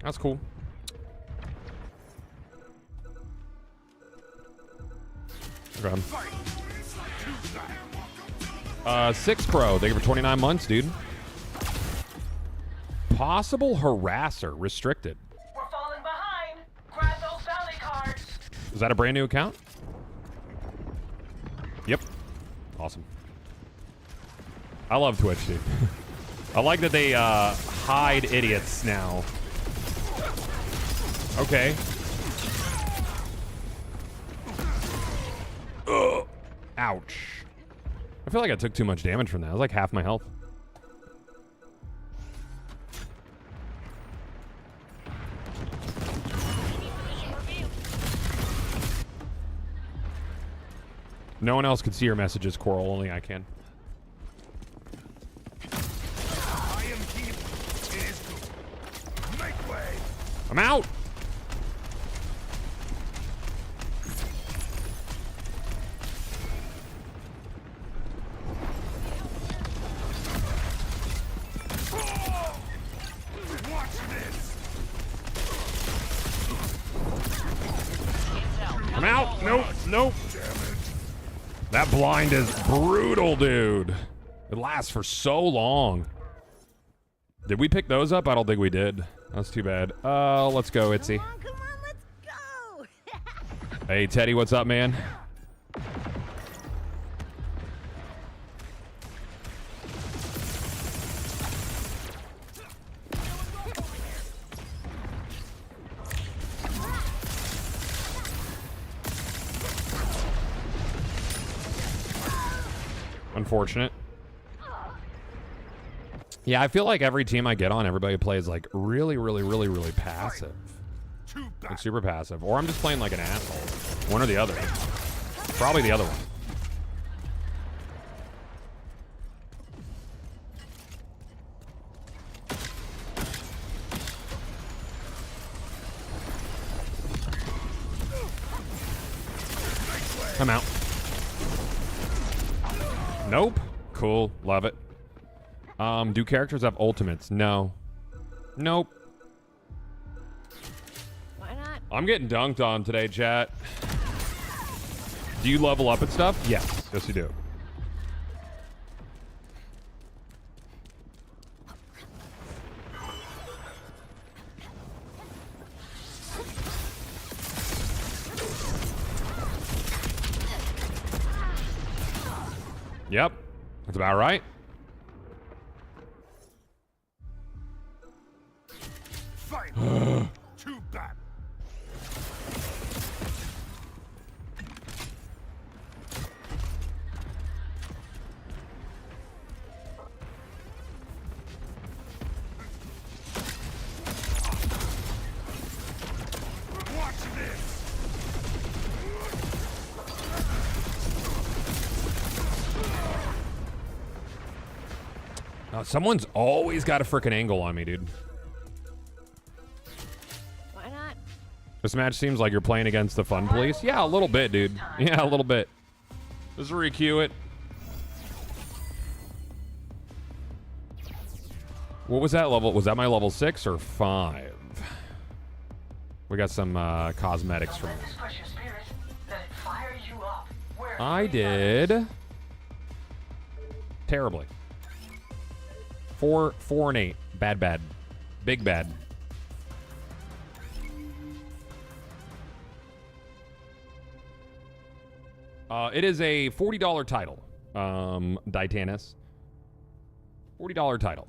That's cool. Okay. 6 Pro. Thank you for 29 months, dude. Possible harasser. Restricted. We're falling behind. Grab those bounty cards. Is that a brand new account? Yep. Awesome. I love Twitch, dude. I like that they hide idiots now. Okay. Ugh. Ouch. I feel like I took too much damage from that. It was like half my health. No one else can see your messages, Coral. Only I can. I am here. It is good. Make way. I'm out. Watch this. I'm out. Nope. Nope. That blind is brutal, dude. It lasts for so long. Did we pick those up? I don't think we did. That's too bad. Let's go, Itzy. Come on, let's go. Hey, Teddy, what's up, man? Unfortunate. Yeah, I feel like every team I get on, everybody plays like really passive. Like super passive. Or I'm just playing like an asshole. One or the other. Probably the other one. I'm out. Nope. Cool. Love it. Do characters have ultimates? No. Nope. Why not? I'm getting dunked on today, chat. Do you level up and stuff? Yes. Yes, you do. Yep. That's about right. Too bad. Watch this. Someone's always got a freaking angle on me, dude. Why not? This match seems like you're playing against the fun police. Yeah, a little bit, dude. Yeah, a little bit. Let's re-queue it. What was that level? Was that my level 6 or 5? We got some cosmetics from this. I did terribly. 4 and 8. Bad. Big bad. It is a $40 title. Ditanus. $40 title.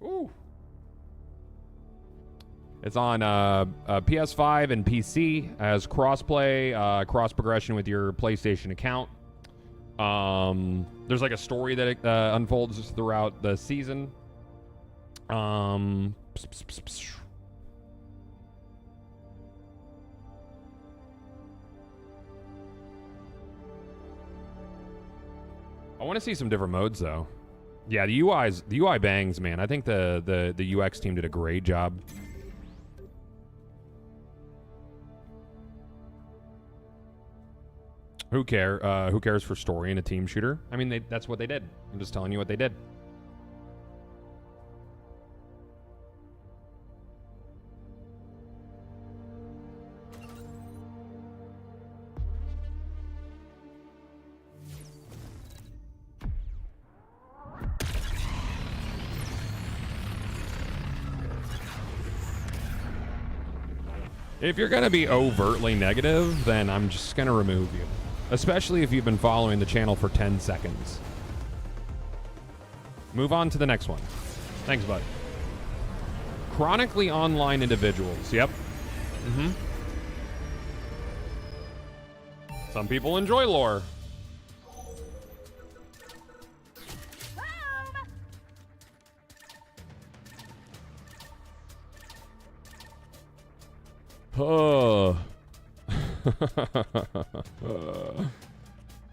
Ooh. It's on PS5 and PC as crossplay, cross progression with your PlayStation account. There's like a story that unfolds throughout the season. I want to see some different modes though. Yeah, the UI bangs, man. I think the UX team did a great job. Who cares for story in a team shooter? I mean, that's what they did. I'm just telling you what they did. If you're going to be overtly negative, then I'm just going to remove you. Especially if you've been following the channel for 10 seconds. Move on to the next one. Thanks, bud. Chronically online individuals. Yep. Mm-hmm. Some people enjoy lore.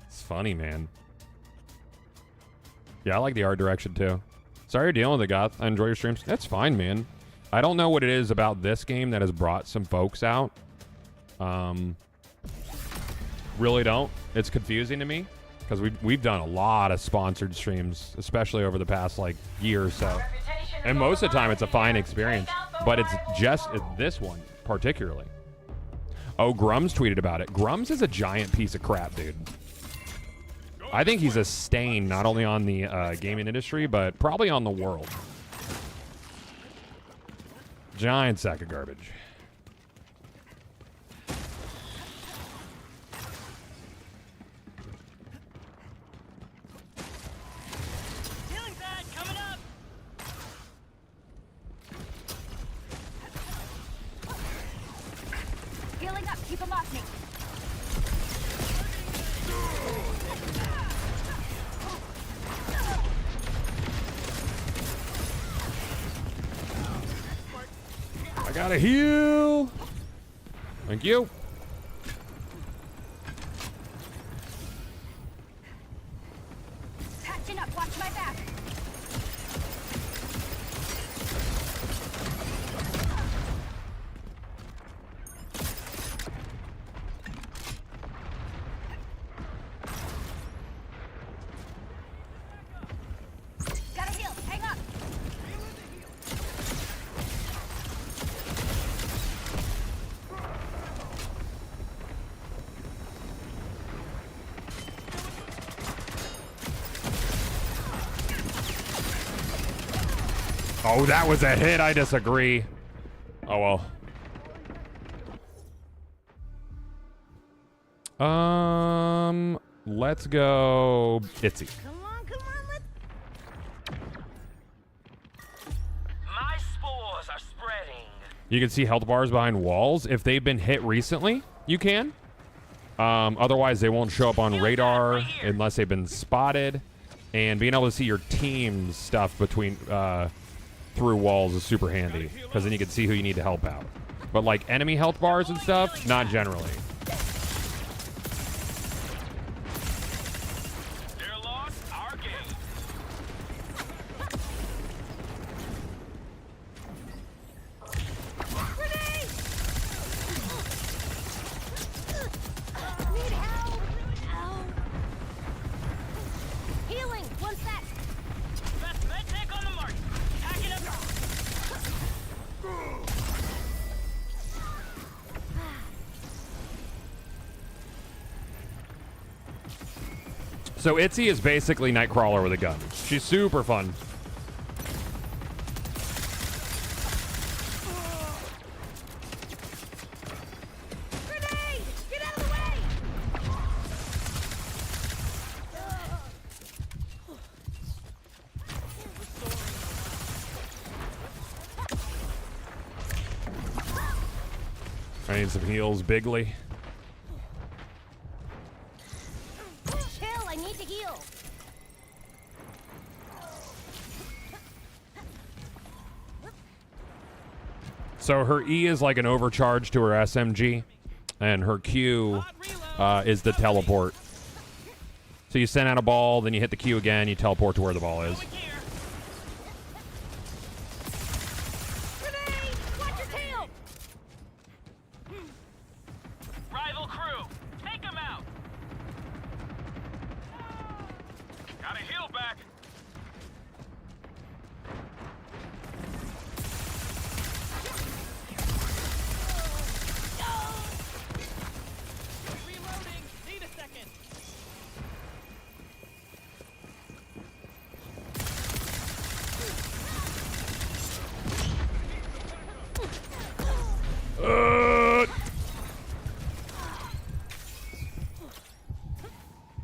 It's funny, man. Yeah, I like the art direction too. Sorry you're dealing with it, Goth. I enjoy your streams. That's fine, man. I don't know what it is about this game that has brought some folks out. Really don't. It's confusing to me because we've done a lot of sponsored streams, especially over the past like year or so. And most of the time, it's a fine experience. But it's just this one particularly. Oh, Grums tweeted about it. Grums is a giant piece of crap, dude. I think he's a stain not only on the gaming industry, but probably on the world. Giant sack of garbage. Healing pad coming up. Healing up. Keep them off me. I gotta heal. Thank you. Patching up. Watch my back. Gotta heal. Hang up. Oh, that was a hit. I disagree. Oh, well. Let's go Itzy. Come on, let's. My spores are spreading. You can see health bars behind walls. If they've been hit recently, you can. Otherwise, they won't show up on radar unless they've been spotted. And being able to see your team's stuff between through walls is super handy because then you can see who you need to help out. But like enemy health bars and stuff, not generally. Their loss, our gain. Grenade! Need help! Ow. Healing! One sec! Best med tank on the mark. Pack it up. So Itzy is basically Nightcrawler with a gun. She's super fun. Grenade! Get out of the way! I need some heals, bigly. Chill, I need to heal. So her E is like an overcharge to her SMG, and her Q is the teleport. So you send out a ball, then you hit the Q again, you teleport to where the ball is. Grenade! Watch your tail! Rival crew, take them out. Gotta heal back. Reloading. Need a second.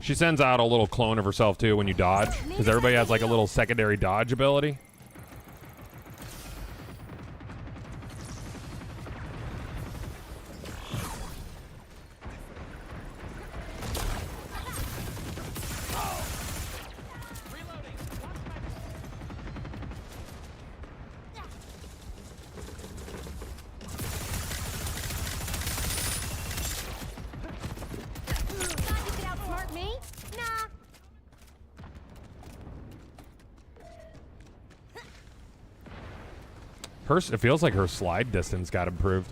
She sends out a little clone of herself too when you dodge, because everybody has like a little secondary dodge ability. It feels like her slide distance got improved.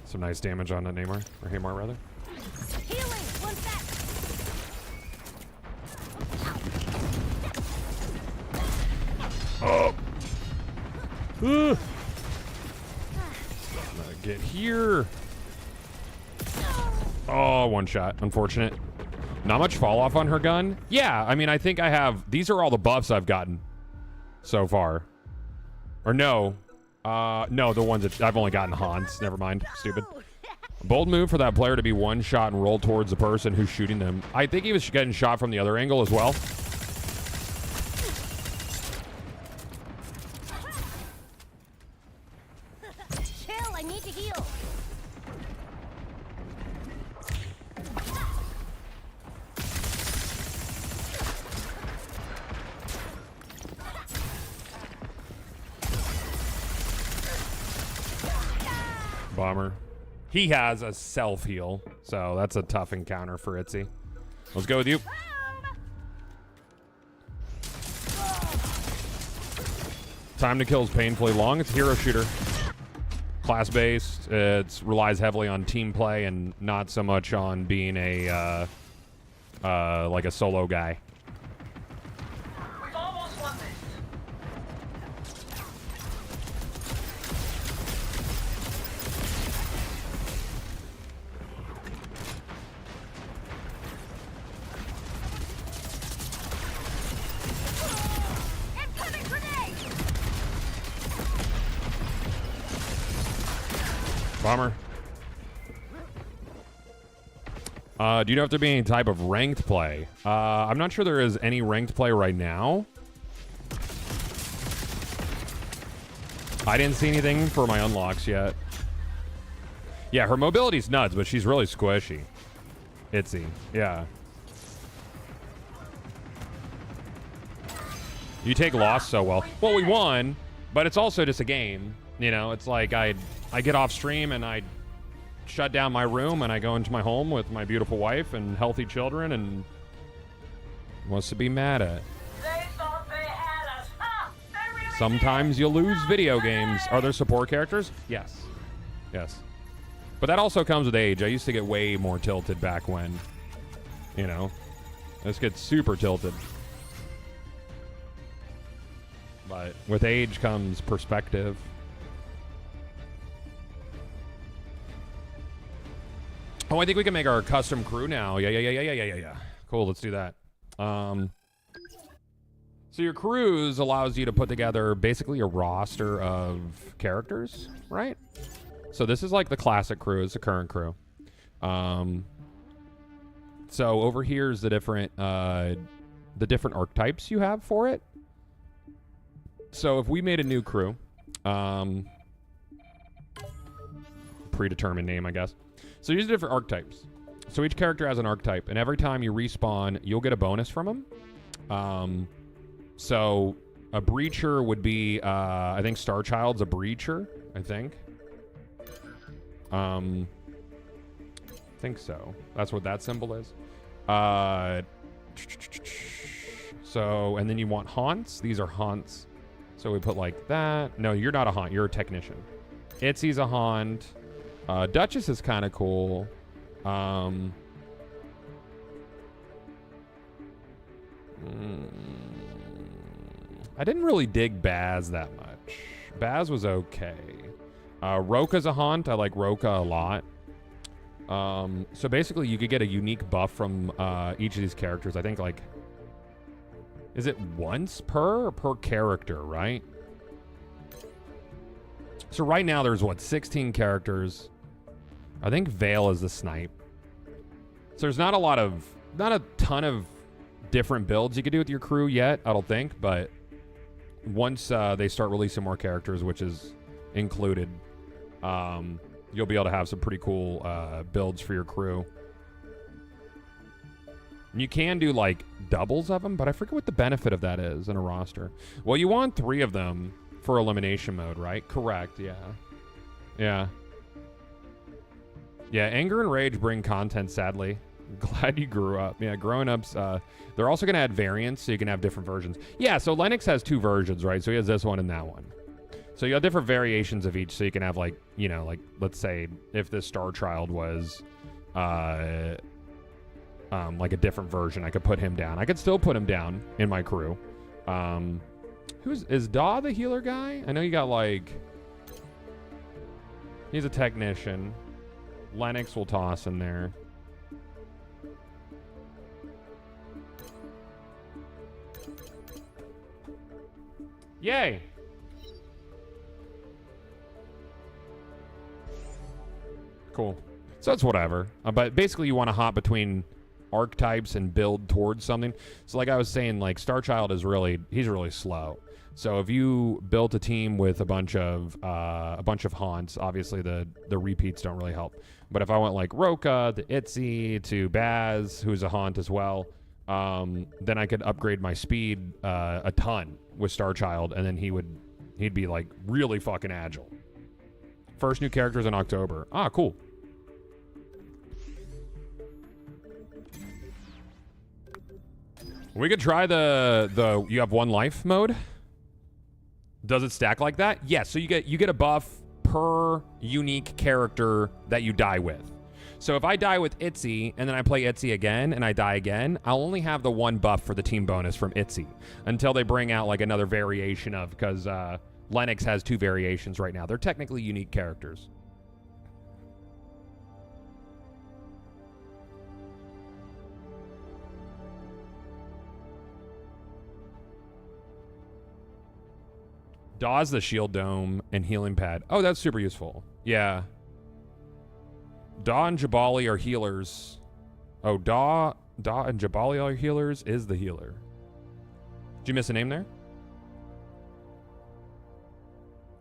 Some nice damage on that Neymar, or Haymar rather. Healing. One sec. Oh. Get here. Oh, one shot. Unfortunate. Not much fall off on her gun. Yeah, I mean, I think I have... These are all the buffs I've gotten so far. Or no. No, the ones that... I've only gotten Hans. Never mind. Stupid. Bold move for that player to be one shot and roll towards the person who's shooting them. I think he was getting shot from the other angle as well. Chill. I need to heal. Bomber. He has a self-heal, so that's a tough encounter for Itzy. Let's go with you. Time to kill is painfully long. It's a hero shooter. Class-based. It relies heavily on team play and not so much on being a like a solo guy. We've almost won this. Incoming grenade. Bomber. Do you know if there be any type of ranked play? I'm not sure there is any ranked play right now. I didn't see anything for my unlocks yet. Yeah, her mobility's nuts, but she's really squishy. Itzy. Yeah. You take loss so well. Well, we won, but it's also just a game. You know, it's like I get off stream and I shut down my room and I go into my home with my beautiful wife and healthy children and wants to be mad at. They thought they had us. Ha! They really Sometimes you lose video games. Are there support characters? Yes. Yes. But that also comes with age. I used to get way more tilted back when, you know, this gets super tilted. But with age comes perspective. Oh, I think we can make our custom crew now. Yeah. Cool, let's do that. So your crews allows you to put together basically a roster of characters, right? So this is like the classic crew, it's the current crew. So over here is the different archetypes you have for it. So if we made a new crew, predetermined name, I guess. So these are different archetypes. So each character has an archetype, and every time you respawn, you'll get a bonus from them. So a breacher would be, I think Starchild's a breacher, I think. Think so. That's what that symbol is. So, and then you want haunts. These are haunts. So we put like that. No, you're not a haunt. You're a technician. Itzy's a haunt. Duchess is kind of cool. I didn't really dig Baz that much. Baz was okay. Roka's a haunt. I like Roka a lot. So basically you could get a unique buff from each of these characters. I think like, is it once per character, right? So right now there's what, 16 characters. I think Vale is the snipe. So there's not a ton of different builds you could do with your crew yet, I don't think, but once they start releasing more characters, which is included, you'll be able to have some pretty cool builds for your crew. And you can do like doubles of them, but I forget what the benefit of that is in a roster. Well, you want 3 of them for elimination mode, right? Correct, yeah. Yeah. Yeah, anger and rage bring content, sadly. Glad you grew up. Yeah, growing ups, they're also going to add variants so you can have different versions. Yeah, so Lennox has 2 versions, right? So he has this one and that one. So you have different variations of each, so you can have, like, you know, like, let's say if this Star Child was, like a different version, I could put him down. I could still put him down in my crew. Is Daw the healer guy? I know you got, like, he's a technician. Lennox will toss in there. Yay! Cool. So that's whatever. But basically you want to hop between archetypes and build towards something. So like I was saying, like Starchild is he's really slow. So if you built a team with a bunch of haunts, obviously the repeats don't really help. But if I went like Roka to Itzy to Baz, who's a haunt as well, then I could upgrade my speed a ton with Starchild, and then he'd be like really fucking agile. First new characters in October. Ah, cool. We could try the you have 1 life mode. Does it stack like that? Yes. So you get a buff per unique character that you die with. So if I die with Itzy and then I play Itzy again and I die again, I'll only have the 1 buff for the team bonus from Itzy until they bring out like another variation of, because Lennox has 2 variations right now. They're technically unique characters. Daw's the shield dome and healing pad. Oh, that's super useful. Yeah. Daw and Jabali are healers. Oh, Daw and Jabali are healers is the healer. Did you miss a name there?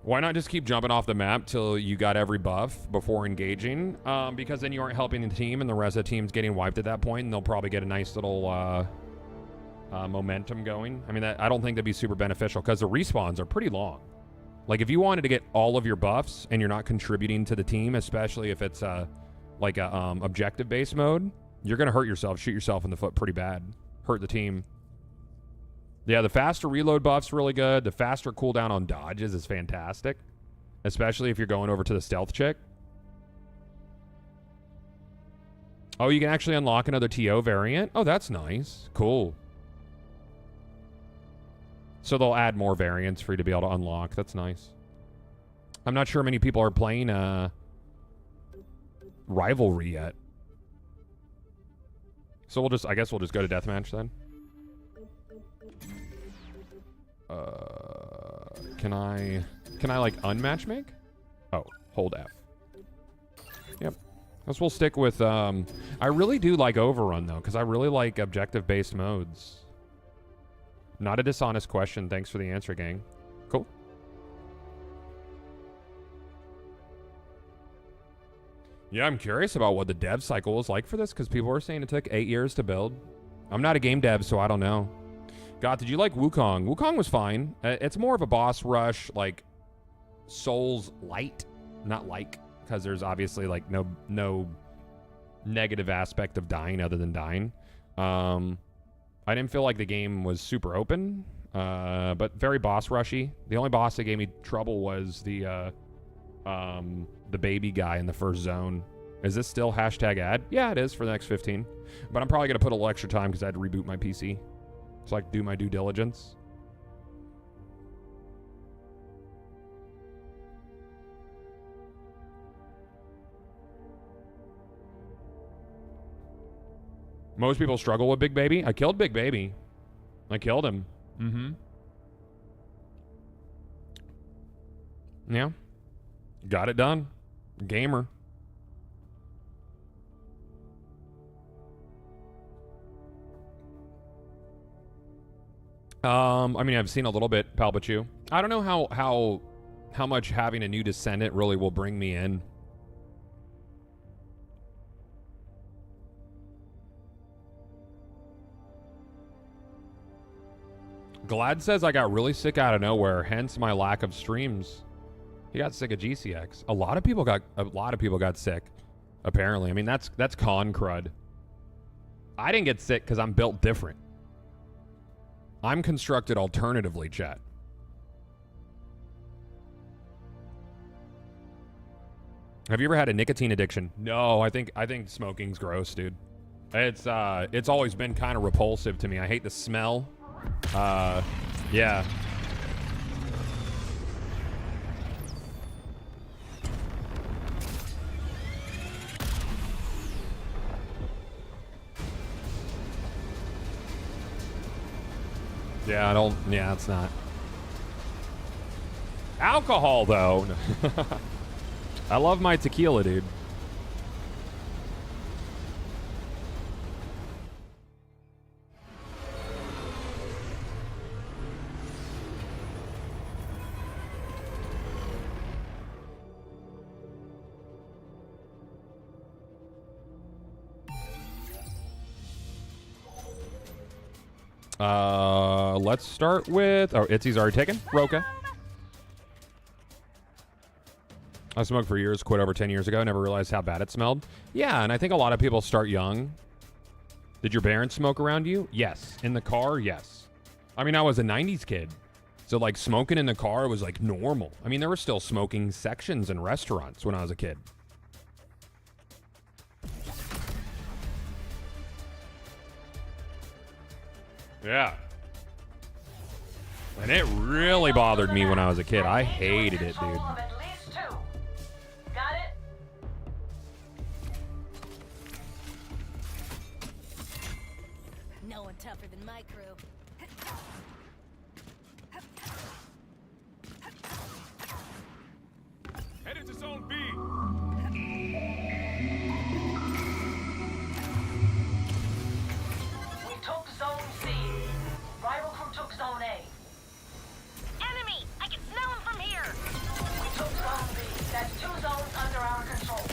Why not just keep jumping off the map till you got every buff before engaging? Because then you aren't helping the team and the rest of the team's getting wiped at that point, and they'll probably get a nice little momentum going. I mean, I don't think that'd be super beneficial because the respawns are pretty long. Like if you wanted to get all of your buffs and you're not contributing to the team, especially if it's like a objective based mode, you're gonna hurt yourself, shoot yourself in the foot pretty bad, hurt the team. Yeah, the faster reload buff's really good. The faster cooldown on dodges is fantastic, especially if you're going over to the stealth chick. Oh, you can actually unlock another TO variant. Oh, that's nice. Cool. So they'll add more variants for you to be able to unlock. That's nice. I'm not sure many people are playing Rivalry yet. So I guess we'll just go to deathmatch then. Can I like unmatch make? Oh, hold F. Yep. Guess we'll stick with I really do like Overrun though, because I really like objective based modes. Not a dishonest question. Thanks for the answer, gang. Cool. Yeah, I'm curious about what the dev cycle was like for this, because people were saying it took 8 years to build. I'm not a game dev, so I don't know. God, did you like Wukong? Wukong was fine. It's more of a boss rush, like Souls light, not like, because there's obviously like no negative aspect of dying other than dying. I didn't feel like the game was super open, but very boss rushy. The only boss that gave me trouble was the baby guy in the first zone. Is this still #ad? Yeah, it is for the next 15. But I'm probably going to put a little extra time because I had to reboot my PC. So I can do my due diligence. Most people struggle with Big Baby. I killed Big Baby. I killed him. Mm-hmm. Yeah. Got it done. Gamer. I mean, I've seen a little bit, Palpachu. I don't know how much having a new descendant really will bring me in. Glad says I got really sick out of nowhere, hence my lack of streams. He got sick of GCX. A lot of people got sick. Apparently. I mean, that's con crud. I didn't get sick because I'm built different. I'm constructed alternatively, chat. Have you ever had a nicotine addiction? No, I think smoking's gross, dude. It's always been kind of repulsive to me. I hate the smell. Yeah. Yeah, it's not. Alcohol, though. I love my tequila, dude. Let's start with... Oh, Itzy's already taken. Roka. I smoked for years, quit over 10 years ago, never realized how bad it smelled. Yeah, and I think a lot of people start young. Did your parents smoke around you? Yes. In the car? Yes. I mean, I was a 90s kid. So, like, smoking in the car was, like, normal. I mean, there were still smoking sections in restaurants when I was a kid. Yeah. And it really bothered me when I was a kid. I hated it, dude. No one tougher than my crew. Headed to Zone B. We took Zone C. Rival crew took Zone A. Enemy! I can smell him from here! We took Zone B. That's 2 zones under our control.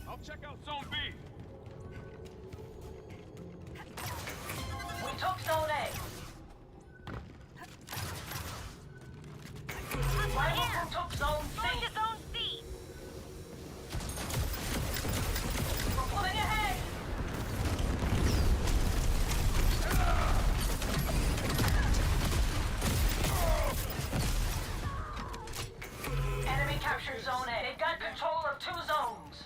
I'll check out Zone B. We took Zone A. Rival crew took Zone C. Going to Zone C! We're pulling ahead. Enemy captured Zone A. They've got control of 2 zones.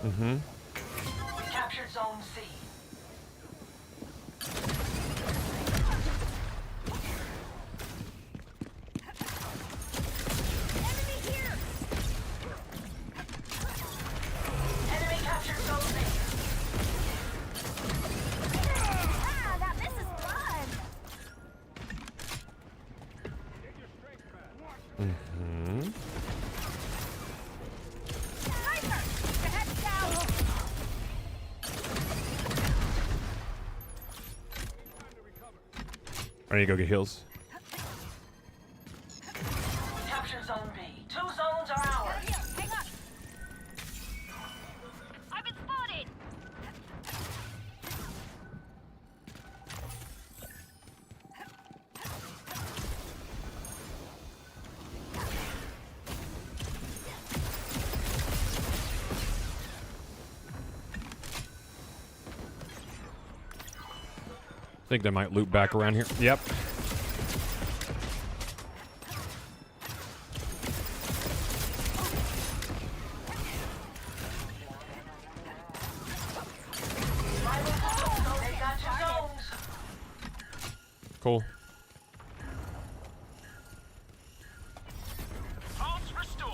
Mm-hmm. We captured Zone C. Enemy here! Enemy captured Zone B. Ah, now this is fun! Mm-hmm. Sniper! Your head's down! I need to go get heals. We captured Zone B. 2 zones are ours. Hang up! I've been spotted! I think they might loop back around here. Yep. They got 2 zones. Cool. Pulse restored.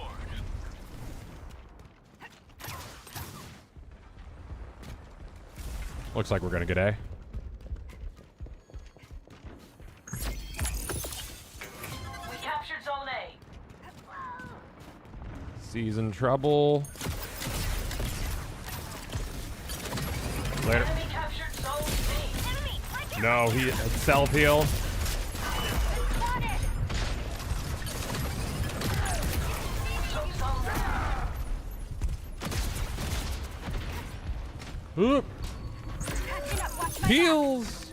Looks like we're gonna get A. We captured Zone A. C's in trouble. Later. Enemy captured Zone C. Enemy! Right here! No, he self heal. Spotted! Oop. Catching up, watch my back. Heals.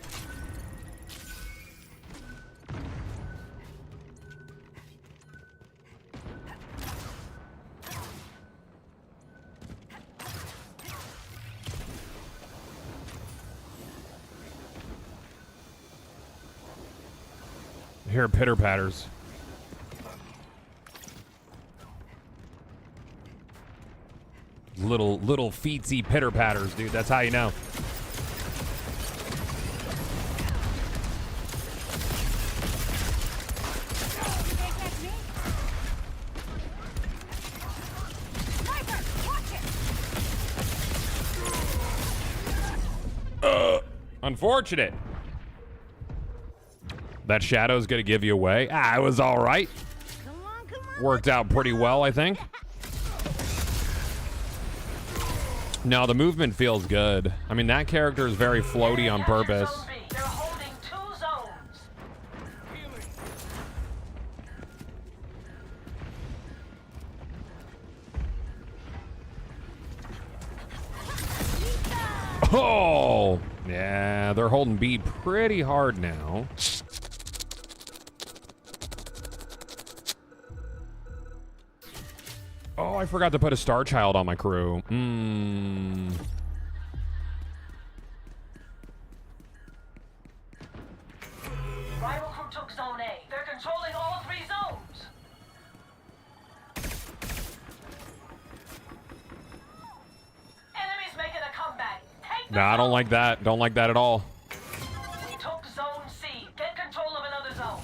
Hear pitter patters. Little feetsy pitter patters, dude. That's how you know. You can't catch me. Sniper, watch it. Unfortunate. That shadow's gonna give you away. Ah, it was all right. Come on. Worked out pretty well, I think. No, the movement feels good. I mean, that character is very floaty on purpose. Zone B. They're holding 2 zones. Oh, yeah, they're holding B pretty hard now. Oh, I forgot to put a Star Child on my crew. Rival crew took zone A. They're controlling all 3 zones. Enemies making a comeback. Take the Nah, I don't like that. Don't like that at all. We took zone C. Get control of another zone.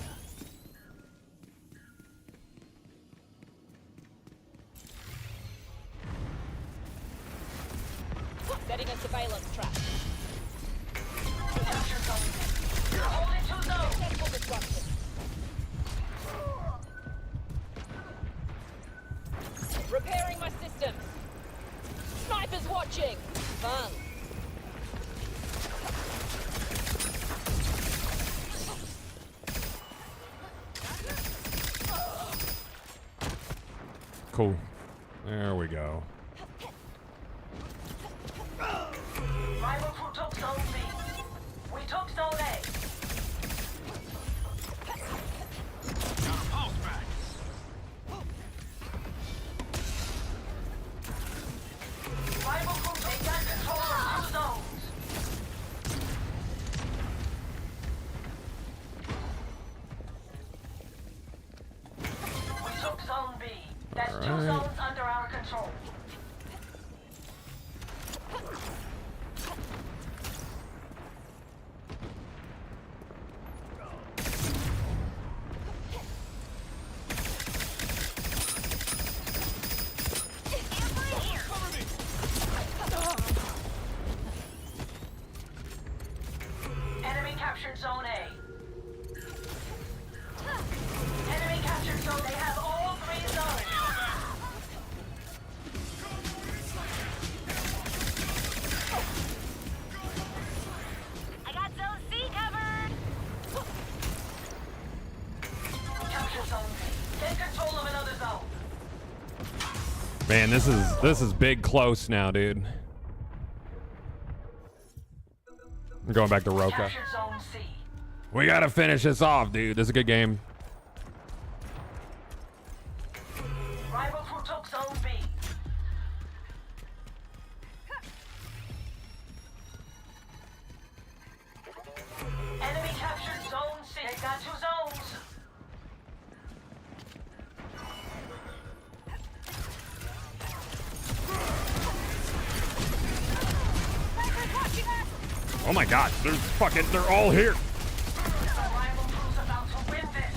Setting a surveillance trap. Capture zone B. You're holding 2 zones. Successful disruption. Repairing my systems. Snipers watching. Fun. Cool. There we go. Rival crew took zone B. We took zone A. Pulse back. Rival crew took control of 2 zones. We took zone B. That's 2 zones under our control. Enemy captured zone A. Enemy captured zone. They have all 3 zones. I got zone C covered. Capture zone B. Get control of another zone. Man, this is big close now, dude. I'm going back to Roka. Captured zone C. We gotta finish this off, dude. This is a good game. Rival crew took zone B. Enemy captured zone C. They got 2 zones. Snipers watching us. Oh my god, they're all here. The rival crew's about to win this.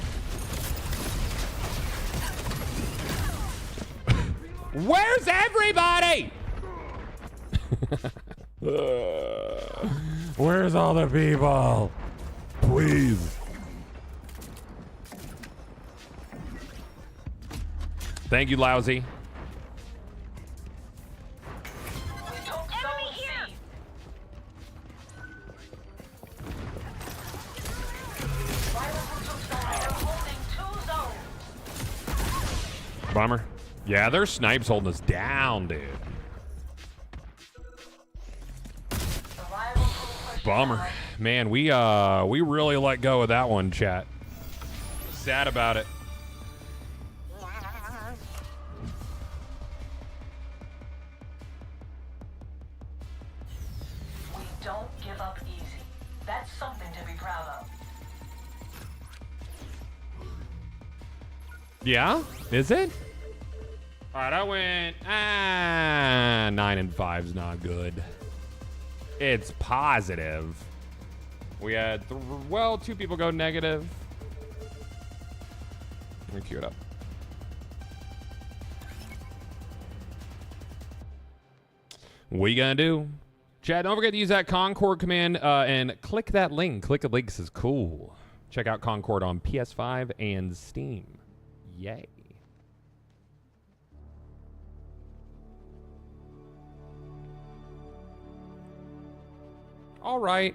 Where's everybody? Where's all the people? Please. Thank you, Lousy. We took zone C. Rival crew took zone A. They're holding 2 zones. Bummer. Yeah, their snipes holding us down, dude. Bummer. Man, we really let go of that one, chat. Sad about it. We don't give up easy. That's something to be proud of. Yeah? Is it? All right, I went 9 and 5's not good. It's positive. We had 2 people go negative. Let me cue it up. What you gonna do? Chat, don't forget to use that Concord command and click that link. Click the link, says cool. Check out Concord on PS5 and Steam. Yay. All right.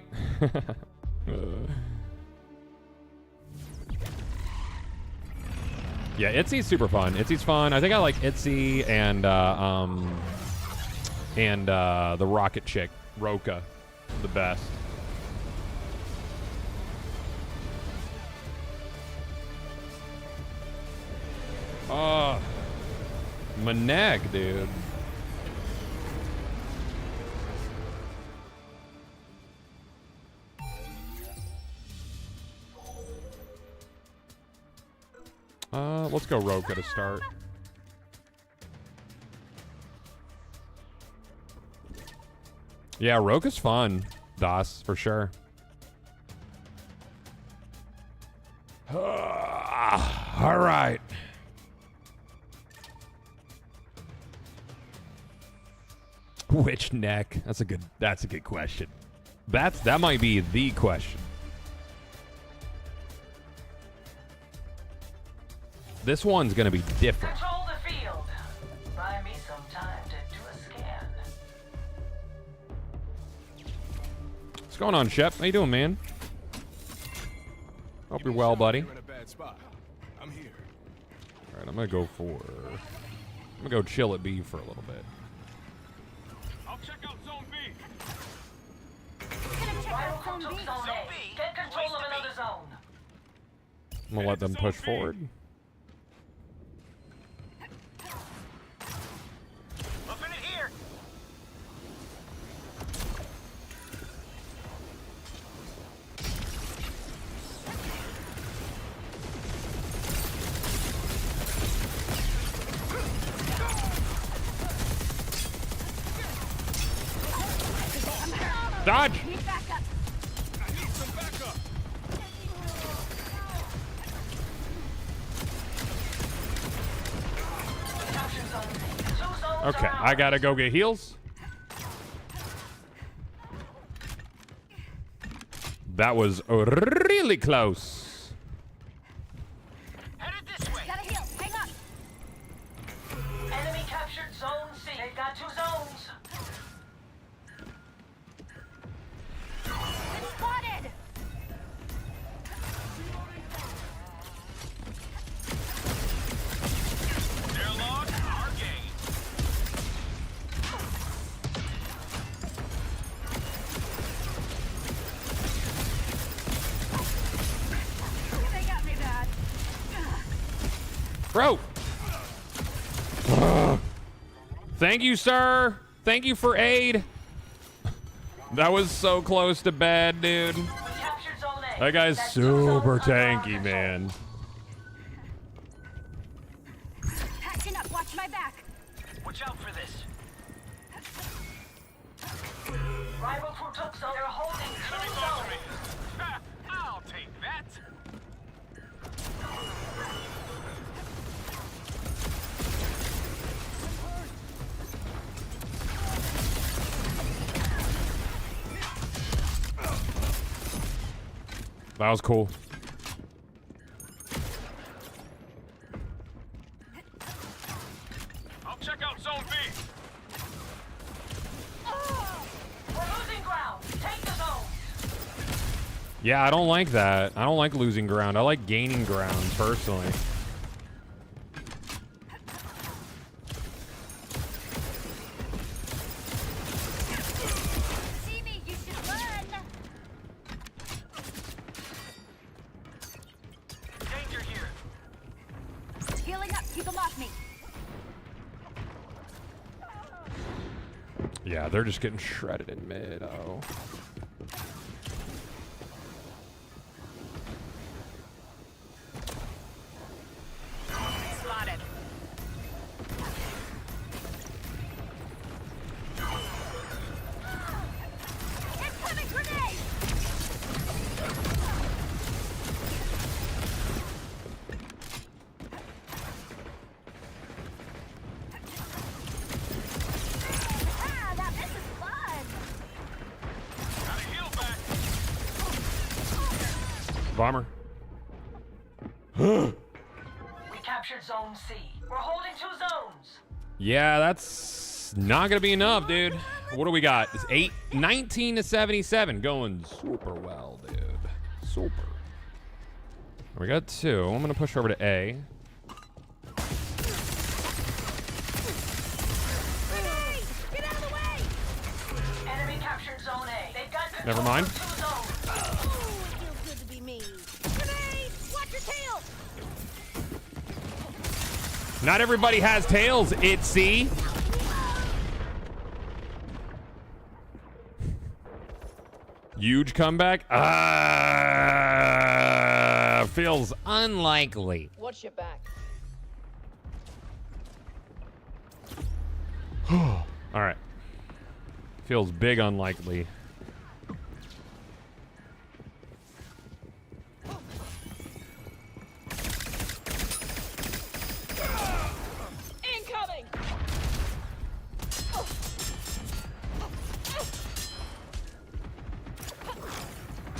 Yeah, Itzy's super fun. Itzy's fun. I think I like Itzy and the rocket chick, Roka, the best. My neck, dude. Let's go Roka to start. Yeah, Roka's fun, Das, for sure. All right. Which neck? That's a good question. That might be the question. This one's gonna be different. Control the field. Buy me some time to do a scan. What's going on, Shep? How you doing, man? Hope you're well, buddy. You're in a bad spot. I'm here. All right, I'm gonna go chill at B for a little bit. I'll check out Zone B. Rival crew took Zone A. Get control of another zone. I'm gonna let them push forward. Up in it here. Dodge! Need backup. I need some backup. Capture zone B. 2 zones Okay, are I gotta ours. go get heals. That was really close. Headed this way. Gotta heal. Hang on. Enemy captured zone C. They've got 2 zones. Been spotted. They're lost. Our game. They got me bad. Bro! Thank you, sir. Thank you for aid. That was so close to bad, dude. We captured zone A. That guy's That's 2 zones super under our tanky, control. man. Patching up. Watch my back. Watch out for this. Rival crew took zone. They're holding 2 Enemy zones. bothering me. Ha, I'll take that. That was cool. I'll check out Zone B. We're losing ground. Take the zone. Yeah, I don't like that. I don't like losing ground. I like gaining ground, personally. See me. You should run. they're just getting shredded in mid. Oh. Spotted. Incoming grenade! Ah, now this is fun! Gotta heal back. Bomber. We captured Zone C. We're holding 2 zones. Yeah, that's not gonna be enough, dude. What do we got? It's 19 to 77, going super well, dude. Super. We got 2. I'm gonna push over to A. Grenade! Get out of the way! Enemy captured Zone A. They've got control Never mind. of 2 zones. Ooh, it feels good to be me. Grenade! Watch your tail! Not everybody has tails, Itzy. Huge comeback? Feels unlikely. Watch your back. All right. Feels big unlikely. Incoming!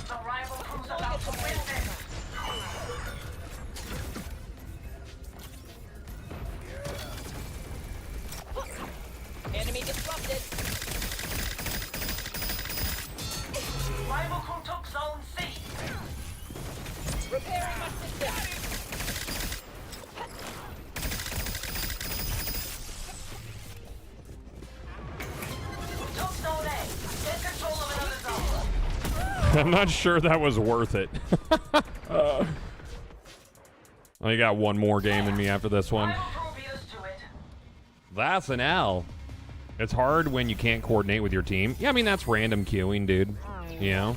The rival crew's about to win this. Enemy disrupted. Rival crew took Zone C. Repairing my system. We took Zone A. Get control of another zone. I'm not sure that was worth it. I got one more game in me after this one. Rival crew beat us to it. That's an L. It's hard when you can't coordinate with your team. Yeah, I mean, that's random queuing, dude. You know?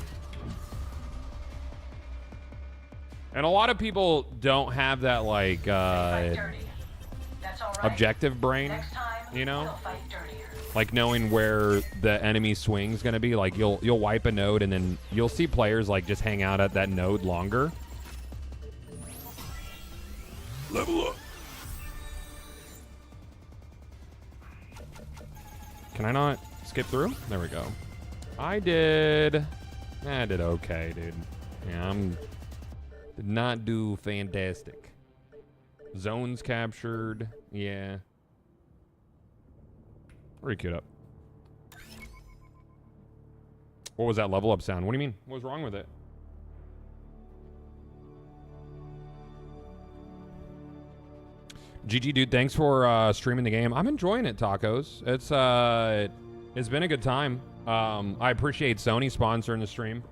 And a lot of people don't have that, like, Fight dirty. That's all right. objective brain, Next time, you know? we'll fight dirtier. Like knowing where the enemy swing's gonna be. Like you'll wipe a node and then you'll see players like just hang out at that node longer. Level up. Can I not skip through? There we go. I did okay, dude. Yeah, did not do fantastic. Zones captured. Yeah. Pretty queued up. What was that level up sound? What do you mean? What was wrong with it? GG, dude. Thanks for streaming the game. I'm enjoying it, Tacos. It's been a good time. I appreciate Sony sponsoring the stream.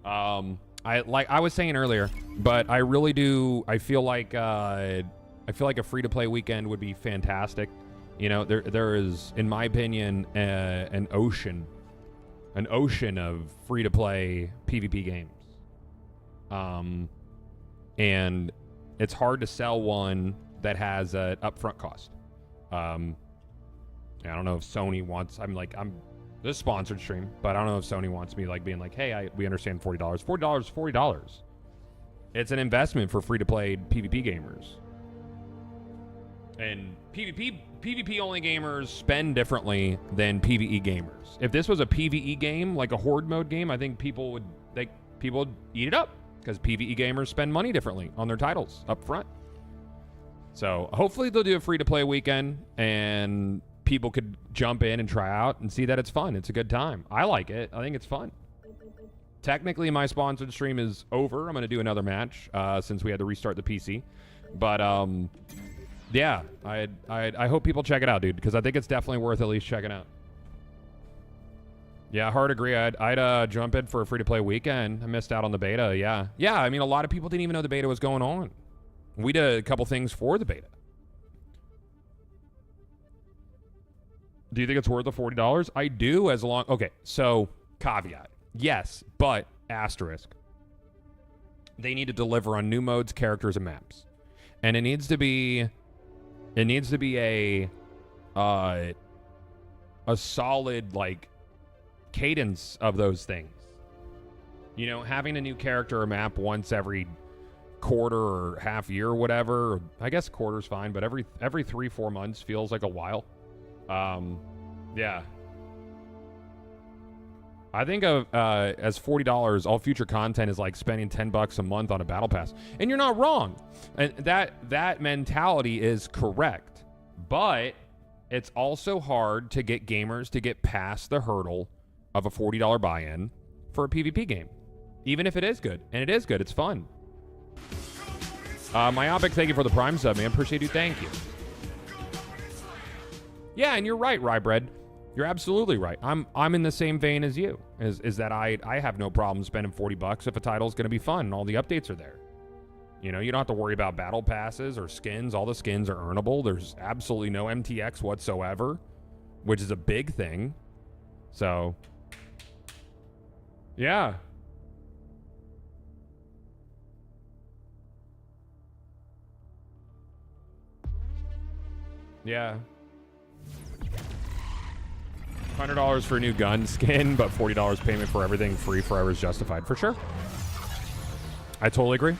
Like I was saying earlier, but I really do. I feel like a free-to-play weekend would be fantastic. You know, there is, in my opinion, an ocean of free-to-play PvP games. And it's hard to sell one that has an upfront cost. I don't know if Sony wants. This is a sponsored stream, but I don't know if Sony wants me like being like, hey, we understand $40. $40. It's an investment for free-to-play PvP gamers. And PvP only gamers spend differently than PvE gamers. If this was a PvE game, like a horde mode game, I think people would eat it up because PvE gamers spend money differently on their titles up front. So hopefully they'll do a free-to-play weekend and people could jump in and try out and see that it's fun. It's a good time. I like it. I think it's fun. Technically, my sponsored stream is over. I'm going to do another match since we had to restart the PC. But yeah, I hope people check it out, dude, because I think it's definitely worth at least checking out. Yeah, hard agree. I'd jump in for a free-to-play weekend. I missed out on the beta, yeah. Yeah, I mean, a lot of people didn't even know the beta was going on. We did a couple things for the beta. Do you think it's worth the $40? I do, as long... Okay, so caveat. Yes, but asterisk. They need to deliver on new modes, characters, and maps. And it needs to be... It needs to be a solid, like, cadence of those things. You know, having a new character or map once every quarter or half year or whatever. I guess quarter's fine, but every 3-4 months feels like a while. Yeah. I think of as $40, all future content is like spending $10 a month on a battle pass. And you're not wrong. And that mentality is correct. But it's also hard to get gamers to get past the hurdle of a $40 buy-in for a PvP game. Even if it is good. And it is good. It's fun. Myopic, thank you for the Prime sub, man. Appreciate you. Thank you. Yeah, and you're right, Rybread. You're absolutely right. I'm in the same vein as you. Is that I have no problem spending $40 if a title's going to be fun and all the updates are there. You know, you don't have to worry about battle passes or skins. All the skins are earnable. There's absolutely no MTX whatsoever, which is a big thing. So, yeah. Yeah. $100 for a new gun skin, but $40 payment for everything free forever is justified. For sure. I totally agree.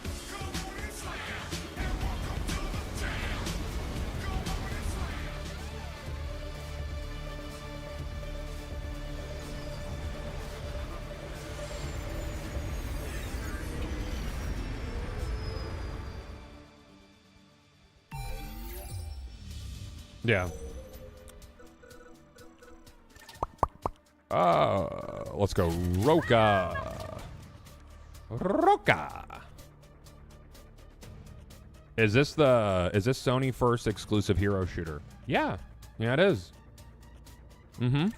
Yeah. Let's go Roka. Roka. Is this Sony first exclusive hero shooter? Yeah. Yeah, it is. Mm-hmm.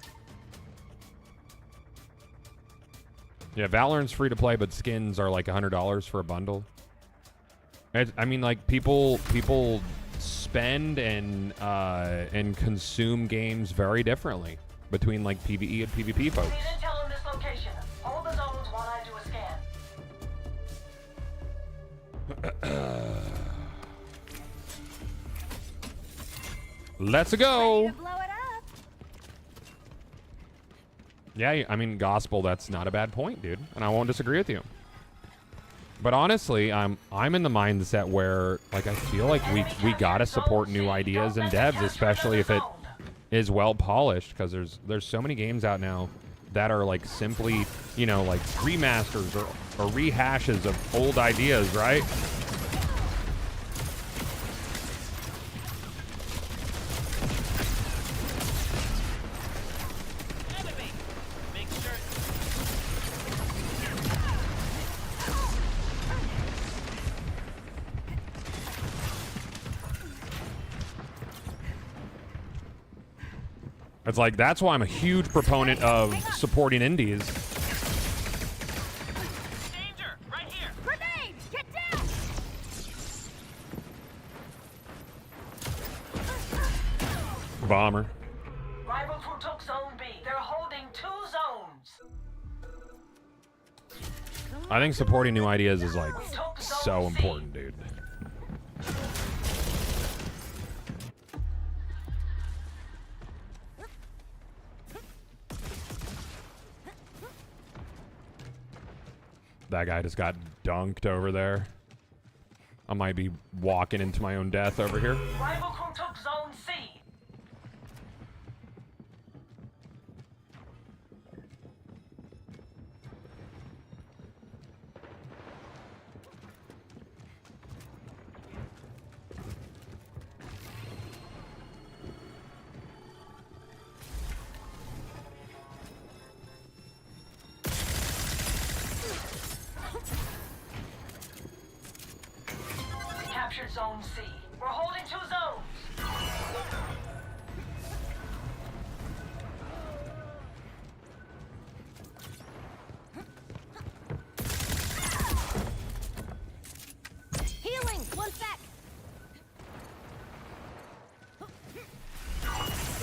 Yeah, Valorant's free to play, but skins are like $100 for a bundle. I mean, like people spend and consume games very differently between like PvE and PvP folks. We need intel on this location. Hold the zones while I do a scan. Let's go. Blow it up. Yeah, I mean, gospel, that's not a bad point, dude. And I won't disagree with you. But honestly, I'm in the mindset where, like, I feel like we gotta support new ideas and devs, especially if it is well polished, because there's so many games out now that are like simply, you know, like remasters or rehashes of old ideas, right? It's like, that's why I'm a huge proponent of supporting indies. Danger! Right here! Grenade! Get down! Bomber. Rival crew took zone B. They're holding 2 zones. I think supporting new ideas is like so important, dude. That guy just got dunked over there. I might be walking into my own death over here. Rival crew took zone C. Captured zone C. We're holding 2 zones. Healing! One sec!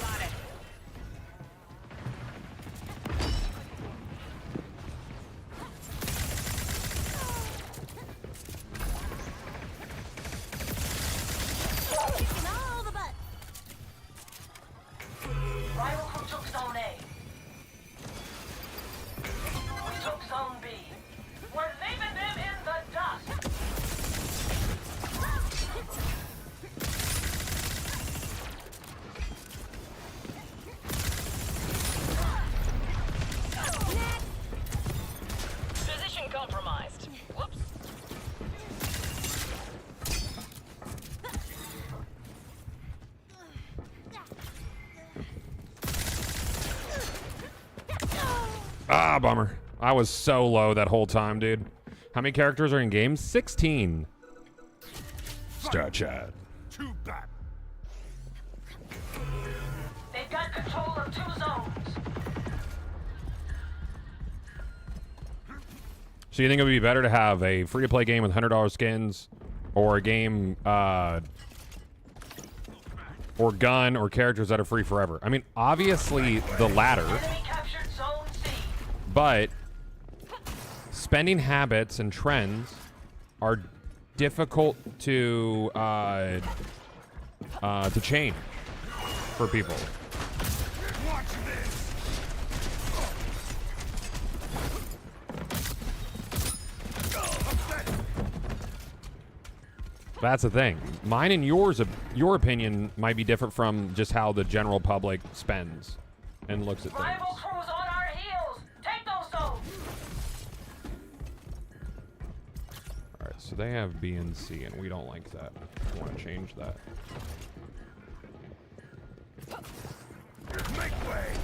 Got it. Zone B. We're leaving them in the dust. Position compromised. Whoops. Ah, bummer. I was so low that whole time, dude. How many characters are in game? 16. Start chat. Too bad. They've got control of 2 zones. So you think it would be better to have a free-to-play game with $100 skins, or a game, or gun, or characters that are free forever? I mean, obviously the latter, Enemy captured Zone C. but spending habits and trends are difficult to change for people. Watch this. That's the thing. Mine and yours, your opinion might be different from just how the general public spends and looks at things. Rival crews on our heels. Take those zones. All right, so they have B and C, and we don't like that. We want to change that. Make way.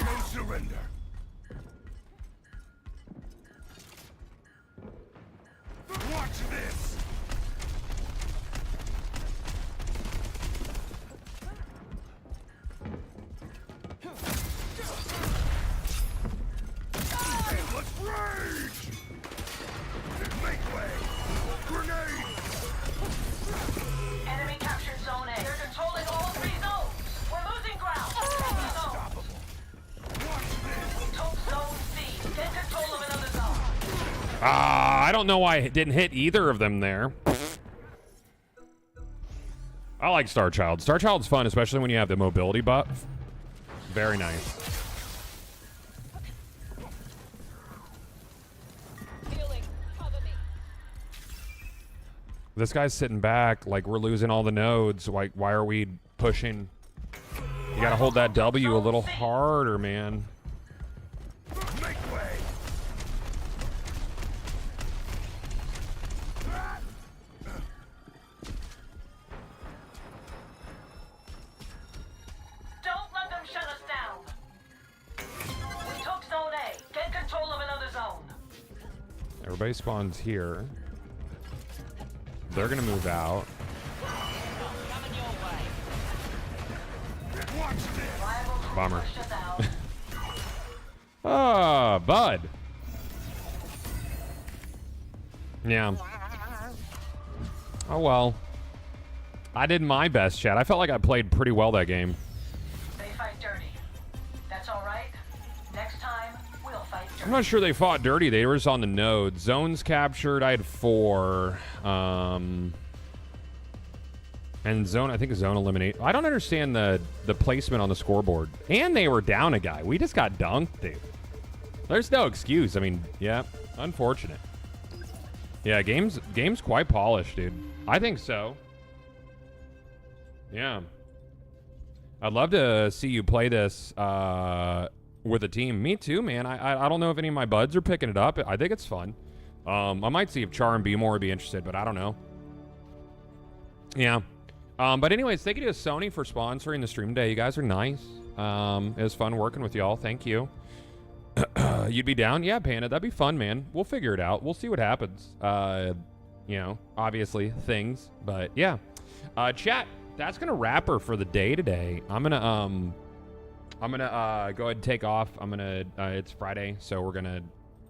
No surrender. Watch this. Let's rage. Make way. Grenade. Enemy captured Zone A. They're controlling all 3 zones. We're losing ground. Take the zone. We took Zone C. Get control of another zone. I don't know why I didn't hit either of them there. I like Star Child. Star Child's fun, especially when you have the mobility buff. Very nice. Healing. Cover me. This guy's sitting back like we're losing all the nodes. Like, why are we pushing? You gotta hold that W a little harder, man. Make way. Don't let them shut us down. We took Zone A. Get control of another zone. Everybody spawns here. They're gonna move out. Coming your way. Watch this. Rival crew Bummer. pushed us out. Ah, bud. Yeah. Oh well. I did my best, chat. I felt like I played pretty well that game. They fight dirty. That's all right. Next time, we'll fight dirty. I'm not sure they fought dirty. They were just on the node. Zones captured. I had 4. And zone, I think zone eliminate. I don't understand the placement on the scoreboard. And they were down a guy. We just got dunked, dude. There's no excuse. I mean, yeah, unfortunate. Yeah, game's quite polished, dude. I think so. Yeah. I'd love to see you play this with a team. Me too, man. I don't know if any of my buds are picking it up. I think it's fun. I might see if Char and B-More would be interested, but I don't know. Yeah. But anyways, thank you to Sony for sponsoring the stream today. You guys are nice. It was fun working with y'all. Thank you. You'd be down? Yeah, Panda. That'd be fun, man. We'll figure it out. We'll see what happens. You know, obviously things, but yeah. Chat, that's gonna wrap her for the day today. I'm gonna go ahead and take off. It's Friday, so I'm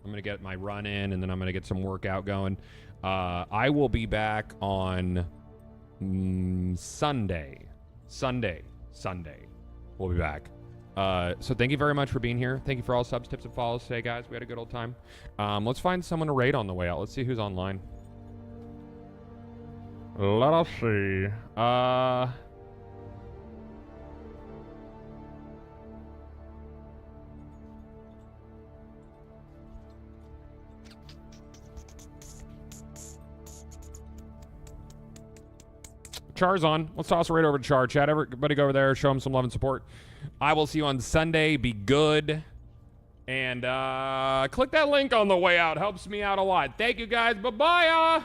gonna get my run in, and then I'm gonna get some workout going. I will be back on Sunday. We'll be back. So thank you very much for being here. Thank you for all subs, tips, and follows today, guys. We had a good old time. Let's find someone to raid on the way out. Let's see who's online. Let us see. Char's on. Let's toss it right over to Char. Chat, everybody go over there. Show him some love and support. I will see you on Sunday. Be good. And click that link on the way out. Helps me out a lot. Thank you, guys. Bye-bye.